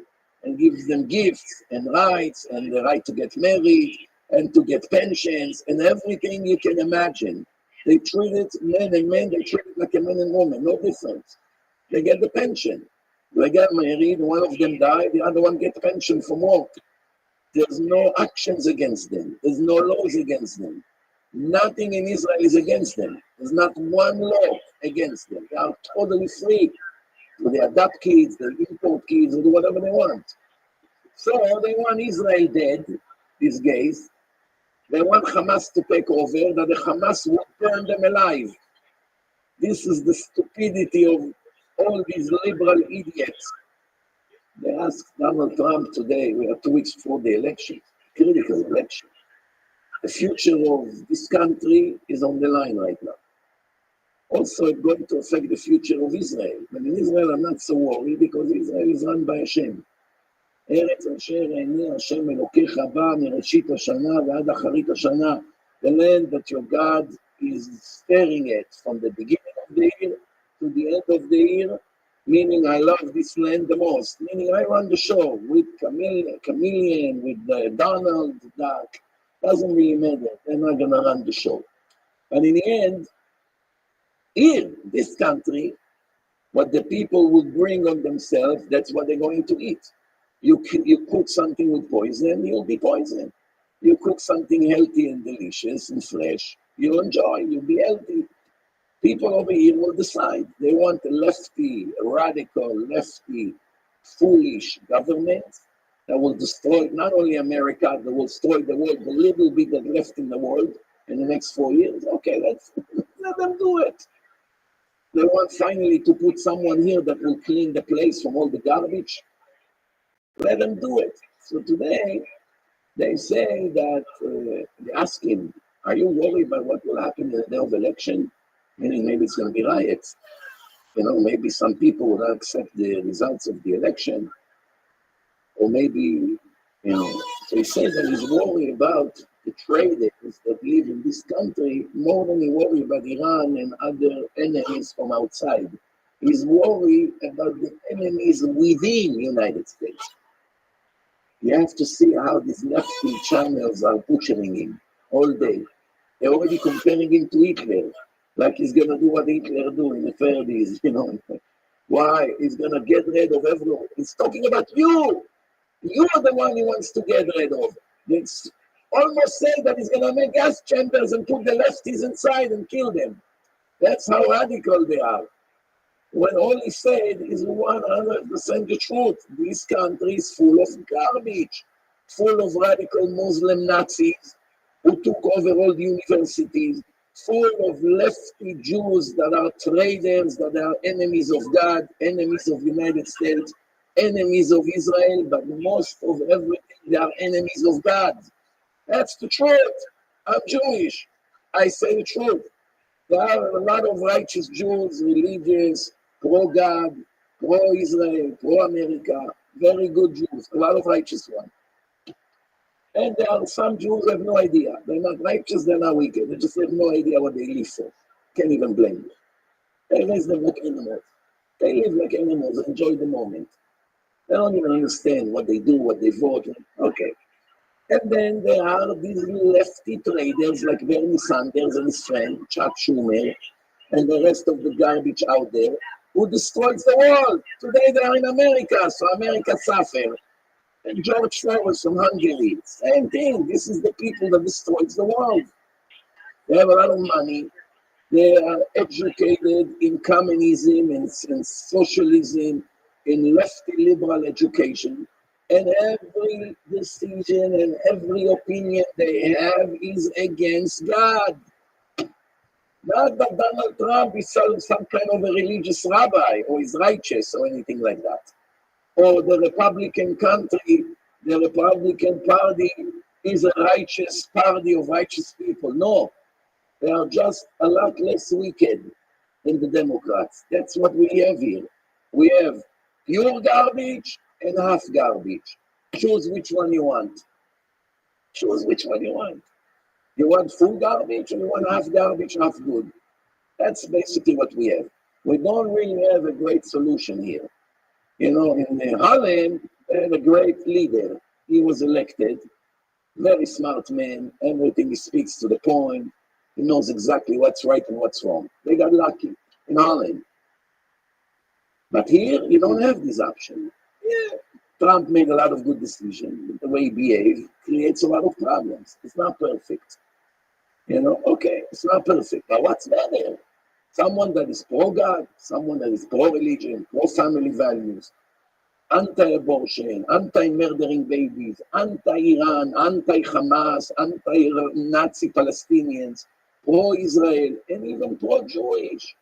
and gives them gifts and rights and the right to get married and to get pensions and everything you can imagine. They treat it, men and men, they treat it like a man and woman, no difference. They get the pension. They get married, one of them died, the other one gets pension from work. There's no actions against them. There's no laws against them. Nothing in Israel is against them. There's not one law against them. They are totally free. So they adopt kids, they import kids, they do whatever they want. So they want Israel dead, these gays. They want Hamas to take over, that the Hamas will burn them alive. This is the stupidity of all these liberal idiots. They asked Donald Trump today, we are 2 weeks before the election, critical election. The future of this country is on the line right now. Also, it's going to affect the future of Israel. But in Israel, I'm not so worried because Israel is run by Hashem. ארץ אשר עיני השם אלוקיך בה מראשית השנה ועד אחרית השנה. The land that your God is staring at from the beginning of the year to the end of the year, meaning I love this land the most, meaning I run the show with Chameleon, with Donald Duck, doesn't really matter, they're not gonna run the show. But in the end, here, this country, what the people will bring on themselves, that's what they're going to eat. You cook something with poison, you'll be poisoned. You cook something healthy and delicious and fresh, you'll enjoy, you'll be healthy. People over here will decide. They want a lefty, radical, lefty, foolish government that will destroy not only America, that will destroy the world, the little bit that's left in the world in the next 4 years. Okay, let's let them do it. They want finally to put someone here that will clean the place from all the garbage. Let them do it. So today, they say that, they ask him, are you worried about what will happen in the day of election? Meaning maybe it's going to be riots. Maybe some people will not accept the results of the election. Or maybe, so he said that he's worried about the traders that live in this country more than he worried about Iran and other enemies from outside. He's worried about the enemies within the United States. You have to see how these lefty channels are butchering him all day. They're already comparing him to Hitler, like he's going to do what Hitler do in the 30s, Why? He's going to get rid of everyone. He's talking about you. You're the one he wants to get rid of. It's almost saying that he's going to make gas chambers and put the lefties inside and kill them. That's how radical they are. When all he said is 100% the truth. This country is full of garbage, full of radical Muslim Nazis who took over all the universities, full of lefty Jews that are traitors, that are enemies of God, enemies of the United States, enemies of Israel, but most of everything, they are enemies of God. That's the truth. I'm Jewish. I say the truth. There are a lot of righteous Jews, religious, pro-God, pro-Israel, pro-America, very good Jews, a lot of righteous ones. And there are some Jews who have no idea. They're not righteous, they're not wicked. They just have no idea what they live for. Can't even blame them. They raise them like animals. They live like animals, enjoy the moment. They don't even understand what they do, what they vote. Okay. And then there are these lefty traders like Bernie Sanders and his friend, Chuck Schumer, and the rest of the garbage out there who destroys the world. Today they are in America, so America suffers. And George Soros from Hungary, same thing. This is the people that destroys the world. They have a lot of money. They are educated in communism and socialism, in lefty liberal education. And every decision and every opinion they have is against God. Not that Donald Trump is some kind of a religious rabbi or is righteous or anything like that. Or the Republican country, the Republican Party is a righteous party of righteous people. No, they are just a lot less wicked than the Democrats. That's what we have here. We have pure garbage and half garbage. Choose which one you want. Choose which one you want. You want full garbage or you want half garbage, half good? That's basically what we have. We don't really have a great solution here. You know, in Holland, they had a great leader. He was elected, very smart man. Everything he speaks to the point. He knows exactly what's right and what's wrong. They got lucky in Holland. But here, you don't have this option. Yeah, Trump made a lot of good decisions. The way he behaved creates a lot of problems. It's not perfect. You know, okay, it's not perfect. But what's better? Someone that is pro-God, someone that is pro-religion, pro-family values, anti-abortion, anti-murdering babies, anti-Iran, anti-Hamas, anti-Nazi Palestinians, pro-Israel, and even pro-Jewish.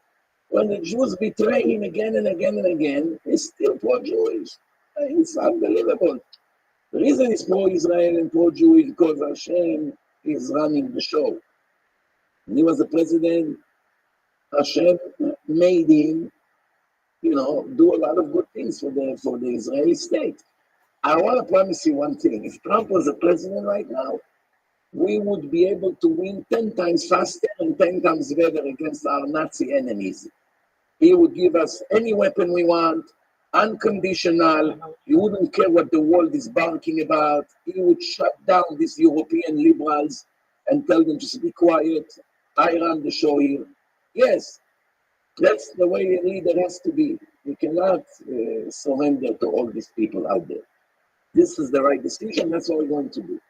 When the Jews betray him again and again and again, he's still pro-Jewish. It's unbelievable. The reason he's pro-Israel and pro-Jewish because Hashem is running the show. When he was the president, Hashem made him, you know, do a lot of good things for the Israeli state. I want to promise you one thing. If Trump was the president right now, we would be able to win 10 times faster and 10 times better against our Nazi enemies. He would give us any weapon we want, unconditional. He wouldn't care what the world is barking about. He would shut down these European liberals and tell them just be quiet. I run the show here. Yes, that's the way a leader has to be. You cannot surrender to all these people out there. This is the right decision. That's what we're going to do.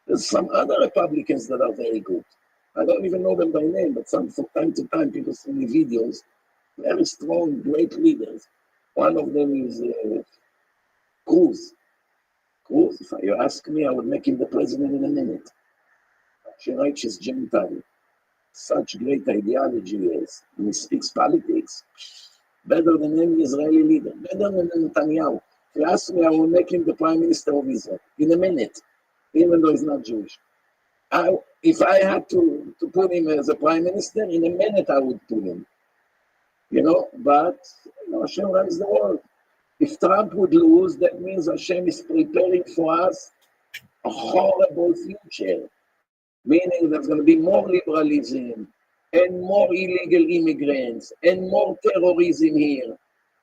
There's some other Republicans that are very good. I don't even know them by name, but from time to time, people send me videos. Very strong, great leaders. One of them is Cruz. Cruz, if you ask me, I would make him the president in a minute. Such a righteous Gentile. Such great ideology he has. And he speaks politics. Better than any Israeli leader. Better than Netanyahu. If you ask me, I will make him the prime minister of Israel in a minute, even though he's not Jewish. If I had to put him as a prime minister, in a minute I would put him. You know, but you know, Hashem runs the world. If Trump would lose, that means Hashem is preparing for us a horrible future. Meaning there's going to be more liberalism and more illegal immigrants and more terrorism here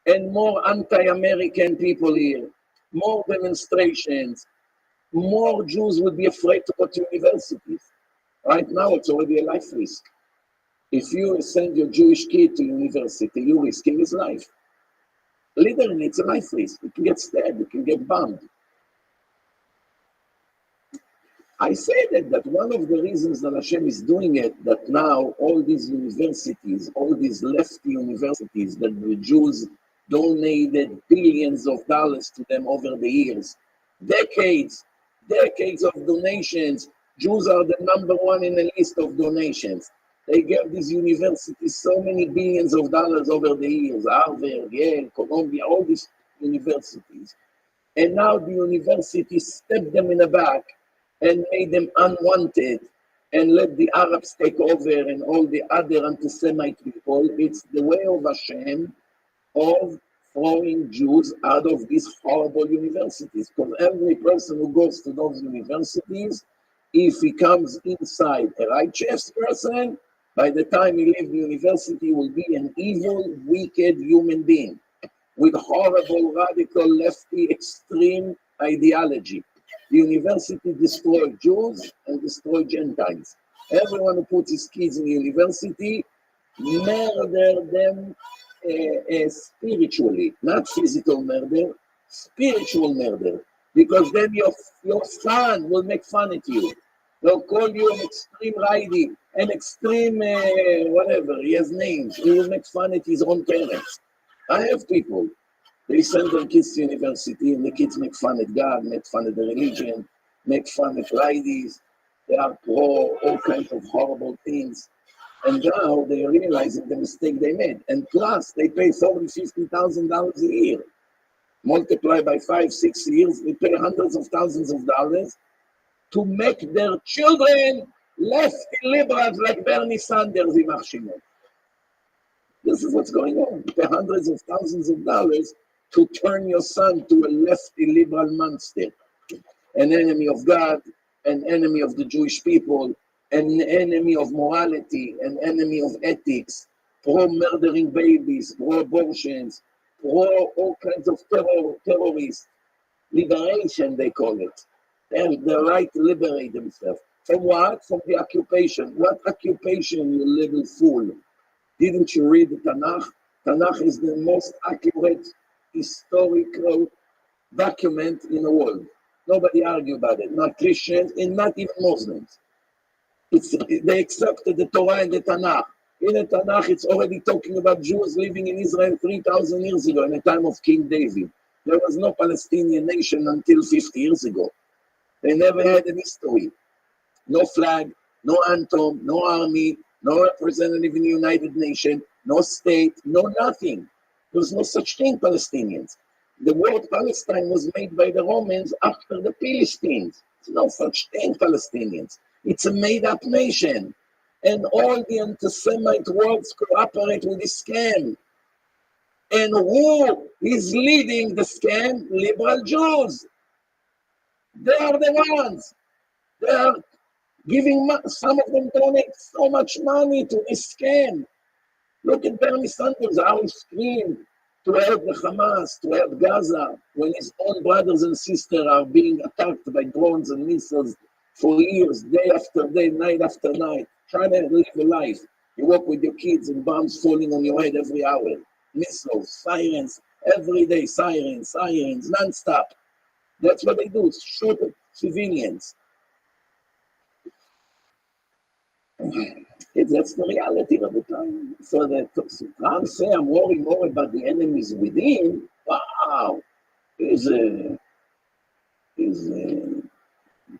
and more anti-American people here, more demonstrations, more Jews would be afraid to go to universities. Right now, it's already a life risk. If you send your Jewish kid to university, you're risking his life. Literally, it's a life risk. You can get stabbed, you can get bombed. I say that one of the reasons that Hashem is doing it, that now all these universities, all these lefty universities that the Jews donated billions of dollars to them over the years, decades of donations. Jews are the number one in the list of donations. They gave these universities so many billions of dollars over the years, Harvard, Yale, Columbia, all these universities. And now the universities stepped them in the back and made them unwanted and let the Arabs take over and all the other anti-Semite people. It's the way of Hashem of throwing Jews out of these horrible universities. Because every person who goes to those universities, if he comes inside a righteous person, by the time he leaves the university, he will be an evil, wicked human being with horrible, radical, lefty, extreme ideology. The university destroyed Jews and destroyed Gentiles. Everyone who puts his kids in the university murder them spiritually, not physical murder, spiritual murder. Because then your son will make fun at you. They'll call you an extreme righty, an extreme whatever, he has names. He will make fun at his own parents. I have people, they send their kids to university and the kids make fun at God, make fun at the religion, make fun at righties. They are pro all kinds of horrible things. And now they are realizing the mistake they made. And plus, they pay $40,000, $50,000 a year. Multiply by 5-6 years, they pay hundreds of thousands of dollars to make their children left liberals like Bernie Sanders, Imach Shimon. This is what's going on. You pay hundreds of thousands of dollars to turn your son to a lefty liberal monster, an enemy of God, an enemy of the Jewish people, an enemy of morality, an enemy of ethics, pro-murdering babies, pro-abortions, pro all kinds of terrorists. Liberation, they call it. And the right to liberate themselves. From what? From the occupation. What occupation, you little fool? Didn't you read the Tanakh? Tanakh is the most accurate historical document in the world. Nobody argue about it. Not Christians and not even Muslims. They accepted the Torah and the Tanakh. In the Tanakh, it's already talking about Jews living in Israel 3,000 years ago, in the time of King David. There was no Palestinian nation until 50 years ago. They never had a history. No flag, no anthem, no army, no representative in the United Nations, no state, no nothing. There was no such thing, Palestinians. The word Palestine was made by the Romans after the Philistines. There's no such thing, Palestinians. It's a made-up nation. And all the anti-Semite words cooperate with this scam. And who is leading the scam? Liberal Jews. They are the ones. They are giving, some of them donate so much money to this scam. Look at Bernie Sanders, how he screamed to help the Hamas, to help Gaza, when his own brothers and sisters are being attacked by drones and missiles for years, day after day, night after night, trying to live a life. You walk with your kids and bombs falling on your head every hour. Missiles, sirens, every day, sirens, non-stop. That's what they do, shoot at civilians. That's the reality of the time. So that Trump say I'm worried more about the enemies within. Wow, is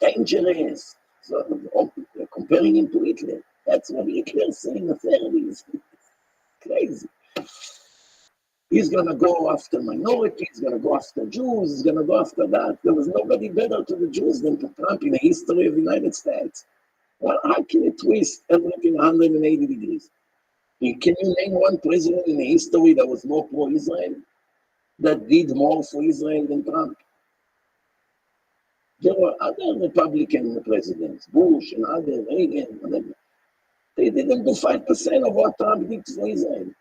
dangerous. So comparing him to Hitler. That's what Hitler said in the 30s. Crazy. He's gonna go after minorities, he's gonna go after Jews, he's gonna go after that. There was nobody better to the Jews than to Trump in the history of the United States. Well, how can you twist everything 180 degrees? Can you name one president in the history that was more pro-Israel, that did more for Israel than Trump? There were other Republican presidents, Bush and other, Reagan, whatever. They didn't do 5% of what Trump did for Israel.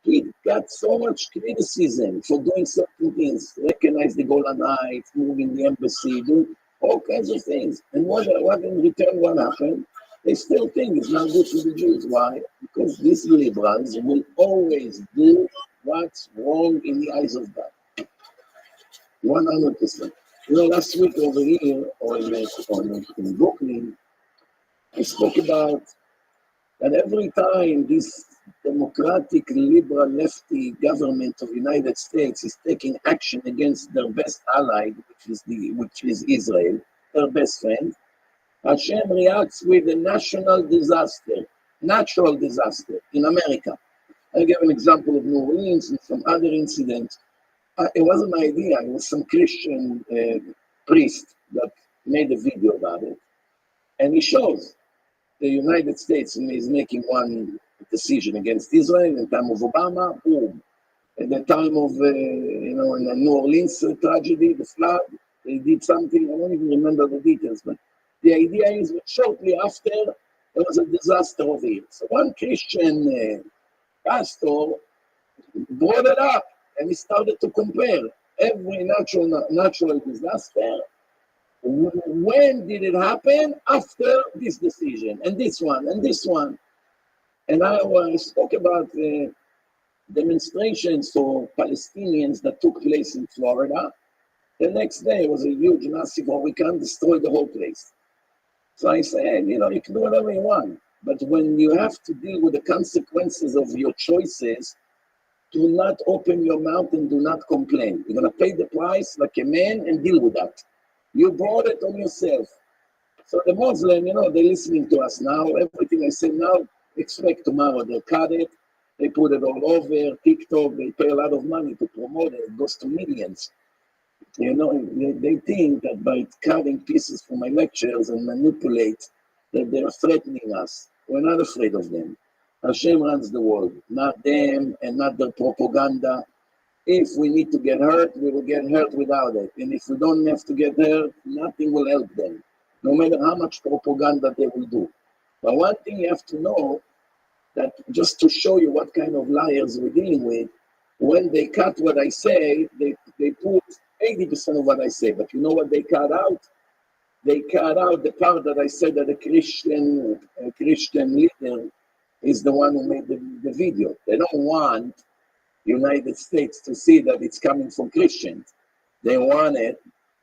He got so much criticism for doing certain things, recognize the Golan Heights, moving the embassy, do all kinds of things. And what in return, what happened? They still think it's not good for the Jews. Why? Because these liberals will always do what's wrong in the eyes of God. 100%. You know, last week over here, in Brooklyn, I spoke about that every time this democratic, liberal, lefty government of the United States is taking action against their best ally, which is Israel, their best friend, Hashem reacts with a natural disaster in America. I give an example of New Orleans and some other incidents. It wasn't my idea. It was some Christian priest that made a video about it. And he shows the United States is making one decision against Israel in time of Obama, boom. at the time of, in the New Orleans tragedy, the flood. They did something, I don't even remember the details, but the idea is that shortly after, there was a disaster over here. So one Christian pastor brought it up, and he started to compare every natural disaster. When did it happen? After this decision, and this one, and this one. And I spoke about demonstrations for Palestinians that took place in Florida. The next day was a huge, massive hurricane, destroyed the whole place. So I said, you can do whatever you want, but when you have to deal with the consequences of your choices, do not open your mouth and do not complain. You're going to pay the price like a man and deal with that. You brought it on yourself. So the Muslim, they're listening to us now. Everything I say now, expect tomorrow. They'll cut it. They put it all over TikTok. They pay a lot of money to promote it. It goes to millions. They think that by cutting pieces from my lectures and manipulate, that they're threatening us. We're not afraid of them. Hashem runs the world, not them and not their propaganda. If we need to get hurt, we will get hurt without it. And if we don't have to get hurt, nothing will help them, no matter how much propaganda they will do. But one thing you have to know, that just to show you what kind of liars we're dealing with, when they cut what I say, they put 80% of what I say. But you know what they cut out? They cut out the part that I said that a Christian leader is the one who made the video. They don't want United States to see that it's coming from Christians. They wanted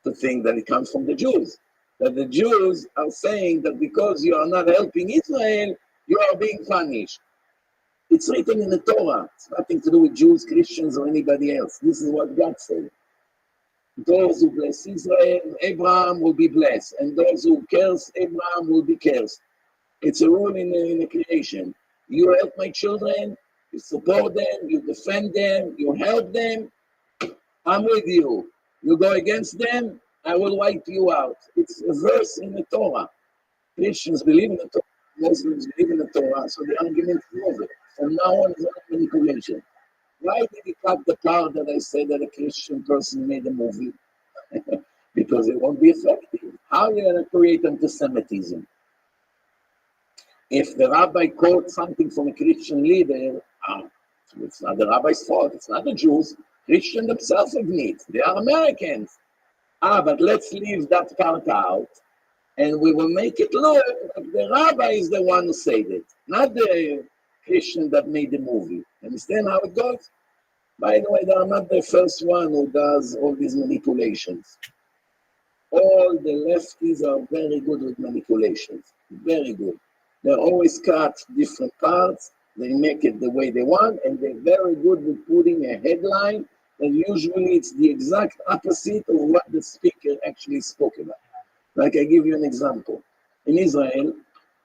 to think that it comes from the Jews. That the Jews are saying that because you are not helping Israel, you are being punished. It's written in the Torah. It's nothing to do with Jews, Christians, or anybody else. This is what God said. Those who bless Israel, Abraham will be blessed. And those who curse Abraham will be cursed. It's a rule in the creation. You help my children, you support them, you defend them, you help them, I'm with you. You go against them, I will wipe you out. It's a verse in the Torah. Christians believe in the Torah, Muslims believe in the Torah, so the argument is over. From now on, it's not manipulation. Why did he cut the part that I said that a Christian person made a movie? Because it won't be effective. How are you going to create anti-Semitism? If the rabbi quote something from a Christian leader, it's not the rabbi's fault. It's not the Jews. Christians themselves admit they are Americans. But let's leave that part out, and we will make it look like the rabbi is the one who said it, not the Christian that made the movie. Understand how it goes? By the way, they are not the first one who does all these manipulations. All the lefties are very good with manipulations. Very good. They always cut different parts. They make it the way they want, and they're very good with putting a headline, and usually it's the exact opposite of what the speaker actually spoke about. Like I give you an example. In Israel,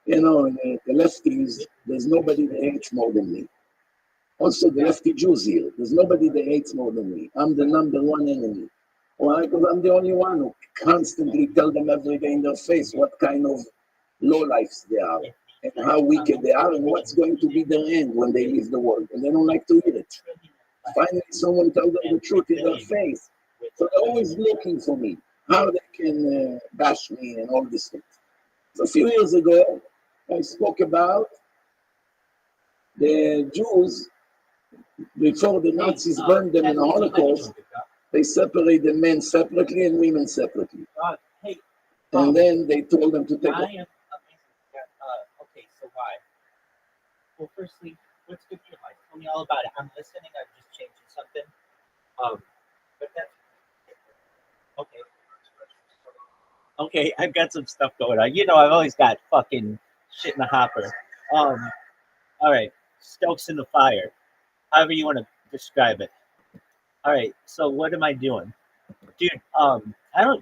the lefties, there's nobody that hates more than me. Also, the lefty Jews here, there's nobody that hates more than me. I'm the number one enemy. Why? Because I'm the only one who constantly tell them every day in their face what kind of lowlifes they are, and how wicked they are, and what's going to be their end when they leave the world. And they don't like to hear it. Finally, someone tells them the truth in their face. So they're always looking for me, how they can bash me and all these things. So a few years ago, I spoke about the Jews, before the Nazis burned them in the Holocaust, they separated the men separately and women separately. And then they told them to take okay, so why? Well, firstly, what's good in your life? Tell me all about it. I'm listening. I'm just changing something. But that's okay. Okay, I've got some stuff going on. I've always got fucking shit in the hopper. All right, stokes in the fire. However you want to describe it. All right, so what am I doing? Dude,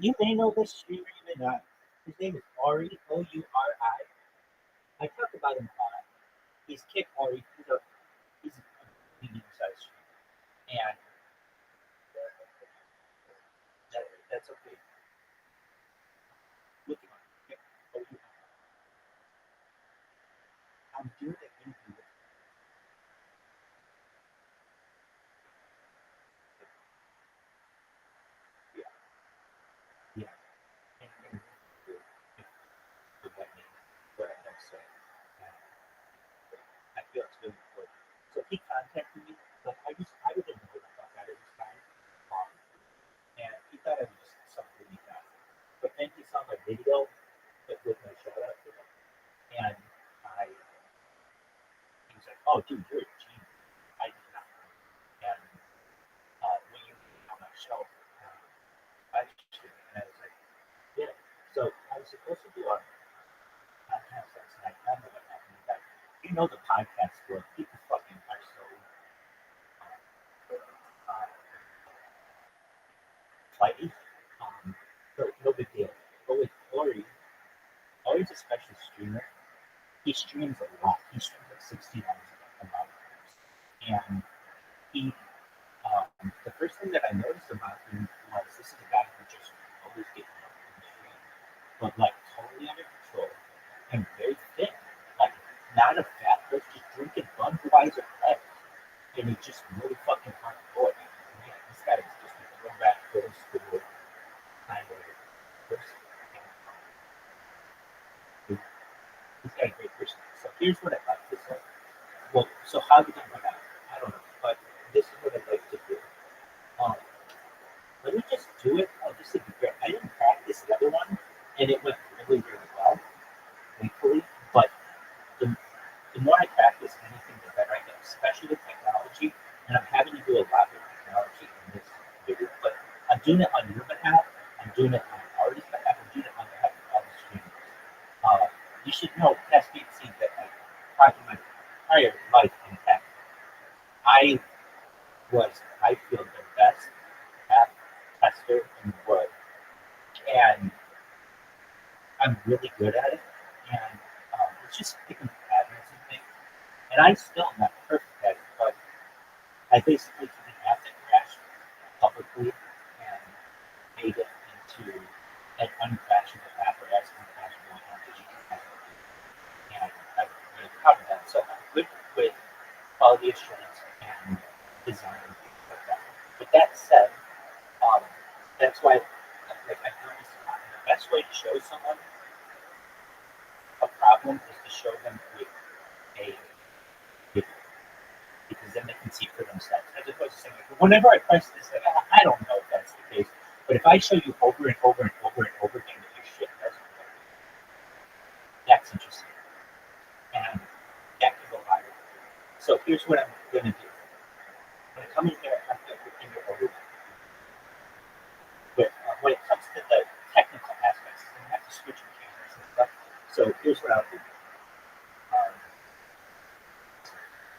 you may know this streamer, you may not. His name is Ori, Ouri. I talk about him a lot. He's Kick Ori. He's a medium-sized streamer. And that's okay. Look at him. Kick Ori. I'm doing an interview with him. know the podcast world. People fucking are so flighty. No big deal. But with Corey's a special streamer. He streams a lot. He streams like 60 hours a month. And he, the first thing that I noticed about him was this is a guy who just always gets up and stream, but like totally under control and very fit. Like not a fat bitch, just drinking Budweiser Red. And he's just really fucking hardcore. Man, this guy is just a throwback old school kind of person. He's got a great person. So here's what I'd like to say. Well, so how did it come out? I don't know, but this is what I'd like to do. Let me just do it. Oh, this would be great. I didn't practice the other one, and it went really, really well, thankfully. But the more I practice anything, the better I get, especially with technology. And I'm having to do a lot with technology in this video. But I'm doing it on your behalf. I'm doing it on Ari's behalf. I'm doing it on behalf of all the streamers. You should know, past see that my entire life in tech, I feel the best app tester in the world. And I'm really good at it. And it's just picking patterns and things. And I still am not perfect at it, but I basically took an app that crashed publicly and made it into an uncrashable app or as uncrashable app as you can have. And I'm really proud of that. So I'm good with quality assurance and design and things like that. With that said, that's why like I've done this a lot. And the best way to show someone a problem is to show them with a video, because then they can see for themselves. As opposed to saying, like, whenever I press this, like, I don't know if that's the case. But if I show you over and over and over and over again that your shit doesn't work, that's interesting. And that can go viral. So here's what I'm going to do. When I come in here, I'm going to put in your order. But when it comes to the technical aspects, I have to switch your cameras and stuff. So here's what I'll do.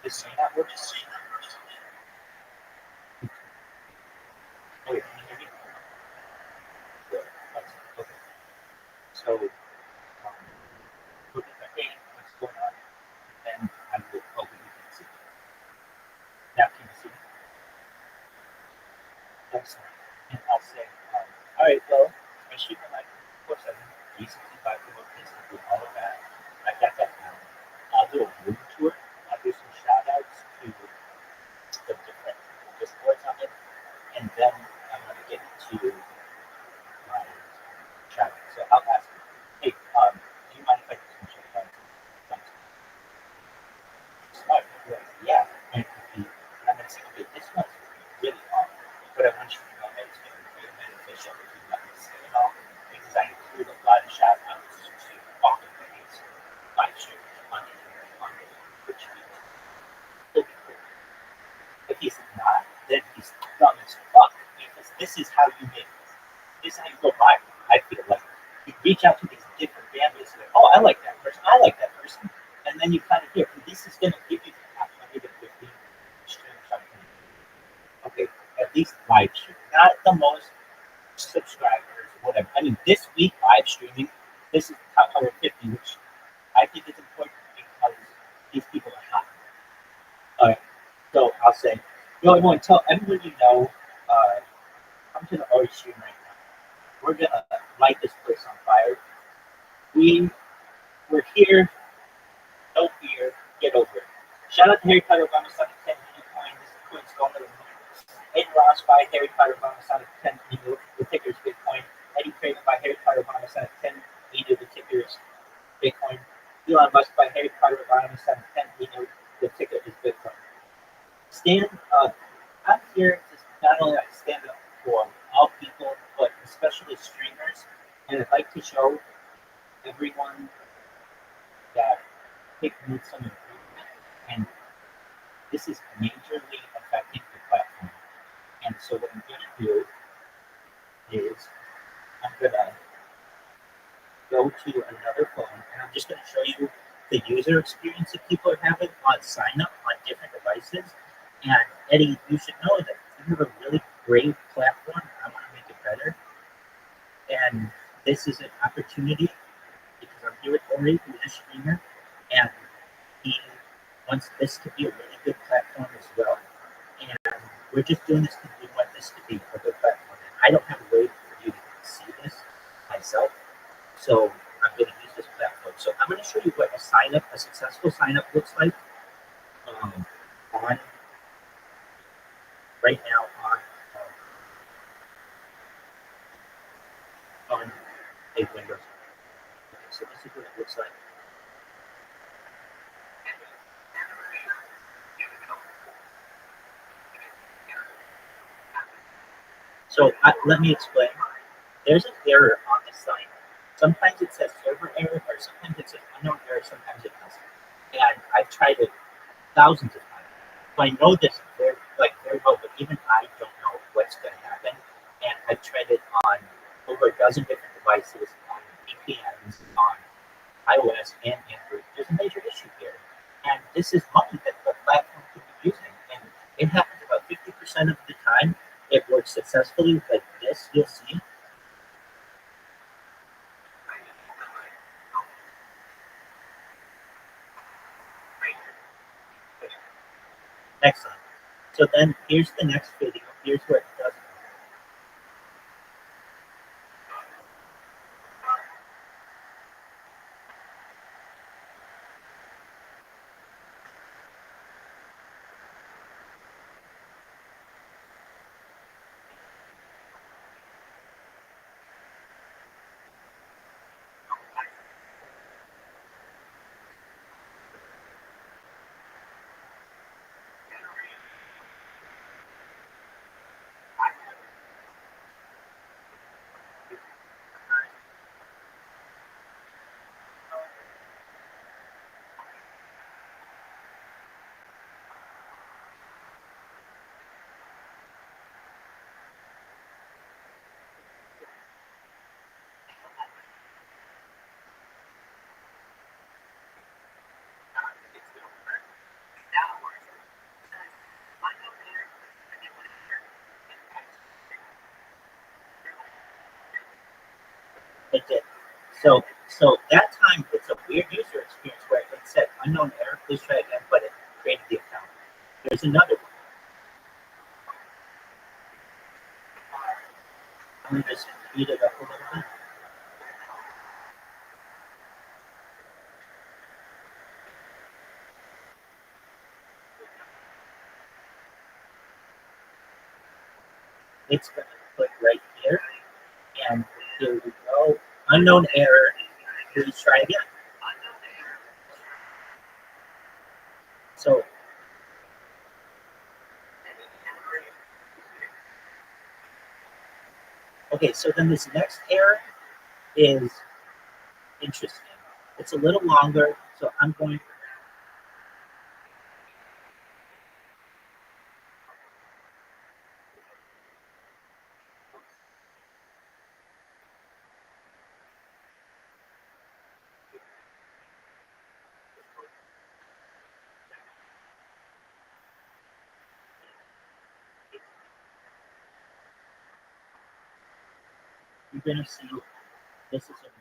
This may not work. Oh, yeah, can you hear me? Good. Okay. So, look at the hey, what's going on? Then I will open you can see. Now can you see? Excellent. And I'll say, all right, well, I shoot my mic. Of course, I didn't recently buy the book, and do all of that. I got that down. I'll do a room tour. I'll do some shout outs to the different discords on it. And then I'm going to get into my shout out. So I'll ask you, hey, do you mind if I do some shout outs? Smart. Yeah. And I'm going to say, okay, this one's really hard. But I want you to know that it's going to be very beneficial if you let me say it all, because I include a lot of shout outs to all the things live stream on it, which will be cool. If he's not, then he's dumb as fuck, because this is how you make it. This is how you go viral. I feel like you reach out to these different families, like, oh, I like that person, and then you kind of hear, this is going to give you 115 streams on it. Okay, at least live stream, not the most subscribers, whatever. I mean, this week live streaming, this is top 150, which I think is important because these people are hot. All right, so I'll say, everyone, tell everyone you know, come to the Ori stream right now. We're gonna light this place on fire. We're here. No fear. Get over it. Shout out to Harry Potter Obama Sonic 10 Bitcoin. This is Quinn's going to the moon. Ed Ross by Harry Potter Obama Sonic 10 Eno. The ticker is Bitcoin. Eddie Craven by Harry Potter Obama Sonic 10 Eno. The ticker is Bitcoin. Elon Musk by Harry Potter Obama Sonic 10 Eno. The ticker is Bitcoin. I'm here to not only stand up for all people, but especially streamers. And I'd like to show everyone that it needs some improvement. And this is majorly affecting the platform. And so what I'm going to do is I'm going to go to another phone, and I'm just going to show you the user experience that people are having on sign up on different devices. And Eddie, you should know that you have a really great platform. I want to make it better. And this is an opportunity because I'm here with Ori, who's a streamer, and he wants this to be a really good platform as well. And we're just doing this because we want this to be a good platform. And I don't have a way for you to see this myself, so I'm going to use this platform. So I'm going to show you what a successful sign up looks like on right now on a Windows. Okay, so this is what it looks like. So let me explain. There's an error on the site. Sometimes it says server error, or sometimes it says unknown error, sometimes it doesn't. And I've tried it thousands of times. So I know this very well, but even I don't know what's going to happen. And I've tried it on over a dozen different devices, on VPNs, on iOS and Android. There's a major issue here. And this is money that the platform could be using. And it happens about 50% of the time. It works successfully like this, you'll see. Next slide. So then here's the next video. Here's where it does. It did. So that time it's a weird user experience where it said unknown error, please try again, but it created the account. There's another one. I'm going to just speed it up a little bit. It's going to click right here, and here we go. Unknown error, please try again. So okay, so then this next error is interesting. It's a little longer, so I'm going. You're going to see this is a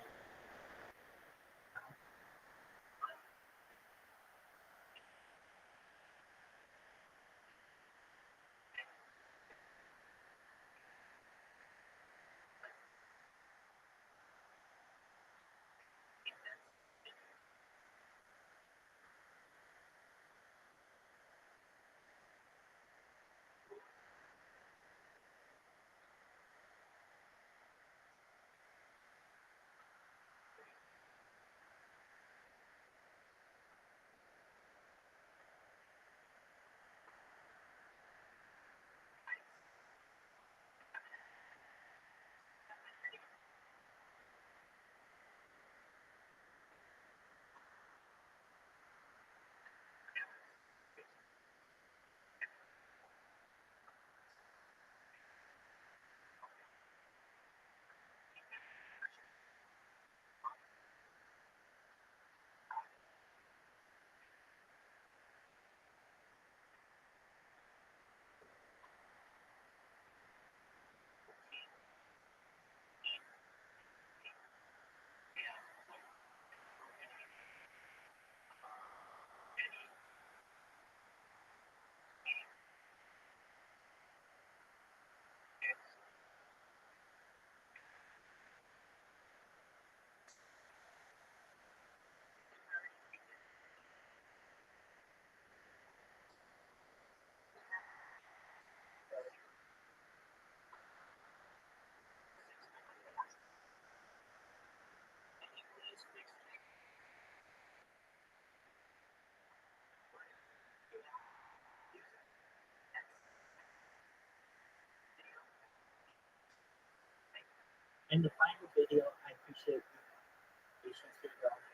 In the final video, I appreciate the patience here, guys.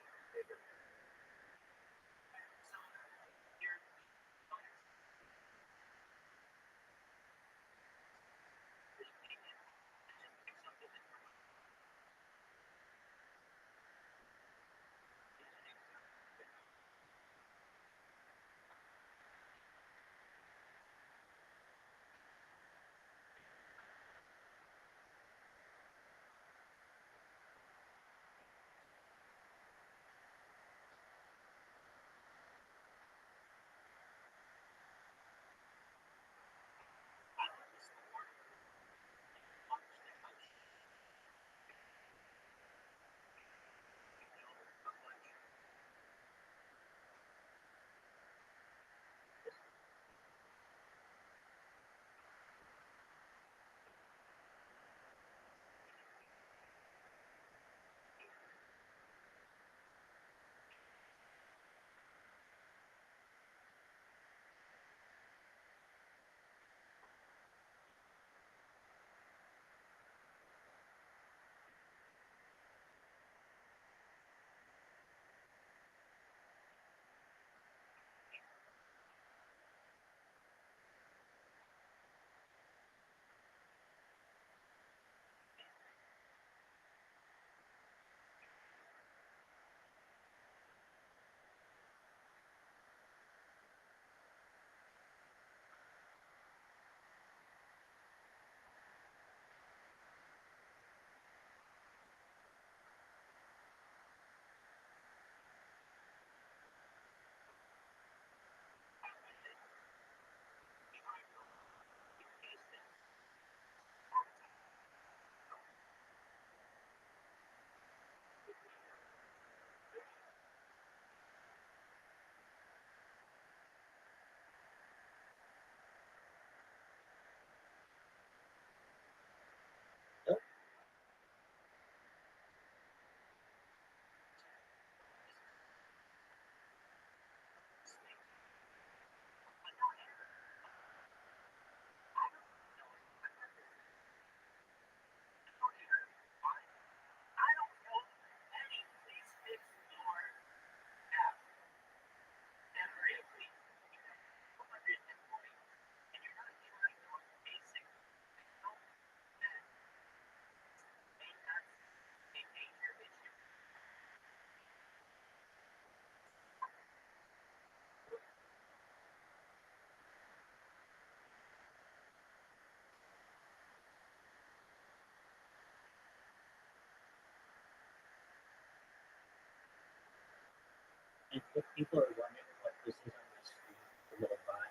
And if people are wondering what this is on my screen, the little bot,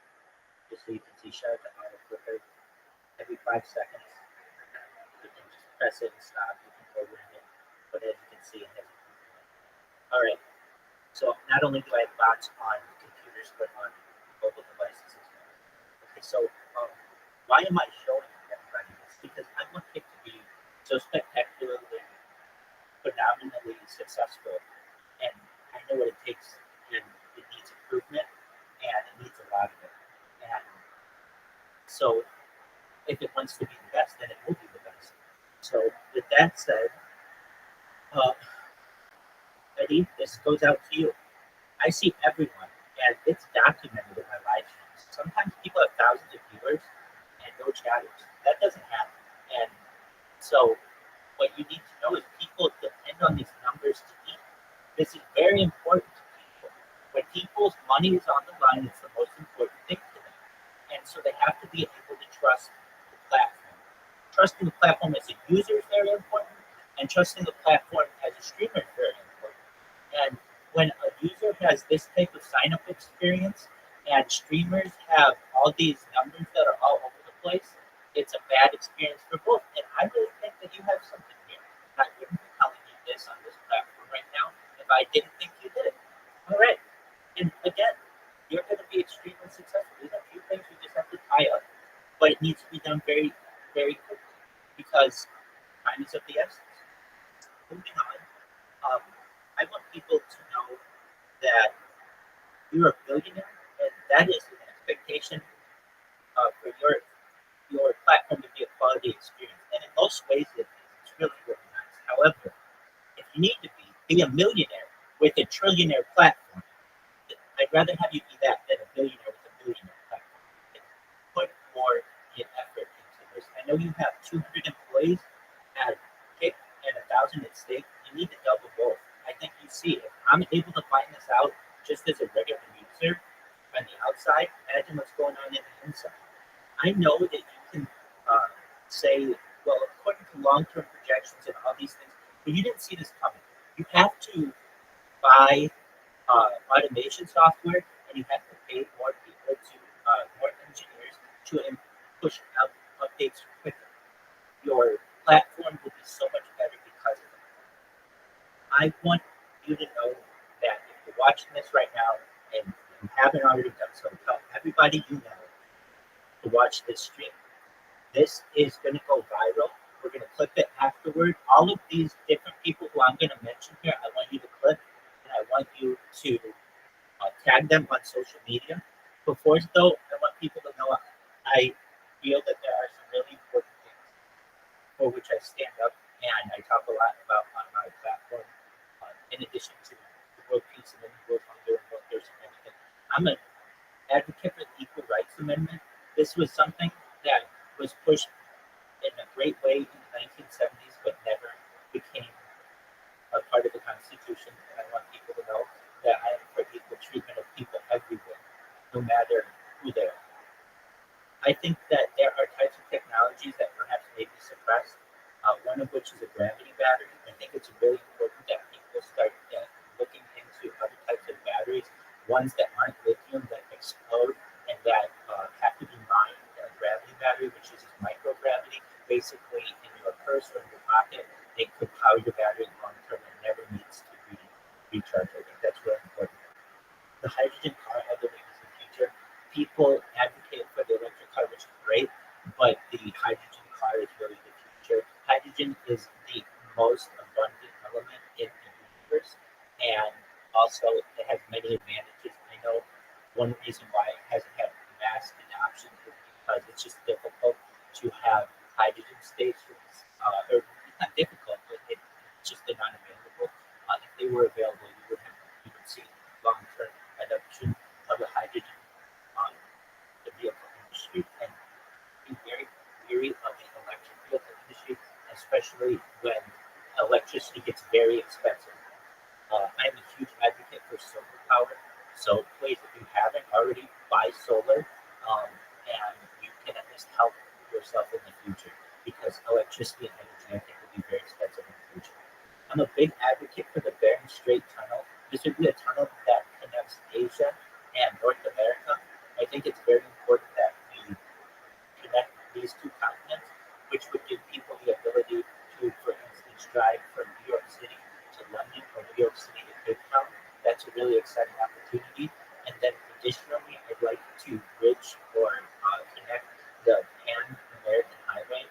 just so you can see, shout out to Auto Clicker. Every 5 seconds, you can just press it and stop. You can program it, but as you can see, it has a all right. So not only do I have bots on computers, but on mobile devices as well. Okay, so why am I showing everybody this? Because I want it to be so spectacularly, phenomenally successful, and I know what it takes, and it needs improvement, and it needs a lot of it. And so, if it wants to be the best, then it will be the best. So, with that said, Eddie, this goes out to you. I see everyone, and it's documented in my live streams. Sometimes people have thousands of viewers and no chatters. That doesn't happen. And so, what you need to know is people depend on these numbers to eat. This is very important to people. When people's money is on the line, it's the most important thing to them. And so they have to be able to trust the platform. Trusting the platform as a user is very important, and trusting the platform as a streamer is very important. And when a user has this type of sign-up experience and streamers have all these numbers that are all over the place, it's a bad experience for both. And I really think that you have something here. I wouldn't be telling you this on this platform right now if I didn't think you did. All right. And again, you're going to be extremely successful. There's a few things you just have to tie up, but it needs to be done very, very quickly because time is of the essence. Moving on, I want people to know that you're a billionaire, and that is an expectation for your platform to be a quality experience. And in most ways, it's really, really nice. However, if you need to be a millionaire with a trillionaire platform. I'd rather have you be that than a billionaire with a billionaire platform. Put more effort into this. I know you have 200 employees at kick and 1,000 at stake. You need to double both. I think you see it. I'm able to find this out just as a regular user on the outside. Imagine what's going on in the inside. I know that you can say, well, according to long-term projections and all these things, but you didn't see this coming. You have to buy automation software, and you have to pay more people more engineers to push out updates quicker. Your platform will be so much better because of it. I want you to know that if you're watching this right now and you haven't already done so, tell everybody you know to watch this stream. This is going to go viral. We're going to clip it afterward. All of these different people who I'm going to mention here, I want you to clip, and I want you to tag them on social media. Before though, I want people to know I feel that there are some really important things for which I stand up and I talk a lot about on my platform. In addition to the World Peace and the World Hunger and World Thirst and everything, I'm an advocate for the Equal Rights Amendment. This was something that was pushed in a great way in the 1970s, but never became a part of the Constitution. And I want people to know that I am for equal treatment of people everywhere, no matter who they are. I think that there are types of technologies that perhaps may be suppressed, one of which is a gravity battery. I think it's really important that people start looking into other types of batteries, ones that aren't lithium, that explode, and that have to be mined. A gravity battery, which uses microgravity, basically in your purse or in your pocket, it could power your battery long term and never needs to be recharged. I think that's really important. The hydrogen car, I believe, is the future. People advocate for the electric car, which is great, but the hydrogen car is really the future. Hydrogen is the most abundant element in the universe, and also it has many advantages. I know one reason why it hasn't had mass adoption is because it's just difficult to have hydrogen stations, or it's not difficult, but it's just they're not available. If they were available, you would see long-term adoption of the hydrogen on the vehicle industry, and be very weary of the electric vehicle industry, especially when electricity gets very expensive. I'm a huge advocate for solar power, so please, if you haven't already, buy solar, and you can at least help yourself in the future, because electricity and energy, I think, will be very expensive in the future. I'm a big advocate for the Bering Strait Tunnel. This would be a tunnel that connects Asia and North America. I think it's very important that we connect these two continents, which would give people the ability to, for instance, drive from New York City to London or New York City to Cape Town. That's a really exciting opportunity. And then additionally, I'd like to bridge or connect the Pan-American Highway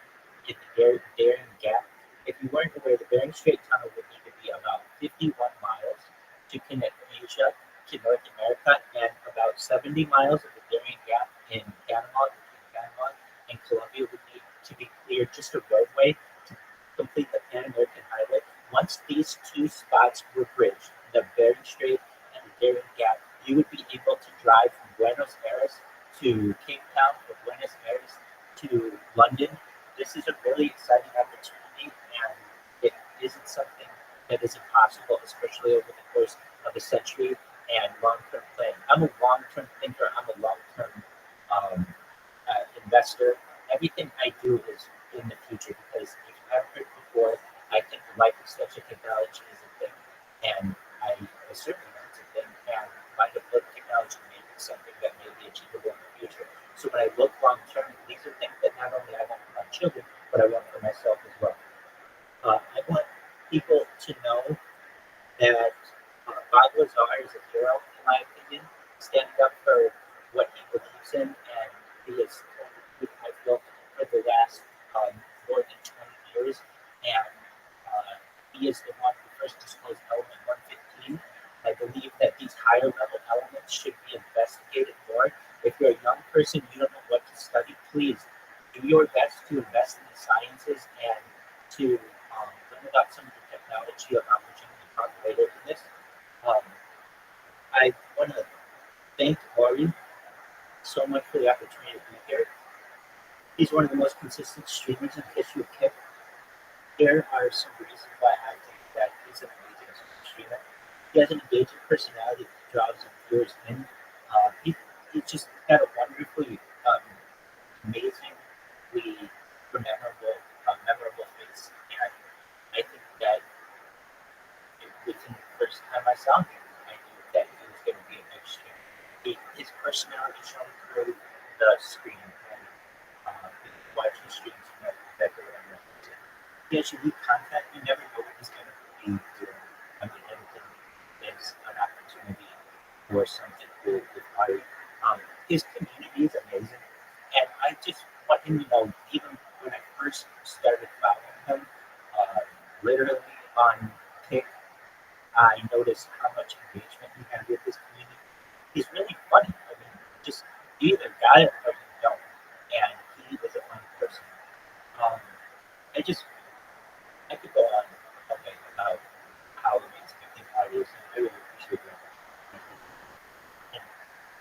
in the Bering Gap. If you weren't aware, the Bering Strait Tunnel would need to be about 51 miles to connect Asia to North America, and about 70 miles of the Bering Gap in Panama, between Panama and Colombia, would need to be cleared, just a roadway to complete the Pan-American Highway. Once these two spots were bridged, the Bering Strait and the Bering Gap, you would be able to drive from Buenos Aires to Cape Town, or Buenos Aires to London. This is a really exciting opportunity, and it isn't something that is impossible, especially over the course of a century and long-term planning. I'm a long-term thinker. I'm a long-term investor. Everything I do is in the future, because if you haven't heard before, I think the life extension technology is a thing, and I certainly know it's a thing, and by the technology may be something that may be achievable in the future. So when I look long-term, these are things that not only I want for my children, but I want for myself as well. I want people to know that Bob Lazar is a hero, in my opinion, standing up for what he believes in, and he has told my book for the last more than 20 years, and he is the one who first disclosed element 115. I believe that these higher level elements should be investigated more. If you're a young person, you don't know what to study, please do your best to invest in the sciences and to He's one of the most consistent streamers in the history of Kick. Here are some reasons why I think that he's an amazing streamer. He has an engaging personality that draws viewers in. He's just got a wonderfully amazingly memorable face. And I think that within the first time I saw him, I knew that he was going to be a big streamer. His personality shone through the screen. And watching streams, you know exactly what I'm referencing. He has unique content. You never know what he's going to be doing. I mean, everything is an opportunity for something cool with Ari. His community is amazing. And I just want him to know, even when I first started following him, literally on Kick, I noticed how much engagement he had with his community. He's really funny. I mean, just you either got it or you don't. And he was a fun person. I could go on talking about how amazing I think Ari is, and I really appreciate that. And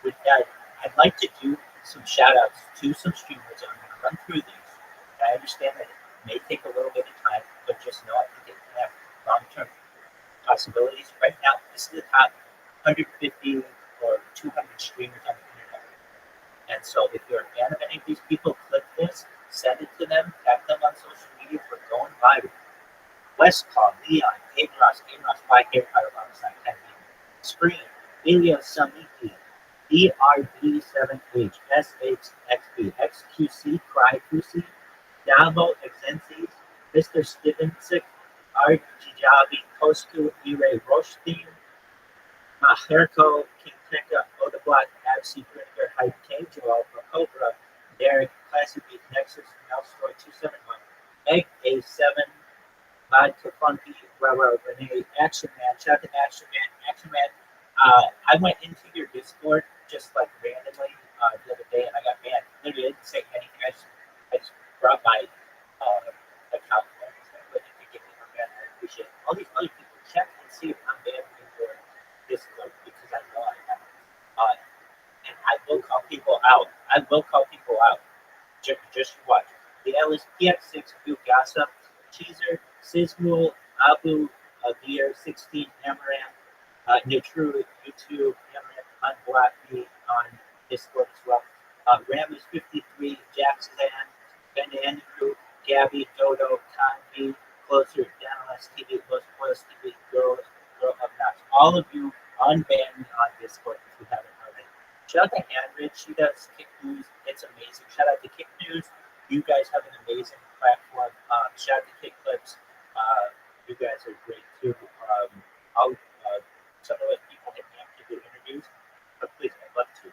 with that, I'd like to do some shout outs to some streamers. I'm going to run through these. I understand that it may take a little bit of time, but just know I think it can have long term possibilities. Right now, this is the top 150 or 200 streamers on the internet. And so if you're a fan of any of these people, click this, send it to them, tag them on social media for going viral. Westcall, Leon, Aiden Ross, 5K Power Alongside Kennedy, Scream, Ilya Samiki, ERB7H, SHXB, XQC, Cry QC, Davo Exensis, Mr. Stevensic, Art Jijabi, Kostu, Ire Rothschild, Maherko, King Pekka, Odablock, Absi, Grinker, Hype K, Joel, Cobra, Derek, Classic Beat, Nexus, Melstroy 271, Egg A7, Vodka Funky, Renee, Action Man, shout out to Action Man. I went into your Discord just like randomly the other day, and I got mad. Literally didn't say anything. I just brought my account. But if you give me her bad, I appreciate it. All these other people check and see if I'm banned in your Discord because I know I am. And I will call people out. Just watch. The LSPX6 Bugasa, Cheezer, Sismul, Abu, Beer, 16, Amaranth, Nitru, YouTube, Amaranth, Unblock me on Discord as well. Ram is 53, Jackson, Ben Andrew, Gabby, Dodo, Convi, Closer, Dallas TV, Los Boys TV, Girl Obnox. All of you unban me on Discord if you haven't already. Shout out to Andred, she does Kick News, it's amazing. Shout out to Kick News, you guys have an amazing platform. Shout out to Kick Clips, you guys are great too. Some of the people hit me up to do interviews, but please, I'd love to.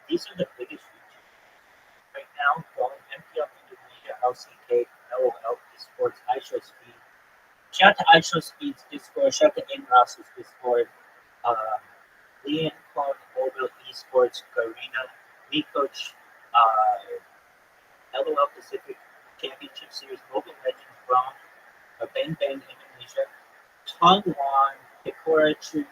These are the biggest YouTubers right now. Going MPL Indonesia, LCK, LOL Esports, iShow Speed. Shout out to iShow Speed's Discord. Shout out to Ross's Discord. Leon Clone, Mobile Esports, Garena, Coach, LOL Pacific Championship Series, Mobile Legends, Braun, Bang Bang Indonesia, Tong Wan, Hikora Chu,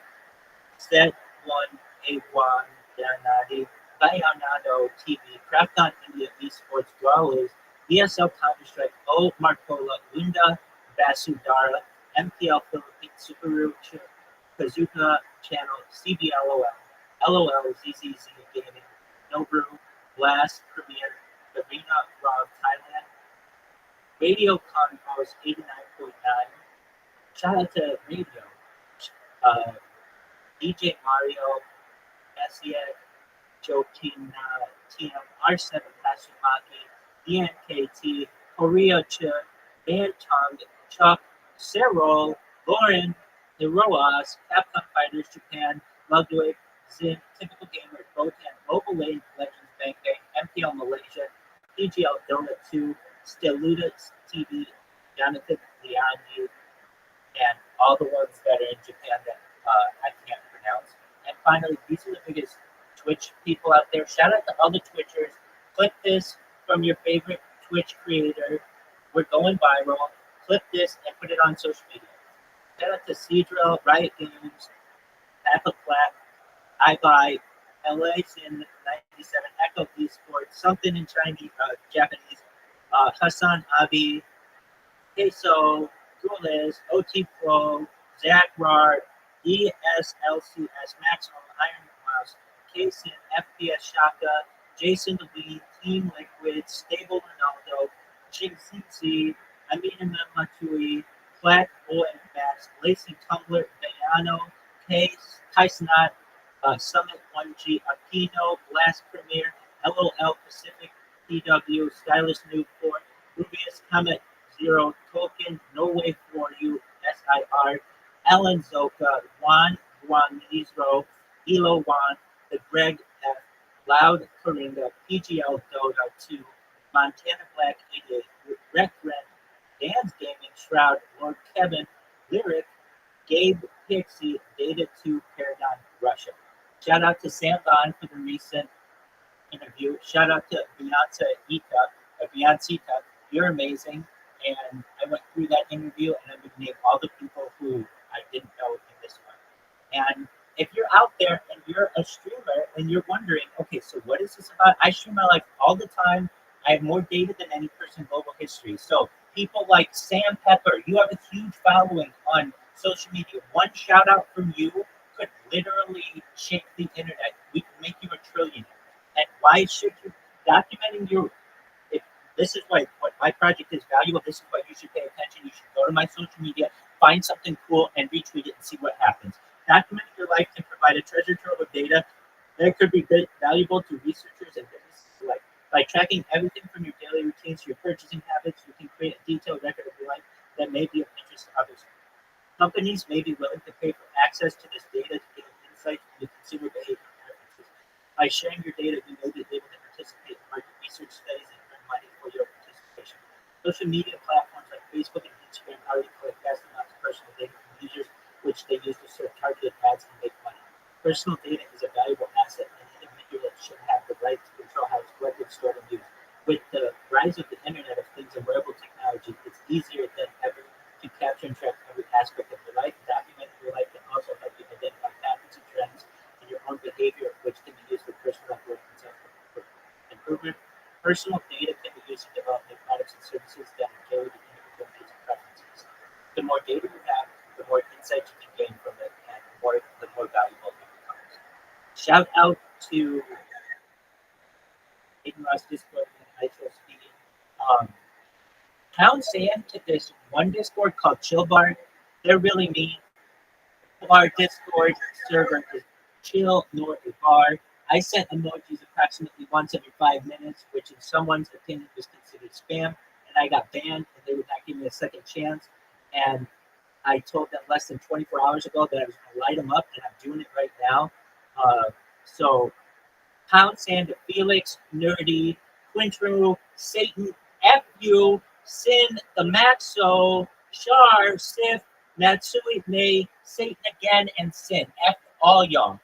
Set 1A1, Danadi, Bayonado TV, Craft on India Esports, Brawlers, ESL Counter-Strike, O Marcola, Linda, Basudara, MPL Philippines, Subaru, Kazuka Channel, CBLOL, LOL, ZZZ Gaming, Nobrew, Blast, Premier, Arena, Rob, Thailand, Radio Convos 89.9, shout out to Radio, DJ Mario, Messier, Joe King, TM, R7, Pasumaki, DNKT, Korea Ch, Dan Tong, Chuck, Serol, Lauren, Hiroas, Capcom Fighters, Japan, Ludwig, Zin, Typical Gamer, Botan, Mobile Legends, Bang Bang, MPL Malaysia, PGL Donut 2, Steluda TV, Jonathan Liani, and all the ones that are in Japan that I can't pronounce. And finally, these are the biggest Twitch people out there. Shout out to all the Twitchers. Click this from your favorite Twitch creator. We're going viral. Click this and put it on social media. Shout out to Cedril, Riot Games, Papa Clap, iBuy, LA's in 97, Echo Discord, something in Chinese, Japanese, Hassan Abi, Queso, Gules, OT Pro, Zach Rard, ESLCS, Maximum Iron Mouse, Kason, FPS Shaka, Jason DeLee, Team Liquid, Stable Ronaldo, Ching CC, Amina Matui, Black Boy and Max, Lacey Tumbler, Bayano, Case, Tysonot, Summit 1G, Aquino, Blast Premier, LOL Pacific, PW, Stylish Newport, Rubius Comet, Zero, Token, No Way For You, SIR, Alan Zoka, Juan Nizro, Elo Juan, The Greg F, Loud Coringa, PGL Dota 2, Montana Black 88, Rec Ren, Dan's Gaming, Shroud, Lord Kevin, Lyric, Gabe Pixie, Data 2, Paragon, Russia. Shout out to Sam Bond for the recent interview. Shout out to Beyonce, you're amazing. And I went through that interview and I would name all the people who I didn't know in this one. And if you're out there and you're a streamer and you're wondering, okay, so what is this about? I stream my life all the time. I have more data than any person in global history. So people like Sam Pepper, you have a huge following on social media. One shout out from you could literally shake the internet. We can make you a trillionaire. And why should you documenting your? If this is what my project is valuable, this is why you should pay attention. You should go to my social media, find something cool, and retweet it and see what happens. Documenting your life can provide a treasure trove of data that could be valuable to researchers and businesses alike. By tracking everything from your daily routines to your purchasing habits, you can create a detailed record of your life that may be of interest to others. Companies may be willing to pay for access to this data to gain insight into consumer behavior preferences. By sharing your data, you may be able to participate in market research studies and earn money for your participation. Social media platforms like Facebook and Instagram already collect vast amounts of personal data from users, which they use to serve targeted ads and make money. Personal data is a valuable asset, and individuals should have the right to control how it's collected, stored, and used. With the rise of the Internet of Things and wearable technology, it's easier than ever to capture and track every aspect of your life. Documenting your life can also help you identify patterns and trends in your own behavior, which can be used for personal growth and self-improvement. Personal data can be used to develop new products and services that are tailored to individual needs and preferences. The more data you have, the more insight you can gain from it, and the more valuable it becomes. Shout out to Aiden Ross Discord and ITOSP. Pound sand to this one Discord called Chill Bar. They're really mean. Our Discord server is chill nor a bar. I sent emojis approximately once every 5 minutes, which in someone's opinion was considered spam, and I got banned, and they would not give me a second chance. And I told them less than 24 hours ago that I was going to light them up, and I'm doing it right now. So, Pound Sand to Felix, Nerdy, Quintru, Satan, F.U., Sin, the Maxo, Shar, Sif, Matsui, May, Satan again, and Sin. F all y'all.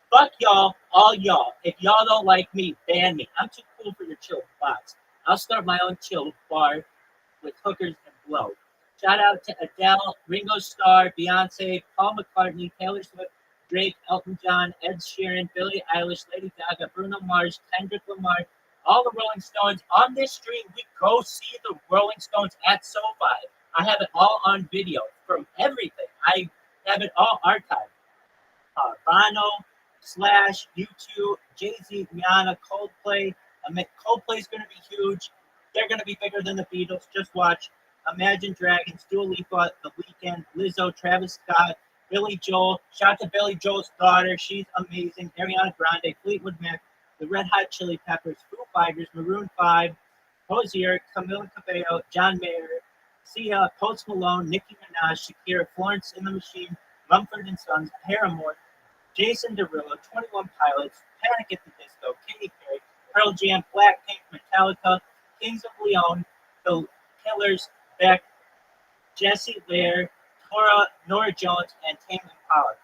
Fuck y'all, all y'all. If y'all don't like me, ban me. I'm too cool for your chill bots. I'll start my own chill bar with hookers and blow. Shout out to Adele, Ringo Starr, Beyonce, Paul McCartney, Taylor Swift, Drake, Elton John, Ed Sheeran, Billie Eilish, Lady Gaga, Bruno Mars, Kendrick Lamar, all the Rolling Stones. On this stream, we go see the Rolling Stones at SoFi. I have it all on video from everything. I have it all archived. Bono, Slash, U2, Jay-Z, Rihanna, Coldplay. Coldplay's going to be huge. They're going to be bigger than the Beatles. Just watch. Imagine Dragons, Dua Lipa, The Weeknd, Lizzo, Travis Scott, Billy Joel. Shout out to Billy Joel's daughter. She's amazing. Ariana Grande, Fleetwood Mac, the Red Hot Chili Peppers, Foo Fighters, Maroon 5, Hozier, Camila Cabello, John Mayer, Sia, Post Malone, Nicki Minaj, Shakira, Florence and the Machine, Mumford & Sons, Paramore, Jason Derulo, 21 Pilots, Panic at the Disco, Katy Perry, Pearl Jam, Blackpink, Metallica, Kings of Leon, The Killers, Beck, Jesse Ware, Nora Jones, and Tame Impala.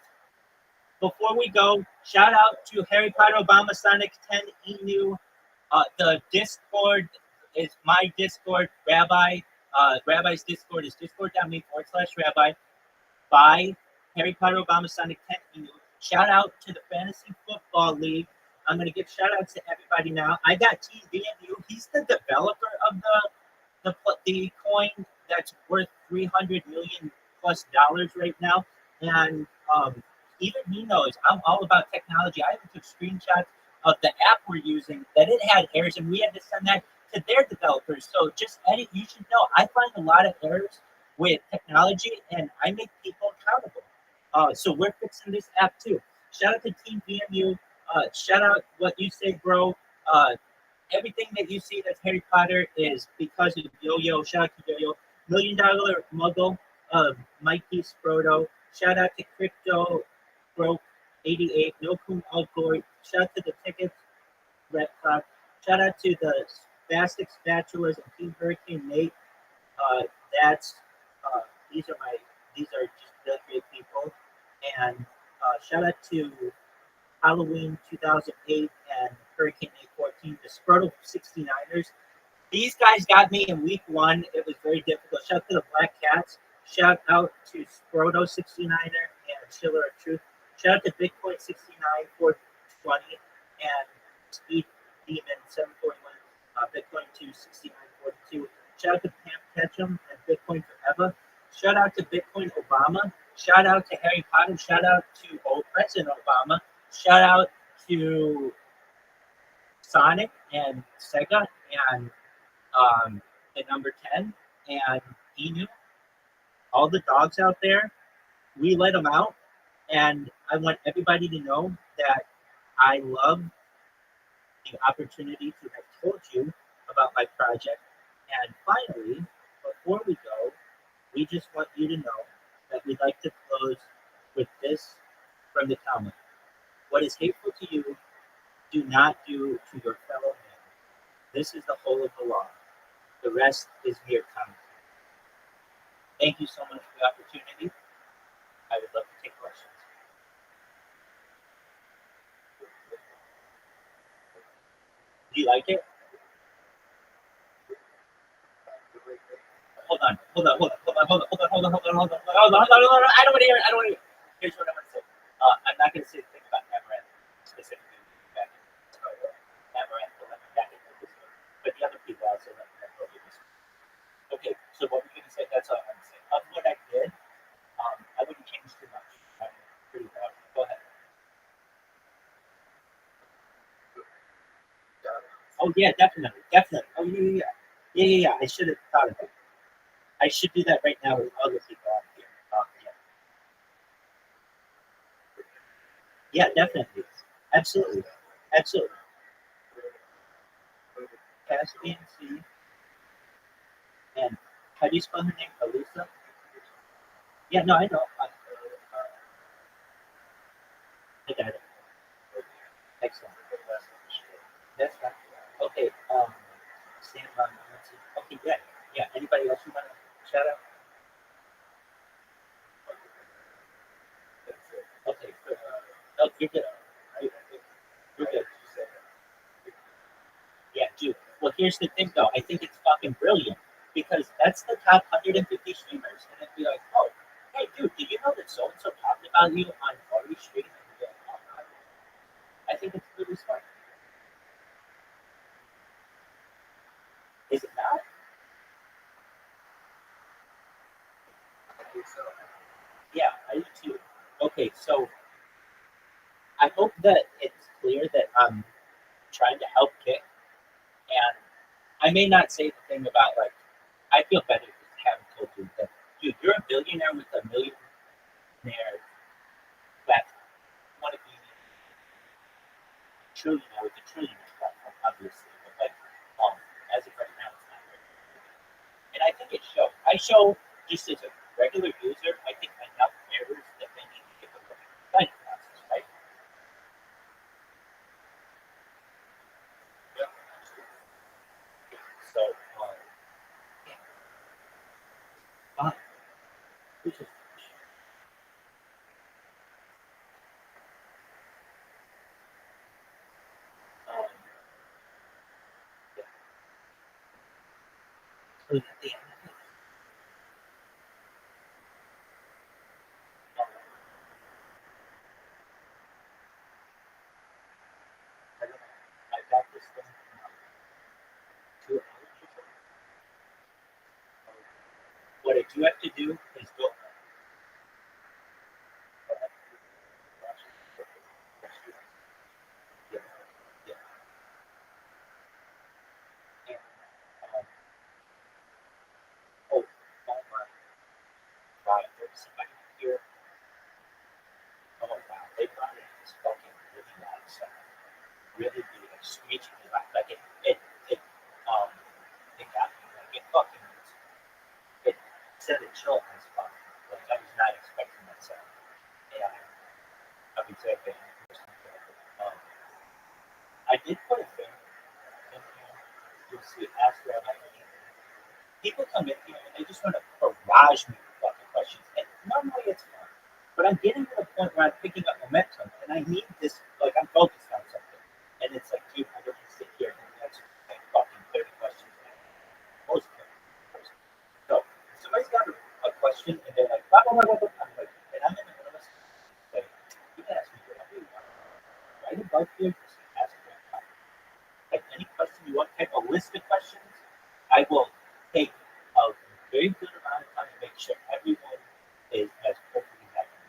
Before we go, shout out to Harry Potter Obama Sonic 10 Inu. The Discord is my Discord, Rabbi. Rabbi's Discord is discord.me/Rabbi. Buy Harry Potter Obama Sonic 10 Inu. Shout out to the Fantasy Football League. I'm going to give shout outs to everybody now. I got TVMU. He's the developer of the coin that's worth $300 million plus right now. And even he knows I'm all about technology. I even took screenshots of the app we're using that it had errors, and we had to send that to their developers. So just Eddie, you should know I find a lot of errors with technology, and I make people accountable. So we're fixing this app too. Shout out to Team VMU. Shout out what you say, bro. Everything that you see that's Harry Potter is because of Yo-Yo. Shout out to Yo-Yo. $1 Million Muggle, Mikey Sproto. Shout out to Crypto Broke 88. No Coon Algor. Shout out to the Tickets Red Cloud. Shout out to the Spastic Spatulas and Team Hurricane Nate. That's these are just really great people. And shout out to Halloween 2008 and Hurricane 814, the Sproto 69ers. These guys got me in week 1. It was very difficult. Shout out to the Black Cats. Shout out to Sproto 69er and Chiller of Truth. Shout out to Bitcoin 69 420 and Speed Demon 741. Bitcoin 269 42. Shout out to Pam Ketchum and Bitcoin Forever. Shout out to Bitcoin Obama. Shout out to Harry Potter. Shout out to old President Obama. Shout out to Sonic and Sega and the number 10 and Emu. All the dogs out there, we let them out. And I want everybody to know that I love the opportunity to have told you about my project. And finally, before we go, we just want you to know that we'd like to close with this from the Talmud. What is hateful to you, do not do to your fellow man. This is the whole of the law. The rest is mere commentary. Thank you so much for the opportunity. I would love to take questions. Do you like it? Hold on. I don't want to hear it. Here's what I want to say. I'm not going to say a thing about Amaranth specifically. Amaranth will let me back into this one. But the other people also let me back into this one. Okay, so what we're going to say, that's all I'm going to say. Of what I did, I wouldn't change too much. I'm pretty proud. Go ahead. Oh, yeah, definitely. Oh, yeah. I should have thought of it. I should do that right now with other people out here. Yeah, definitely. Absolutely. Caspian C. And how do you spell her name? Alyssa? Yeah, no, I know. I got it. Excellent. That's right. Okay, stand by. Okay, yeah. Anybody else who want to shout out? Okay, good. Oh, you're good. You're good. Yeah, dude. Well, here's the thing, though. I think it's fucking brilliant because that's the top 150 streamers, and it'd be like, oh, hey, dude, did you know that so and so talked about you on Party Street? I think it's really smart. Is it not? Yeah, I do too. Okay, so I hope that it's clear that I'm trying to help Kick, and I may not say the thing about like I feel better because I haven't told you that, dude, you're a billionaire with a millionaire platform. You want to be a trillionaire with a trillionaire platform, obviously, but like as of right now, it's not very good. And I think it shows. I show just as a regular user, I think enough errors that they need to get the right process, right? Yeah. So, which is so at the end of it, what you have to do is go. Yeah, yeah. And, oh my God, there's somebody here. Oh wow, they brought in this fucking really loud sound. Really, really like screeching loud. Like um, it got me. Like it fucking, it sent a chill on my spine. Like I was not expecting that sound. And I've been saying that. Um, I did put a thing in here. You'll see, ask Rabbi. People come in here and they just want to barrage me with fucking questions. And normally it's fun. But I'm getting to the point where I'm picking up momentum and I need this, like I'm focused on something. And it's like, dude, I don't sit here and answer like fucking 30 questions. Most of them. So, if somebody's got a question and they're like, blah, blah, blah, blah, blah. I'm like, and I'm in the middle of something. Like, you can ask me whatever you want. Right above here, just ask me. Like any question you want, type a list of questions. I will take a very good amount of time to make sure everyone is as perfectly happy.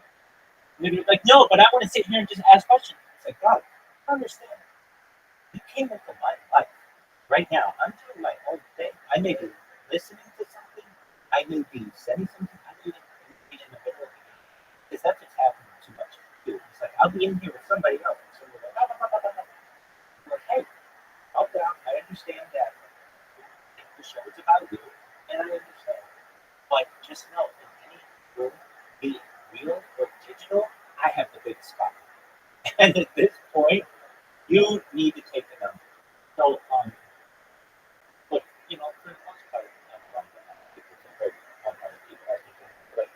Maybe like, no, but I want to sit here and just ask questions. It's like, God, I understand. You came into my life. Right now, I'm doing my own thing. I may be listening to something. I may be sending something. I may be in the middle of it. Because that's what's happening too much. Too. It's like, I'll be in here with somebody else. And somebody's like, blah, blah, blah, blah, blah. I'm like, hey, calm down. I understand that the show is about you, and I understand. But just know, in any room, be it real or digital, I have the big spot. And at this point, you need to take the number. So, but you know, for the most part, people can hurt other people. I think, but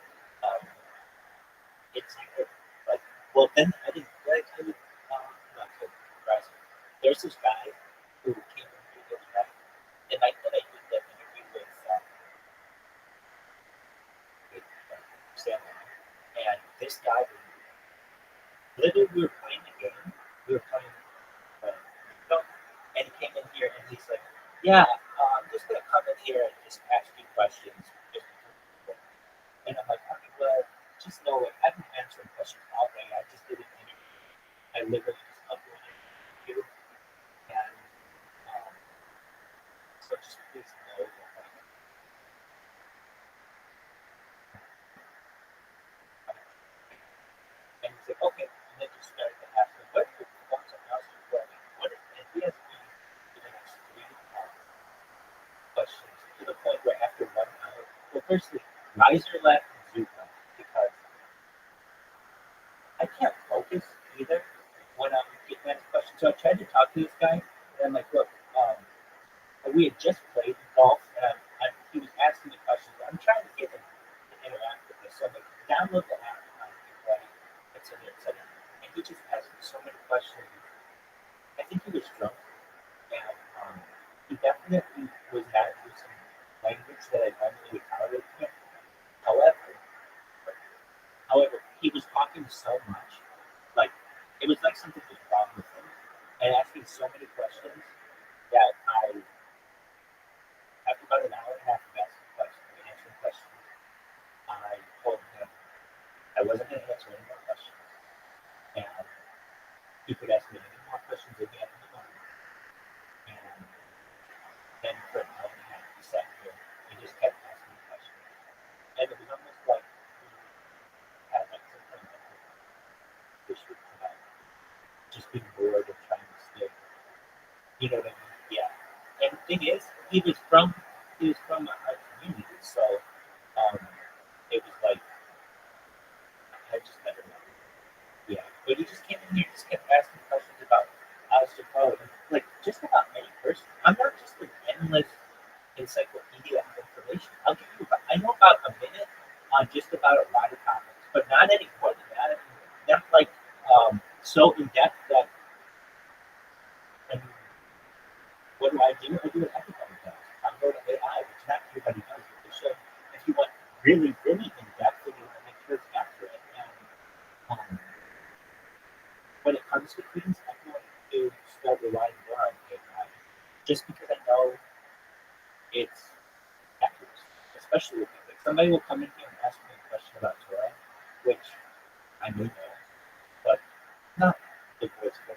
it's like, well, then I didn't. Did I tell you? Not so surprising. There's this guy who came in here the other night, the night that I did that interview with Sam, and this guy, literally, we were playing the game. We were playing, and he came in here and he's like, "Yeah, I'm just gonna come in here and just ask you questions." And I'm like, "Okay, well, just know it. I've been answering questions all day. I just did an interview. I literally just uploaded it, and so just please know that." And he's like, okay. And then just started to ask him, what are your thoughts on house deployment? And he has me for the next 3 questions to the point where after 1 hour, well, firstly, riser left and zoom left because I can't focus either when I'm getting that question. So I tried to talk to this guy, and I'm like, look, we had just played golf, and he was asking me questions. I'm trying to get him to interact with this. So I'm like, download the app, etc. And he just asked me so many questions. I think he was drunk, and he definitely was not using language that I normally would tolerate him. However, he was talking so much, like it was like something was wrong with him, and asking so many questions that after about an hour and a half of answering questions, I told him I wasn't going to answer any more questions, and he could ask me any more questions again in the morning. And then for an hour and a half, he sat here and just kept asking me questions, and it was almost like he had like some kind of issue about just being bored and trying to stay. You know what I mean? Yeah. And the thing is, he was from our community, so it was like I just never know. Yeah. But he just came in here and just kept asking questions about Australia, like just about any person. I'm not just an endless encyclopedia of information. I know about a minute on just about a lot of topics, but not any more than that. That's like so in depth that. And what do? I do what everybody does. I go to AI, which not everybody does. If you want really, really in depth, then you want to make sure it's accurate. And when it comes to things, I'm going to start relying more on AI, just because I know it's accurate, especially with things like somebody will come in here and ask me a question about Torah, which I may know, but not the voice of a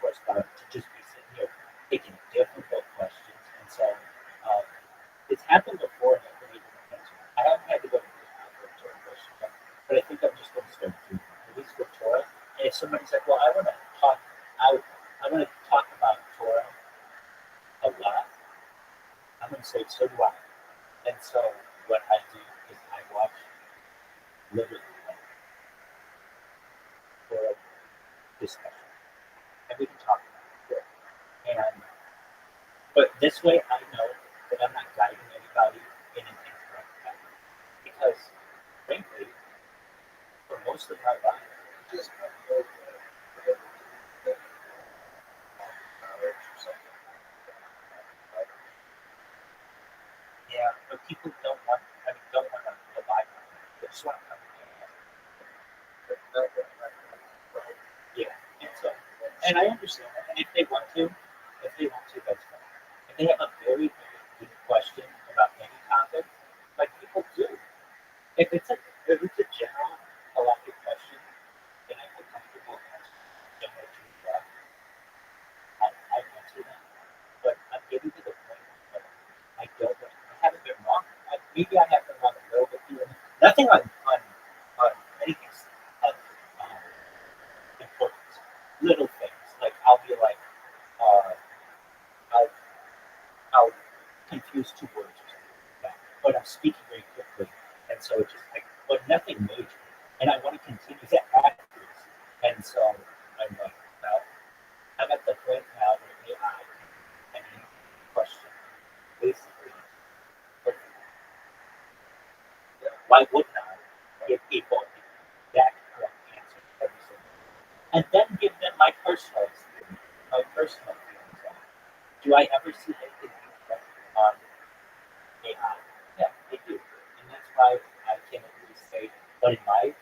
Torah scholar to just be sitting here taking difficult questions. And so it's happened before in every answer. I haven't had to go to the Torah question yet, but I think I'm just going to start doing it, at least with Torah. And if somebody's like, well, I want to talk about Torah a lot, I'm going to say, so do I. And so what I do is I watch literally Torah discussion, and we can talk about it. But this way, I know that I'm not guiding anybody in an incorrect path. Because, frankly, for most of my life, Just kind of go with knowledge or something. yeah, but people don't want to buy from me. They just want to come in. Yeah, and I understand that. And if they want to, that's fine. If they have a very, very good question about any topic, like people do. If it's a general collective question, then I feel comfortable answering similar to that. I answer that. But I'm getting to the point where I haven't been wrong. Maybe I have been wrong a little bit here. Nothing on anything of importance. Little things. Like I'll be like, I'll confuse two words or something like that. But I'm speaking very quickly. And so it's just like, but nothing major. And I want to continue that practice. And so I'm like, well, I'm at the point now where AI can any question, basically. Why wouldn't I give people that correct answer every single time? And then give them my personal experience, my personal feelings on it. Do I ever see anything incorrect on AI? Yeah, I do. And that's why I can at least say, but in my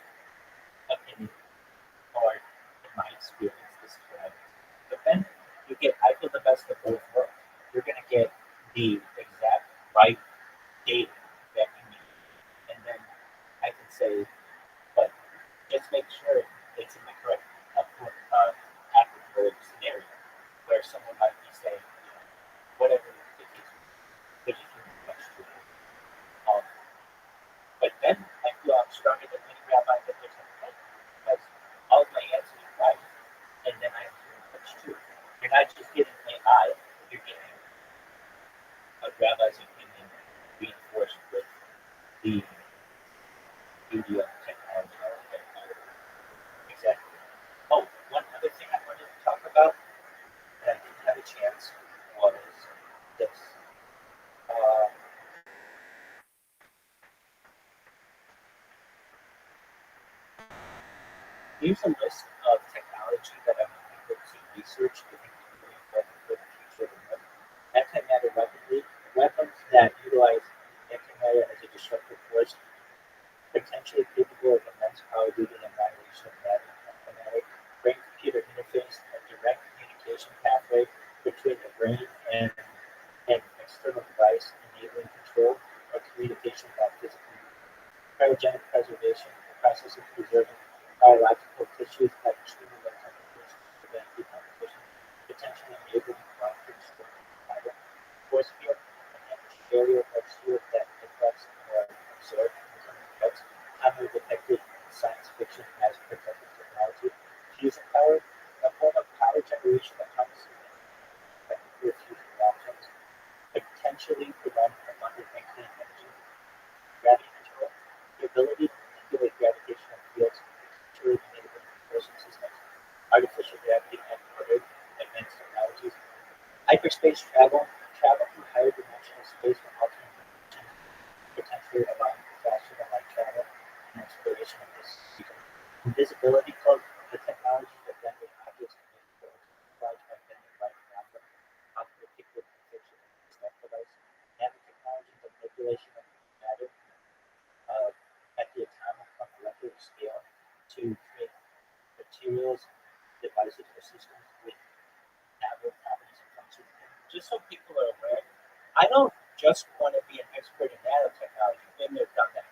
opinion, or in my experience, this is what I do. But then I feel the best of both worlds. You're going to get the exact right data that you need. And then I can say, but just make sure it's in the correct, applicable scenario where someone might be saying, whatever the case is, there's a human question. But then I feel I'm stronger than any rabbi that there's a point because all of my answers are right. And then I have human touch too. You're not just getting AI, you're getting a rabbi's opinion reinforced with the beauty of technology. Exactly. Oh, one other thing I wanted to talk about that I didn't have a chance was this. Here's a list of technology that I'm able to research to think is really important for the future of the world. Antimatter weapons that utilize antimatter as a disruptive force, potentially capable of immense power due to the annihilation of matter and antimatter, brain-computer interface, a direct communication pathway between the brain and an external device, enabling control or communication without physical movement. Cryogenic preservation, the process of preserving biological tissues at extremely low temperatures to prevent decomposition, potentially enabling long-term storage of matter. Force field, an area of shield that deflects or absorbs internal threats, commonly depicted in science fiction as protective technology. Fusion power, a form of power generation that comes from nuclear fusion reactions, potentially to run abundant and clean energy. Gravity control, the ability to manipulate gravitational fields, potentially enabling propulsion systems. Artificial gravity and other advanced technologies. Hyperspace travel through higher dimensional space from alternate dimensions, potentially allowing for faster than light travel and exploration of this region. Invisibility cloak, the technology that renders objects invisible as camouflage by bending light around them, often depicted in fiction and stealth device. Nanotechnology, the manipulation of matter at the atomic or molecular scale to create materials, devices, or systems with novel properties and functions. And just so people are aware, I don't just want to be an expert in nanotechnology. Been there, done that.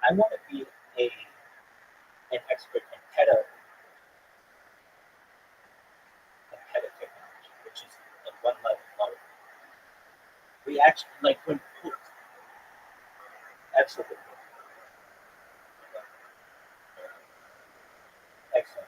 I want to be an expert in technology, which is the one level lower. We actually like when absolutely excellent.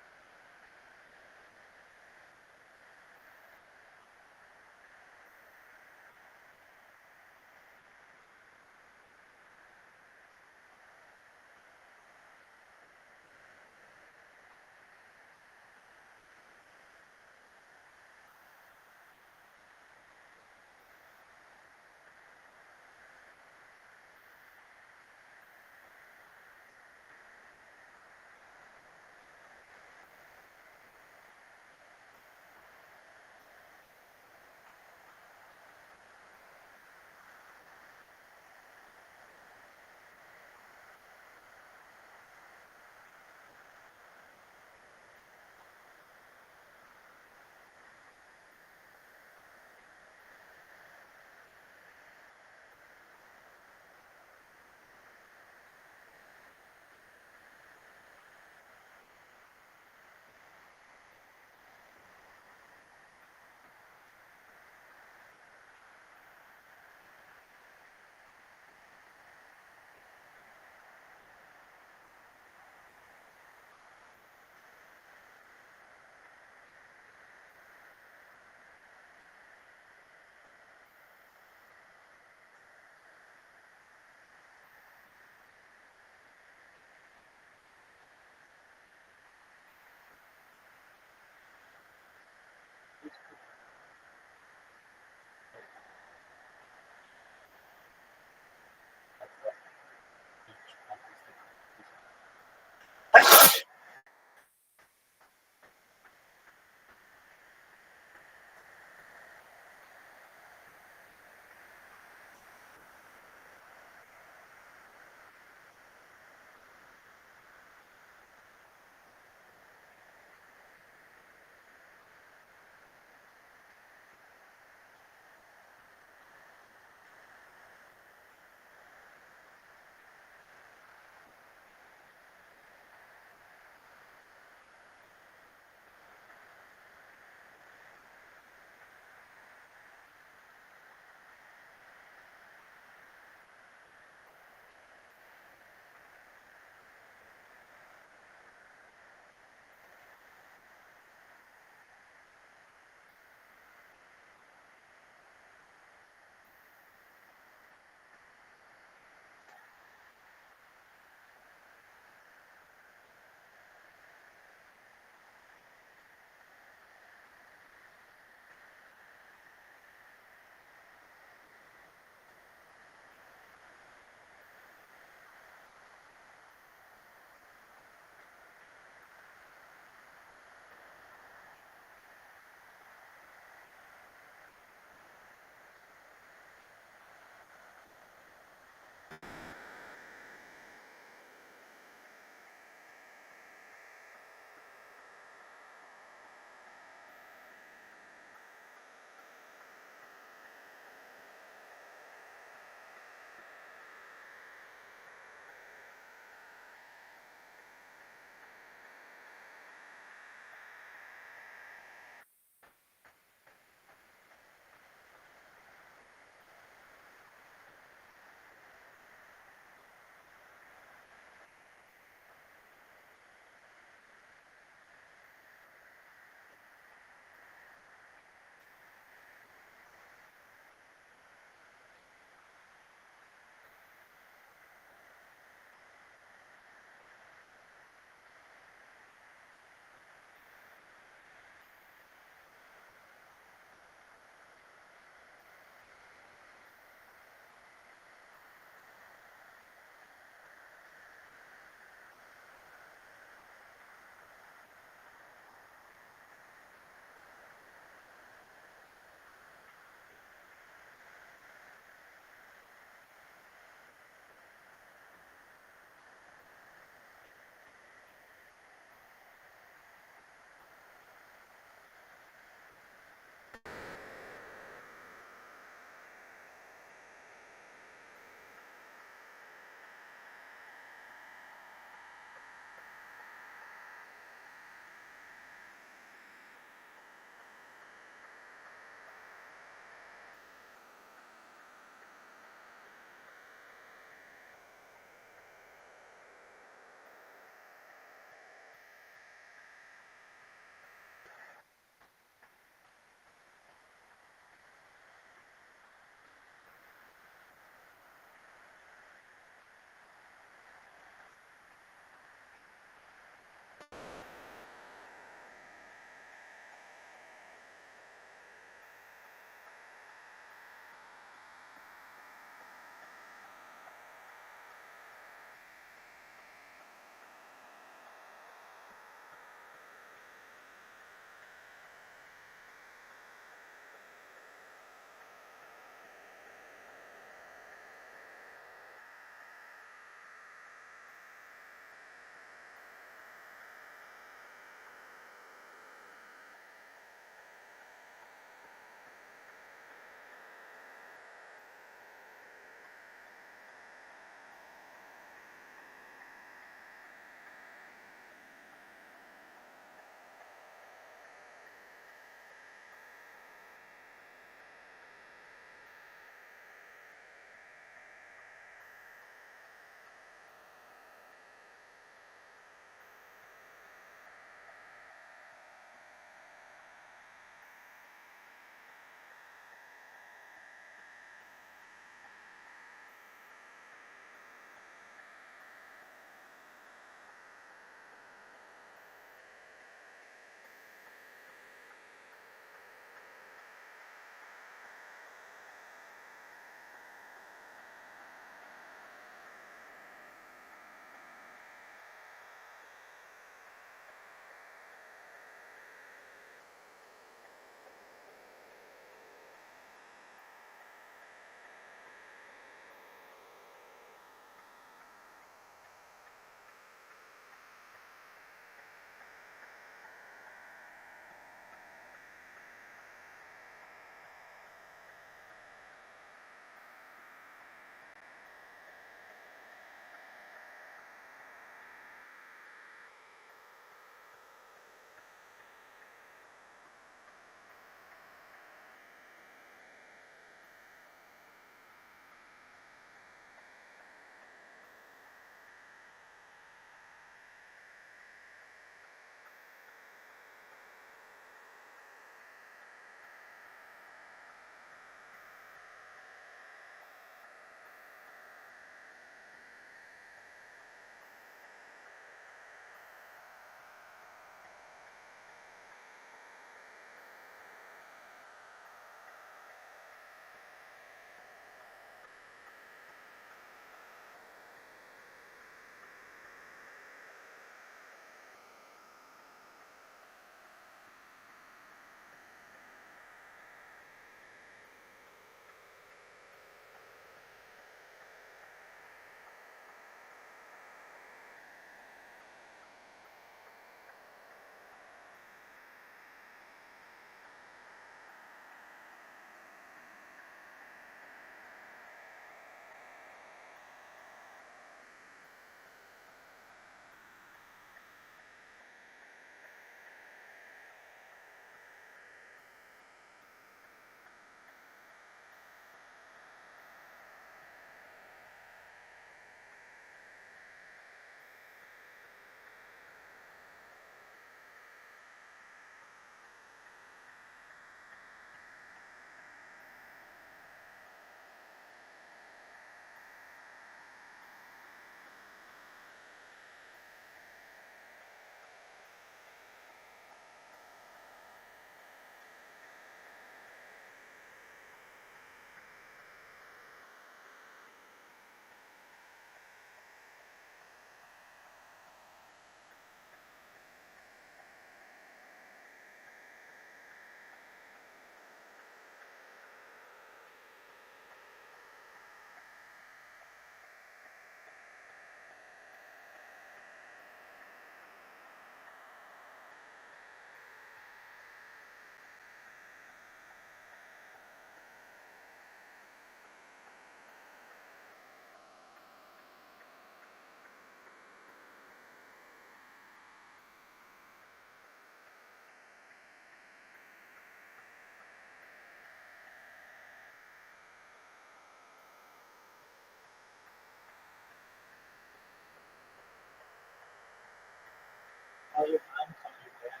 Call your mom, call your dad,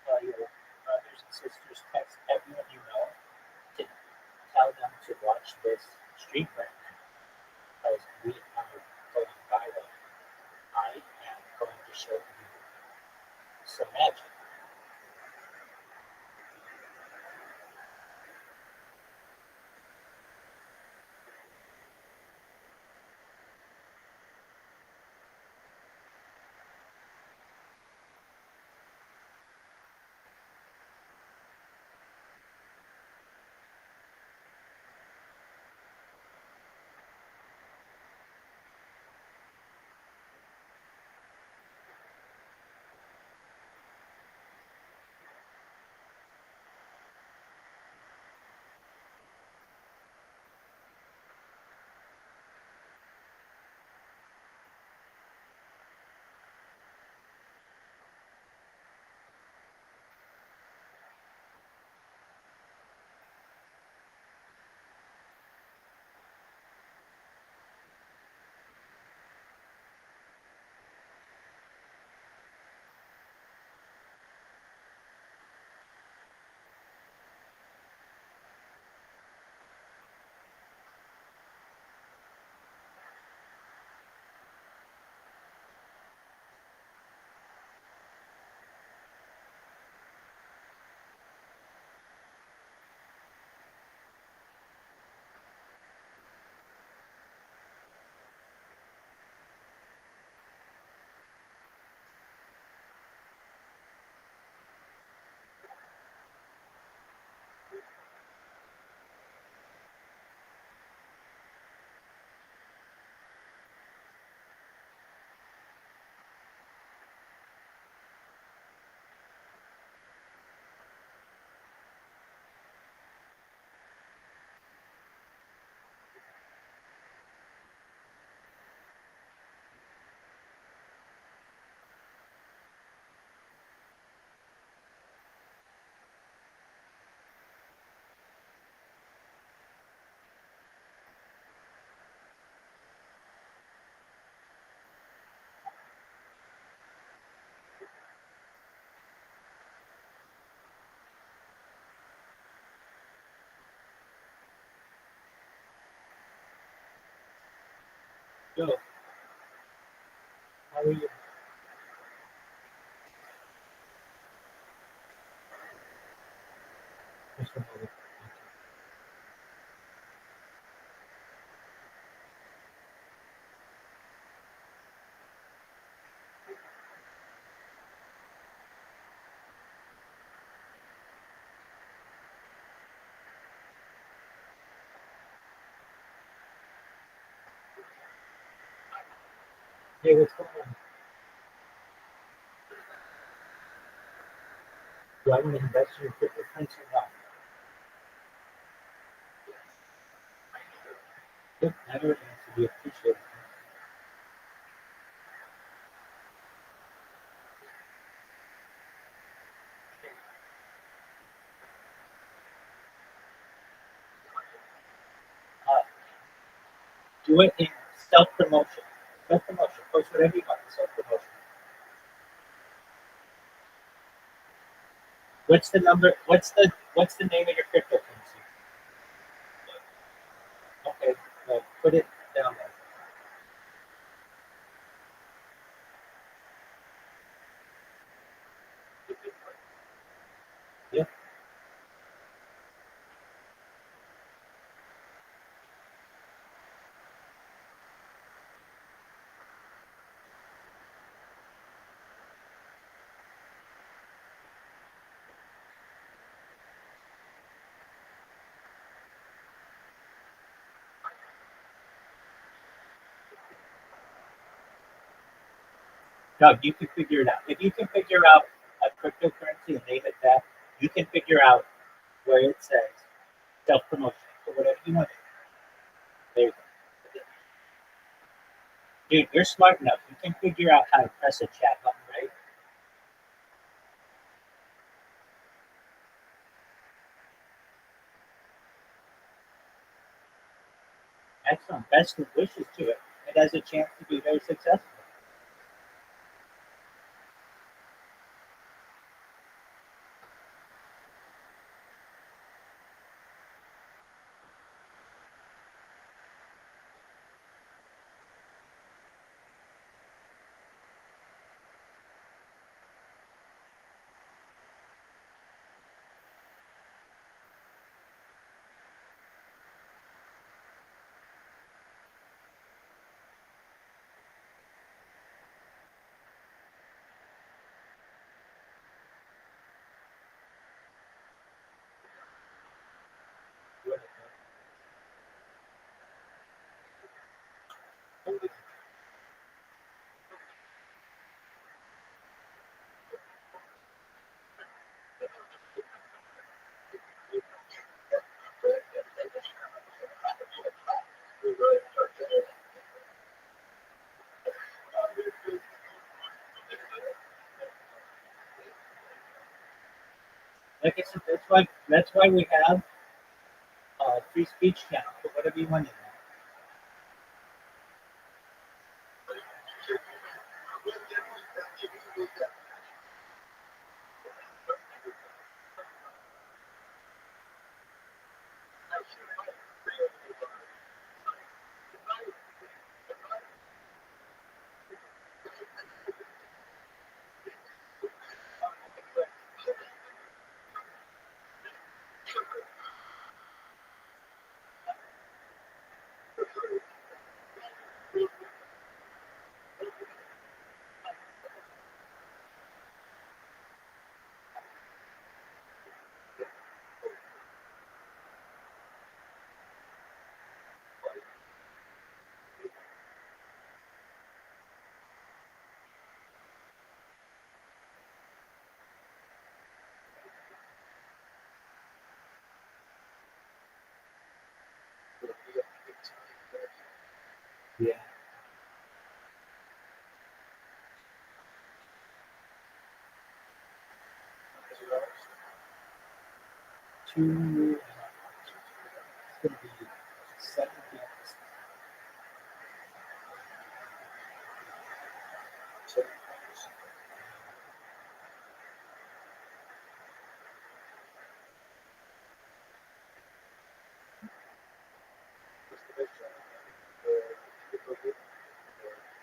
call your brothers and sisters, text everyone you know to tell them to watch this stream right now. Because we are going viral. I am going to show you some magic. Yo, how are you? Just a moment. Hey, what's going on? Do I want to invest in your cryptocurrency or not? Good matter and to be appreciated. Uh, do it in self-promotion. Self-promotion. Post whatever you want in self-promotion. What's the number? What's the name of your cryptocurrency? Okay, well, put it down there. Yeah. Doug, you can figure it out. If you can figure out a cryptocurrency and name it that, you can figure out where it says self-promotion or whatever you want. There you go. Dude, you're smart enough. You can figure out how to press a chat button, right? Excellent. Best of wishes to it. It has a chance to be very successful. Like I said, that's why we have free speech channel. Put whatever you want in there. Yeah. Two. It's gonna be 7 minutes.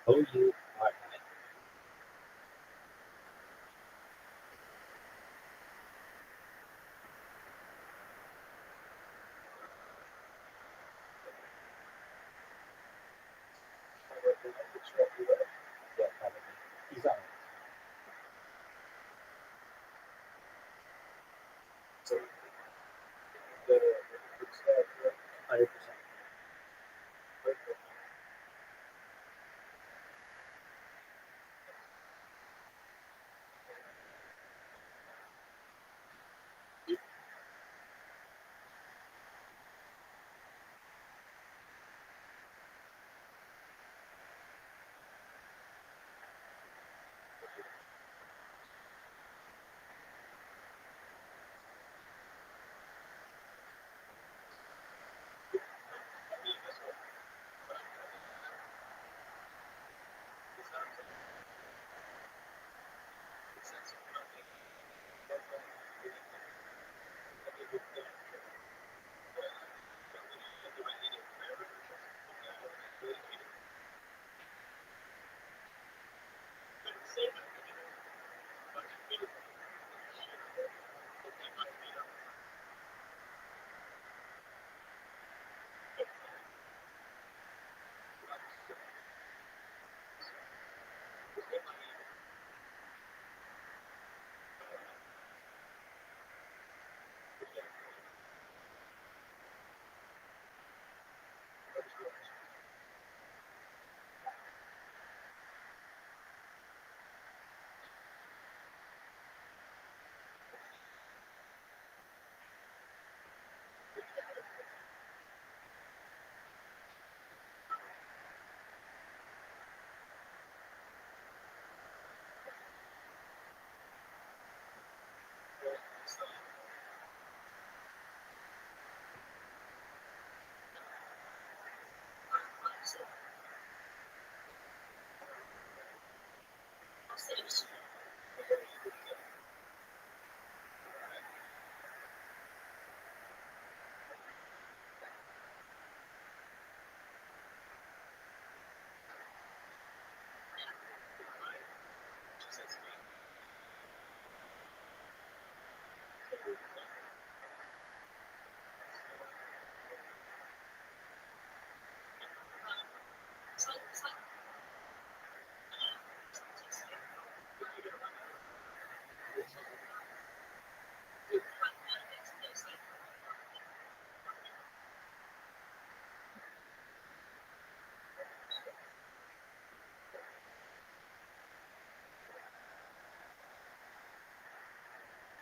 OURI. Yeah, probably. He's on it. 100%.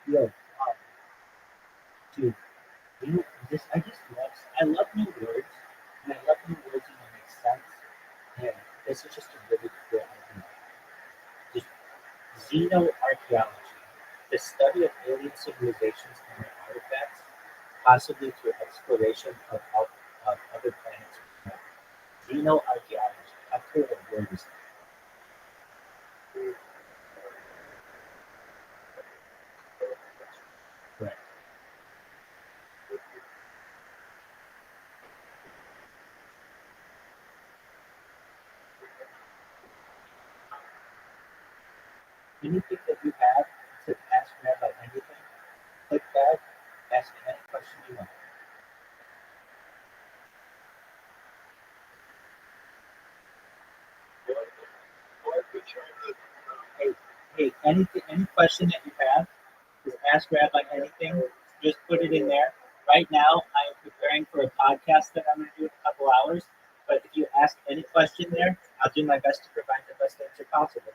Yo, dude, I love new words, and I love new words when they make sense. And this is just a really cool idea. Just xenoarchaeology. the study of alien civilizations and their artifacts, possibly through exploration of other planets. Xenoarchaeology. I've heard of words. Right. Anything that you have to ask Rabbi anything, click that, ask me any question you want. Hey, any question that you have, just ask Rabbi anything. Just put it in there. Right now, I am preparing for a podcast that I'm going to do in a couple hours. But if you ask any question there, I'll do my best to provide the best answer possible.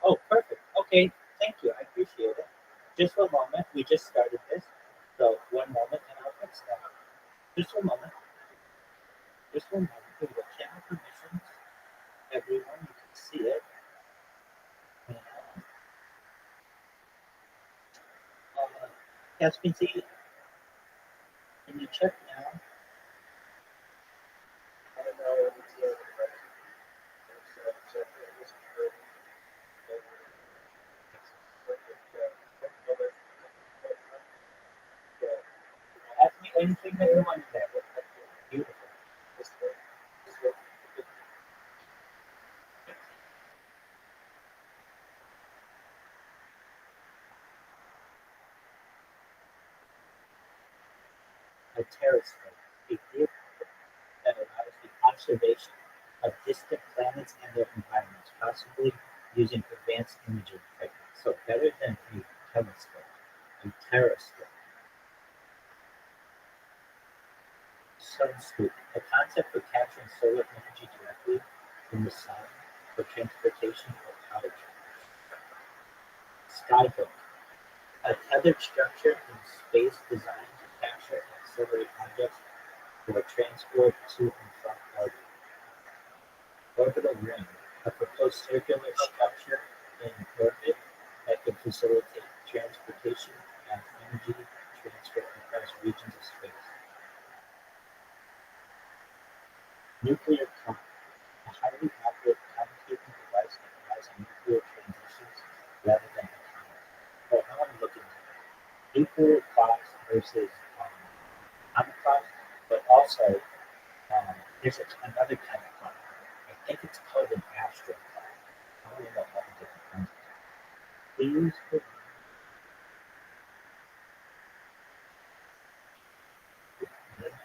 Oh, perfect. Okay, thank you. I appreciate it. Just one moment. We just started this. So one moment, and I'll fix that. Just one moment. Just one moment. We will channel permissions. Everyone, you can see it. And, as you can see, can you check now? Ask me anything that you want there. Beautiful. A telescope, a vehicle that allows the observation of distant planets and their environments, possibly using advanced imaging techniques. So better than a telescope, a terrascope. Sunscoop, a concept for capturing solar energy directly from the sun for transportation or power generation. Skybook, a tethered structure in space designed to capture and accelerate objects for transport to and from orbit. Orbital ring, a proposed circular structure in orbit that could facilitate transportation and energy transfer across regions of space. Nuclear clock, a highly accurate timekeeping device that relies on nuclear transitions rather than atomic. Oh, I want to look into that. Nuclear clocks versus atomic clocks, but also there's another kind of clock. I think it's called an astral clock. I don't know all the different kinds. Please put out the list.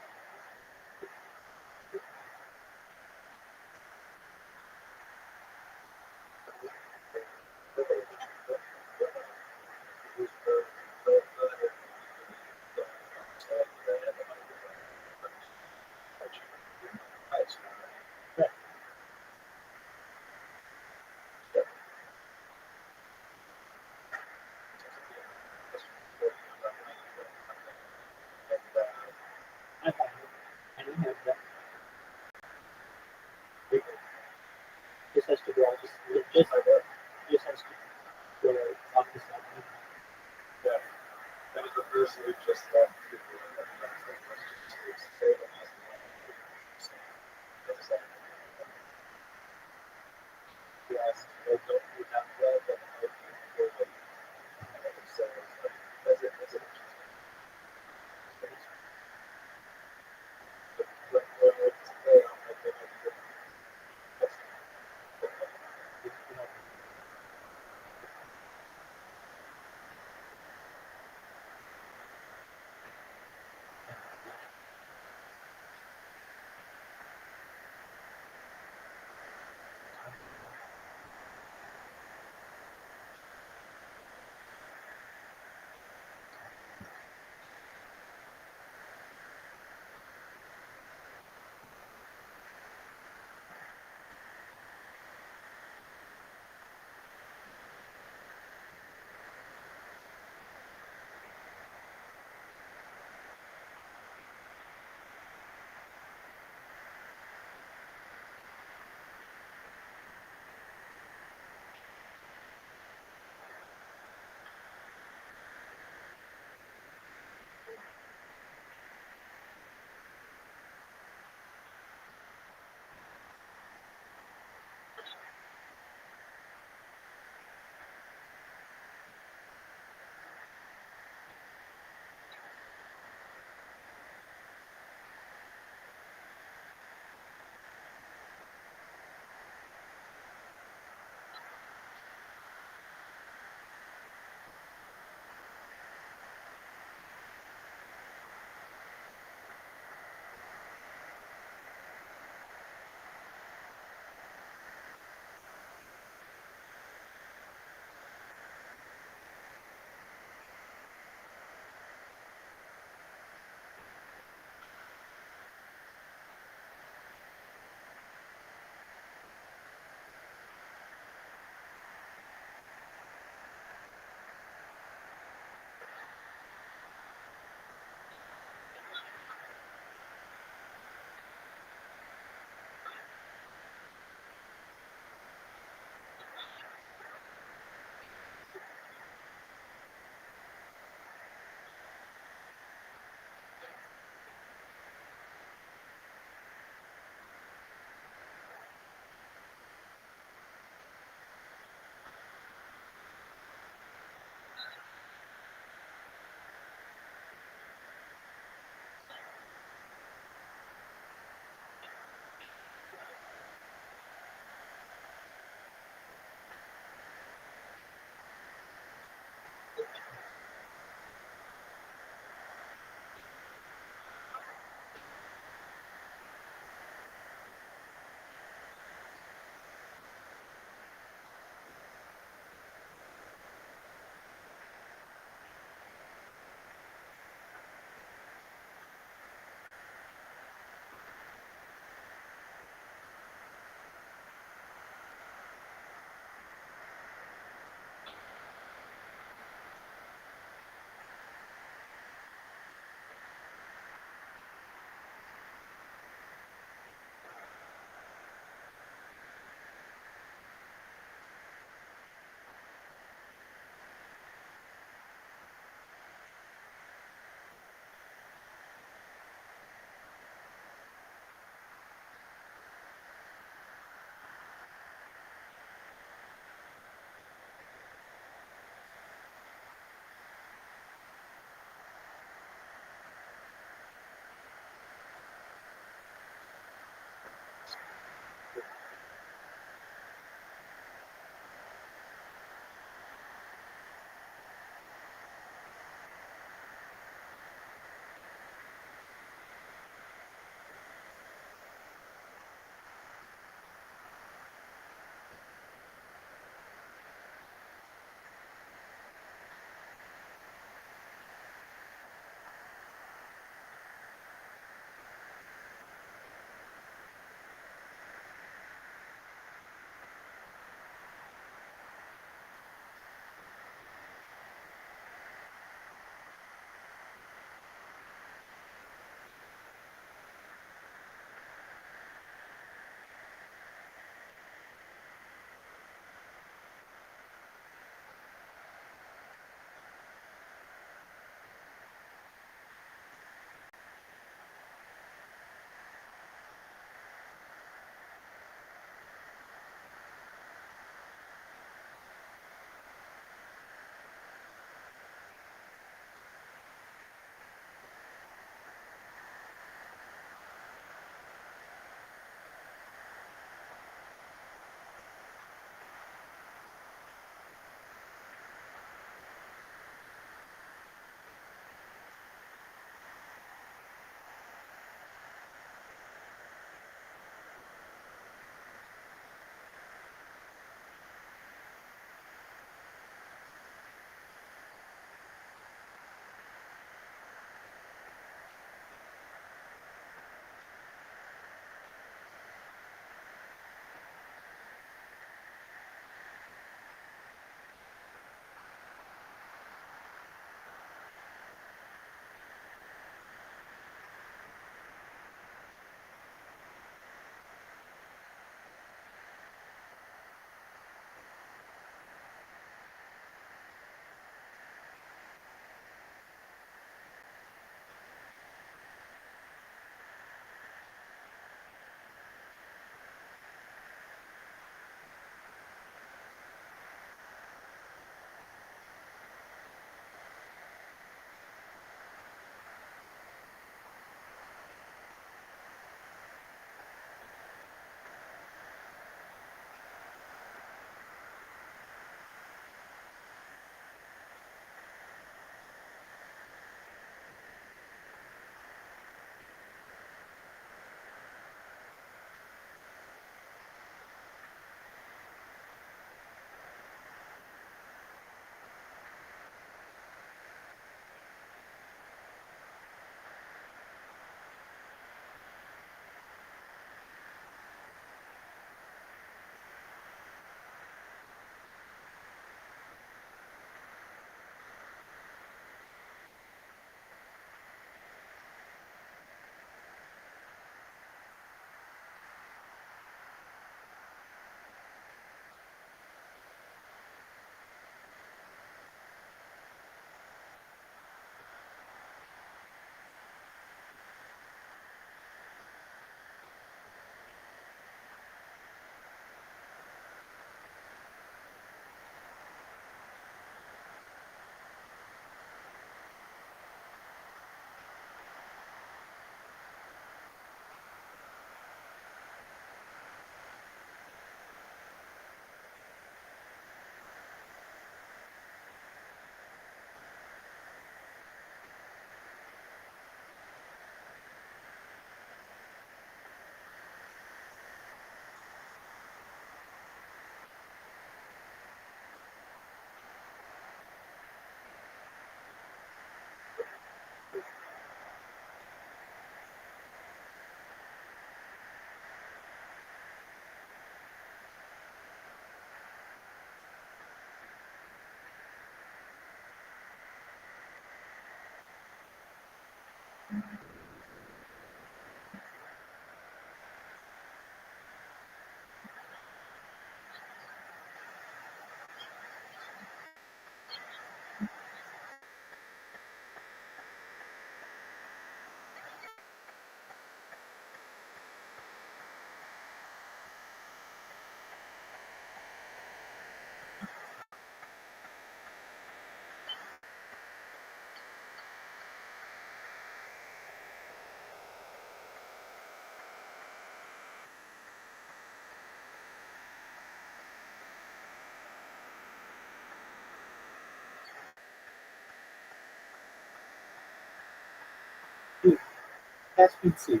Caspian Sea.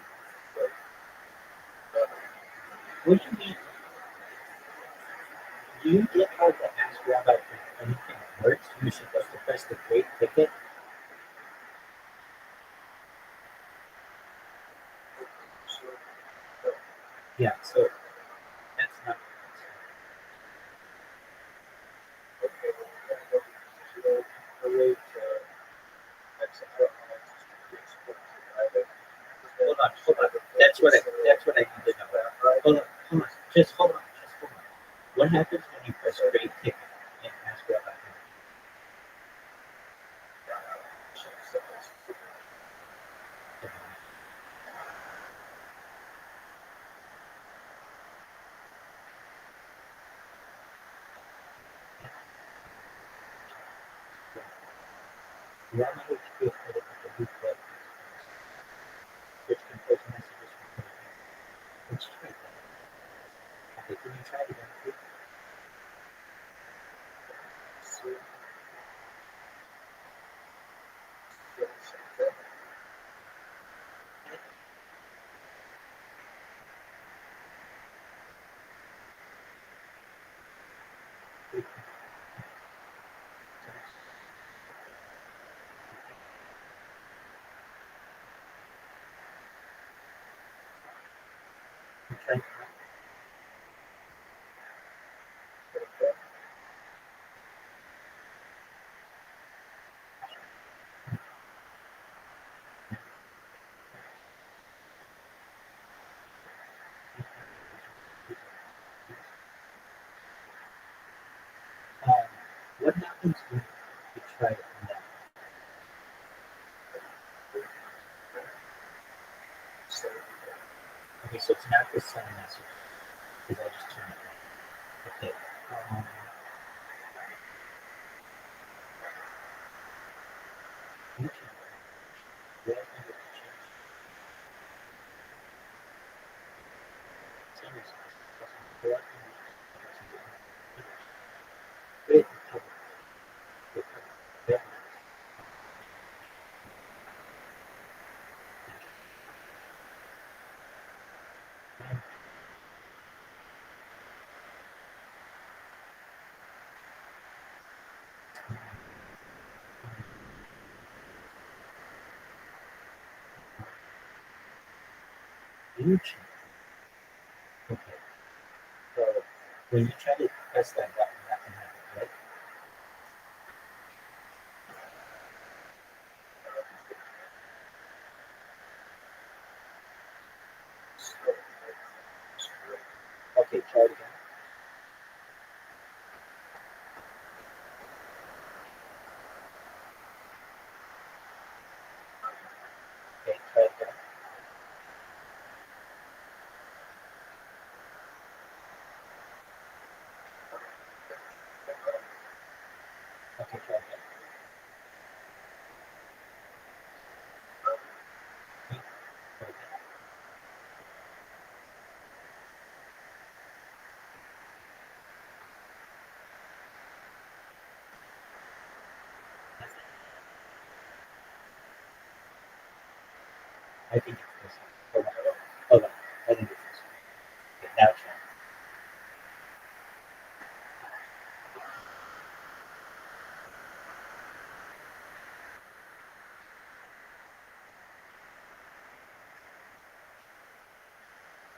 What do you mean? Do you get how to ask Rabbi if anything works? You're supposed to press the great ticket. Yeah, so that's not. Hold on. That's what I need to know. Hold on. Just hold on. What happens when you press great ticket and ask Rabbi? Rabbi would feel that the root button which controls messages from the Let's try that. Okay, can you try it again, please? Okay. What happens when you try it on that? Okay, so it's not the same message because I just turned it on. Okay. Okay. What happens if you change settings? What Great. You change. Okay. So when you try to press that button, that can happen, right? Okay, try it again. Okay, try it again. Okay, try it again. I think it's this one. Hold on. I think it's this one. Okay, now try.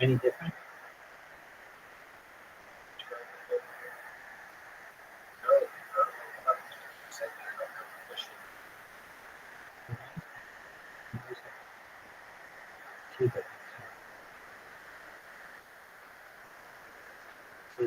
Any different? Keep it. Keep it.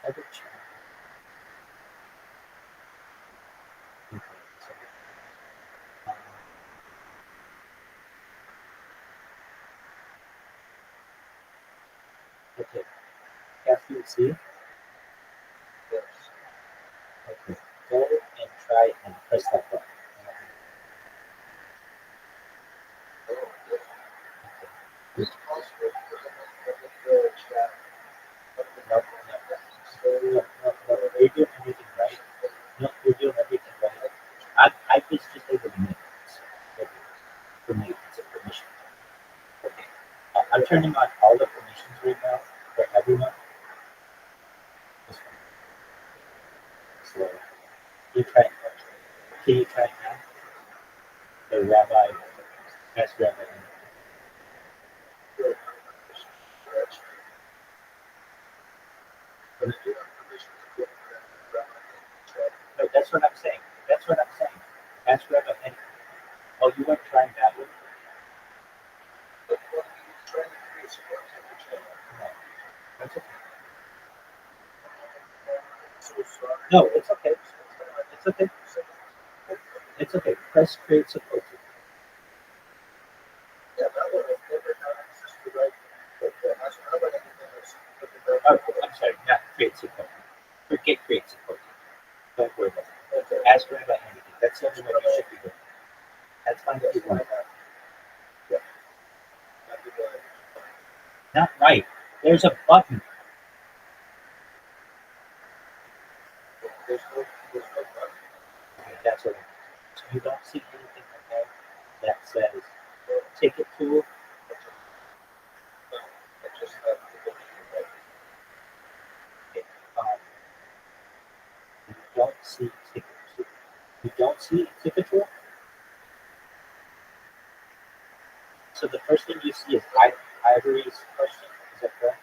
Private chat. Okay, so, okay. After you see, okay, go and try and press that button. It's possible for the chat. No, you're doing everything right. No, you're doing everything right. I just over the minutes. For me, it's a permission. Okay. I'm turning on all the permissions right now for everyone. This one. So you try. Can you try it now? The rabbi, ask rabbi. No, that's what I'm saying. That's what I'm saying. Ask rabbi. Oh, you weren't trying that one? No, that's okay. No, it's okay. It's okay. It's okay. Press create support. Oh, I'm sorry, not create support. Forget create support. Don't worry about it. Ask her about anything. That's the only way you should be doing. That's fine if you want. Not right. There's a button. Okay, that's what it is. So you don't see anything okay that says ticket tool. Okay. You don't see ticket tool. You don't see ticket tool. So the first thing you see is Ivory's question. Is that correct?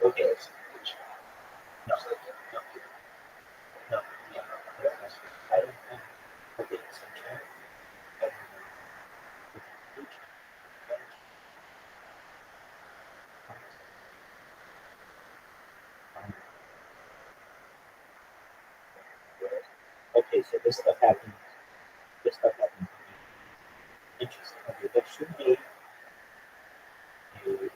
Okay. No. No. No. No. I don't think. Okay. So okay, so this stuff happened. This stuff happened. Interesting. Okay, there should be a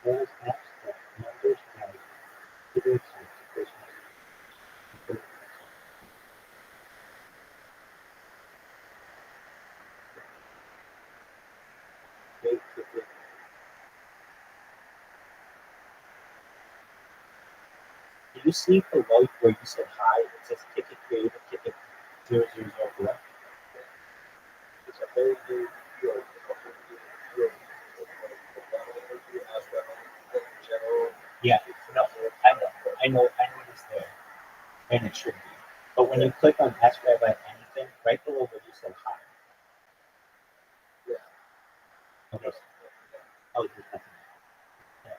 was abstract numbers like figures and do you see below where you said hi? It says ticket created, ticket 0001. It's a whole new field. Yeah, no, I know it's there, and it should be. But when you click on Ask Rabbi anything, right below where you said hi. Okay. Oh, there's nothing. Yeah.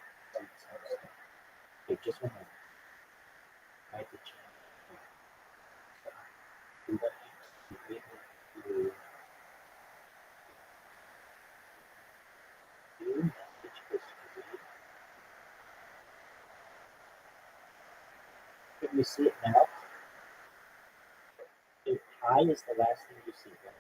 Okay, just one moment. I have to change. Can you see it now? If I is the last thing you see, right?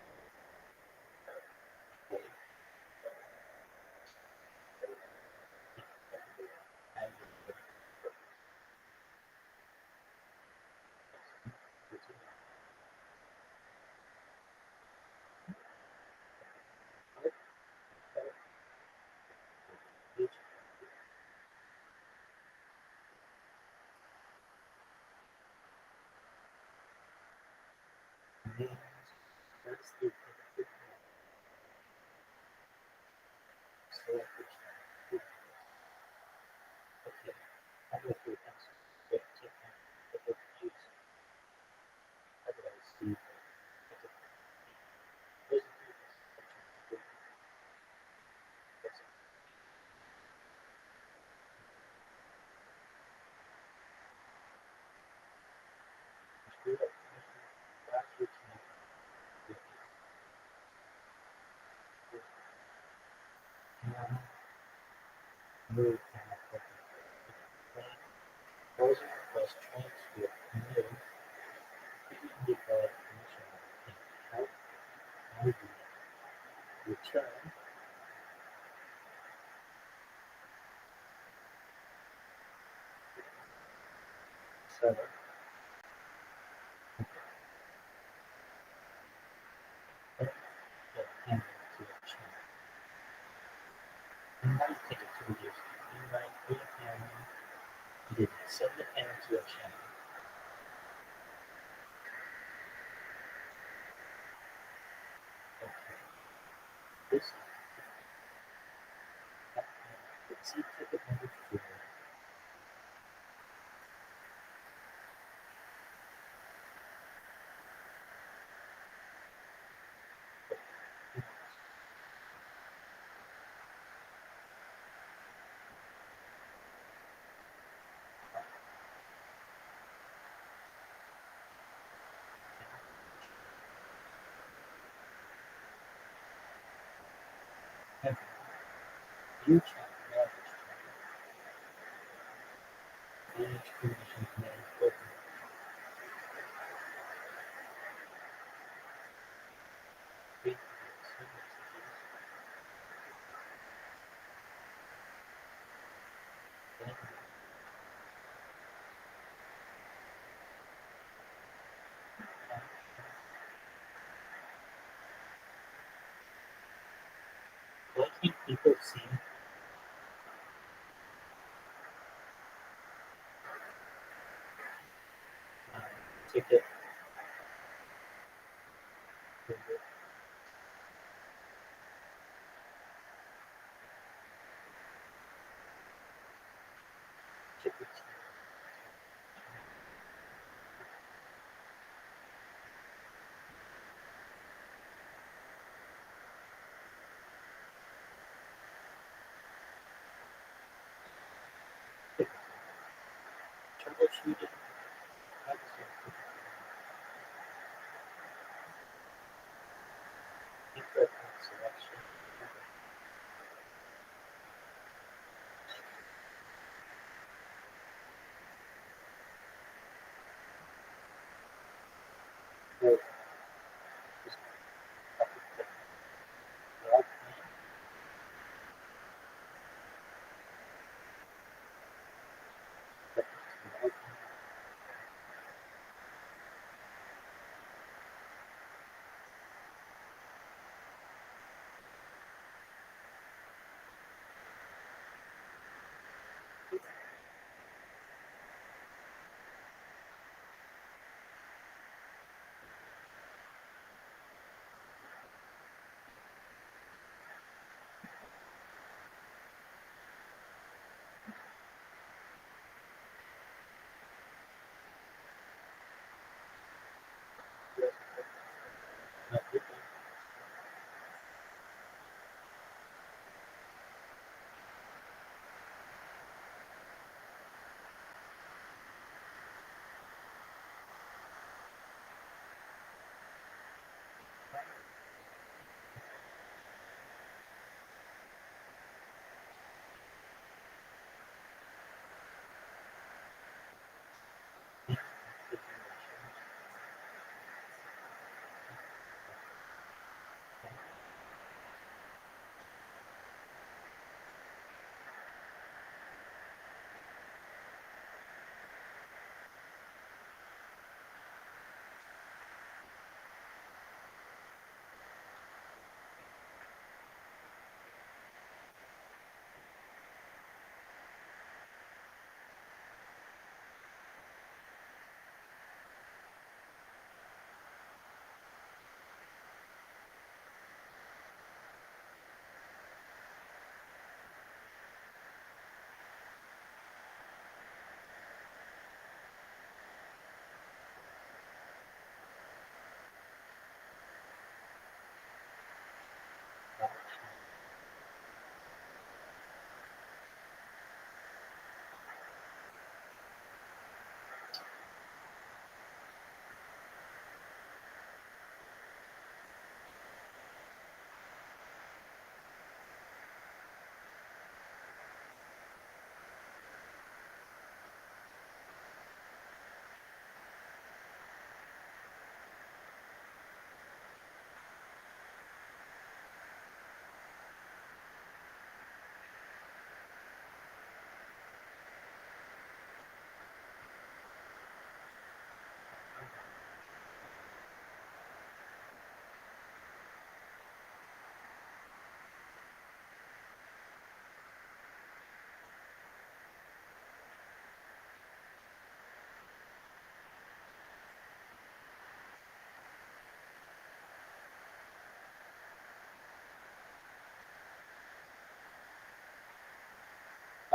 Send the pen to a channel. This see ticket number 4. You check manage permission command open. Read what can people see? Ticket. Tickets. Troubleshooting. Input selection. Log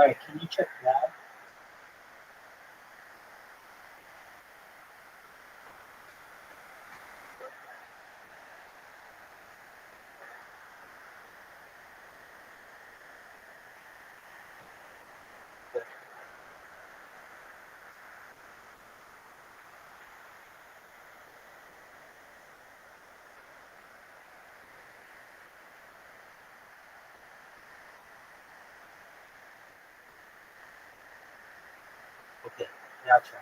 All right, can you check now? Okay, now try.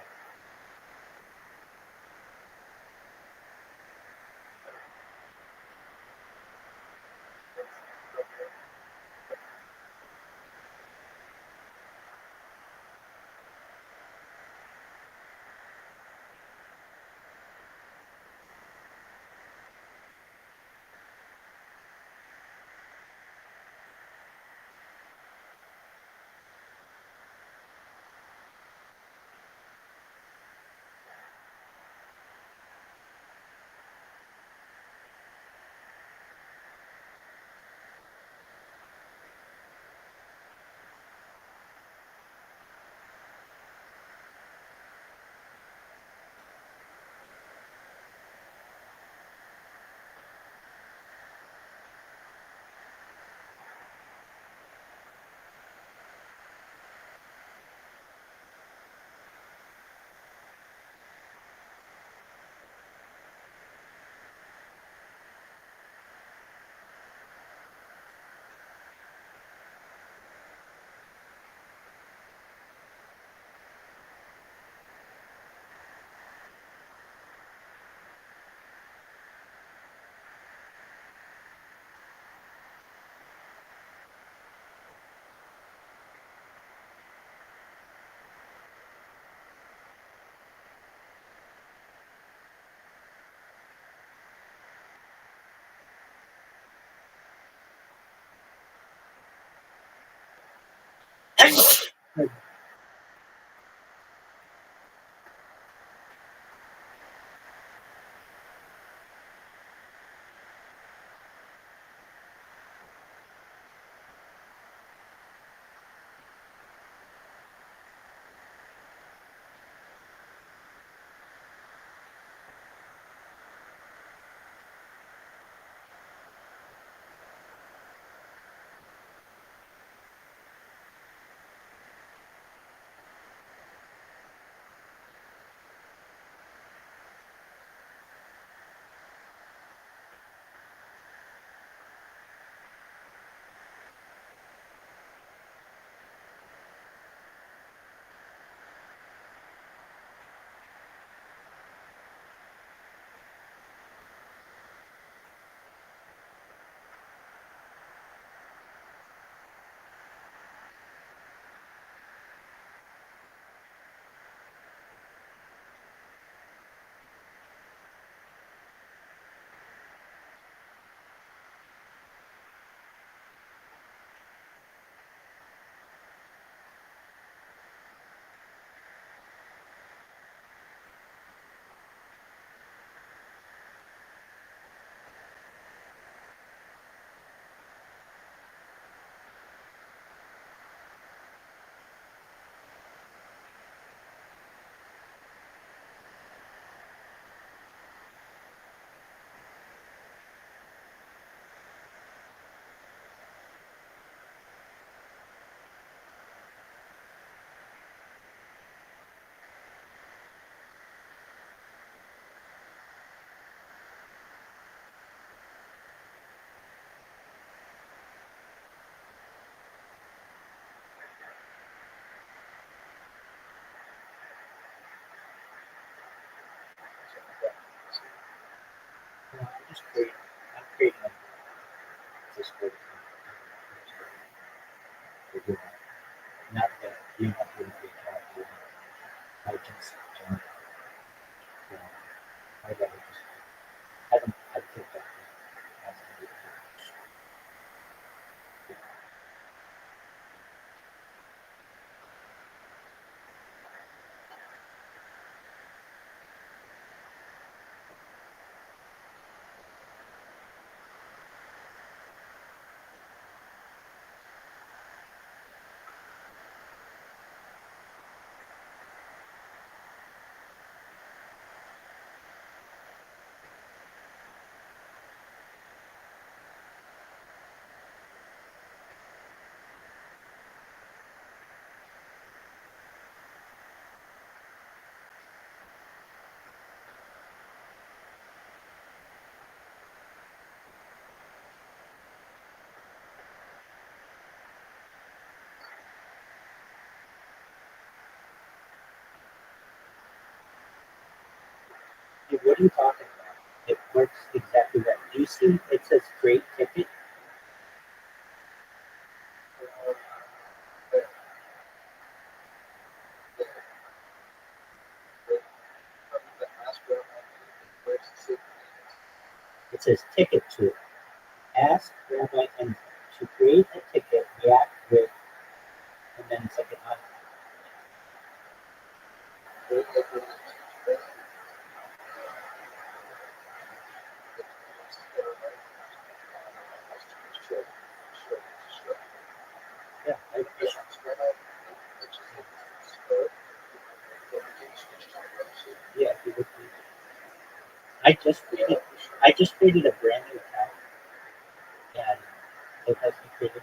No, I'm creating a Discord. Not that you have to be careful. I just join. I gotta just, I think that. Hey, what are you talking about? It works exactly right. Do you see it says great ticket? It says ticket to ask Rabbi and to create a ticket, react with, and then it's like an yeah, yeah. I just created a brand new account and it has me created.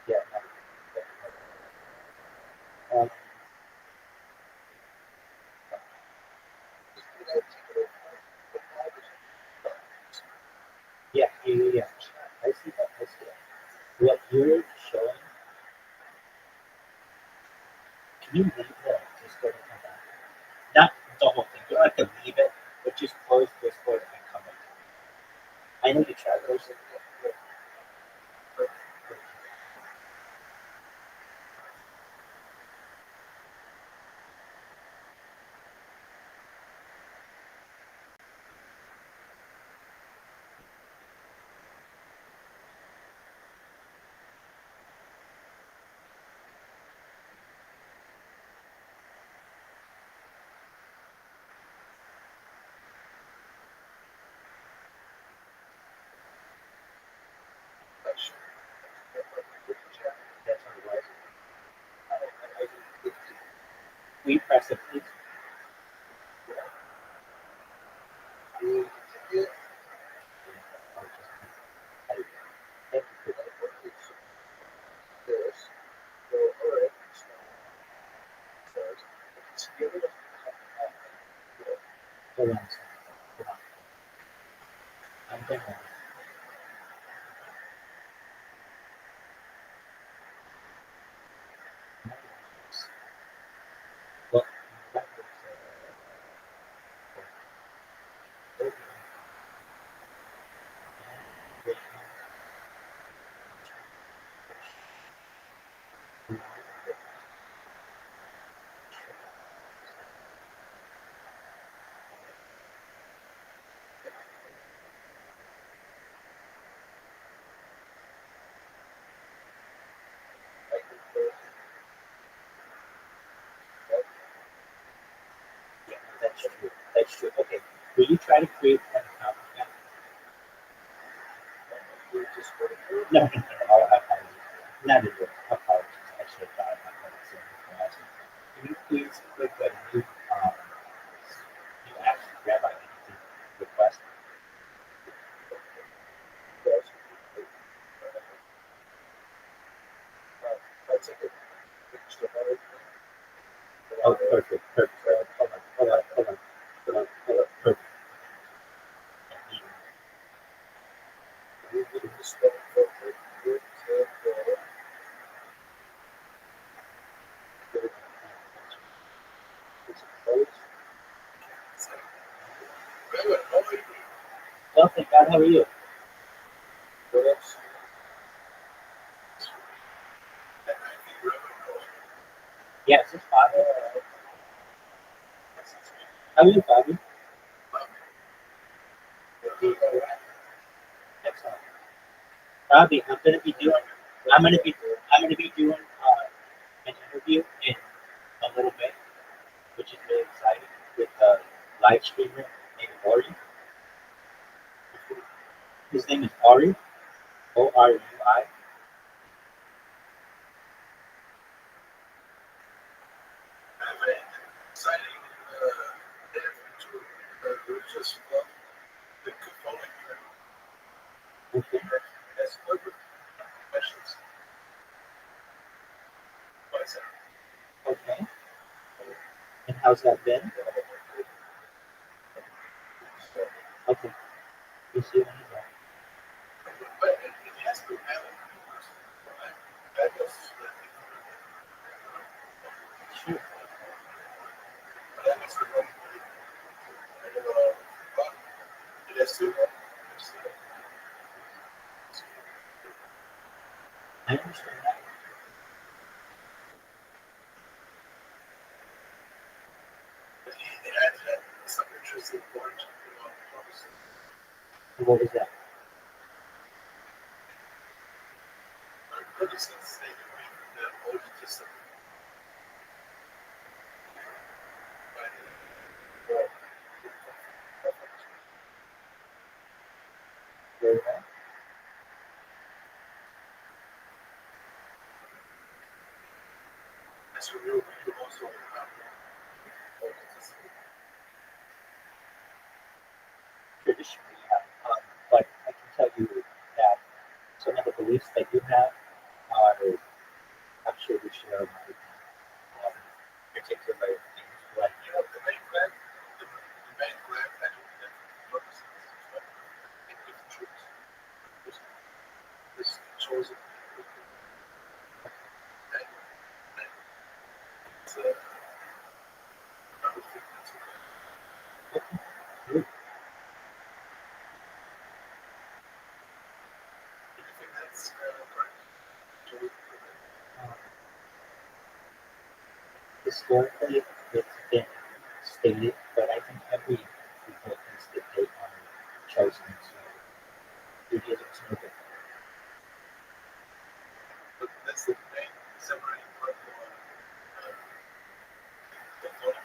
Yeah. Um, yeah. I see that. I see that. What you're showing, can you leave Discord and come back? Not the whole thing. You don't have to leave it, but just close Discord and come back. I know you tried those. That's what it was. We press it, please. Hold on a second. Hold on. I'm gonna. Well, yeah, that's true. That's true. Okay. Will you try to create an account again? No. Apologies. Not at all. Apologies. I should have thought about that. Can you please click the new ask Rabbi anything request? Oh, perfect. Perfect. Well, thank God. How are you? Yes, it's Bobby. How are you, Bobby? Excellent. Bobby, I'm gonna be doing an interview in a little bit, which is really exciting with a live streamer named Ori. His name is Ori, Orui. Okay. How's that been? Okay. You see what I mean? But it has to have it. That was, Sure. that was the one. It has to. I understand that. It had some interesting point about the What was that? purposes they agree with the old system. Very well. As a real you also Traditionally, yeah. But I can tell you that some of the beliefs that you have are actually share my particular things. Like, you know the main plan, the main plan that you have purposes in different truths. This chosen and it's I would think that's okay. Do you think that's correct? historically, it's been stated, but I think every people thinks that they are chosen to Judaism is no different. But that's the main separating part for the thought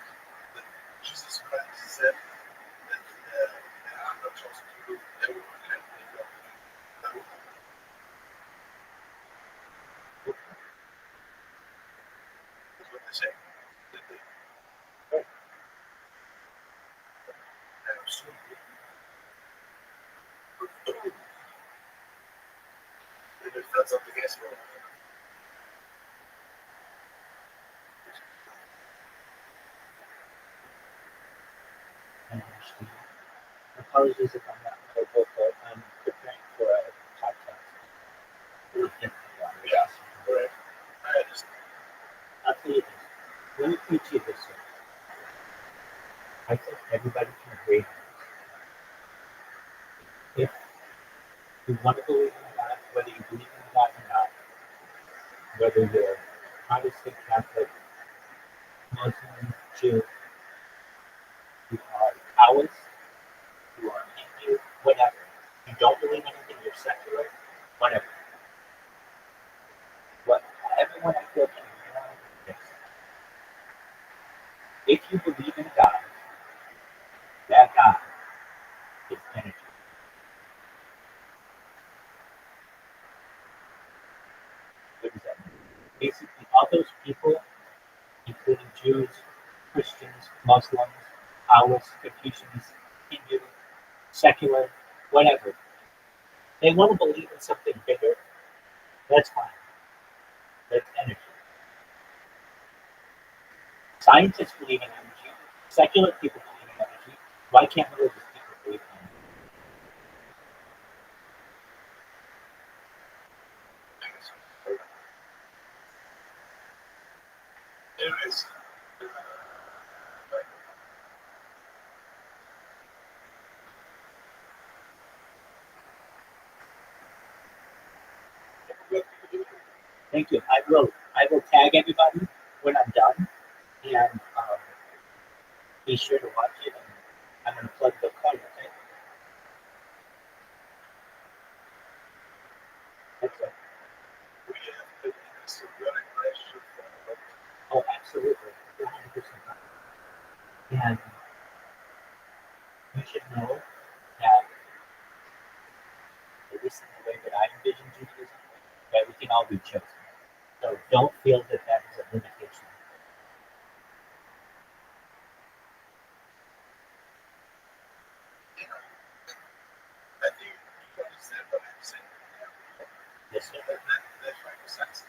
that Jesus Christ said that I'm not chosen to do everyone can make up. That's what they say. That they absolutely. And if that's not the case, well, I understand. Apologies if I'm not vocal, but I'm preparing for a podcast. yeah, right. I understand. I'll tell you this. Let me preach you this way. I think everybody can agree. If you want to believe in God, whether you believe in God or not, whether you're Protestant, Catholic, Muslim, Jew, you are Taoist, you are Hindu, whatever. You don't believe anything, you're secular, whatever. What everyone I feel can agree on is this. If you believe in God, that God is energy. What does that mean? Basically, all those people, including Jews, Christians, Muslims, Taoists, Confucians, Hindu, secular, whatever, they want to believe in something bigger, that's fine. That's energy. Scientists believe in energy. Secular people believe in energy. Why can't religious people believe in energy? Anyways, Thank you. I will tag everybody when I'm done, and be sure to watch it. And I'm going to plug the card. Okay. That's it. we have been in a symbiotic relationship for Oh, absolutely. 100%. And you should know that, at least in the way that I envision Judaism, that we can all be chosen. So don't feel that that is a limitation. I think you understand what I'm saying. Yes, sir. That's right. Besides,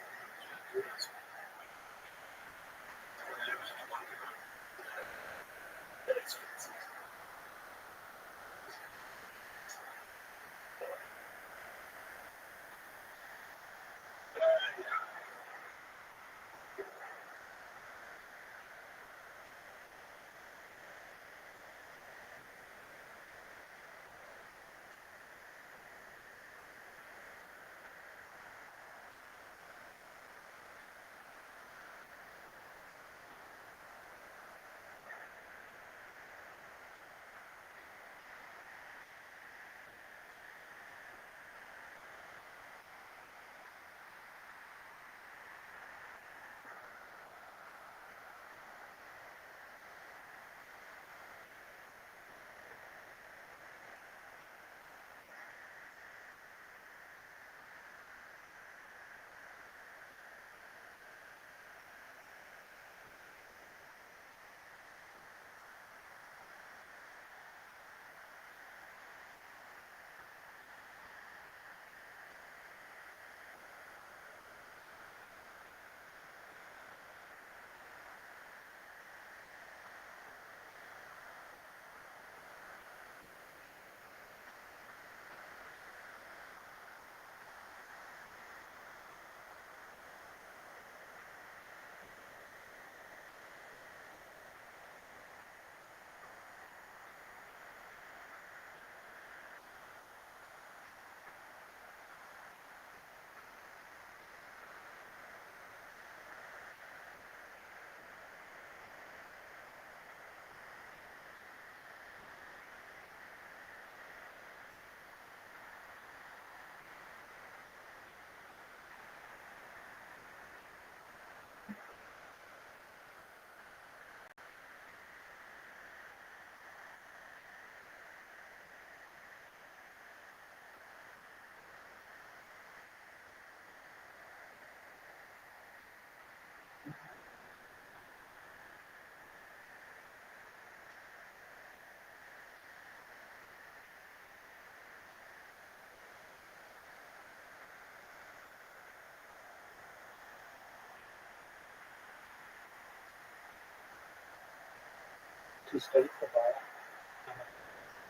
to study Kabbalah,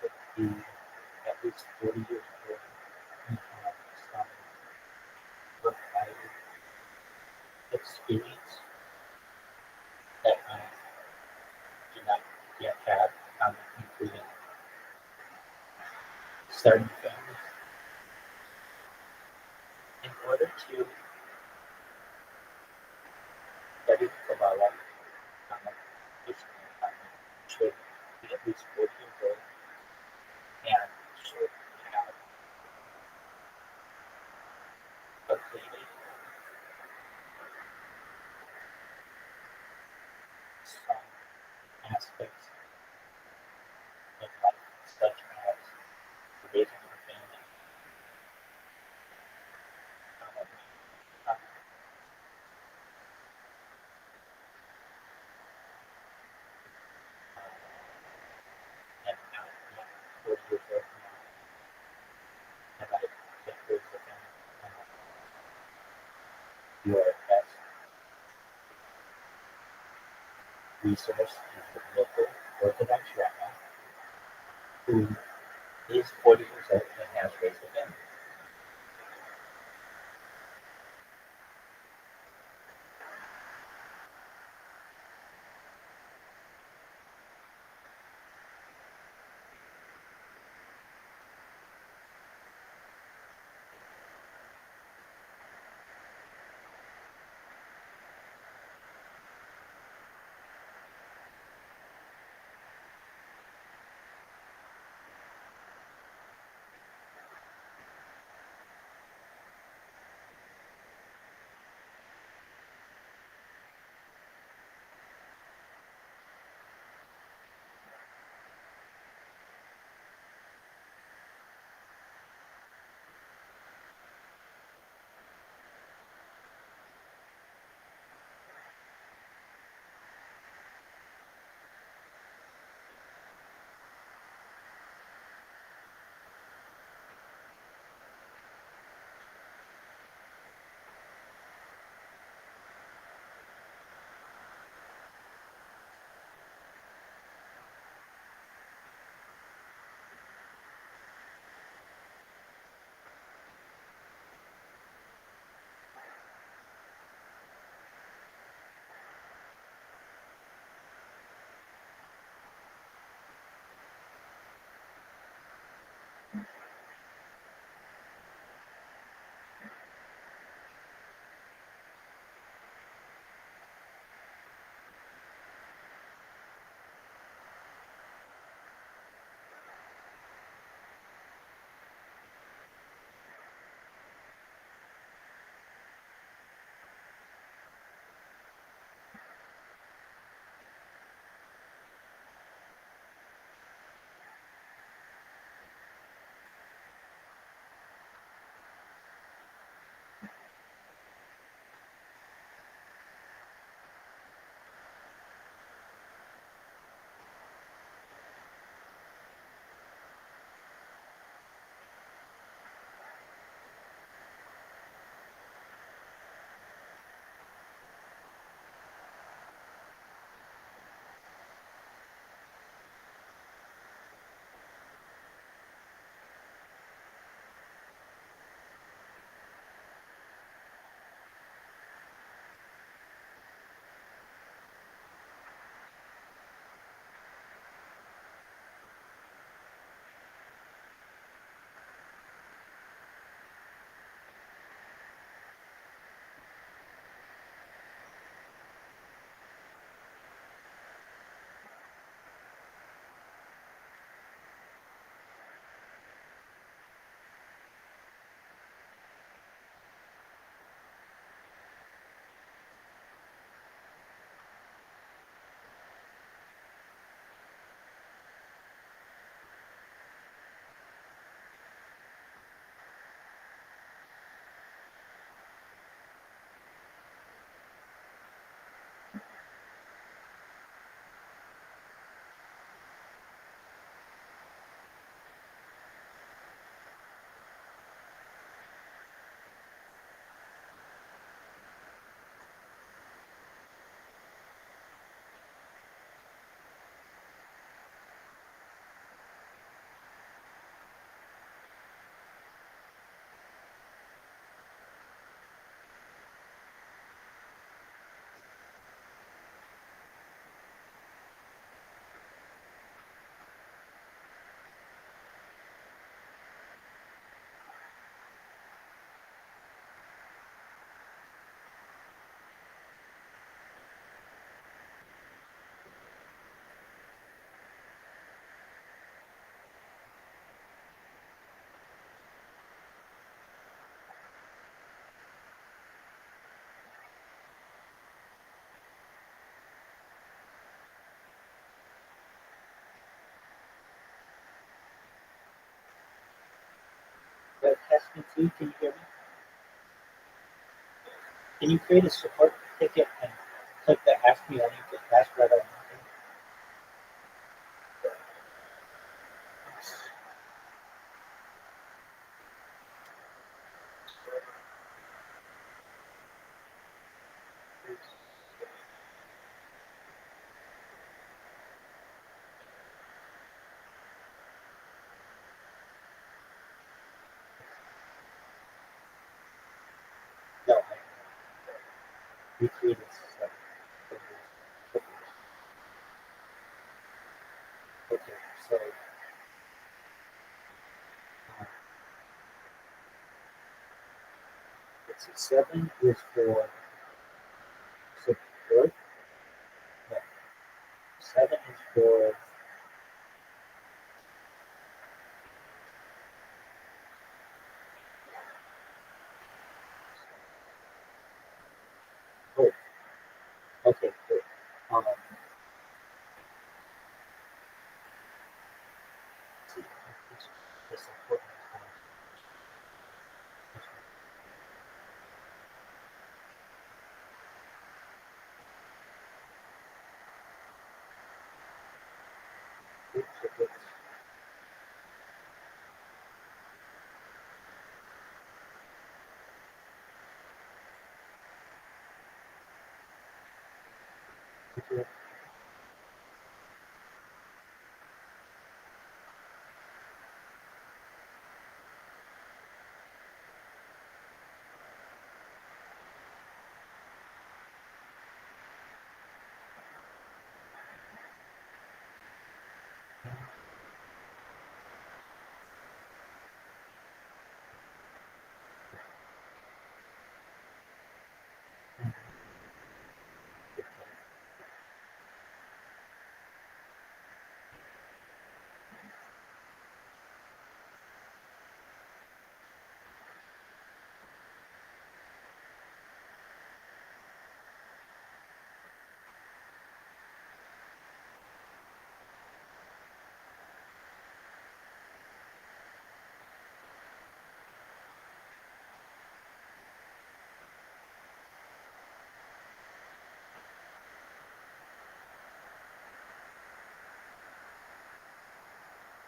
would be at least 40 years old and have some provided experience that I do not yet have, including starting families. In order to study Kabbalah, should be at least 40 years old and should have completed some aspects of life, such as raising a family, um, um, and not yet 40 years old now, and I can't raise a family. Your best resource is the local Orthodox Rabbi who is 40 years old and has raised a family. can see. Can you hear me? Can you create a support ticket and click the Ask Me Anything? Ask Rabbi Anything? No, we created stuff. Okay, so let's see. 7 is for support. No, 7 is for hope. Okay, good. Let's see. The support.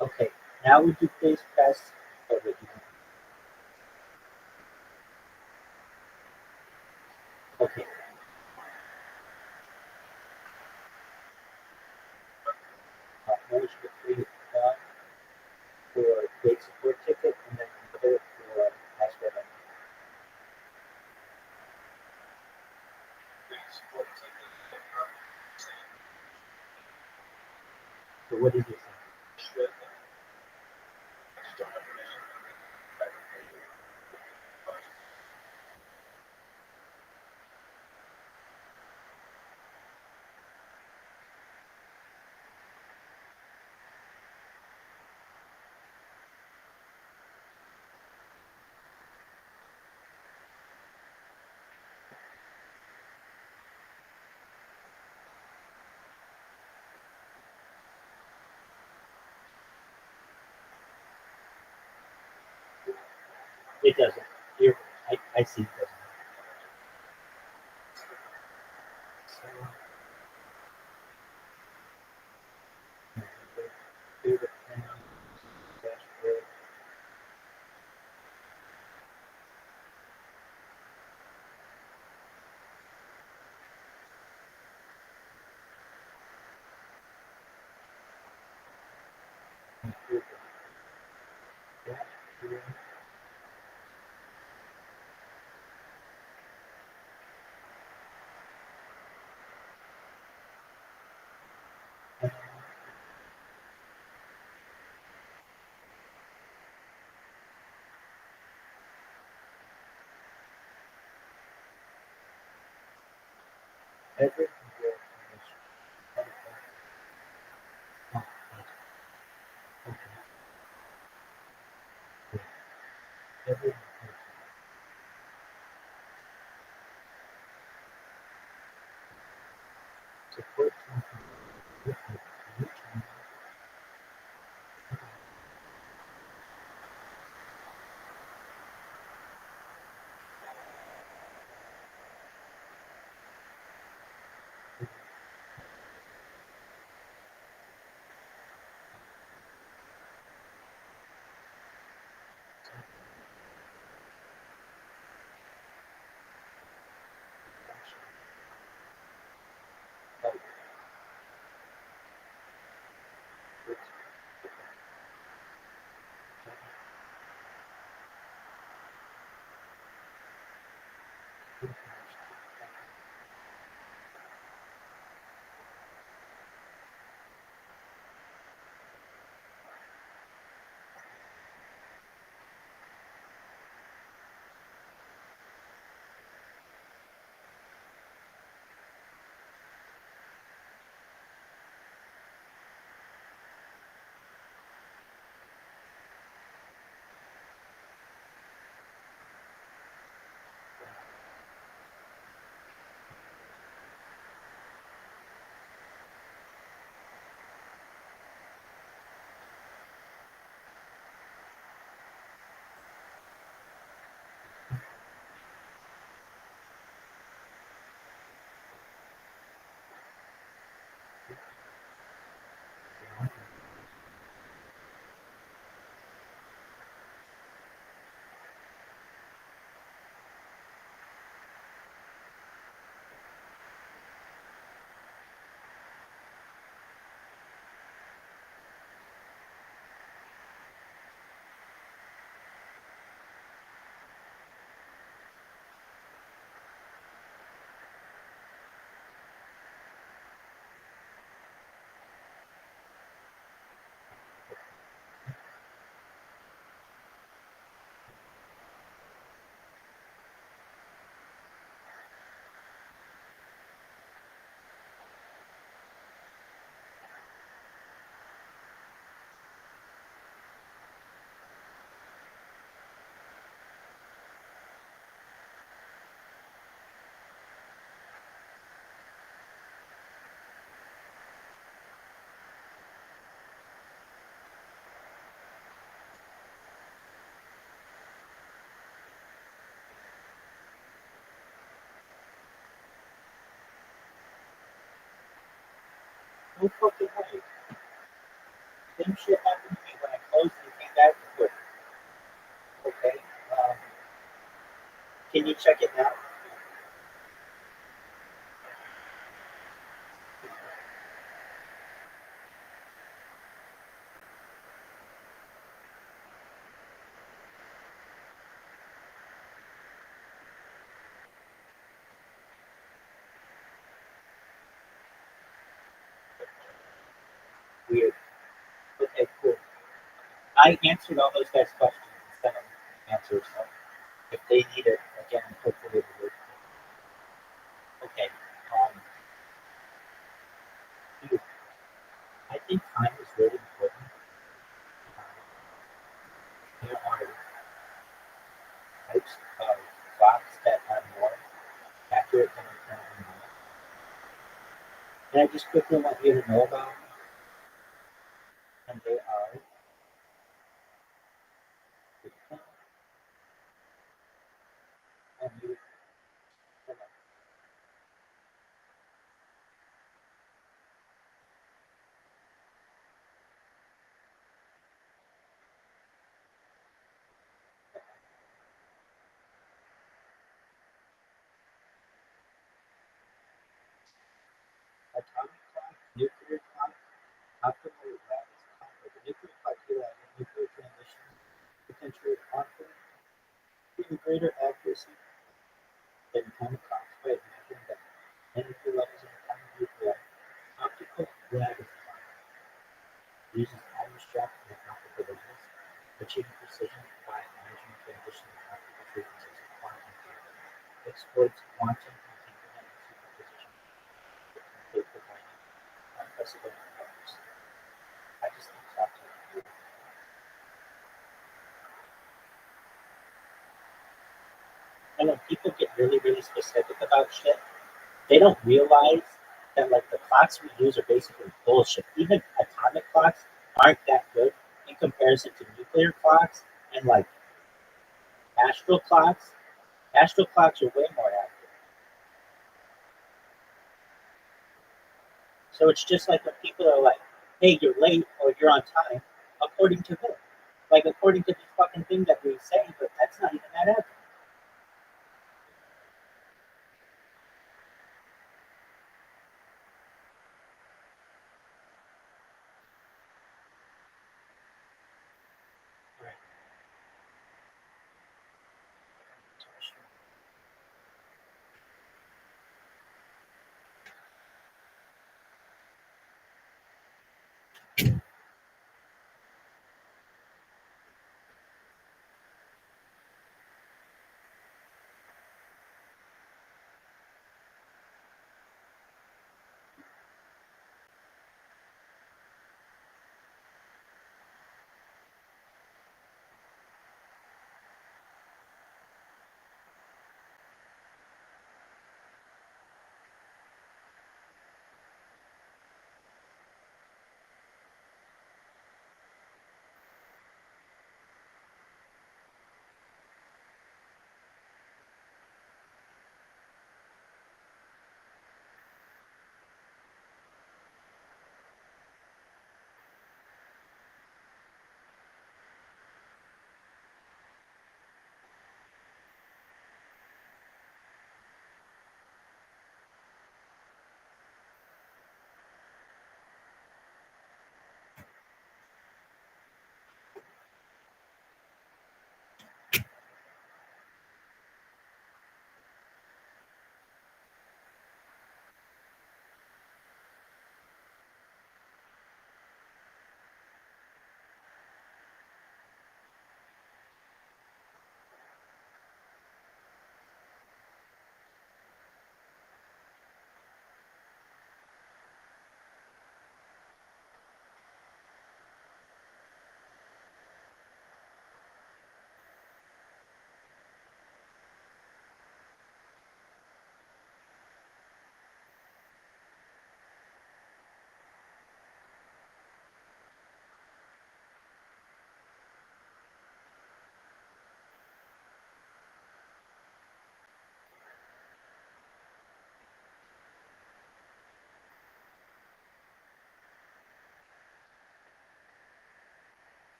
Okay, now would you please press original? Okay. Notice the 3 done for create support ticket and then another for Ask Rabbi. So what did you say? It doesn't. Here, I see it doesn't. So, favorite thing, dashboard. Computer. Dashboard. Every every support No fucking way. Same shit happened to me when I closed and came back to work. Okay. Can you check it now? Weird. Okay, cool. I answered all those guys' questions instead of answers. So if they need it, again, hopefully it will. Okay. Dude, I think time is really important. There are types of clocks that are more accurate than we currently know. And I just quickly want you to know about them. And they are the pen and you. Atomic clock, nuclear clock, optimal lattice clock, or the nuclear clock utilizes nuclear transition, potentially offering even greater accuracy than atomic clocks by measuring the energy levels in atomic nuclei. Optical lattice clock uses iron strap and optical lattice, achieving precision by measuring transition in optical frequencies of quantum fields. Exploits quantum entanglement and superposition, providing unprecedented powers. I just think that's cool. And when people get really, really specific about shit, they don't realize that like the clocks we use are basically bullshit. Even atomic clocks aren't that good in comparison to nuclear clocks and like astral clocks. Astral clocks are way more accurate. So it's just like when people are like, "Hey, you're late" or "You're on time," according to who? Like according to the fucking thing that we say, but that's not even that accurate. Right.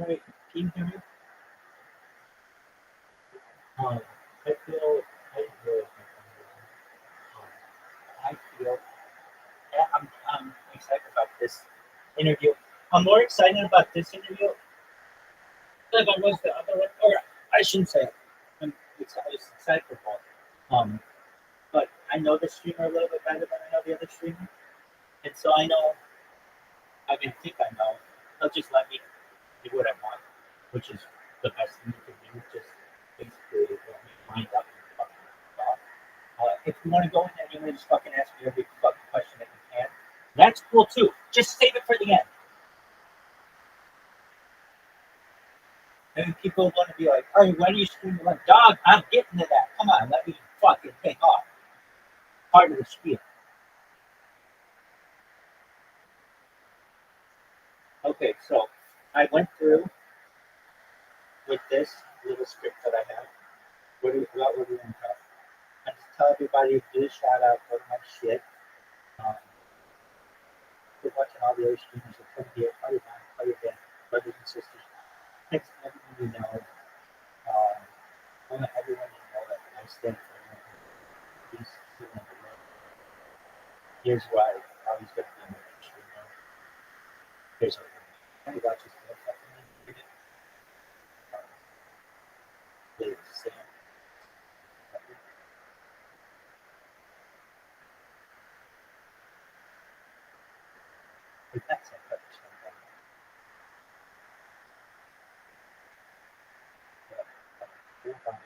All right, can you hear me? I feel, I really, I feel, yeah, I'm excited about this interview. I'm more excited about this interview than I was the other one, or I shouldn't say it. I was excited for both. But I know the streamer a little bit better than I know the other streamer, and so I know, I mean, I think I know, they'll just let me do what I want, which is the best thing you can do, just basically let me wind up and fucking talk. If you want to go in there and you want to just fucking ask me every fucking question that you can, that's cool too. Just save it for the end. And people want to be like, "Hey, when are you streaming?" Like, dog, I'm getting to that. Come on, let me fucking take off. Part of the spiel. Okay, so I went through with this little script that I have. What do we want to talk? I just tell everybody to do a shout out, go to my shit. We're watching all the other streamers that come here, all your mom, all your dad, brothers and sisters. Thanks to everyone you know. I want everyone to know that I stand for everyone. Peace, healing, and love. Here's why I always going to be in my streamer. Here's what I'm going to watch this fucking please, Sam. If that's it, that's something.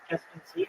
Just can see.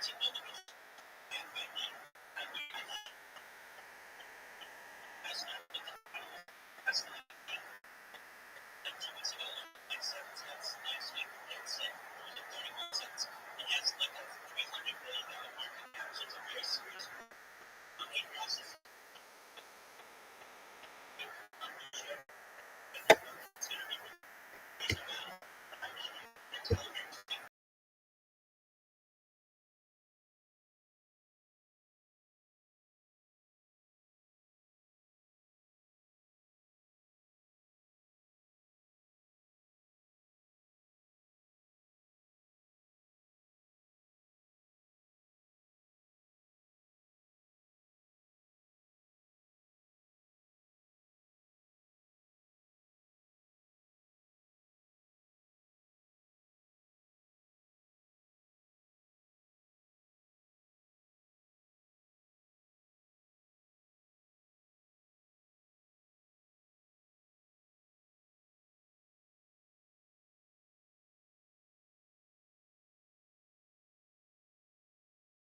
teach